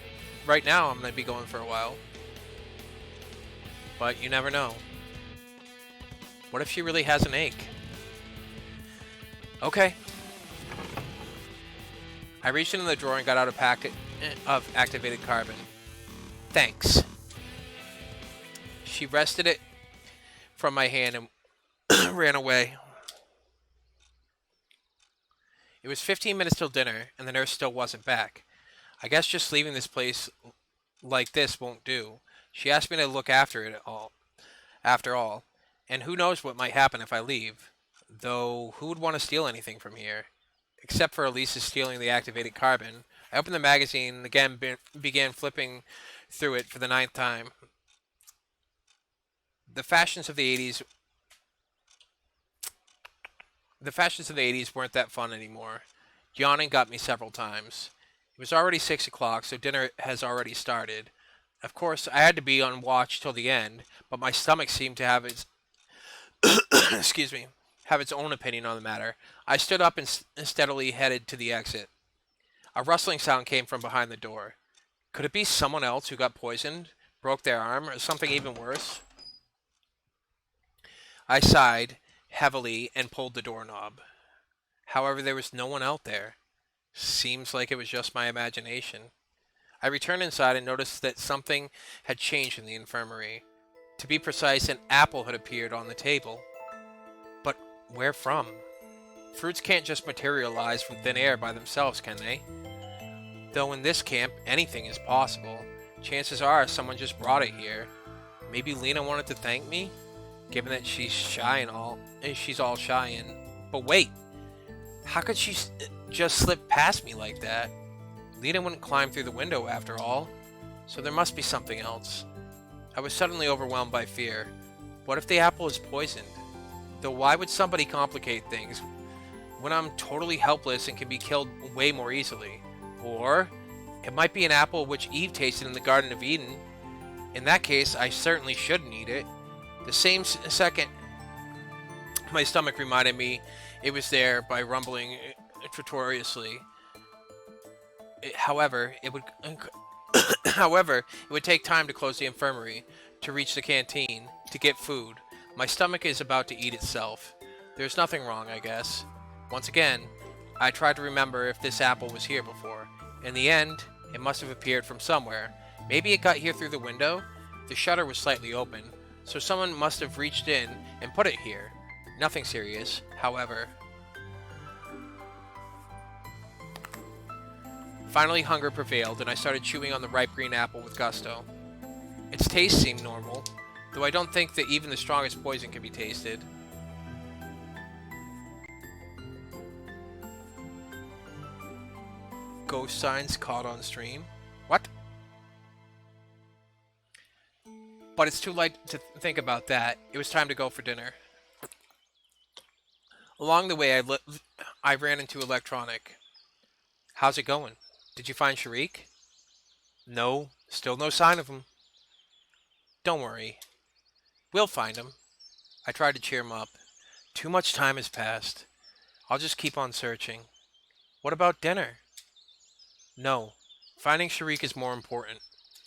Right now I'm gonna be going for a while. But you never know. What if she really has an ache? Okay. I reached into the drawer and got out a packet of activated carbon. Thanks. She wrested it from my hand and ran away. It was 15 minutes till dinner, and the nurse still wasn't back. I guess just leaving this place like this won't do. She asked me to look after it all, after all, and who knows what might happen if I leave. Though, who would want to steal anything from here? Except for Elisa stealing the activated carbon. I opened the magazine and again began flipping through it for the ninth time. The fashions of the 80s weren't that fun anymore. Yawning got me several times. It was already 6 o'clock, so dinner has already started. Of course, I had to be on watch till the end, but my stomach seemed to have its excuse me, have its own opinion on the matter. I stood up and steadily headed to the exit. A rustling sound came from behind the door. Could it be someone else who got poisoned, broke their arm, or something even worse? I sighed heavily and pulled the doorknob. However, there was no one out there. Seems like it was just my imagination. I returned inside and noticed that something had changed in the infirmary. To be precise, an apple had appeared on the table. But where from? Fruits can't just materialize from thin air by themselves, can they? Though in this camp, anything is possible. Chances are someone just brought it here. Maybe Lena wanted to thank me? Given that she's shy and all, she's all shy and... But wait! How could she just slip past me like that? Lena wouldn't climb through the window after all, so there must be something else. I was suddenly overwhelmed by fear. What if the apple is poisoned? Though why would somebody complicate things when I'm totally helpless and can be killed way more easily? Or it might be an apple which Eve tasted in the Garden of Eden. In that case, I certainly shouldn't eat it. The same second my stomach reminded me it was there by rumbling tratoriously. However, it would however, it would take time to close the infirmary, to reach the canteen, to get food. My stomach is about to eat itself. There's nothing wrong, I guess. Once again, I tried to remember if this apple was here before. In the end, it must have appeared from somewhere. Maybe it got here through the window? The shutter was slightly open, so someone must have reached in and put it here. Nothing serious, however. Finally, hunger prevailed, and I started chewing on the ripe green apple with gusto. Its taste seemed normal, though I don't think that even the strongest poison can be tasted. Ghost signs caught on stream? What? But it's too late to think about that. It was time to go for dinner. Along the way, I ran into Electronic. How's it going? Did you find Sharik? No, still no sign of him. Don't worry. We'll find him. I tried to cheer him up. Too much time has passed. I'll just keep on searching. What about dinner? No. Finding Sharik is more important,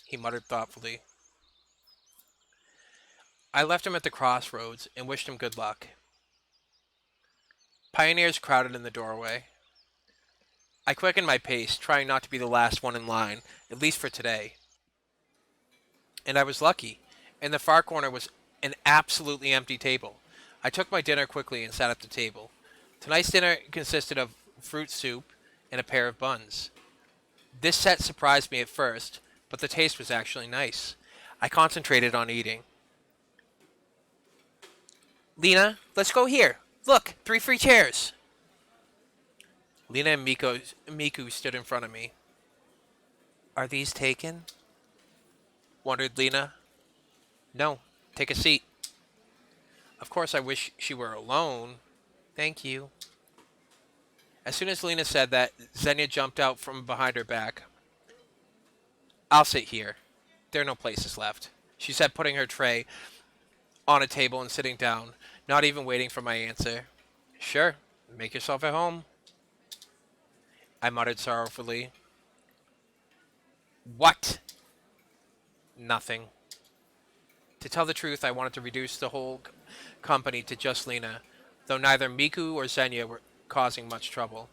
he muttered thoughtfully. I left him at the crossroads and wished him good luck. Pioneers crowded in the doorway. I quickened my pace, trying not to be the last one in line, at least for today. And I was lucky. In the far corner was an absolutely empty table. I took my dinner quickly and sat at the table. Tonight's dinner consisted of fruit soup and a pair of buns. This set surprised me at first, but the taste was actually nice. I concentrated on eating. Lena, let's go here. Look, 3 free chairs. Lena and Miku stood in front of me. Are these taken? Wondered Lena. No, take a seat. Of course I wish she were alone. Thank you. As soon as Lena said that, Xenia jumped out from behind her back. I'll sit here. There are no places left, she said, putting her tray on a table and sitting down, not even waiting for my answer. Sure, make yourself at home, I muttered sorrowfully. What? Nothing. To tell the truth, I wanted to reduce the whole company to just Lena, though neither Miku or Xenia were causing much trouble.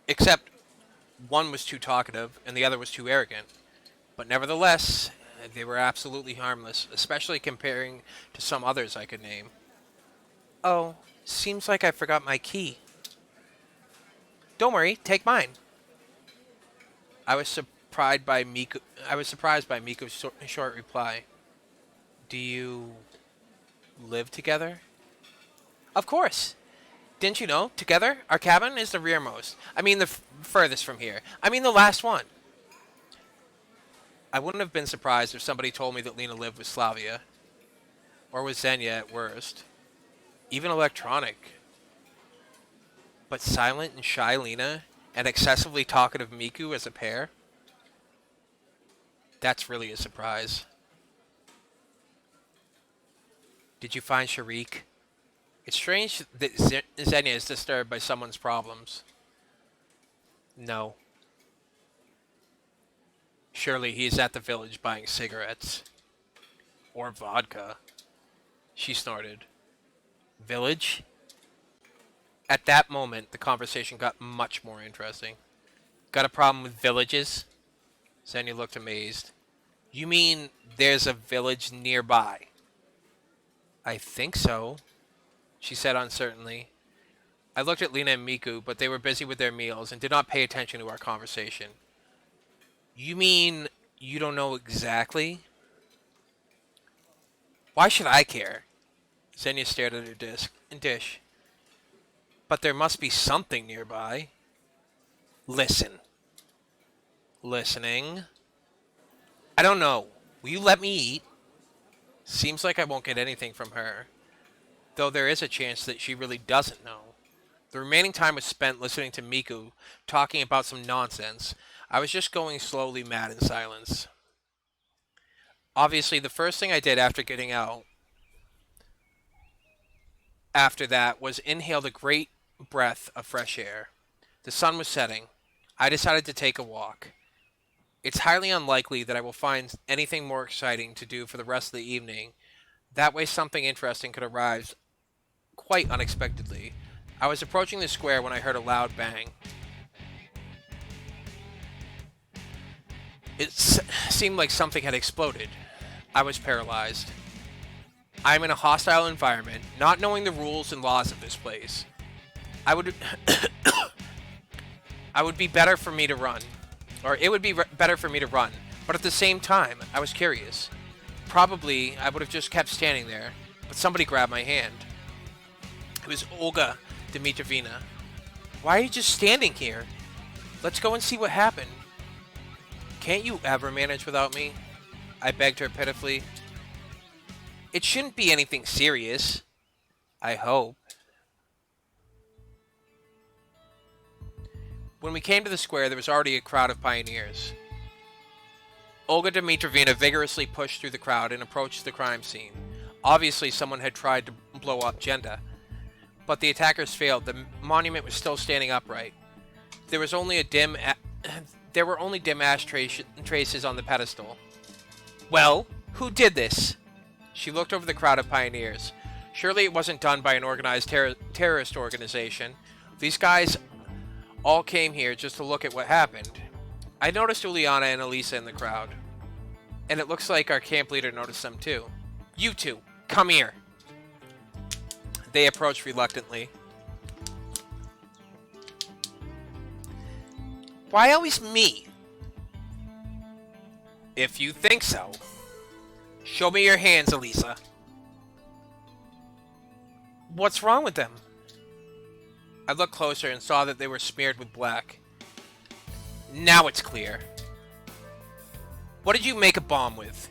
Except one was too talkative and the other was too arrogant. But nevertheless, they were absolutely harmless, especially comparing to some others I could name. Oh, seems like I forgot my key. Don't worry, take mine. I was surprised by Miku's short reply. Do you live together? Of course. Didn't you know? Together, our cabin is the rearmost. I mean the furthest from here. I mean the last one. I wouldn't have been surprised if somebody told me that Lena lived with Slavia. Or with Xenia at worst. Even Electronic. But silent and shy Lena, and excessively talkative Miku as a pair? That's really a surprise. Did you find Sharik? It's strange that Xenia is disturbed by someone's problems. No. Surely he is at the village buying cigarettes. Or vodka. She snorted. Village? At that moment, the conversation got much more interesting. Got a problem with villages? Xenia looked amazed. You mean there's a village nearby? I think so, she said uncertainly. I looked at Lena and Miku, but they were busy with their meals and did not pay attention to our conversation. You mean you don't know exactly? Why should I care? Xenia stared at her dish. But there must be something nearby. Listen. Listening. I don't know. Will you let me eat? Seems like I won't get anything from her. Though there is a chance that she really doesn't know. The remaining time was spent listening to Miku talking about some nonsense. I was just going slowly mad in silence. Obviously, the first thing I did after getting out after that was inhale a great breath of fresh air. The sun was setting. I decided to take a walk. It's highly unlikely that I will find anything more exciting to do for the rest of the evening. That way something interesting could arrive quite unexpectedly. I was approaching the square when I heard a loud bang. It seemed like something had exploded. I was paralyzed. I am in a hostile environment, not knowing the rules and laws of this place. I would be better for me to run. Or it would be better for me to run. But at the same time, I was curious. Probably, I would have just kept standing there. But somebody grabbed my hand. It was Olga Dmitryevna. Why are you just standing here? Let's go and see what happened. Can't you ever manage without me? I begged her pitifully. It shouldn't be anything serious. I hope. When we came to the square, there was already a crowd of pioneers. Olga Dmitryevna vigorously pushed through the crowd and approached the crime scene. Obviously, someone had tried to blow up Jenda, but the attackers failed. The monument was still standing upright. There were only dim ash traces on the pedestal. Well, who did this? She looked over the crowd of pioneers. Surely it wasn't done by an organized terrorist organization. These guys all came here just to look at what happened. I noticed Uliana and Elisa in the crowd. And it looks like our camp leader noticed them too. You two, come here. They approached reluctantly. Why always me? If you think so. Show me your hands, Elisa. What's wrong with them? I looked closer and saw that they were smeared with black. Now it's clear. What did you make a bomb with?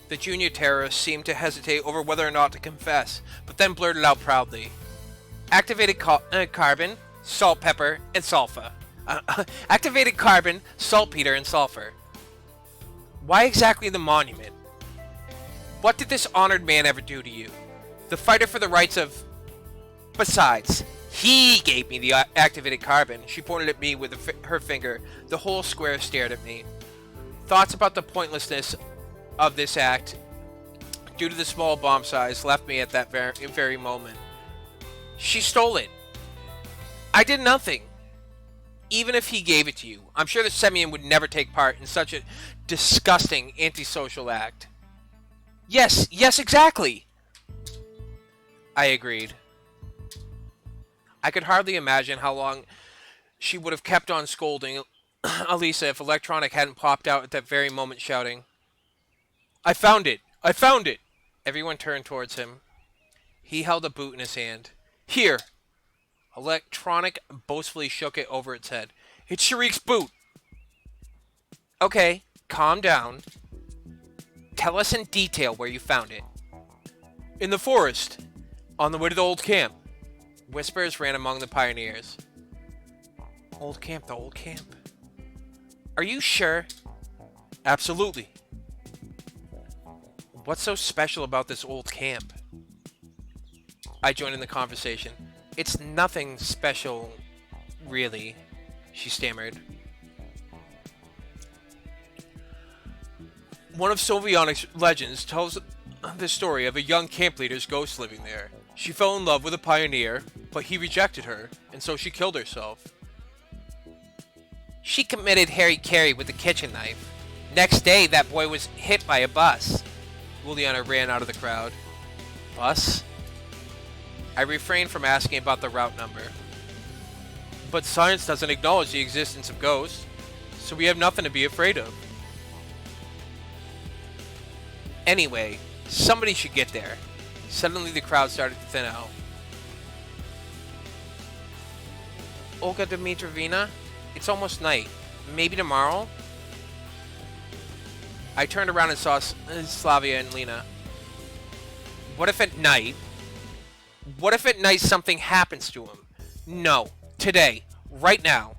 The junior terrorist seemed to hesitate over whether or not to confess, but then blurted out proudly. Activated carbon, salt pepper, and sulfur. Activated carbon, saltpeter, and sulfur. Why exactly the monument? What did this honored man ever do to you? The fighter for the rights of... Besides, he gave me the activated carbon. She pointed at me with her finger. The whole square stared at me. Thoughts about the pointlessness of this act, due to the small bomb size, left me at that very moment. She stole it. I did nothing. Even if he gave it to you, I'm sure that Semyon would never take part in such a disgusting antisocial act. Yes, exactly. I agreed. I could hardly imagine how long she would have kept on scolding Elisa if Electronic hadn't popped out at that very moment shouting, I found it! I found it! Everyone turned towards him. He held a boot in his hand. Here! Electronic boastfully shook it over its head. It's Sharik's boot! Okay, calm down. Tell us in detail where you found it. In the forest, on the way to the old camp. Whispers ran among the pioneers. Old camp, the old camp. Are you sure? Absolutely. What's so special about this old camp? I joined in the conversation. It's nothing special, really, she stammered. One of Sylvianic's legends tells the story of a young camp leader's ghost living there. She fell in love with a pioneer, but he rejected her, and so she killed herself. She committed Harry-Carry with a kitchen knife. Next day, that boy was hit by a bus. Juliana ran out of the crowd. Bus? I refrained from asking about the route number. But science doesn't acknowledge the existence of ghosts, so we have nothing to be afraid of. Anyway, somebody should get there. Suddenly the crowd started to thin out. Olga Dmitrovna? It's almost night. Maybe tomorrow? I turned around and saw Slavia and Lena. What if at night? What if at night something happens to him? No. Today. Right now.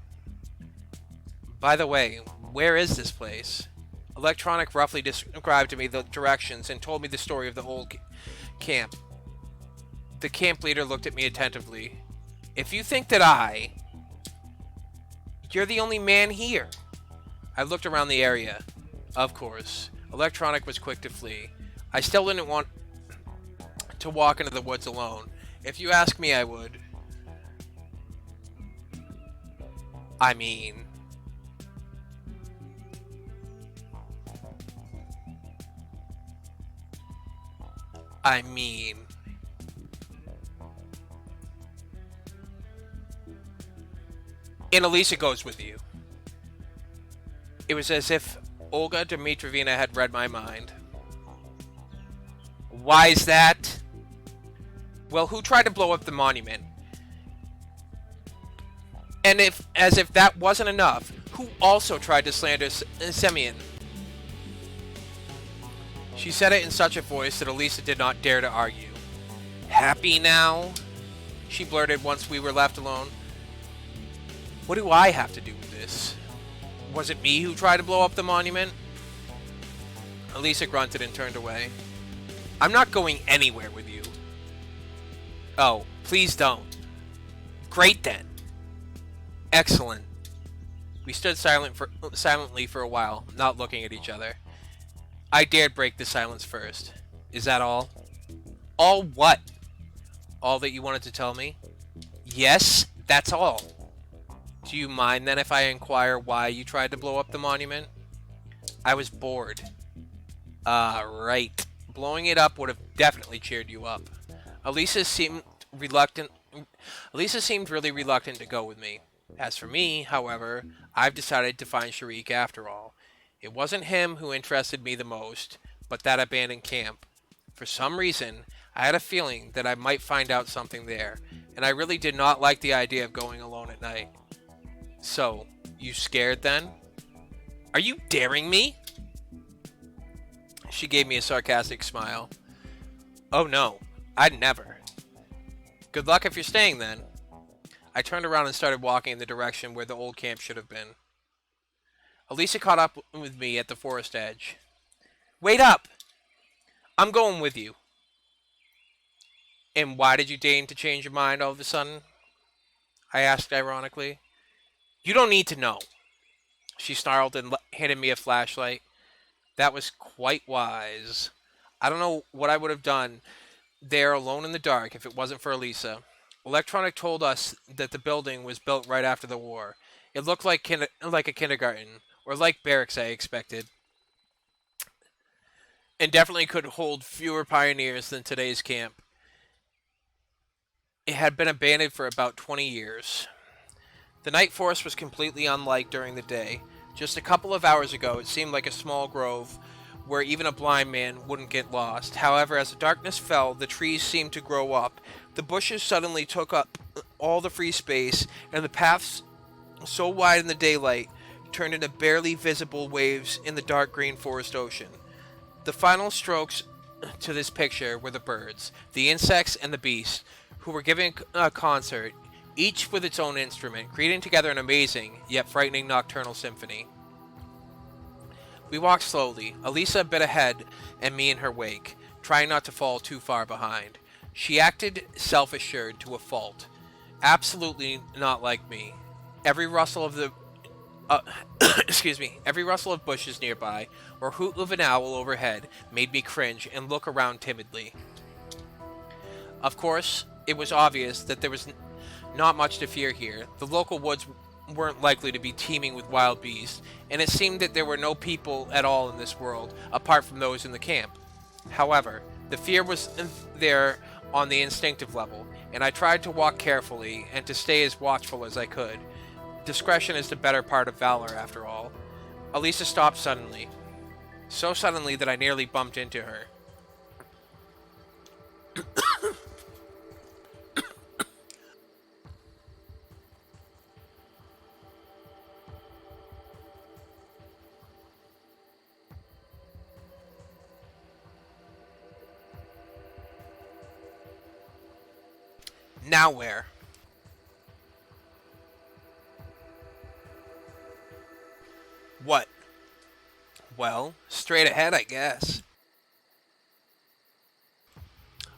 By the way, where is this place? Electronic roughly described to me the directions and told me the story of the old camp. The camp leader looked at me attentively. If you think that you're the only man here. I looked around the area. Of course. Electronic was quick to flee. I still didn't want to walk into the woods alone. If you ask me, I would. I mean... And Elisa goes with you. It was as if Olga Dmitrovna had read my mind. Why is that? Well, who tried to blow up the monument? And as if that wasn't enough, who also tried to slander Semyon? She said it in such a voice that Elisa did not dare to argue. Happy now? She blurted once we were left alone. What do I have to do with this? Was it me who tried to blow up the monument? Elisa grunted and turned away. I'm not going anywhere with you. Oh, please don't. Great then. Excellent. We stood silently for a while, not looking at each other. I dared break the silence first. Is that all? All what? All that you wanted to tell me? Yes, that's all. Do you mind then if I inquire why you tried to blow up the monument? I was bored. Right. Blowing it up would have definitely cheered you up. Elisa seemed really reluctant to go with me. As for me, however, I've decided to find Sharik after all. It wasn't him who interested me the most, but that abandoned camp. For some reason, I had a feeling that I might find out something there, and I really did not like the idea of going alone at night. So, you scared then? Are you daring me? She gave me a sarcastic smile. Oh no, I'd never. Good luck if you're staying then. I turned around and started walking in the direction where the old camp should have been. Elisa caught up with me at the forest edge. Wait up! I'm going with you. And why did you deign to change your mind all of a sudden? I asked ironically. You don't need to know. She snarled and handed me a flashlight. That was quite wise. I don't know what I would have done there alone in the dark if it wasn't for Elisa. Electronic told us that the building was built right after the war. It looked like a kindergarten, or like barracks I expected. And definitely could hold fewer pioneers than today's camp. It had been abandoned for about 20 years. The night forest was completely unlike during the day. Just a couple of hours ago, it seemed like a small grove where even a blind man wouldn't get lost. However, as the darkness fell, the trees seemed to grow up. The bushes suddenly took up all the free space, and the paths, so wide in the daylight, turned into barely visible waves in the dark green forest ocean. The final strokes to this picture were the birds, the insects, and the beasts, who were giving a concert, each with its own instrument, creating together an amazing, yet frightening nocturnal symphony. We walked slowly, Elisa a bit ahead and me in her wake, trying not to fall too far behind. She acted self-assured to a fault. Absolutely not like me. Every rustle of the every rustle of bushes nearby or hoot of an owl overhead made me cringe and look around timidly. Of course, it was obvious that there was not much to fear here. The local woods weren't likely to be teeming with wild beasts, and it seemed that there were no people at all in this world apart from those in the camp. However, the fear was there on the instinctive level, and I tried to walk carefully and to stay as watchful as I could. Discretion is the better part of valor, after all. Elisa stopped suddenly. So suddenly that I nearly bumped into her. Now where? What? Well, straight ahead, I guess.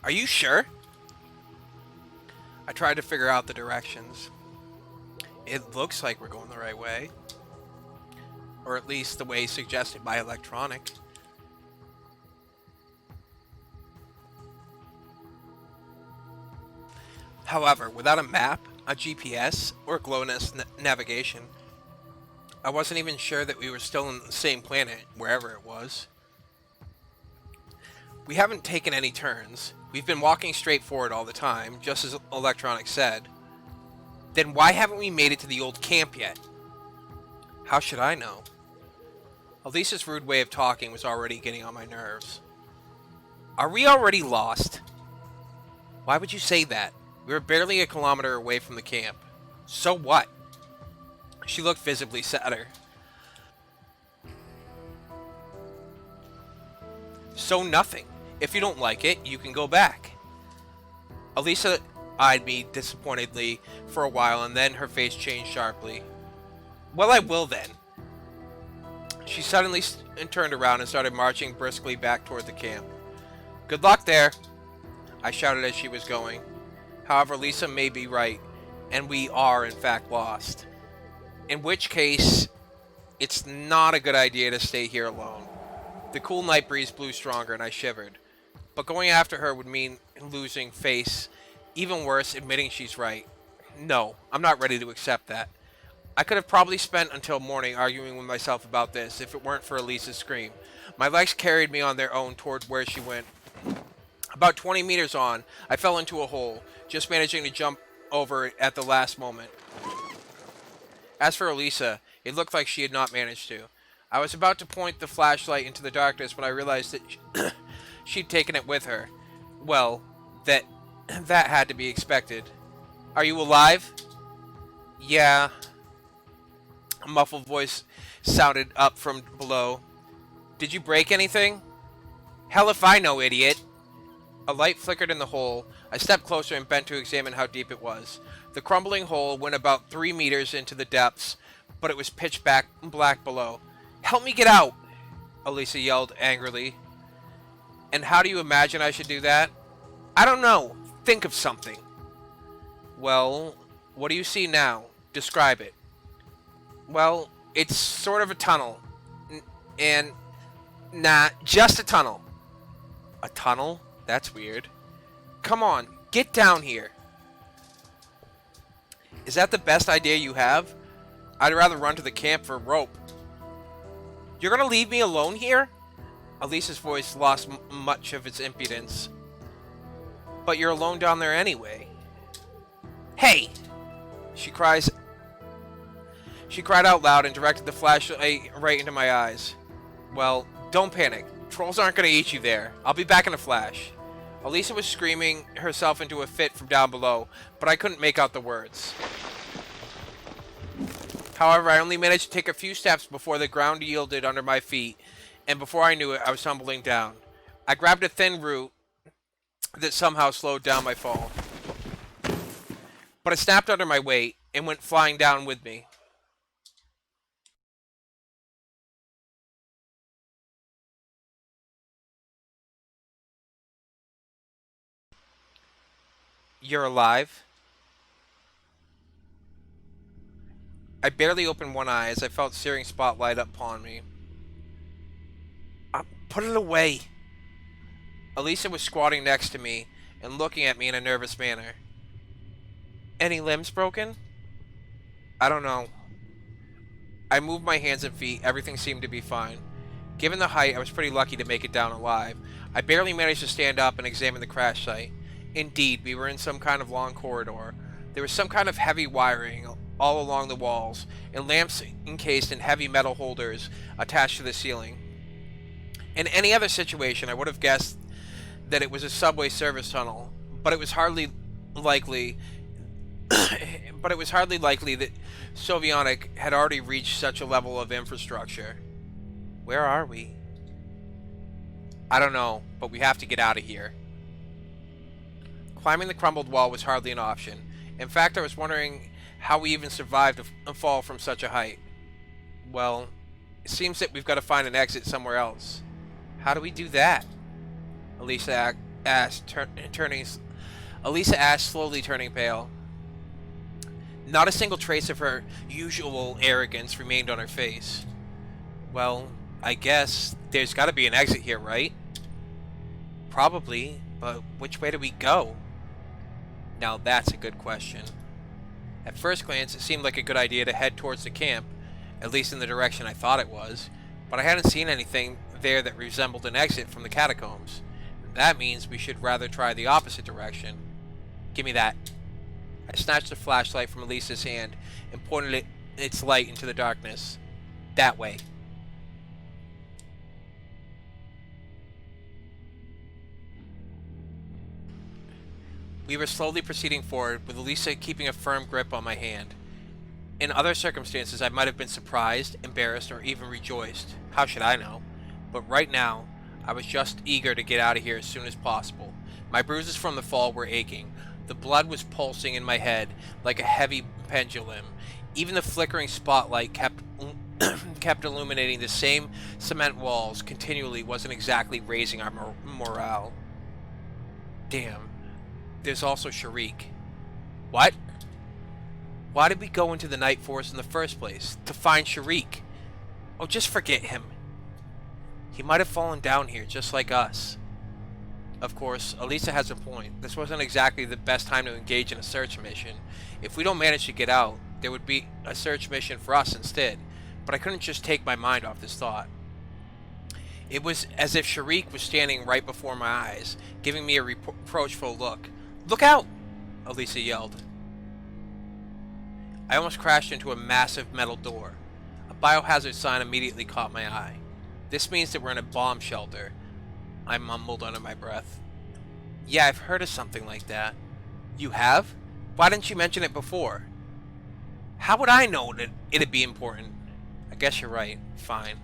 Are you sure? I tried to figure out the directions. It looks like we're going the right way. Or at least the way suggested by electronic. However, without a map, a GPS, or GLONASS navigation, I wasn't even sure that we were still on the same planet, wherever it was. We haven't taken any turns. We've been walking straight forward all the time, just as Electronic said. Then why haven't we made it to the old camp yet? How should I know? Elisa's rude way of talking was already getting on my nerves. Are we already lost? Why would you say that? We were barely a kilometer away from the camp. So what? She looked visibly sadder. So nothing. If you don't like it, you can go back. Elisa eyed me disappointedly for a while, and then her face changed sharply. Well, I will then. She suddenly turned around and started marching briskly back toward the camp. Good luck there, I shouted as she was going. However, Lisa may be right, and we are in fact lost. In which case, it's not a good idea to stay here alone. The cool night breeze blew stronger and I shivered. But going after her would mean losing face. Even worse, admitting she's right. No, I'm not ready to accept that. I could have probably spent until morning arguing with myself about this if it weren't for Elisa's scream. My legs carried me on their own toward where she went. About 20 meters on, I fell into a hole, just managing to jump over it at the last moment. As for Elisa, it looked like she had not managed to. I was about to point the flashlight into the darkness when I realized that she'd taken it with her. Well, that had to be expected. Are you alive? Yeah. A muffled voice sounded up from below. Did you break anything? Hell if I know, idiot. A light flickered in the hole. I stepped closer and bent to examine how deep it was. The crumbling hole went about 3 meters into the depths, but it was pitch black below. Help me get out! Elisa yelled angrily. And how do you imagine I should do that? I don't know. Think of something. Well, what do you see now? Describe it. Well, it's sort of a tunnel. Nah, just a tunnel. A tunnel? That's weird. Come on, get down here. Is that the best idea you have? I'd rather run to the camp for a rope. You're gonna leave me alone here? Elisa's voice lost much of its impudence. But you're alone down there anyway. Hey! She cried out loud and directed the flashlight right into my eyes. Well, don't panic. Trolls aren't gonna eat you there. I'll be back in a flash. Elisa was screaming herself into a fit from down below, but I couldn't make out the words. However, I only managed to take a few steps before the ground yielded under my feet, and before I knew it, I was tumbling down. I grabbed a thin root that somehow slowed down my fall. but it snapped under my weight and went flying down with me. You're alive? I barely opened one eye as I felt searing spotlight upon me. Put it away! Elisa was squatting next to me and looking at me in a nervous manner. Any limbs broken? I don't know. I moved my hands and feet. Everything seemed to be fine. Given the height, I was pretty lucky to make it down alive. I barely managed to stand up and examine the crash site. Indeed, we were in some kind of long corridor. There was some kind of heavy wiring all along the walls, and lamps encased in heavy metal holders attached to the ceiling. In any other situation, I would have guessed that it was a subway service tunnel, but it was hardly likely that Sovionic had already reached such a level of infrastructure. Where are we? I don't know, but we have to get out of here. Climbing the crumbled wall was hardly an option. In fact, I was wondering how we even survived a fall from such a height. Well, it seems that we've got to find an exit somewhere else. How do we do that? Elisa asked, slowly turning pale. Not a single trace of her usual arrogance remained on her face. Well, I guess there's got to be an exit here, right? Probably, but which way do we go? Now that's a good question. At first glance, it seemed like a good idea to head towards the camp, at least in the direction I thought it was, but I hadn't seen anything there that resembled an exit from the catacombs. That means we should rather try the opposite direction. Give me that. I snatched the flashlight from Elisa's hand and pointed its light into the darkness. That way. We were slowly proceeding forward, with Elisa keeping a firm grip on my hand. In other circumstances, I might have been surprised, embarrassed, or even rejoiced. How should I know? But right now, I was just eager to get out of here as soon as possible. My bruises from the fall were aching. The blood was pulsing in my head like a heavy pendulum. Even the flickering spotlight kept illuminating the same cement walls continually wasn't exactly raising our morale. Damn. There's also Sharik. What? Why did we go into the Night Forest in the first place? To find Sharik. Oh, just forget him. He might have fallen down here, just like us. Of course, Elisa has a point. This wasn't exactly the best time to engage in a search mission. If we don't manage to get out, there would be a search mission for us instead. But I couldn't just take my mind off this thought. It was as if Sharik was standing right before my eyes, giving me a reproachful look. Look out! Elisa yelled. I almost crashed into a massive metal door. A biohazard sign immediately caught my eye. This means that we're in a bomb shelter. I mumbled under my breath. Yeah, I've heard of something like that. You have? Why didn't you mention it before? How would I know that it'd be important? I guess you're right. Fine.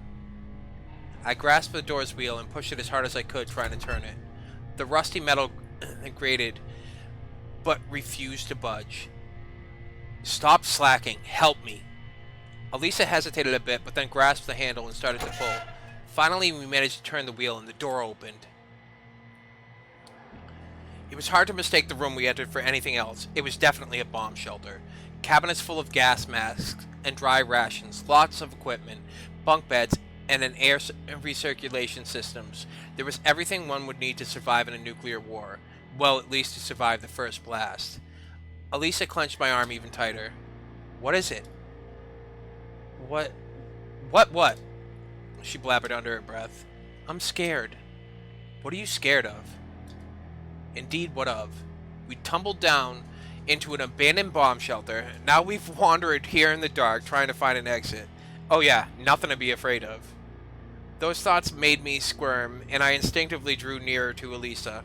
I grasped the door's wheel and pushed it as hard as I could, trying to turn it. The rusty metal grated, but refused to budge. Stop slacking. Help me. Elisa hesitated a bit, but then grasped the handle and started to pull. Finally, we managed to turn the wheel and the door opened. It was hard to mistake the room we entered for anything else. It was definitely a bomb shelter. Cabinets full of gas masks and dry rations, lots of equipment, bunk beds, and an air recirculation systems. There was everything one would need to survive in a nuclear war. Well, at least to survive the first blast. Elisa clenched my arm even tighter. What is it? What? She blabbered under her breath. I'm scared. What are you scared of? Indeed, what of? We tumbled down into an abandoned bomb shelter. Now we've wandered here in the dark trying to find an exit. Oh yeah, nothing to be afraid of. Those thoughts made me squirm, and I instinctively drew nearer to Elisa.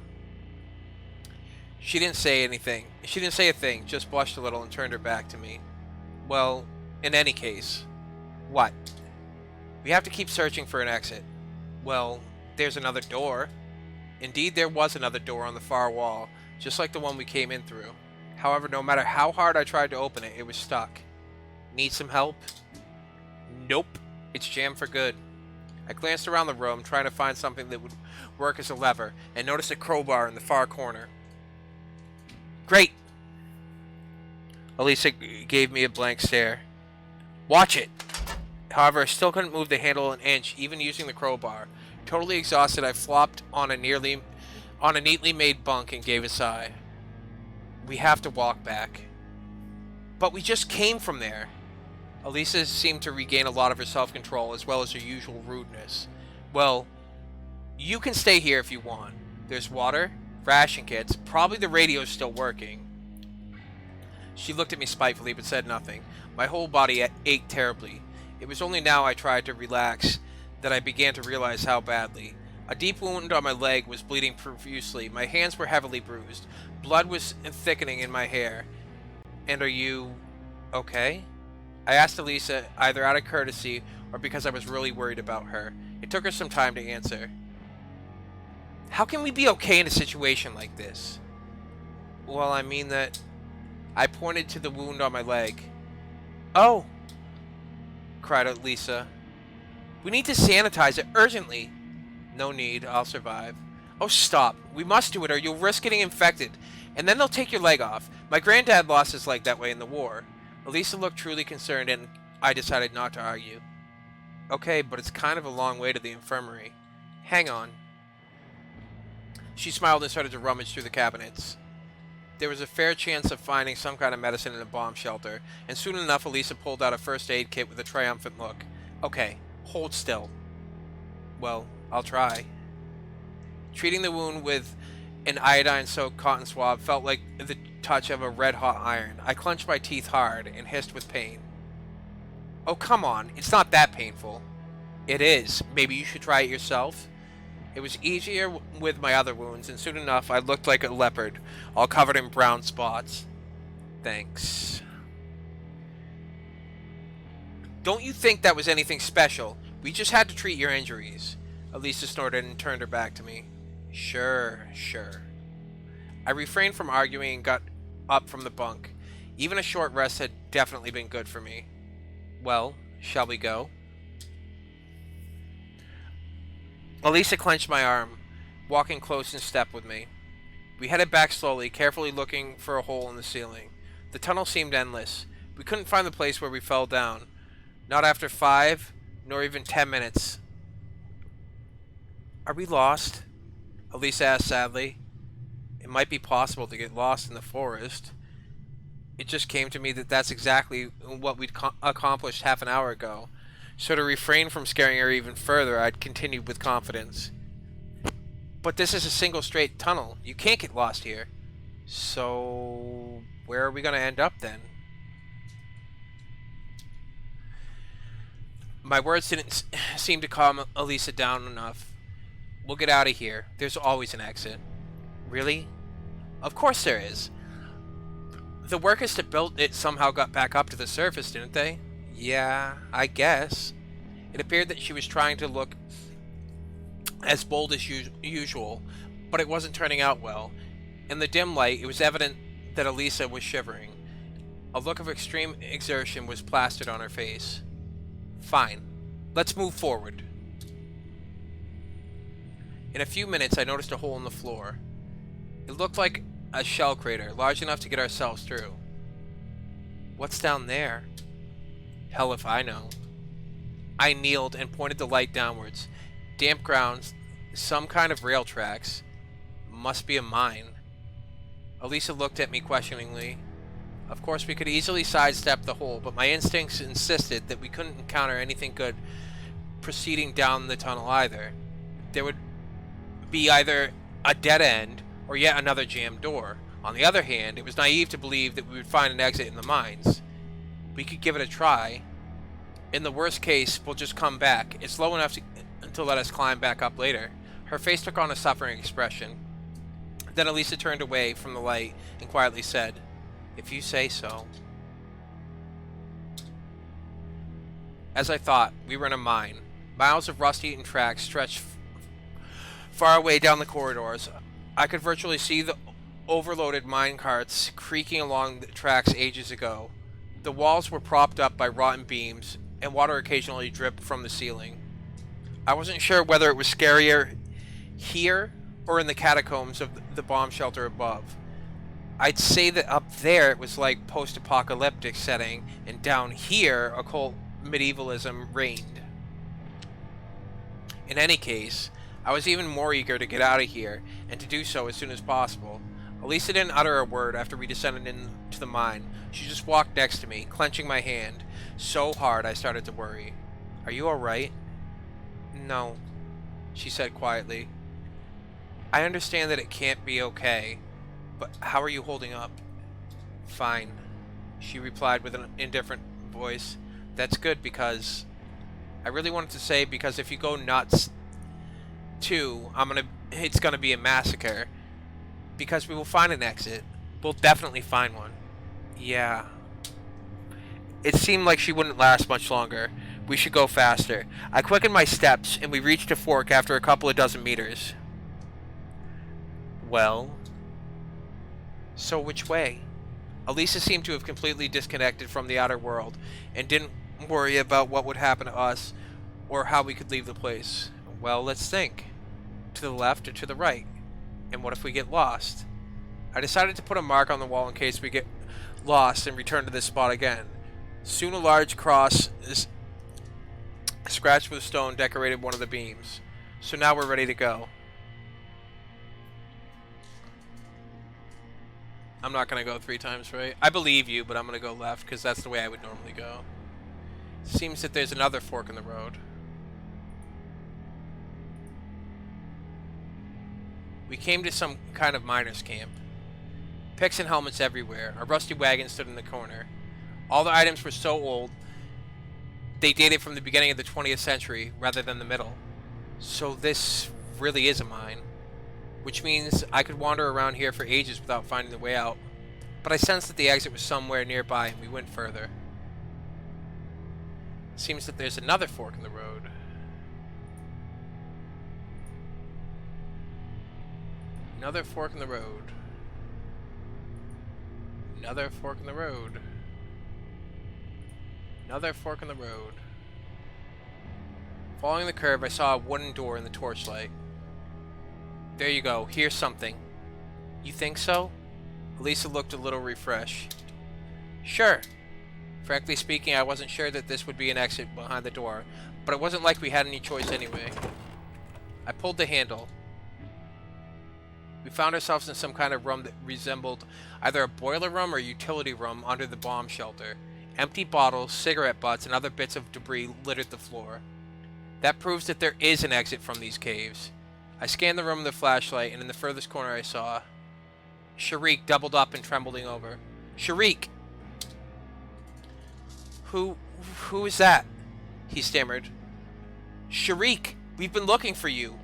She didn't say anything. She didn't say a thing, just blushed a little and turned her back to me. Well, in any case. What? We have to keep searching for an exit. Well, there's another door. Indeed, there was another door on the far wall, just like the one we came in through. However, no matter how hard I tried to open it, it was stuck. Need some help? Nope. It's jammed for good. I glanced around the room, trying to find something that would work as a lever, and noticed a crowbar in the far corner. Great! Elisa gave me a blank stare. Watch it! However, I still couldn't move the handle an inch, even using the crowbar. Totally exhausted, I flopped on a neatly made bunk and gave a sigh. We have to walk back. But we just came from there. Elisa seemed to regain a lot of her self-control, as well as her usual rudeness. Well, you can stay here if you want. There's water, ration kits, probably the radio's still working. She looked at me spitefully, but said nothing. My whole body ached terribly. It was only now I tried to relax that I began to realize how badly. A deep wound on my leg was bleeding profusely. My hands were heavily bruised. Blood was thickening in my hair. And are you okay? I asked Elisa, either out of courtesy or because I was really worried about her. It took her some time to answer. How can we be okay in a situation like this? Well, I mean that... I pointed to the wound on my leg. Oh! Cried Elisa. We need to sanitize it urgently. No need, I'll survive. Oh, stop. We must do it or you'll risk getting infected. And then they'll take your leg off. My granddad lost his leg that way in the war. Elisa looked truly concerned and I decided not to argue. Okay, but it's kind of a long way to the infirmary. Hang on. She smiled and started to rummage through the cabinets. There was a fair chance of finding some kind of medicine in a bomb shelter, and soon enough Elisa pulled out a first aid kit with a triumphant look. Okay, hold still. Well, I'll try. Treating the wound with an iodine-soaked cotton swab felt like the touch of a red-hot iron. I clenched my teeth hard and hissed with pain. Oh, come on. It's not that painful. It is. Maybe you should try it yourself? It was easier with my other wounds, and soon enough I looked like a leopard, all covered in brown spots. Thanks. Don't you think that was anything special? We just had to treat your injuries. Elisa snorted and turned her back to me. Sure. I refrained from arguing and got up from the bunk. Even a short rest had definitely been good for me. Well, shall we go? Elisa clenched my arm, walking close in step with me. We headed back slowly, carefully looking for a hole in the ceiling. The tunnel seemed endless. We couldn't find the place where we fell down. Not after 5, nor even 10 minutes. Are we lost? Elisa asked sadly. It might be possible to get lost in the forest. It just came to me that that's exactly what we'd accomplished half an hour ago. So to refrain from scaring her even further, I'd continued with confidence. But this is a single straight tunnel. You can't get lost here. So where are we going to end up then? My words didn't seem to calm Elisa down enough. We'll get out of here. There's always an exit. Really? Of course there is. The workers that built it somehow got back up to the surface, didn't they? Yeah, I guess. It appeared that she was trying to look as bold as usual, but it wasn't turning out well. In the dim light, it was evident that Elisa was shivering. A look of extreme exertion was plastered on her face. Fine. Let's move forward. In a few minutes, I noticed a hole in the floor. It looked like a shell crater, large enough to get ourselves through. What's down there? Hell if I know. I kneeled and pointed the light downwards. Damp ground, some kind of rail tracks. Must be a mine. Elisa looked at me questioningly. Of course, we could easily sidestep the hole, but my instincts insisted that we couldn't encounter anything good proceeding down the tunnel either. There would be either a dead end or yet another jammed door. On the other hand, it was naive to believe that we would find an exit in the mines. We could give it a try. In the worst case, we'll just come back. It's low enough to let us climb back up later. Her face took on a suffering expression. Then Elisa turned away from the light and quietly said, "If you say so." As I thought, we were in a mine. Miles of rust-eaten tracks stretched far away down the corridors. I could virtually see the overloaded minecarts creaking along the tracks ages ago. The walls were propped up by rotten beams, and water occasionally dripped from the ceiling. I wasn't sure whether it was scarier here or in the catacombs of the bomb shelter above. I'd say that up there it was like post-apocalyptic setting, and down here occult medievalism reigned. In any case, I was even more eager to get out of here, and to do so as soon as possible. Elisa didn't utter a word after we descended into the mine. She just walked next to me, clenching my hand so hard I started to worry. "Are you alright?" "No," she said quietly. "I understand that it can't be okay, but how are you holding up?" "Fine," she replied with an indifferent voice. "That's good because..." I really wanted to say because if you go nuts too, it's gonna be a massacre. Because we will find an exit. We'll definitely find one. Yeah. It seemed like she wouldn't last much longer. We should go faster. I quickened my steps, and we reached a fork after a couple of dozen meters. Well? So which way? Elisa seemed to have completely disconnected from the outer world, and didn't worry about what would happen to us, or how we could leave the place. Well, let's think. To the left or to the right? And what if we get lost? I decided to put a mark on the wall in case we get lost and return to this spot again. Soon a large cross scratched with stone decorated one of the beams. So now we're ready to go. I'm not going to go 3 times right. I believe you, but I'm going to go left because that's the way I would normally go. Seems that there's another fork in the road. We came to some kind of miner's camp. Picks and helmets everywhere. A rusty wagon stood in the corner. All the items were so old, they dated from the beginning of the 20th century rather than the middle. So this really is a mine. Which means I could wander around here for ages without finding the way out. But I sensed that the exit was somewhere nearby and we went further. Seems that there's another fork in the road. Another fork in the road. Another fork in the road. Another fork in the road. Following the curve, I saw a wooden door in the torchlight. There you go. Here's something. You think so? Elisa looked a little refreshed. Sure. Frankly speaking, I wasn't sure that this would be an exit behind the door, but it wasn't like we had any choice anyway. I pulled the handle. We found ourselves in some kind of room that resembled either a boiler room or utility room under the bomb shelter. Empty bottles, cigarette butts, and other bits of debris littered the floor. That proves that there is an exit from these caves. I scanned the room with a flashlight, and in the furthest corner I saw Sharik doubled up and trembling over. Sharik! Who is that? He stammered. Sharik, we've been looking for you.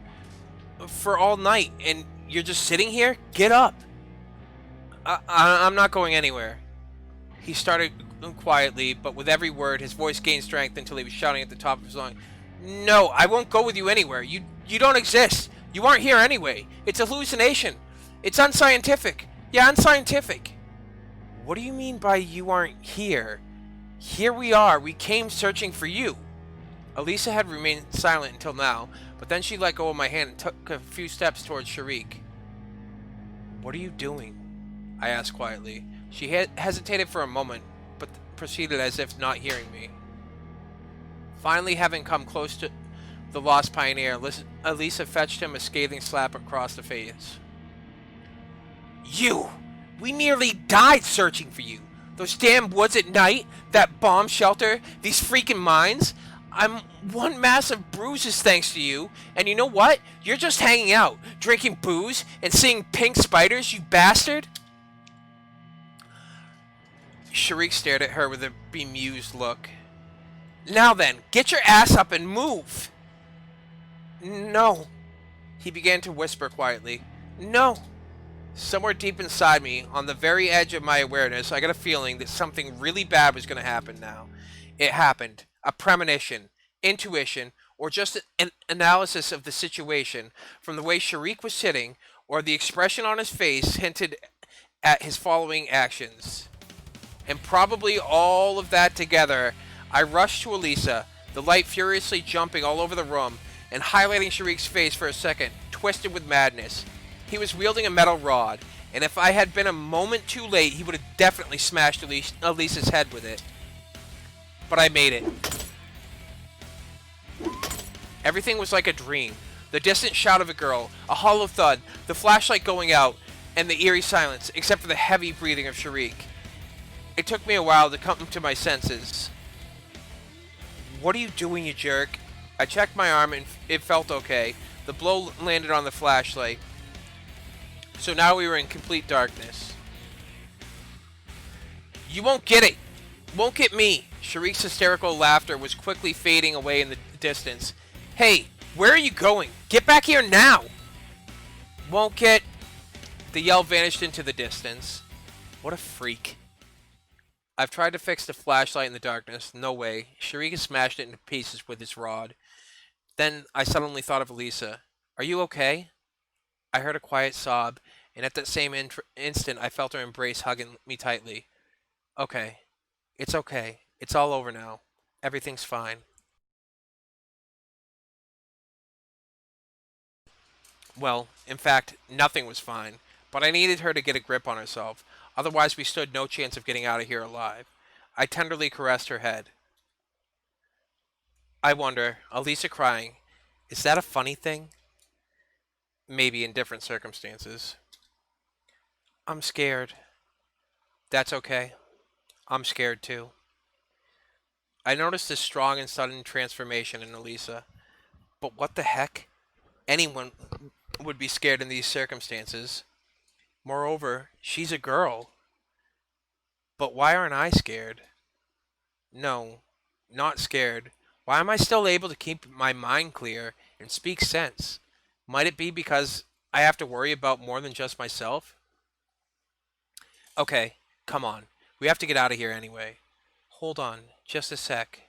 For all night, and you're just sitting here? Get up! I'm not going anywhere. He started quietly, but with every word, his voice gained strength until he was shouting at the top of his lungs. No, I won't go with you anywhere. You don't exist. You aren't here anyway. It's a hallucination. It's unscientific. Yeah, unscientific. What do you mean by you aren't here? Here we are. We came searching for you. Elisa had remained silent until now, but then she let go of my hand and took a few steps towards Sharik. What are you doing? I asked quietly. She hesitated for a moment, but proceeded as if not hearing me. Finally, having come close to the lost pioneer, Elisa fetched him a scathing slap across the face. You! We nearly died searching for you! Those damn woods at night, that bomb shelter, these freaking mines. I'm one mass of bruises thanks to you, and you know what? You're just hanging out, drinking booze, and seeing pink spiders, you bastard! Sharik stared at her with a bemused look. Now then, get your ass up and move! No. He began to whisper quietly. No. Somewhere deep inside me, on the very edge of my awareness, I got a feeling that something really bad was going to happen now. It happened. A premonition, intuition, or just an analysis of the situation from the way Sharik was sitting, or the expression on his face hinted at his following actions. And probably all of that together, I rushed to Elisa, the light furiously jumping all over the room and highlighting Shariq's face for a second, twisted with madness. He was wielding a metal rod, and if I had been a moment too late, he would have definitely smashed Elisa's head with it. But I made it. Everything was like a dream. The distant shout of a girl, a hollow thud, the flashlight going out, and the eerie silence, except for the heavy breathing of Shariq. It took me a while to come to my senses. What are you doing, you jerk? I checked my arm and it felt okay. The blow landed on the flashlight. So now we were in complete darkness. You won't get it! Won't get me! Shariq's hysterical laughter was quickly fading away in the distance. Hey, where are you going? Get back here now! Won't get... The yell vanished into the distance. What a freak. I've tried to fix the flashlight in the darkness. No way. Shariq has smashed it into pieces with his rod. Then I suddenly thought of Elisa. Are you okay? I heard a quiet sob, and at that same instant I felt her embrace hugging me tightly. Okay. It's okay. It's all over now. Everything's fine. Well, in fact, nothing was fine, but I needed her to get a grip on herself. Otherwise, we stood no chance of getting out of here alive. I tenderly caressed her head. I wonder, Elisa crying, is that a funny thing? Maybe in different circumstances. I'm scared. That's okay. I'm scared too. I noticed this strong and sudden transformation in Elisa. But what the heck? Anyone would be scared in these circumstances. Moreover, she's a girl. But why aren't I scared? No, not scared. Why am I still able to keep my mind clear and speak sense? Might it be because I have to worry about more than just myself? Okay, come on. We have to get out of here anyway. Hold on, just a sec,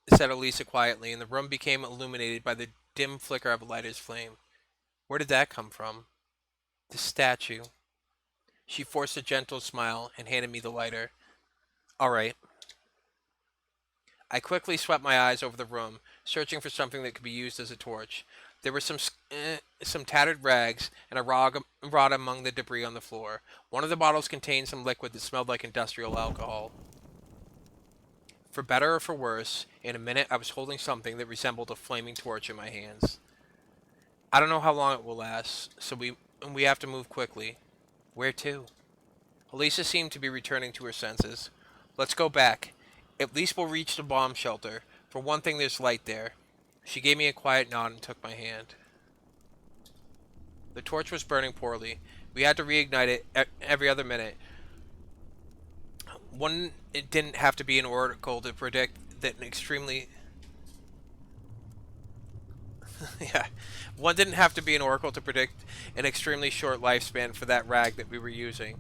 said Elisa quietly, and the room became illuminated by the dim flicker of a lighter's flame. Where did that come from? The statue. She forced a gentle smile and handed me the lighter. All right. I quickly swept my eyes over the room, searching for something that could be used as a torch. There were some tattered rags and a rod among the debris on the floor. One of the bottles contained some liquid that smelled like industrial alcohol. For better or for worse, in a minute I was holding something that resembled a flaming torch in my hands. I don't know how long it will last, so we have to move quickly. Where to? Elisa seemed to be returning to her senses. Let's go back. At least we'll reach the bomb shelter. For one thing, there's light there. She gave me a quiet nod and took my hand. The torch was burning poorly. We had to reignite it every other minute. It didn't have to be an oracle to predict that an extremely... yeah. One didn't have to be an oracle to predict an extremely short lifespan for that rag that we were using.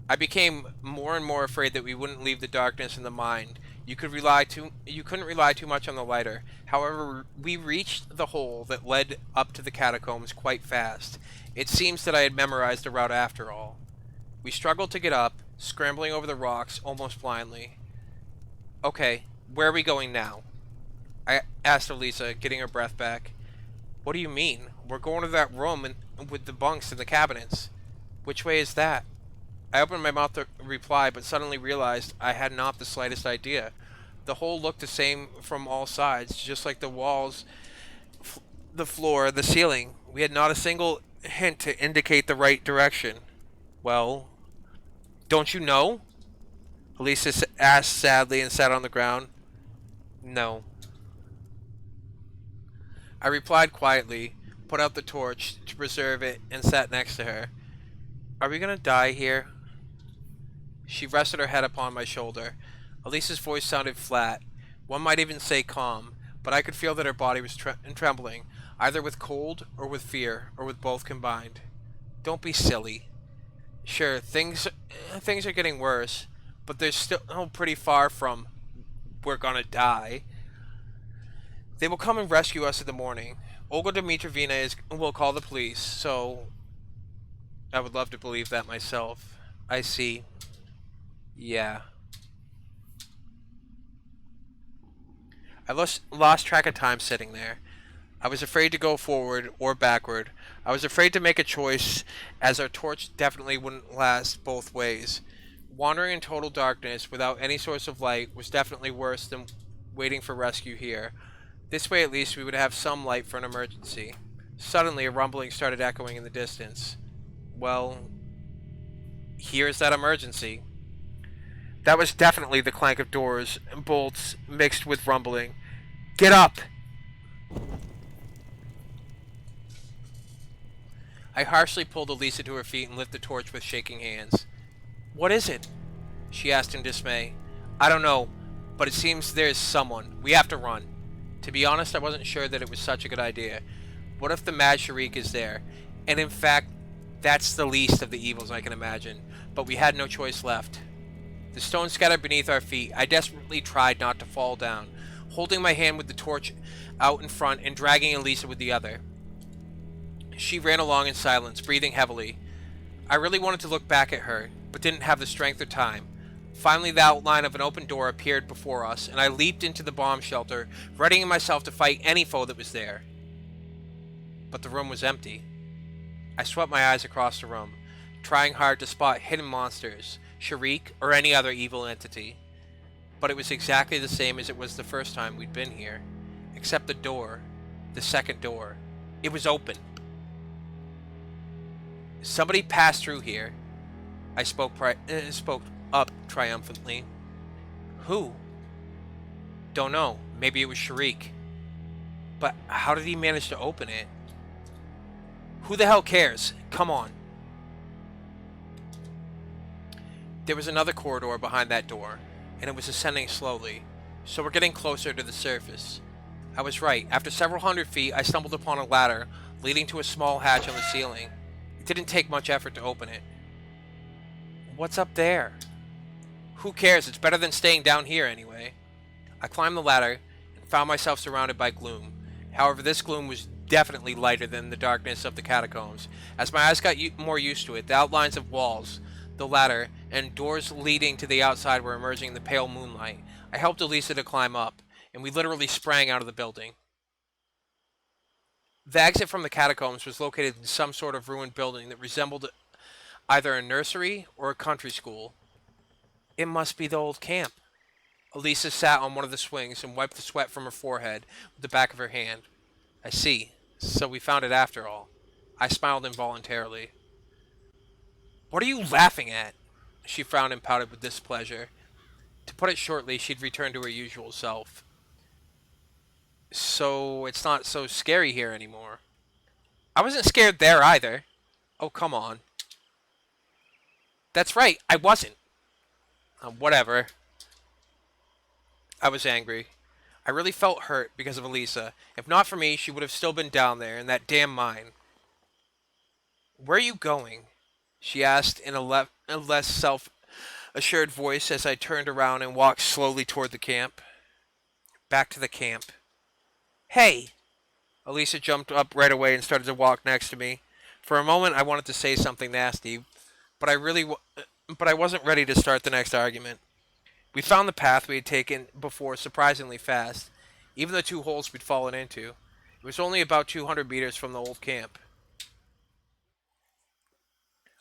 I became more and more afraid that we wouldn't leave the darkness in the mind. You couldn't rely too much on the lighter. However, we reached the hole that led up to the catacombs quite fast. It seems that I had memorized the route after all. We struggled to get up, scrambling over the rocks almost blindly. Okay, where are we going now? I asked Elisa, getting her breath back. What do you mean? We're going to that room with the bunks and the cabinets. Which way is that? I opened my mouth to reply, but suddenly realized I had not the slightest idea. The hole looked the same from all sides, just like the walls, the floor, the ceiling. We had not a single hint to indicate the right direction. Well, don't you know? Elisa asked sadly and sat on the ground. No. I replied quietly, put out the torch to preserve it, and sat next to her. Are we gonna die here? She rested her head upon my shoulder. Elisa's voice sounded flat. One might even say calm, but I could feel that her body was trembling, either with cold or with fear, or with both combined. Don't be silly. Sure, things are getting worse, but they're still pretty far from we're gonna die. They will come and rescue us in the morning. Olga Dmitrovna will call the police, so I would love to believe that myself. I see. Yeah. I lost track of time sitting there. I was afraid to go forward or backward. I was afraid to make a choice, as our torch definitely wouldn't last both ways. Wandering in total darkness without any source of light was definitely worse than waiting for rescue here. This way, at least, we would have some light for an emergency. Suddenly, a rumbling started echoing in the distance. Well, here's that emergency. That was definitely the clank of doors and bolts mixed with rumbling. Get up! I harshly pulled Elisa to her feet and lit the torch with shaking hands. What is it? She asked in dismay. I don't know, but it seems there's someone. We have to run. To be honest, I wasn't sure that it was such a good idea. What if the Mad Sharik is there? And in fact, that's the least of the evils I can imagine. But we had no choice left. The stones scattered beneath our feet. I desperately tried not to fall down, holding my hand with the torch out in front and dragging Elisa with the other. She ran along in silence, breathing heavily. I really wanted to look back at her, but didn't have the strength or time. Finally, the outline of an open door appeared before us, and I leaped into the bomb shelter, readying myself to fight any foe that was there. But the room was empty. I swept my eyes across the room, trying hard to spot hidden monsters, Sharik, or any other evil entity. But it was exactly the same as it was the first time we'd been here, except the door, the second door. It was open. Somebody passed through here. I spoke up triumphantly. Who? Don't know. Maybe it was Sharik. But how did he manage to open it? Who the hell cares? Come on. There was another corridor behind that door, and it was ascending slowly, so we're getting closer to the surface. I was right. After several hundred feet, I stumbled upon a ladder leading to a small hatch on the ceiling. It didn't take much effort to open it. What's up there? Who cares? It's better than staying down here anyway. I climbed the ladder and found myself surrounded by gloom. However, this gloom was definitely lighter than the darkness of the catacombs. As my eyes got more used to it, the outlines of walls, the ladder, and doors leading to the outside were emerging in the pale moonlight. I helped Elisa to climb up, and we literally sprang out of the building. The exit from the catacombs was located in some sort of ruined building that resembled either a nursery or a country school. It must be the old camp. Elisa sat on one of the swings and wiped the sweat from her forehead with the back of her hand. I see. So we found it after all. I smiled involuntarily. What are you laughing at? She frowned and pouted with displeasure. To put it shortly, she'd returned to her usual self. So it's not so scary here anymore. I wasn't scared there either. Oh, come on. That's right, I wasn't. Whatever. I was angry. I really felt hurt because of Elisa. If not for me, she would have still been down there in that damn mine. Where are you going? She asked in a less self-assured voice as I turned around and walked slowly toward the camp. Back to the camp. Hey! Elisa jumped up right away and started to walk next to me. For a moment, I wanted to say something nasty, but I wasn't ready to start the next argument. We found the path we had taken before surprisingly fast, even the two holes we'd fallen into. It was only about 200 meters from the old camp.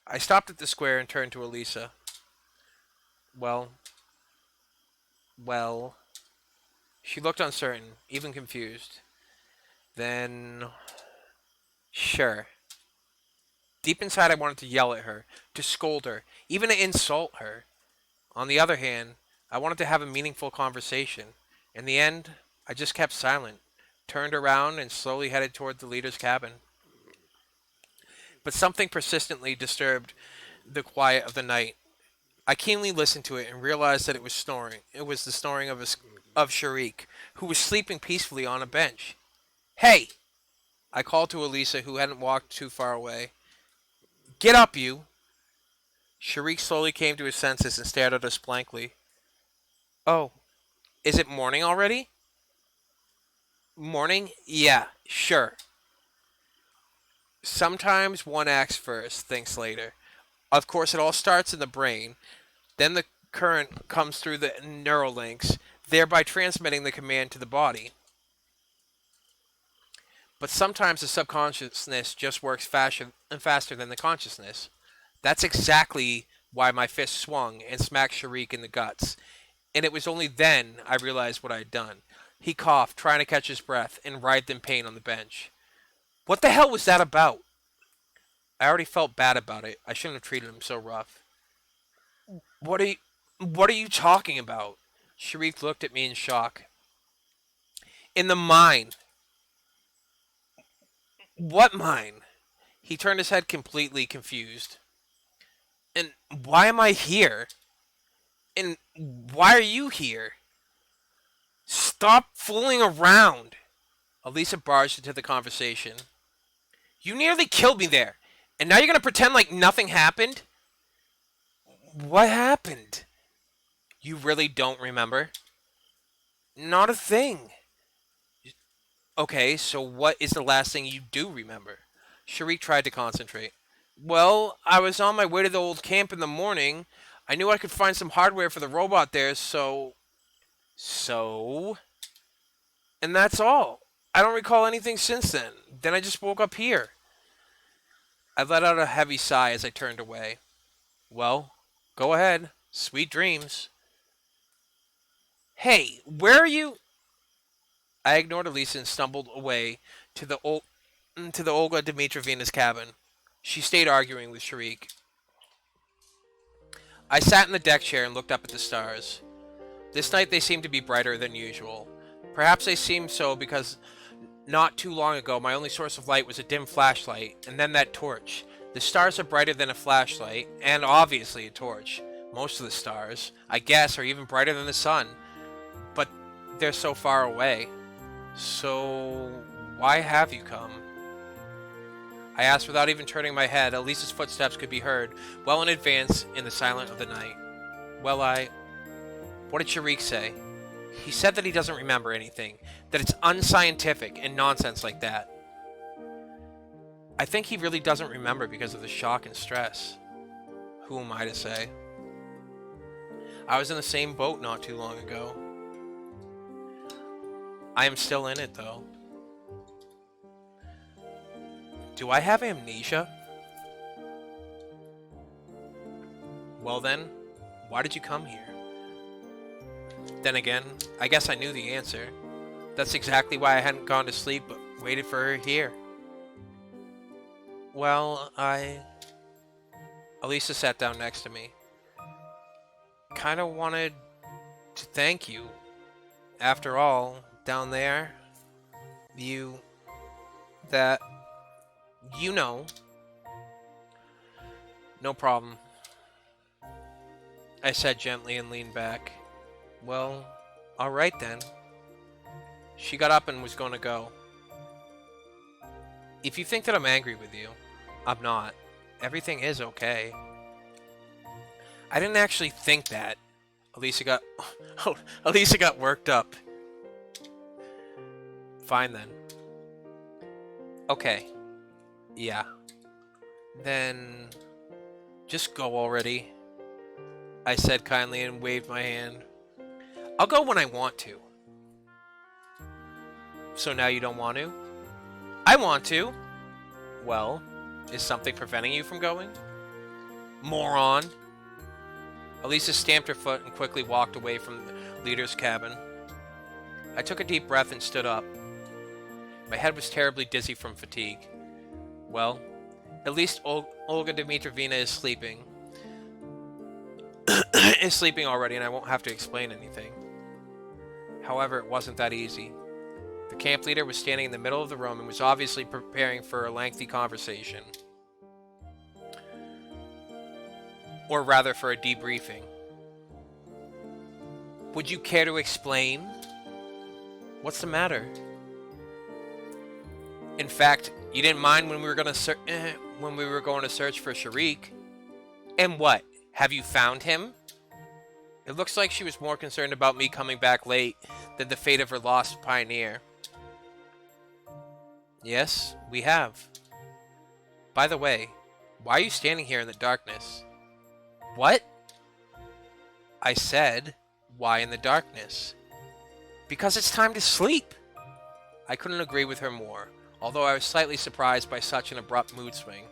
I stopped at the square and turned to Elisa. Well, well. She looked uncertain, even confused. Then, sure. Deep inside, I wanted to yell at her, to scold her, even to insult her. On the other hand, I wanted to have a meaningful conversation. In the end, I just kept silent, turned around, and slowly headed toward the leader's cabin. But something persistently disturbed the quiet of the night. I keenly listened to it and realized that it was snoring. It was the snoring of Sharik, who was sleeping peacefully on a bench. Hey! I called to Elisa, who hadn't walked too far away. Get up, you! Sharik slowly came to his senses and stared at us blankly. Oh, is it morning already? Morning? Yeah, sure. Sometimes one acts first, thinks later. Of course, it all starts in the brain. Then the current comes through the neural links, thereby transmitting the command to the body. But sometimes the subconsciousness just works faster than the consciousness. That's exactly why my fist swung and smacked Sharik in the guts. And it was only then I realized what I had done. He coughed, trying to catch his breath, and writhed in pain on the bench. What the hell was that about? I already felt bad about it. I shouldn't have treated him so rough. What are you what are you talking about? Sharik looked at me in shock. In the mine. What mine? He turned his head completely confused. And why am I here? And why are you here? Stop fooling around. Elisa barged into the conversation. You nearly killed me there. And now you're going to pretend like nothing happened? What happened? You really don't remember? Not a thing. Okay, so what is the last thing you do remember? Sharik tried to concentrate. Well, I was on my way to the old camp in the morning. I knew I could find some hardware for the robot there, so... So? And that's all. I don't recall anything since then. Then I just woke up here. I let out a heavy sigh as I turned away. Well, go ahead. Sweet dreams. Hey, where are you? I ignored Elisa and stumbled away to the Olga Dmitrovna's cabin. She stayed arguing with Sharik. I sat in the deck chair and looked up at the stars. This night they seemed to be brighter than usual. Perhaps they seemed so because not too long ago my only source of light was a dim flashlight, and then that torch. The stars are brighter than a flashlight, and obviously a torch. Most of the stars, I guess, are even brighter than the sun. But they're so far away. So, why have you come? I asked without even turning my head. Elisa's footsteps could be heard, well in advance, in the silence of the night. Well, what did Sharik say? He said that he doesn't remember anything, that it's unscientific and nonsense like that. I think he really doesn't remember because of the shock and stress. Who am I to say? I was in the same boat not too long ago. I am still in it, though. Do I have amnesia? Well then, why did you come here? Then again, I guess I knew the answer. That's exactly why I hadn't gone to sleep but waited for her here. Well, Elisa sat down next to me. Kinda wanted to thank you. After all, down there, you know. No problem, I said gently and leaned back. Well, alright then. She got up and was going to go. If you think that I'm angry with you, I'm not. Everything is okay. I didn't actually think that. Elisa got worked up. Fine then. Okay. Yeah. Then just go already, I said kindly and waved my hand. I'll go when I want to. So now you don't want to? I want to. Well, is something preventing you from going? Moron. Elisa stamped her foot and quickly walked away from the leader's cabin. I took a deep breath and stood up. My head was terribly dizzy from fatigue. Well, at least Olga Dmitrovna is sleeping. Is sleeping already, and I won't have to explain anything. However, it wasn't that easy. The camp leader was standing in the middle of the room and was obviously preparing for a lengthy conversation. Or rather, for a debriefing. Would you care to explain? What's the matter? In fact, you didn't mind when we were going to search for Sharik. And what? Have you found him? It looks like she was more concerned about me coming back late than the fate of her lost pioneer. Yes, we have. By the way, why are you standing here in the darkness? What? I said, why in the darkness? Because it's time to sleep. I couldn't agree with her more, although I was slightly surprised by such an abrupt mood swing.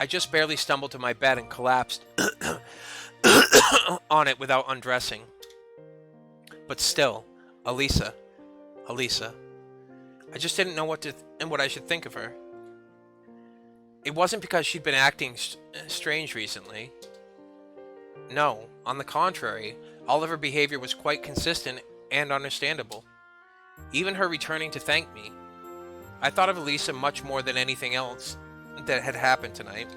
I just barely stumbled to my bed and collapsed on it without undressing. But still, Elisa. I just didn't know what I should think of her. It wasn't because she'd been acting strange recently. No, on the contrary, all of her behavior was quite consistent and understandable. Even her returning to thank me. I thought of Elisa much more than anything else that had happened tonight.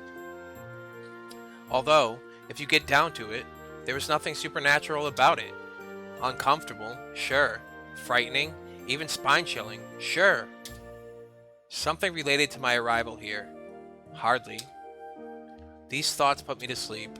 Although, if you get down to it, there was nothing supernatural about it. Uncomfortable, sure. Frightening, even spine-chilling, sure. Something related to my arrival here. Hardly. These thoughts put me to sleep.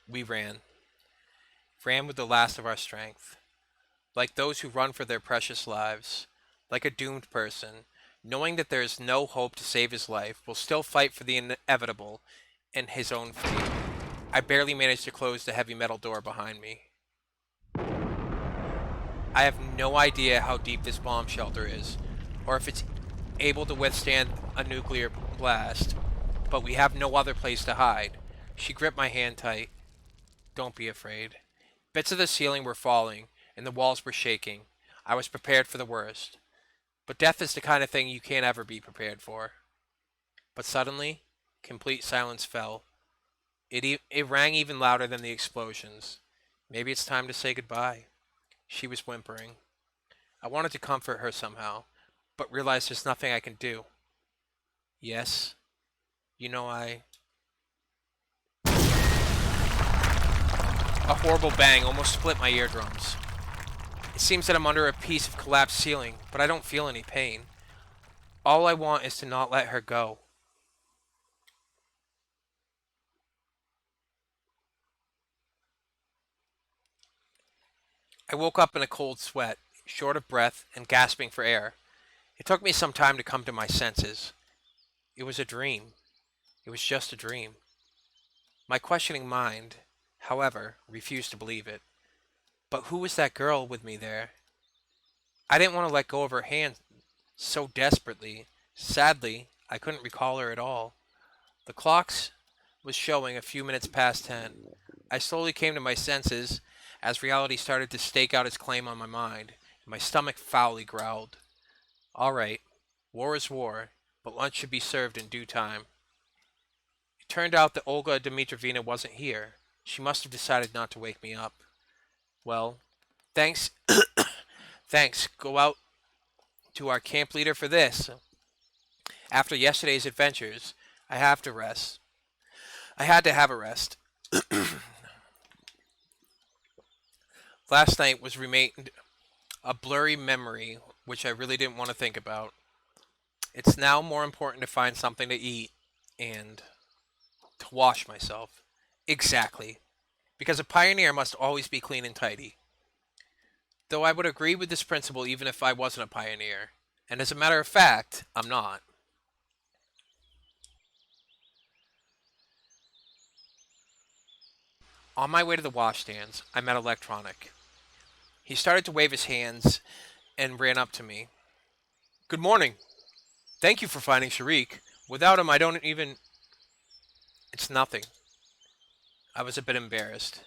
We ran with the last of our strength. Like those who run for their precious lives. Like a doomed person, knowing that there is no hope to save his life, will still fight for the inevitable and his own fate. I barely managed to close the heavy metal door behind me. I have no idea how deep this bomb shelter is, or if it's able to withstand a nuclear blast, but we have no other place to hide. She gripped my hand tight. Don't be afraid. Bits of the ceiling were falling, and the walls were shaking. I was prepared for the worst. But death is the kind of thing you can't ever be prepared for. But suddenly, complete silence fell. It rang even louder than the explosions. Maybe it's time to say goodbye. She was whimpering. I wanted to comfort her somehow, but realized there's nothing I can do. Yes, you know A horrible bang almost split my eardrums. It seems that I'm under a piece of collapsed ceiling, but I don't feel any pain. All I want is to not let her go. I woke up in a cold sweat, short of breath and gasping for air. It took me some time to come to my senses. It was a dream. It was just a dream. My questioning mind, however, refused to believe it. But who was that girl with me there? I didn't want to let go of her hand so desperately. Sadly, I couldn't recall her at all. The clocks was showing a few minutes past 10. I slowly came to my senses as reality started to stake out its claim on my mind, and my stomach foully growled. All right, war is war, but lunch should be served in due time. It turned out that Olga Dmitrovna wasn't here. She must have decided not to wake me up. Well, thanks. Thanks. Go out to our camp leader for this. After yesterday's adventures, I have to rest. I had to have a rest. Last night remained a blurry memory, which I really didn't want to think about. It's now more important to find something to eat and to wash myself. Exactly. Because a pioneer must always be clean and tidy. Though I would agree with this principle even if I wasn't a pioneer. And as a matter of fact, I'm not. On my way to the washstands, I met Electronic. He started to wave his hands and ran up to me. Good morning. Thank you for finding Sharik. Without him, I don't even... It's nothing. I was a bit embarrassed.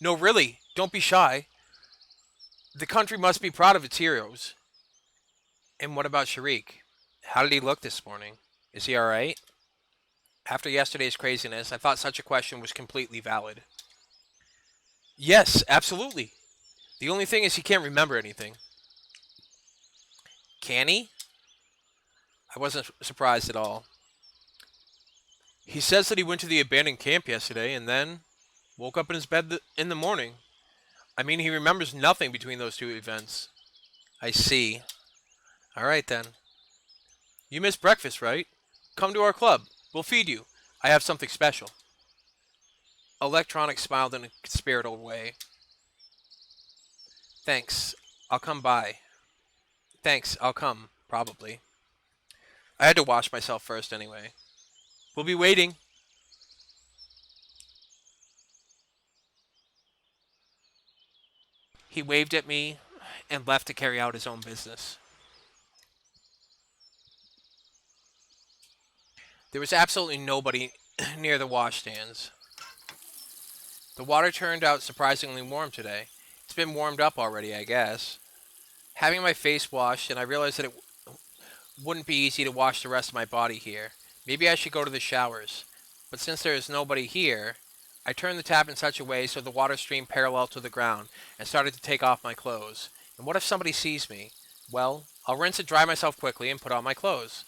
No, really, don't be shy. The country must be proud of its heroes. And what about Sharik? How did he look this morning? Is he alright? After yesterday's craziness, I thought such a question was completely valid. Yes, absolutely. The only thing is he can't remember anything. Can he? I wasn't surprised at all. He says that he went to the abandoned camp yesterday and then woke up in his bed in the morning. I mean, he remembers nothing between those two events. I see. All right, then. You missed breakfast, right? Come to our club. We'll feed you. I have something special. Electronic smiled in a conspiratorial way. Thanks. I'll come by. Thanks. I'll come. Probably. I had to wash myself first anyway. We'll be waiting. He waved at me and left to carry out his own business. There was absolutely nobody near the washstands. The water turned out surprisingly warm today. It's been warmed up already, I guess. Having my face washed, and I realized that it wouldn't be easy to wash the rest of my body here. Maybe I should go to the showers. But since there is nobody here, I turned the tap in such a way so the water streamed parallel to the ground and started to take off my clothes. And what if somebody sees me? Well, I'll rinse and dry myself quickly and put on my clothes.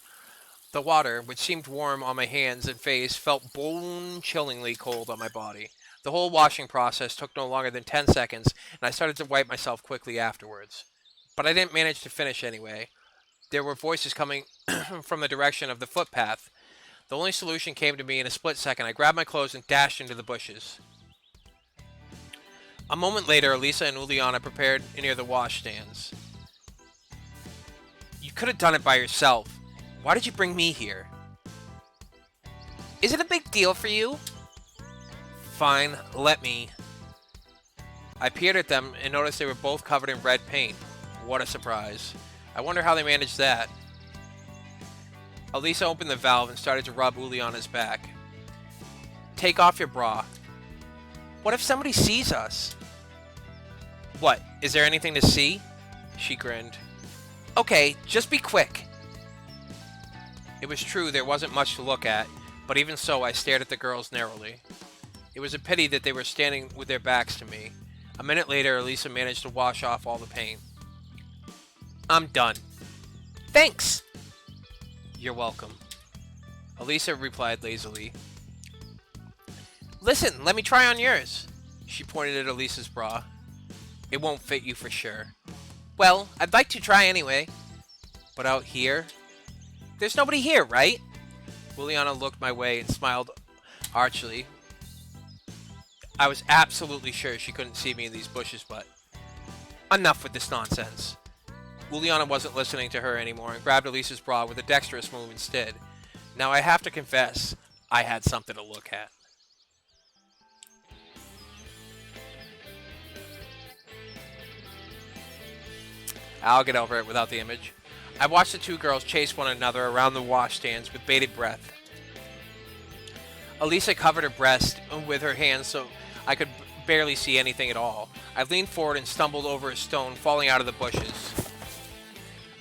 The water, which seemed warm on my hands and face, felt bone-chillingly cold on my body. The whole washing process took no longer than 10 seconds, and I started to wipe myself quickly afterwards. But I didn't manage to finish anyway. There were voices coming from the direction of the footpath. The only solution came to me in a split second. I grabbed my clothes and dashed into the bushes. A moment later, Elisa and Uliana prepared near the washstands. You could have done it by yourself. Why did you bring me here? Is it a big deal for you? Fine, let me. I peered at them and noticed they were both covered in red paint. What a surprise. I wonder how they managed that. Elisa opened the valve and started to rub Uliana's back. Take off your bra. What if somebody sees us? What, is there anything to see? She grinned. Okay, just be quick. It was true there wasn't much to look at, but even so I stared at the girls narrowly. It was a pity that they were standing with their backs to me. A minute later, Elisa managed to wash off all the paint. I'm done. Thanks! You're welcome. Elisa replied lazily. Listen, let me try on yours. She pointed at Elisa's bra. It won't fit you for sure. Well, I'd like to try anyway. But out here? There's nobody here, right? Uliana looked my way and smiled archly. I was absolutely sure she couldn't see me in these bushes, but... Enough with this nonsense. Uliana wasn't listening to her anymore and grabbed Elisa's bra with a dexterous move instead. Now I have to confess, I had something to look at. I'll get over it without the image. I watched the two girls chase one another around the washstands with bated breath. Elisa covered her breast with her hands so I could barely see anything at all. I leaned forward and stumbled over a stone falling out of the bushes.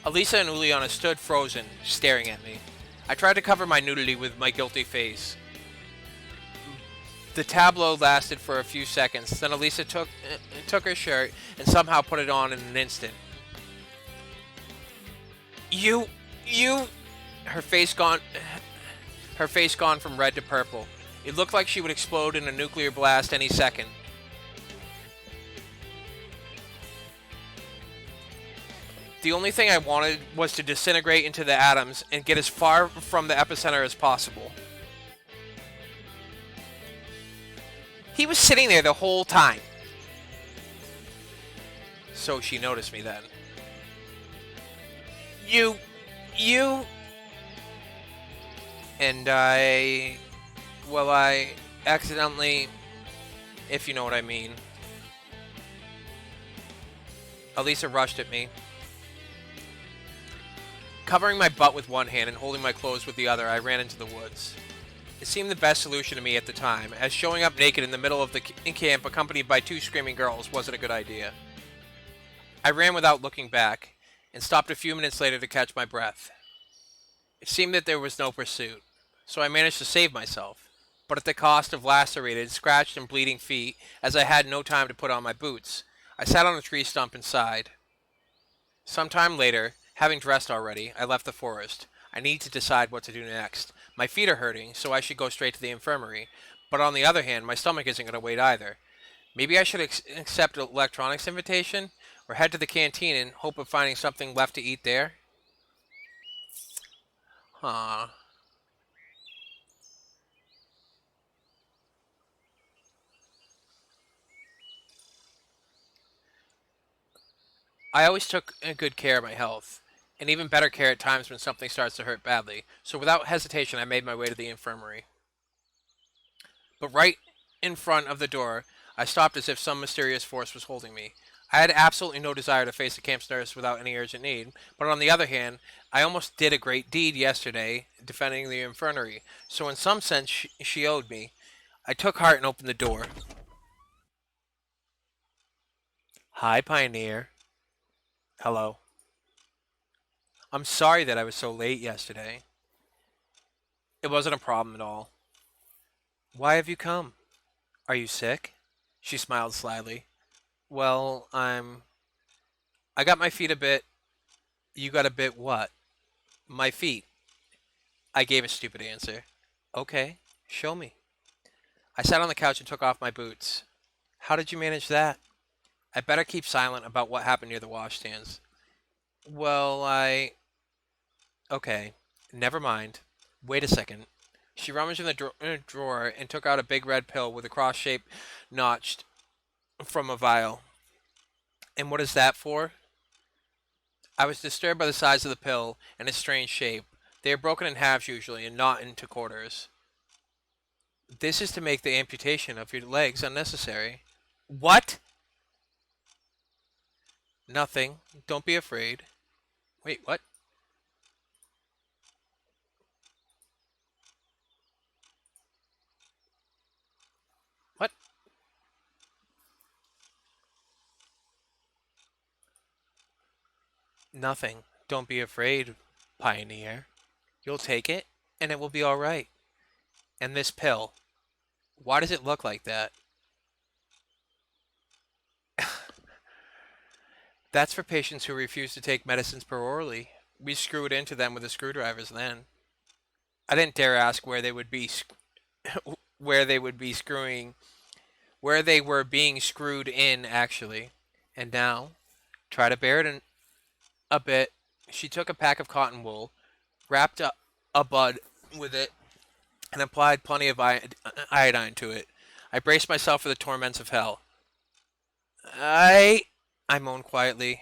Elisa and Uliana stood frozen, staring at me. I tried to cover my nudity with my guilty face. The tableau lasted for a few seconds, then Elisa took her shirt and somehow put it on in an instant. You... Her face gone from red to purple. It looked like she would explode in a nuclear blast any second. The only thing I wanted was to disintegrate into the atoms and get as far from the epicenter as possible. He was sitting there the whole time. So she noticed me then. You... And I accidentally, if you know what I mean. Elisa rushed at me. Covering my butt with one hand and holding my clothes with the other, I ran into the woods. It seemed the best solution to me at the time, as showing up naked in the middle of the camp accompanied by two screaming girls wasn't a good idea. I ran without looking back, and stopped a few minutes later to catch my breath. It seemed that there was no pursuit, so I managed to save myself, but at the cost of lacerated, scratched, and bleeding feet, as I had no time to put on my boots. I sat on a tree stump and sighed. Some time later, having dressed already, I left the forest. I need to decide what to do next. My feet are hurting, so I should go straight to the infirmary, but on the other hand, my stomach isn't going to wait either. Maybe I should accept Electronics' invitation, or head to the canteen in hope of finding something left to eat there? Aw. I always took good care of my health, and even better care at times when something starts to hurt badly. So without hesitation, I made my way to the infirmary. But right in front of the door, I stopped as if some mysterious force was holding me. I had absolutely no desire to face the camp's nurse without any urgent need, but on the other hand, I almost did a great deed yesterday defending the infirmary, so in some sense she owed me. I took heart and opened the door. Hi, Pioneer. Hello. I'm sorry that I was so late yesterday. It wasn't a problem at all. Why have you come? Are you sick? She smiled slyly. Well, I got my feet a bit. You got a bit what? My feet. I gave a stupid answer. Okay, show me. I sat on the couch and took off my boots. How did you manage that? I better keep silent about what happened near the washstands. Well, Okay, never mind. Wait a second. She rummaged in the drawer and took out a big red pill with a cross shape notched from a vial. And what is that for? I was disturbed by the size of the pill and its strange shape. They are broken in halves usually and not into quarters. This is to make the amputation of your legs unnecessary. What? Nothing. Don't be afraid. Wait, what? What? Nothing. Don't be afraid, Pioneer. You'll take it, and it will be all right. And this pill, why does it look like that? That's for patients who refuse to take medicines per orally. We screw it into them with the screwdrivers then. I didn't dare ask where they would be screwing where they were being screwed in actually. And now, try to bear it in a bit. She took a pack of cotton wool, wrapped up a bud with it, and applied plenty of iodine to it. I braced myself for the torments of hell. I I moaned quietly,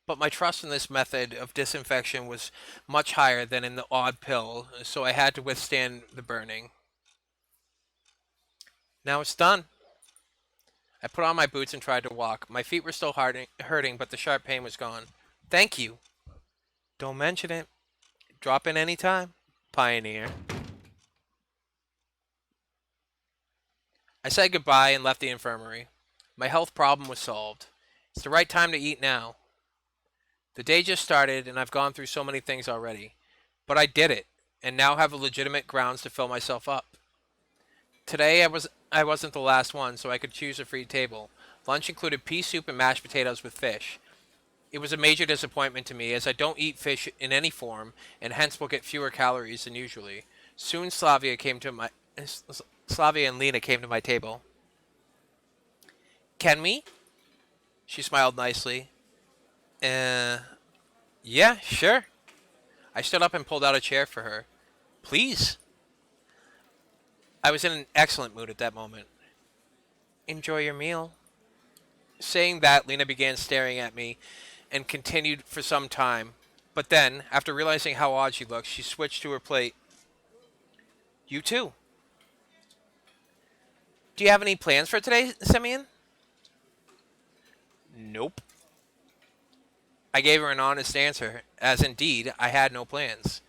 but my trust in this method of disinfection was much higher than in the odd pill, so I had to withstand the burning. Now it's done. I put on my boots and tried to walk. My feet were still hurting, but the sharp pain was gone. Thank you. Don't mention it. Drop in any time. Pioneer. I said goodbye and left the infirmary. My health problem was solved. It's the right time to eat now. The day just started and I've gone through so many things already. But I did it, and now have a legitimate grounds to fill myself up. Today I wasn't the last one, so I could choose a free table. Lunch included pea soup and mashed potatoes with fish. It was a major disappointment to me as I don't eat fish in any form and hence will get fewer calories than usually. Soon Slavia and Lena came to my table. Can we? She smiled nicely. Uh, yeah, sure. I stood up and pulled out a chair for her. Please. I was in an excellent mood at that moment. Enjoy your meal. Saying that, Lena began staring at me and continued for some time. But then, after realizing how odd she looked, she switched to her plate. You too. Do you have any plans for today, Simeon? Nope. I gave her an honest answer, as indeed I had no plans,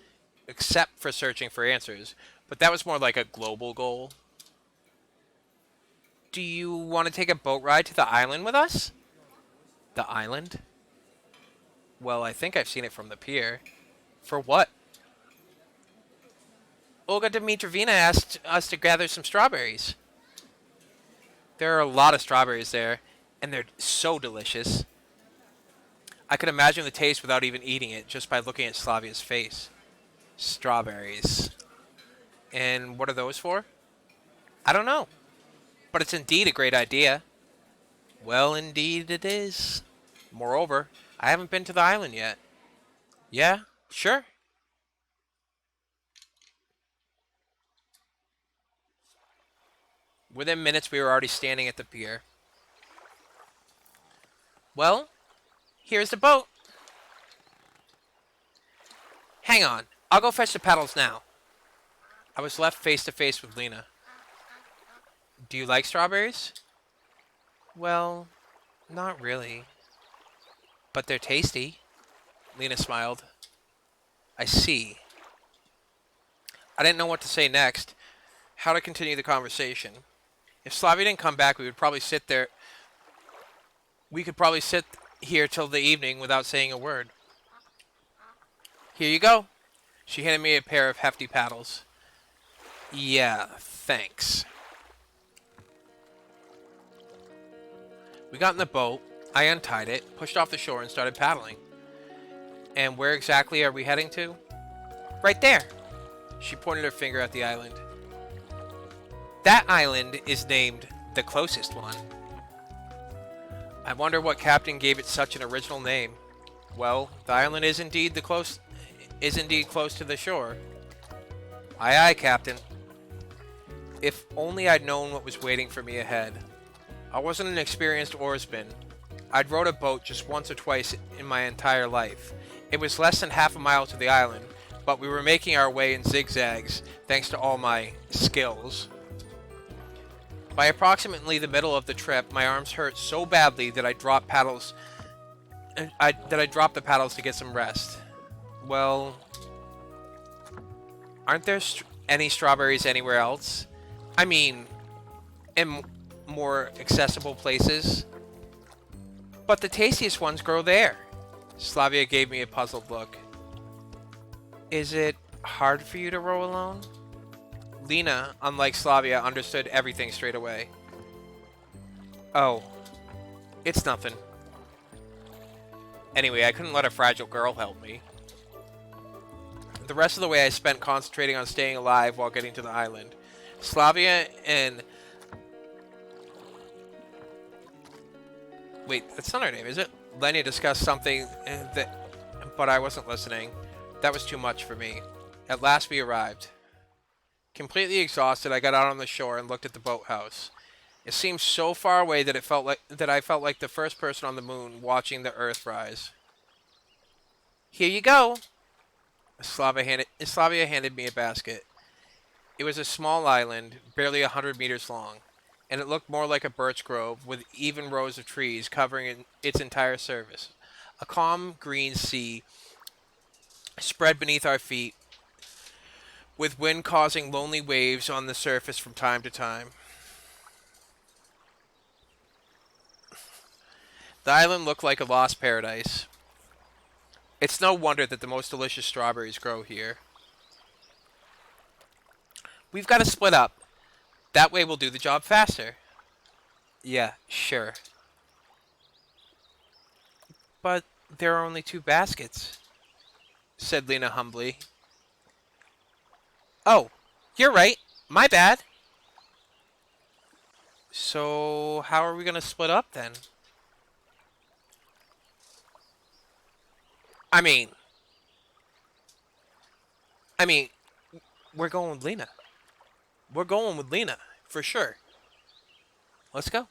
except for searching for answers, but that was more like a global goal. Do you want to take a boat ride to the island with us? The island? Well, I think I've seen it from the pier. For what? Olga Dmitrovna asked us to gather some strawberries. There are a lot of strawberries there, and they're so delicious. I could imagine the taste without even eating it just by looking at Slavia's face. Strawberries. And what are those for? I don't know, but it's indeed a great idea. Well, indeed it is. Moreover, I haven't been to the island yet. Yeah, sure. Within minutes, we were already standing at the pier. Well, here's the boat. Hang on. I'll go fetch the paddles now. I was left face to face with Lena. Do you like strawberries? Well, not really. But they're tasty. Lena smiled. I see. I didn't know what to say next. How to continue the conversation. If Slavia didn't come back, we could probably sit here till the evening without saying a word. Here you go. She handed me a pair of hefty paddles. Yeah, thanks. We got in the boat. I untied it, pushed off the shore, and started paddling. And where exactly are we heading to? Right there. She pointed her finger at the island. That island is named the closest one. I wonder what captain gave it such an original name. Well, the island is indeed close to the shore. Aye, aye, Captain. If only I'd known what was waiting for me ahead. I wasn't an experienced oarsman. I'd rowed a boat just once or twice in my entire life. It was less than half a mile to the island, but we were making our way in zigzags thanks to all my skills. By approximately the middle of the trip, my arms hurt so badly that I dropped the paddles to get some rest. Well, aren't there any strawberries anywhere else? I mean, in more accessible places? But the tastiest ones grow there. Slavia gave me a puzzled look. Is it hard for you to row alone? Lena, unlike Slavia, understood everything straight away. Oh, it's nothing. Anyway, I couldn't let a fragile girl help me. The rest of the way I spent concentrating on staying alive while getting to the island. Slavia and... Wait, that's not her name, is it? Lenny discussed something but I wasn't listening. That was too much for me. At last we arrived. Completely exhausted, I got out on the shore and looked at the boathouse. It seemed so far away that I felt like the first person on the moon watching the Earth rise. Here you go. Slavia handed me a basket. It was a small island, barely 100 meters long, and it looked more like a birch grove with even rows of trees covering its entire surface. A calm green sea spread beneath our feet, with wind causing lonely waves on the surface from time to time. The island looked like a lost paradise. It's no wonder that the most delicious strawberries grow here. We've got to split up. That way we'll do the job faster. Yeah, sure. But there are only 2 baskets, said Lena humbly. Oh, you're right. My bad. So, how are we going to split up then? I mean, we're going with Lena. We're going with Lena, for sure. Let's go.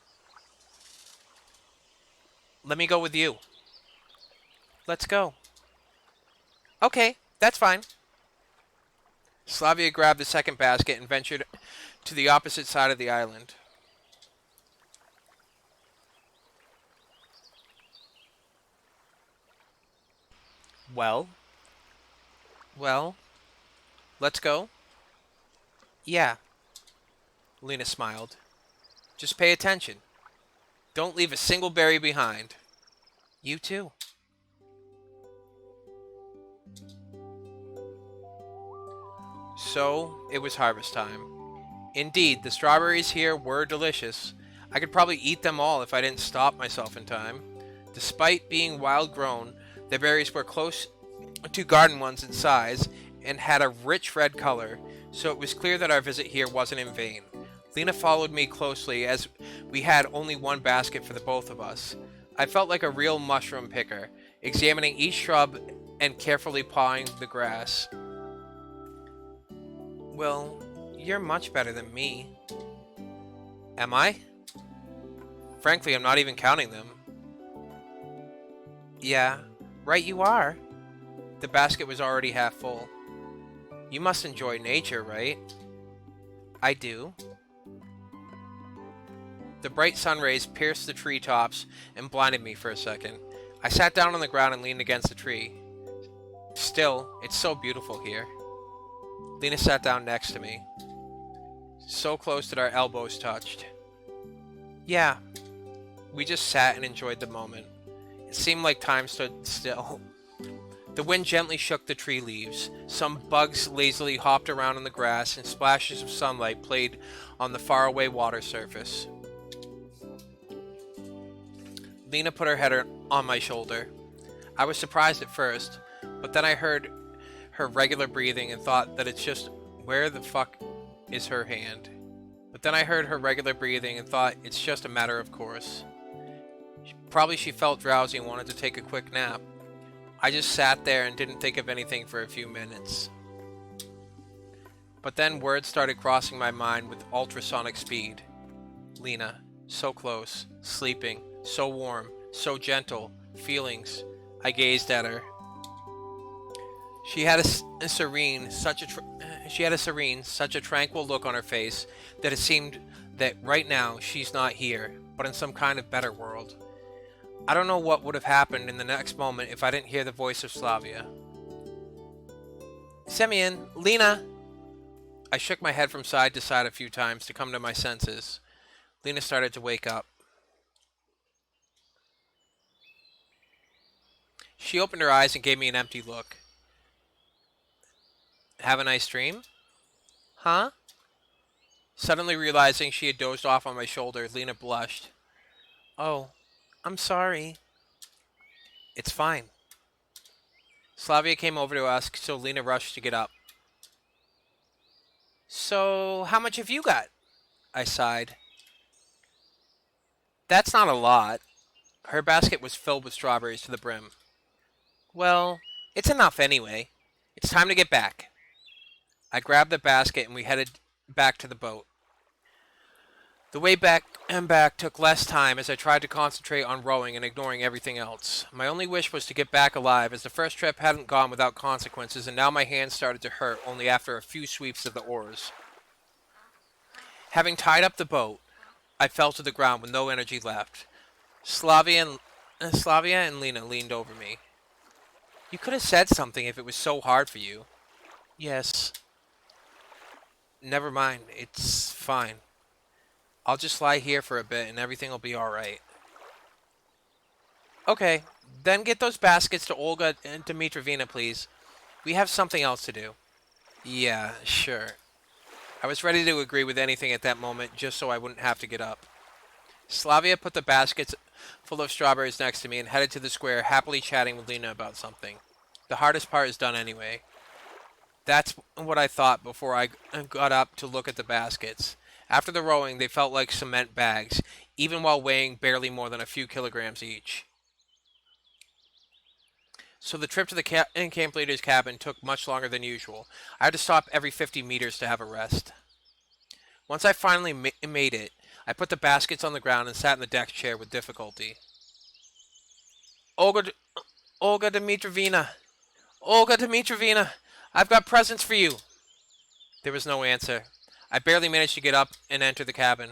Let me go with you. Let's go. Okay, that's fine. Slavia grabbed the second basket and ventured to the opposite side of the island. Well, let's go. Yeah, Lena smiled. Just pay attention. Don't leave a single berry behind. You too. So, it was harvest time. Indeed, the strawberries here were delicious. I could probably eat them all if I didn't stop myself in time. Despite being wild grown, the berries were close to garden ones in size and had a rich red color, so it was clear that our visit here wasn't in vain. Lena followed me closely as we had only one basket for the both of us. I felt like a real mushroom picker, examining each shrub and carefully pawing the grass. Well, you're much better than me. Am I? Frankly, I'm not even counting them. Yeah, right you are. The basket was already half full. You must enjoy nature, right? I do. The bright sun rays pierced the treetops and blinded me for a second. I sat down on the ground and leaned against the tree. Still, it's so beautiful here. Lena sat down next to me, so close that our elbows touched. Yeah, we just sat and enjoyed the moment. It seemed like time stood still. The wind gently shook the tree leaves. Some bugs lazily hopped around in the grass, and splashes of sunlight played on the faraway water surface. Lena put her head on my shoulder. I was surprised at first, but then I heard her regular breathing and thought that it's just, where the fuck is her hand? But then I heard her regular breathing and thought it's just a matter of course. Probably she felt drowsy and wanted to take a quick nap. I just sat there and didn't think of anything for a few minutes. But then words started crossing my mind with ultrasonic speed. Lena, so close, sleeping, so warm, so gentle, feelings. I gazed at her. She had a serene, such a tranquil look on her face that it seemed that right now she's not here, but in some kind of better world. I don't know what would have happened in the next moment if I didn't hear the voice of Slavia. Semyon, Lena! I shook my head from side to side a few times to come to my senses. Lena started to wake up. She opened her eyes and gave me an empty look. Have a nice dream? Huh? Suddenly realizing she had dozed off on my shoulder, Lena blushed. Oh, I'm sorry. It's fine. Slavia came over to us, so Lena rushed to get up. So, how much have you got? I sighed. That's not a lot. Her basket was filled with strawberries to the brim. Well, it's enough anyway. It's time to get back. I grabbed the basket and we headed back to the boat. The way back took less time as I tried to concentrate on rowing and ignoring everything else. My only wish was to get back alive, as the first trip hadn't gone without consequences, and now my hands started to hurt only after a few sweeps of the oars. Having tied up the boat, I fell to the ground with no energy left. Slavia and Lena leaned over me. You could have said something if it was so hard for you. Yes. Never mind, it's fine. I'll just lie here for a bit and everything will be alright. Okay, then get those baskets to Olga and Dmitrovina, please. We have something else to do. Yeah, sure. I was ready to agree with anything at that moment, just so I wouldn't have to get up. Slavia put the baskets full of strawberries next to me and headed to the square, happily chatting with Lena about something. The hardest part is done anyway. That's what I thought before I got up to look at the baskets. After the rowing, they felt like cement bags, even while weighing barely more than a few kilograms each. So the trip to the camp leader's cabin took much longer than usual. I had to stop every 50 meters to have a rest. Once I finally made it, I put the baskets on the ground and sat in the deck chair with difficulty. Olga Dmitrovina! Olga Dmitrovina! I've got presents for you! There was no answer. I barely managed to get up and enter the cabin.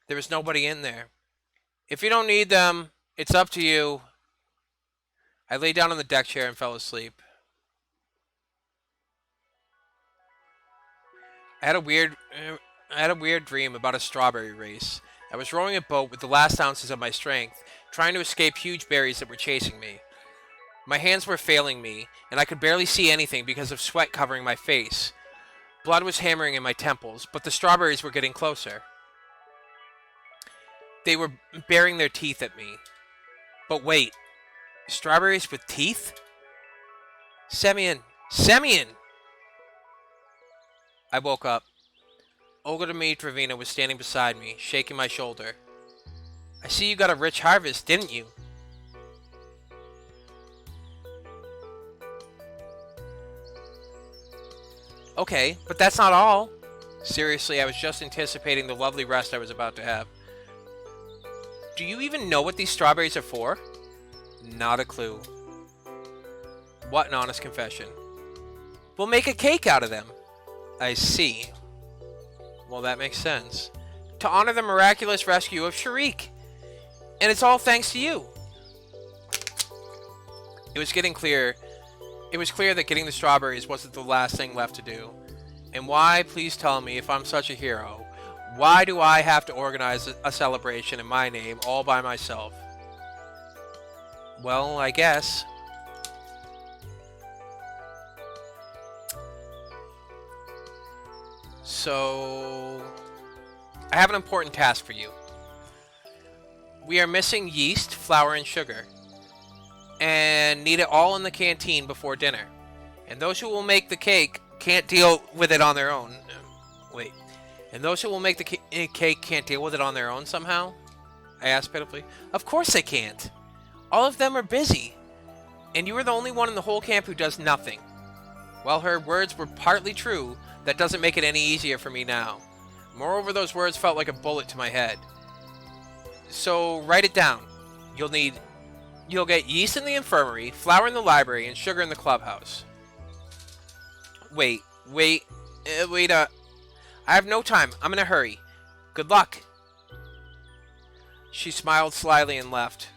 There was nobody in there. If you don't need them, it's up to you. I lay down on the deck chair and fell asleep. I had a weird dream about a strawberry race. I was rowing a boat with the last ounces of my strength, trying to escape huge berries that were chasing me. My hands were failing me, and I could barely see anything because of sweat covering my face. Blood was hammering in my temples, but the strawberries were getting closer. They were baring their teeth at me. But wait, strawberries with teeth? Semyon! Semyon! I woke up. Olga Dmitrovina was standing beside me, shaking my shoulder. I see you got a rich harvest, didn't you? Okay, but that's not all. Seriously, I was just anticipating the lovely rest I was about to have. Do you even know what these strawberries are for? Not a clue. What an honest confession. We'll make a cake out of them. I see. Well, that makes sense. To honor the miraculous rescue of Sharik. And it's all thanks to you. It was clear that getting the strawberries wasn't the last thing left to do. And why, please tell me, if I'm such a hero, why do I have to organize a celebration in my name all by myself? Well, I guess. So, I have an important task for you. We are missing yeast, flour, and sugar, and need it all in the canteen before dinner. And those who will make the cake can't deal with it on their own. Wait. And those who will make the cake can't deal with it on their own somehow? I asked pitifully. Of course they can't. All of them are busy. And you are the only one in the whole camp who does nothing. While her words were partly true, that doesn't make it any easier for me now. Moreover, those words felt like a bullet to my head. So, write it down. You'll get yeast in the infirmary, flour in the library, and sugar in the clubhouse. Wait, I have no time. I'm in a hurry. Good luck. She smiled slyly and left.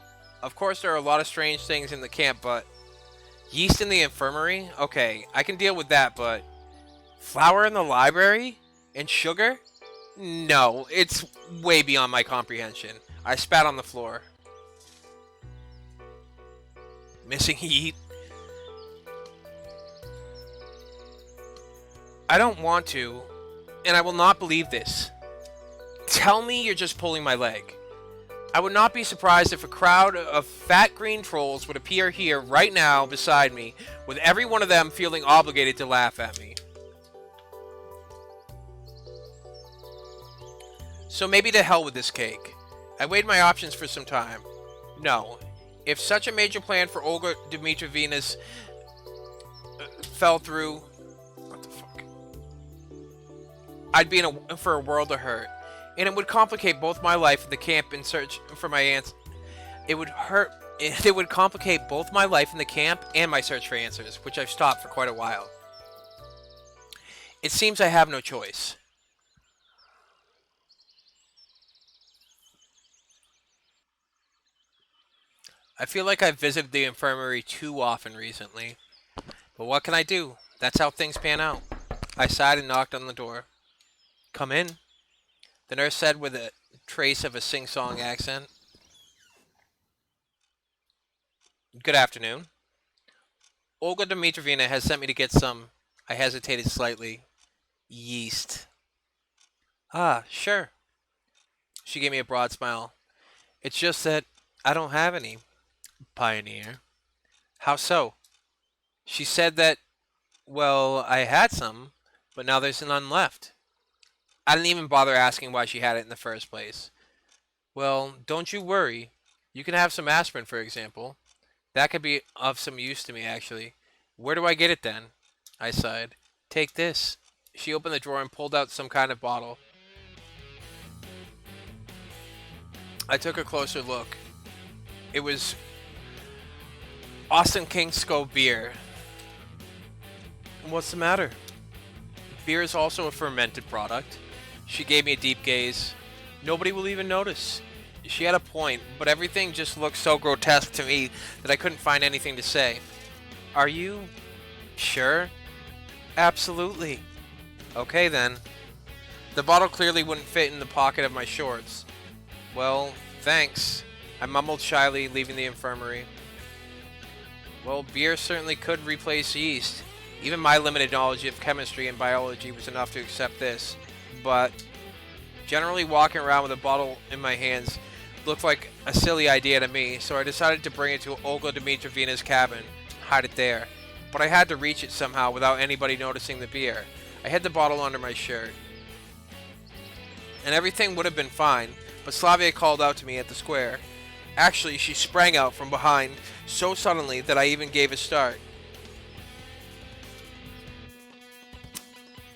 Of course, there are a lot of strange things in the camp, but... Yeast in the infirmary? Okay, I can deal with that, but... Flour in the library? And sugar? No, it's way beyond my comprehension. I spat on the floor. Missing heat? I don't want to, and I will not believe this. Tell me you're just pulling my leg. I would not be surprised if a crowd of fat green trolls would appear here right now beside me, with every one of them feeling obligated to laugh at me. So maybe to hell with this cake. I weighed my options for some time. No. If such a major plan for Olga Dmitrievna's fell through... What the fuck? I'd be for a world of hurt. And it would complicate both my life in the camp in search for my answers. It would complicate both my life in the camp and my search for answers, which I've stopped for quite a while. It seems I have no choice. I feel like I've visited the infirmary too often recently. But what can I do? That's how things pan out. I sighed and knocked on the door. Come in, the nurse said with a trace of a sing-song accent. Good afternoon. Olga Dmitrievna has sent me to get some, I hesitated slightly, yeast. Ah, sure. She gave me a broad smile. It's just that I don't have any. Pioneer. How so? She said that, well, I had some, but now there's none left. I didn't even bother asking why she had it in the first place. Well, don't you worry. You can have some aspirin, for example. That could be of some use to me, actually. Where do I get it, then? I sighed. Take this. She opened the drawer and pulled out some kind of bottle. I took a closer look. It was Austin King's beer. What's the matter? Beer is also a fermented product. She gave me a deep gaze. Nobody will even notice. She had a point, but everything just looked so grotesque to me that I couldn't find anything to say. Are you sure? Absolutely. Okay then. The bottle clearly wouldn't fit in the pocket of my shorts. Well, thanks. I mumbled shyly, leaving the infirmary. Well, beer certainly could replace yeast. Even my limited knowledge of chemistry and biology was enough to accept this. But generally walking around with a bottle in my hands looked like a silly idea to me, so I decided to bring it to Olga Dmitrievna's cabin, hide it there. But I had to reach it somehow without anybody noticing the beer. I hid the bottle under my shirt. And everything would have been fine, but Slavia called out to me at the square. Actually, she sprang out from behind so suddenly that I even gave a start.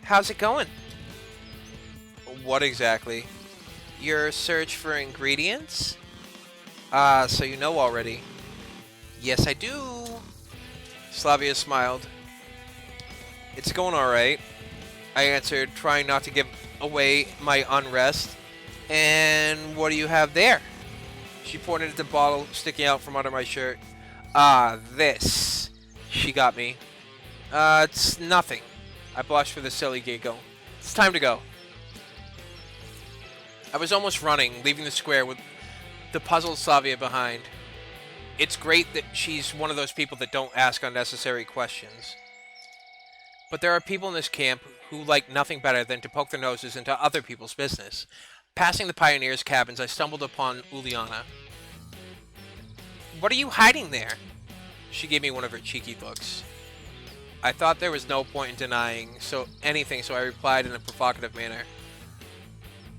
How's it going? What exactly? Your search for ingredients? So you know already. Yes, I do. Slavia smiled. It's going alright, I answered, trying not to give away my unrest. And what do you have there? She pointed at the bottle sticking out from under my shirt. This. She got me. It's nothing. I blushed with a silly giggle. It's time to go. I was almost running, leaving the square with the puzzled Slavia behind. It's great that she's one of those people that don't ask unnecessary questions. But there are people in this camp who like nothing better than to poke their noses into other people's business. Passing the pioneers' cabins, I stumbled upon Uliana. What are you hiding there? She gave me one of her cheeky looks. I thought there was no point in denying anything, so I replied in a provocative manner.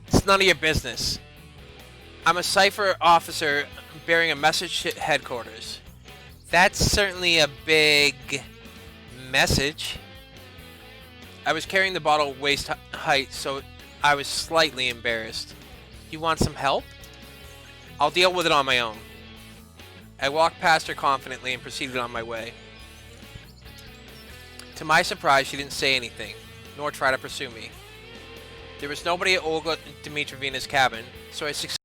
It's none of your business. I'm a cipher officer bearing a message to headquarters. That's certainly a big message. I was carrying the bottle waist height, so I was slightly embarrassed. You want some help? I'll deal with it on my own. I walked past her confidently and proceeded on my way. To my surprise, she didn't say anything, nor try to pursue me. There was nobody at Olga Dmitrovna's cabin, so I succeeded